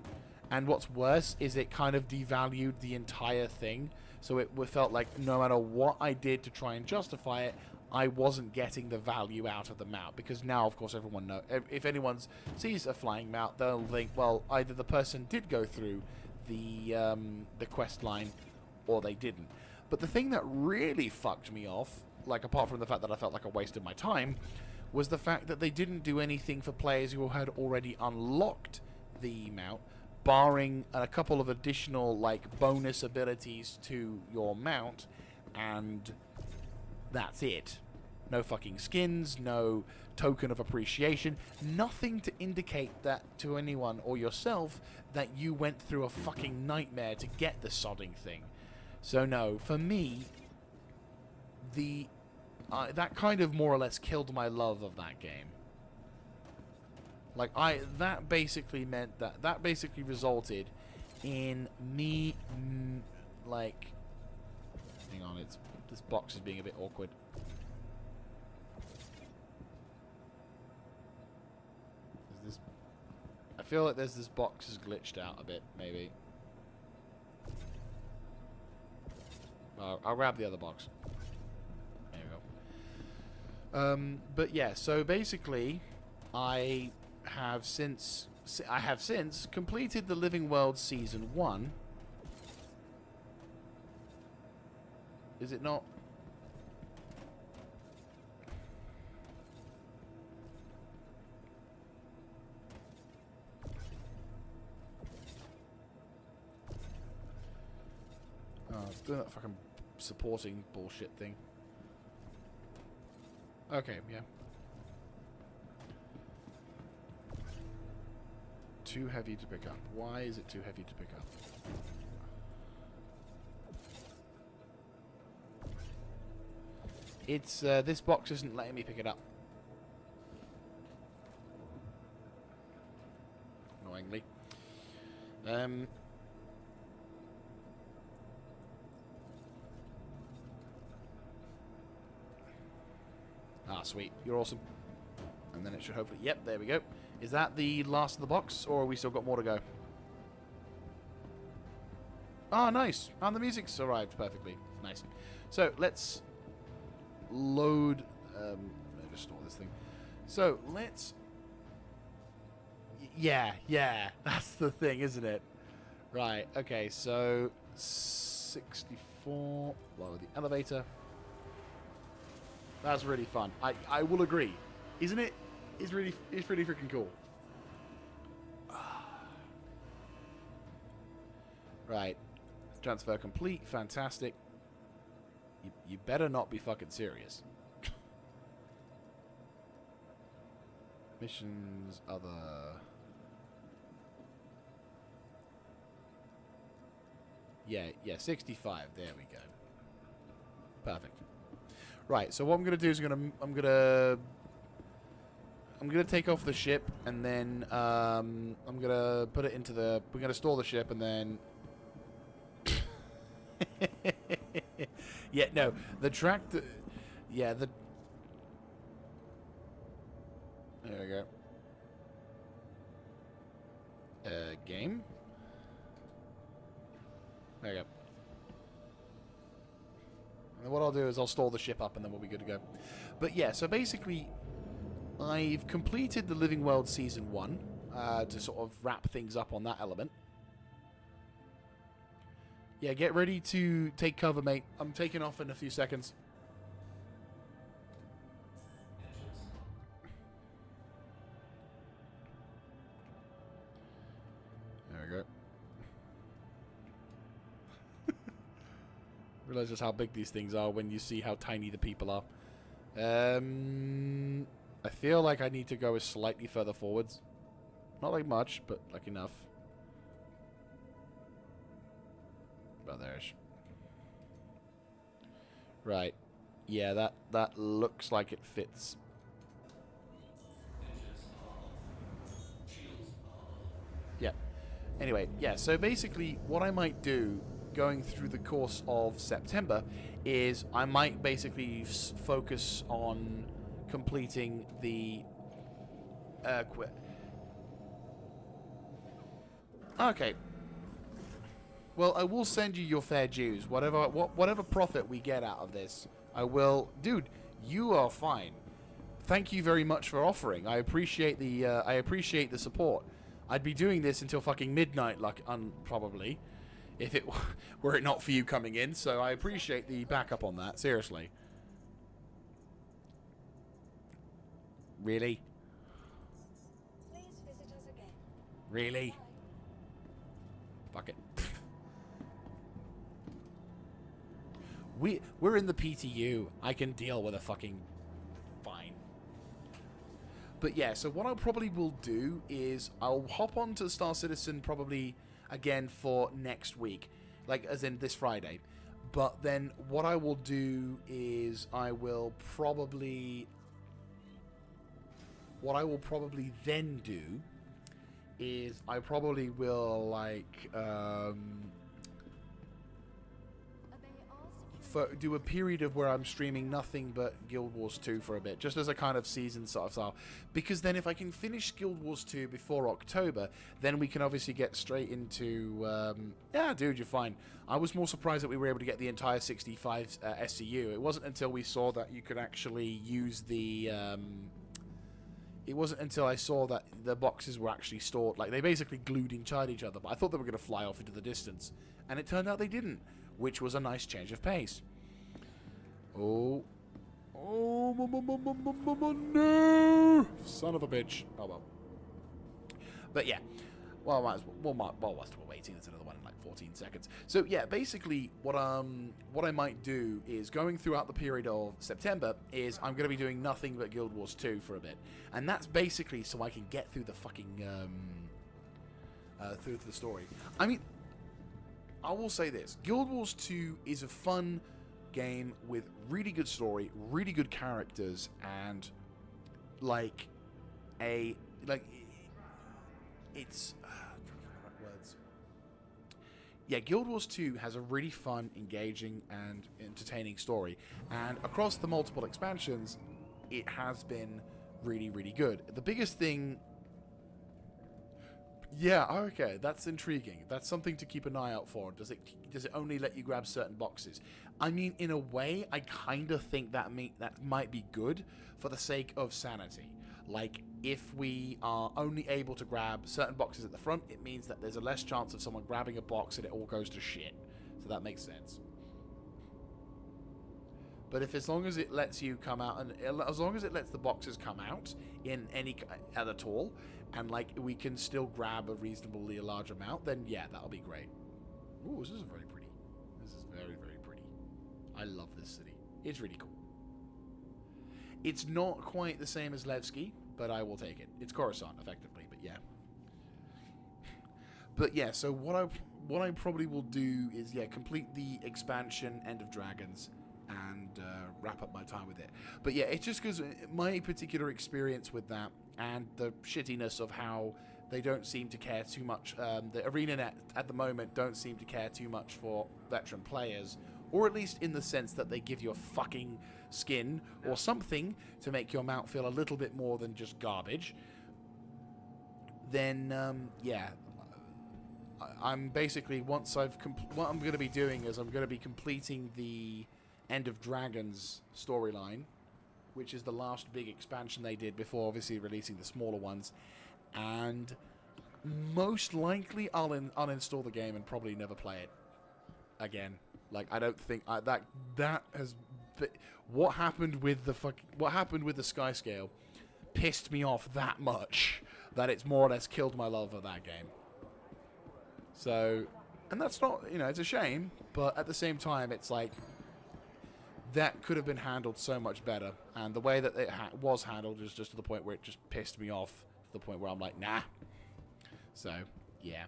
And what's worse is it kind of devalued the entire thing, so it felt like no matter what I did to try and justify it, I wasn't getting the value out of the mount, because now, of course, everyone knows. If anyone sees a flying mount, they'll think, well, either the person did go through the quest line, or they didn't. But the thing that really fucked me off, like apart from the fact that I felt like I wasted my time, was the fact that they didn't do anything for players who had already unlocked the mount, barring a couple of additional like bonus abilities to your mount, and that's it. No fucking skins, no token of appreciation, nothing to indicate that to anyone or yourself that you went through a fucking nightmare to get the sodding thing. So no, for me, that kind of more or less killed my love of that game. Like, that basically meant that basically resulted in me, like, hang on, this box is being a bit awkward. I feel like this box is glitched out a bit, maybe. I'll grab the other box. There we go. But yeah, so basically, I have since completed the Living World Season 1. Is it not? Oh, it's doing that fucking supporting bullshit thing. Okay, yeah. too heavy to pick up. Why is it too heavy to pick up? It's, this box isn't letting me pick it up. Annoyingly. Ah, sweet. You're awesome. And then it should hopefully... Yep, there we go. Is that the last of the box, or have we still got more to go? Ah, nice. And the music's arrived perfectly. Nice. So, let's load... let me just store this thing. So, let's... Yeah, that's the thing, isn't it? Right, okay, so... 64... Lower the elevator. That's really fun. I will agree. Isn't it? It's really freaking cool. Right. Transfer complete. Fantastic. You better not be fucking serious. Missions, other... Yeah, 65. There we go. Perfect. Right, so what I'm gonna do is I'm gonna take off the ship, and then I'm gonna put it into the... We're gonna store the ship, and then... Yeah, no, the track... Yeah, the... There we go. Game? There you go. And what I'll do is I'll store the ship up, and then we'll be good to go. But yeah, so basically... I've completed the Living World Season 1 to sort of wrap things up on that element. Yeah, get ready to take cover, mate. I'm taking off in a few seconds. There we go. Realize just how big these things are when you see how tiny the people are. I feel like I need to go slightly further forwards. Not like much, but like enough. About there-ish. Right. Yeah, that looks like it fits. Yeah. Anyway, yeah, so basically what I might do going through the course of September is I might basically focus on completing the okay. Well, I will send you your fair dues. Whatever profit we get out of this, I will. Dude, you are fine. Thank you very much for offering. I appreciate the support. I'd be doing this until fucking midnight, like probably, if it were it not for you coming in. So I appreciate the backup on that. Seriously. Really? Please visit us again. Really? Fuck it. We're in the PTU. I can deal with a fucking fine. But yeah, so what I probably will do is I'll hop on to Star Citizen probably again for next week, like as in this Friday. But then what I will do is I will probably... What I will probably then do is I probably will like do a period of where I'm streaming nothing but Guild Wars 2 for a bit, just as a kind of season sort of style. Because then if I can finish Guild Wars 2 before October, then we can obviously get straight into... yeah, dude, you're fine. I was more surprised that we were able to get the entire 65 SCU. It wasn't until we saw that you could actually use the... It wasn't until I saw that the boxes were actually stored, like they basically glued inside each other, but I thought they were going to fly off into the distance, and it turned out they didn't, which was a nice change of pace. Oh, no, son of a bitch. Oh well. But yeah, well, whilst we're waiting, there's another one in like 14 seconds. So yeah, basically what I might do is going throughout the period of September is I'm going to be doing nothing but Guild Wars 2 for a bit, and that's basically so I can get through the fucking through the story. I mean, I will say this: Guild Wars 2 is a fun game with really good story, really good characters, and like it's words. Yeah, Guild Wars 2 has a really fun, engaging, and entertaining story, and across the multiple expansions, it has been really, really good. The biggest thing. Yeah, okay, that's intriguing. That's something to keep an eye out for. Does it only let you grab certain boxes? I mean, in a way, I kind of think that might be good for the sake of sanity. Like, if we are only able to grab certain boxes at the front, it means that there's a less chance of someone grabbing a box and it all goes to shit. So that makes sense. But if as long as it lets you come out, and as long as it lets the boxes come out in any at all, and like we can still grab a reasonably large amount, then yeah, that'll be great. Ooh, this is very pretty. This is very, very pretty. I love this city. It's really cool. It's not quite the same as Levski, but I will take it. It's Coruscant, effectively, but yeah. But yeah, so what I probably will do is, yeah, complete the expansion, End of Dragons, and wrap up my time with it. But yeah, it's just because my particular experience with that and the shittiness of how they don't seem to care too much. The ArenaNet at the moment don't seem to care too much for veteran players, or at least in the sense that they give you a fucking skin or something to make your mount feel a little bit more than just garbage. Then yeah, I'm basically what I'm going to be doing is I'm going to be completing the End of Dragons storyline, which is the last big expansion they did before obviously releasing the smaller ones, and most likely I'll uninstall the game and probably never play it again. Like, I don't think that has what happened with the Sky Scale pissed me off that much that it's more or less killed my love for that game. So, and that's not, it's a shame, but at the same time, it's like that could have been handled so much better, and the way that it was handled is just to the point where it just pissed me off to the point where I'm like, nah. So, yeah.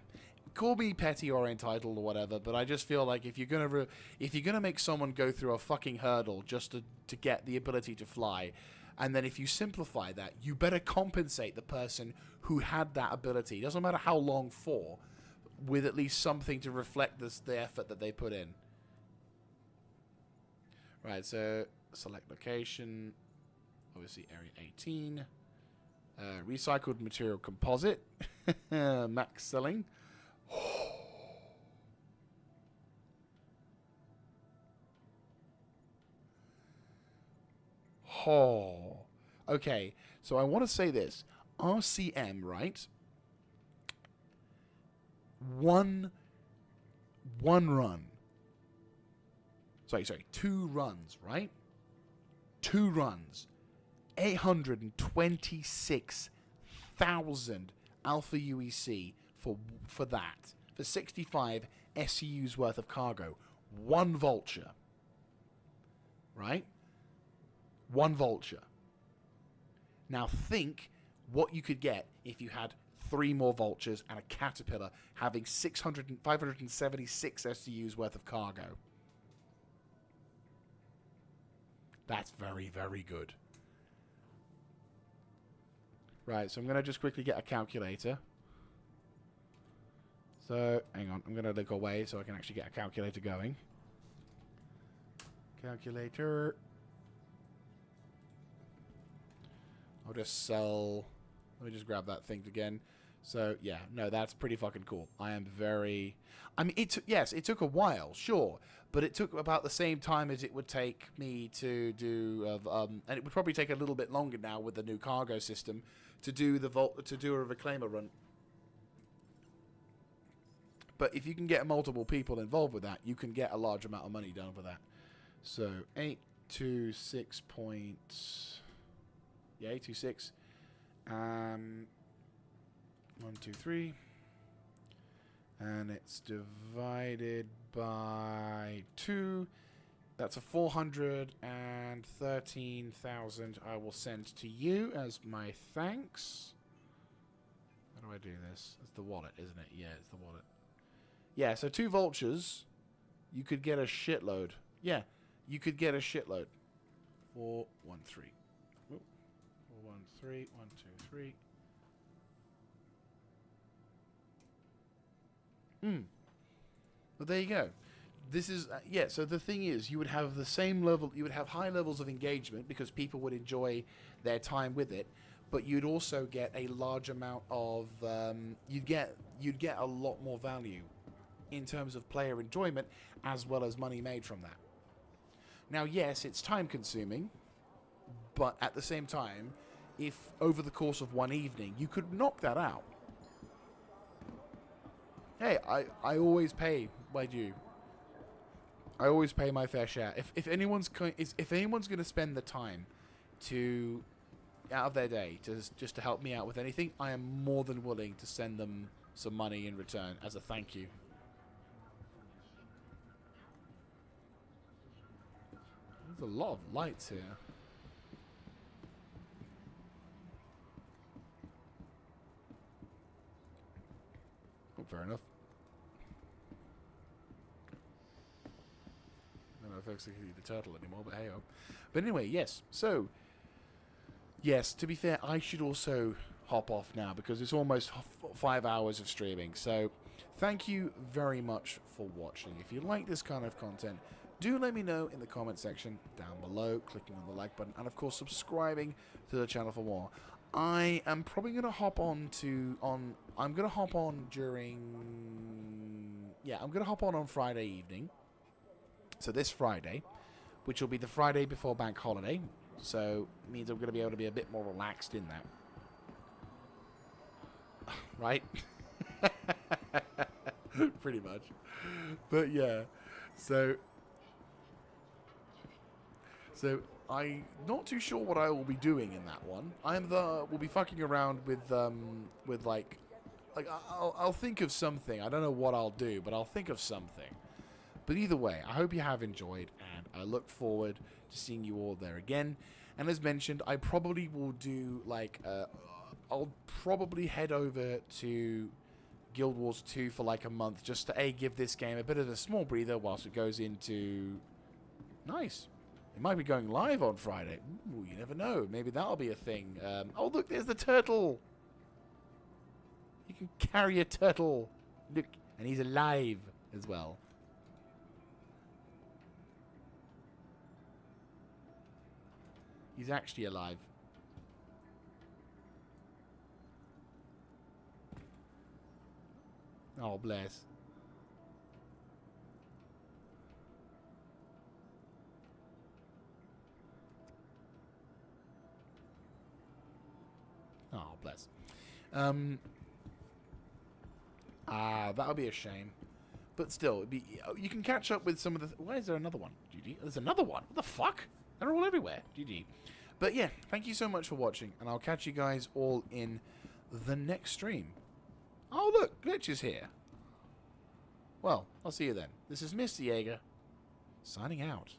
Call me petty or entitled or whatever, but I just feel like if you're gonna make someone go through a fucking hurdle just to get the ability to fly, and then if you simplify that, you better compensate the person who had that ability. Doesn't matter how long for, with at least something to reflect the effort that they put in. Right, so select location, obviously area 18, recycled material composite, max selling. Oh, okay. So I want to say this: RCM, right? One run. Sorry, 2 runs, right? 2 runs. 826,000 Alpha UEC for that. For 65 SCU's worth of cargo. 1 vulture. Right? 1 vulture. Now think what you could get if you had 3 more vultures and a caterpillar having 576 SCU's worth of cargo. That's very, very good. Right, so I'm going to just quickly get a calculator. So, hang on, I'm going to look away so I can actually get a calculator going. Calculator. I'll just sell. Let me just grab that thing again. So, yeah, no, that's pretty fucking cool. I am very... I mean, it took a while, sure, but it took about the same time as it would take me to do... and it would probably take a little bit longer now with the new cargo system to do a reclaimer run. But if you can get multiple people involved with that, you can get a large amount of money done for that. So, 826 points... Yeah, 826. 1, 2, 3. And it's divided by 2. That's a 413,000 I will send to you as my thanks. How do I do this? It's the wallet, isn't it? Yeah, it's the wallet. Yeah, so 2 vultures, you could get a shitload. Yeah, you could get a shitload. 4, 1, 3. Ooh. 4, 1, 3, 1, 2, 3. But there you go. This is yeah. So the thing is, you would have the same level. You would have high levels of engagement because people would enjoy their time with it. But you'd also get a large amount of you'd get a lot more value in terms of player enjoyment as well as money made from that. Now, yes, it's time consuming, but at the same time, if over the course of one evening you could knock that out. Hey, I always pay my due. I always pay my fair share. If anyone's going to spend the time to out of their day just to help me out with anything, I am more than willing to send them some money in return as a thank you. There's a lot of lights here. Oh, fair enough. I don't know if I actually the turtle anymore, but hey-oh. But anyway, yes. So, yes, to be fair, I should also hop off now because it's almost 5 hours of streaming. So, thank you very much for watching. If you like this kind of content, do let me know in the comment section down below, clicking on the like button, and of course subscribing to the channel for more. I am probably going to hop on I'm going to hop on during... Yeah, I'm going to hop on Friday evening. So this Friday, which will be the Friday before Bank Holiday. So, means I'm going to be able to be a bit more relaxed in that. Right? Pretty much. But yeah, so I'm not too sure what I will be doing in that one. We'll be fucking around with like I'll think of something. I don't know what I'll do, but I'll think of something. But either way, I hope you have enjoyed, and I look forward to seeing you all there again. And as mentioned, I probably will do like I'll probably head over to Guild Wars 2 for like a month just to give this game a bit of a small breather whilst it goes into... Nice. It might be going live on Friday. Ooh, you never know. Maybe that'll be a thing. Oh, look, there's the turtle. You can carry a turtle. Look, and he's alive as well. He's actually alive. Oh, bless. Oh, bless. That'll be a shame. But still, it'd be, you can catch up with some of the... Why is there another one? GG. There's another one. What the fuck? They're all everywhere. GG. But yeah, thank you so much for watching, and I'll catch you guys all in the next stream. Oh, look, Glitch is here. Well, I'll see you then. This is Mr. Jaeger, signing out.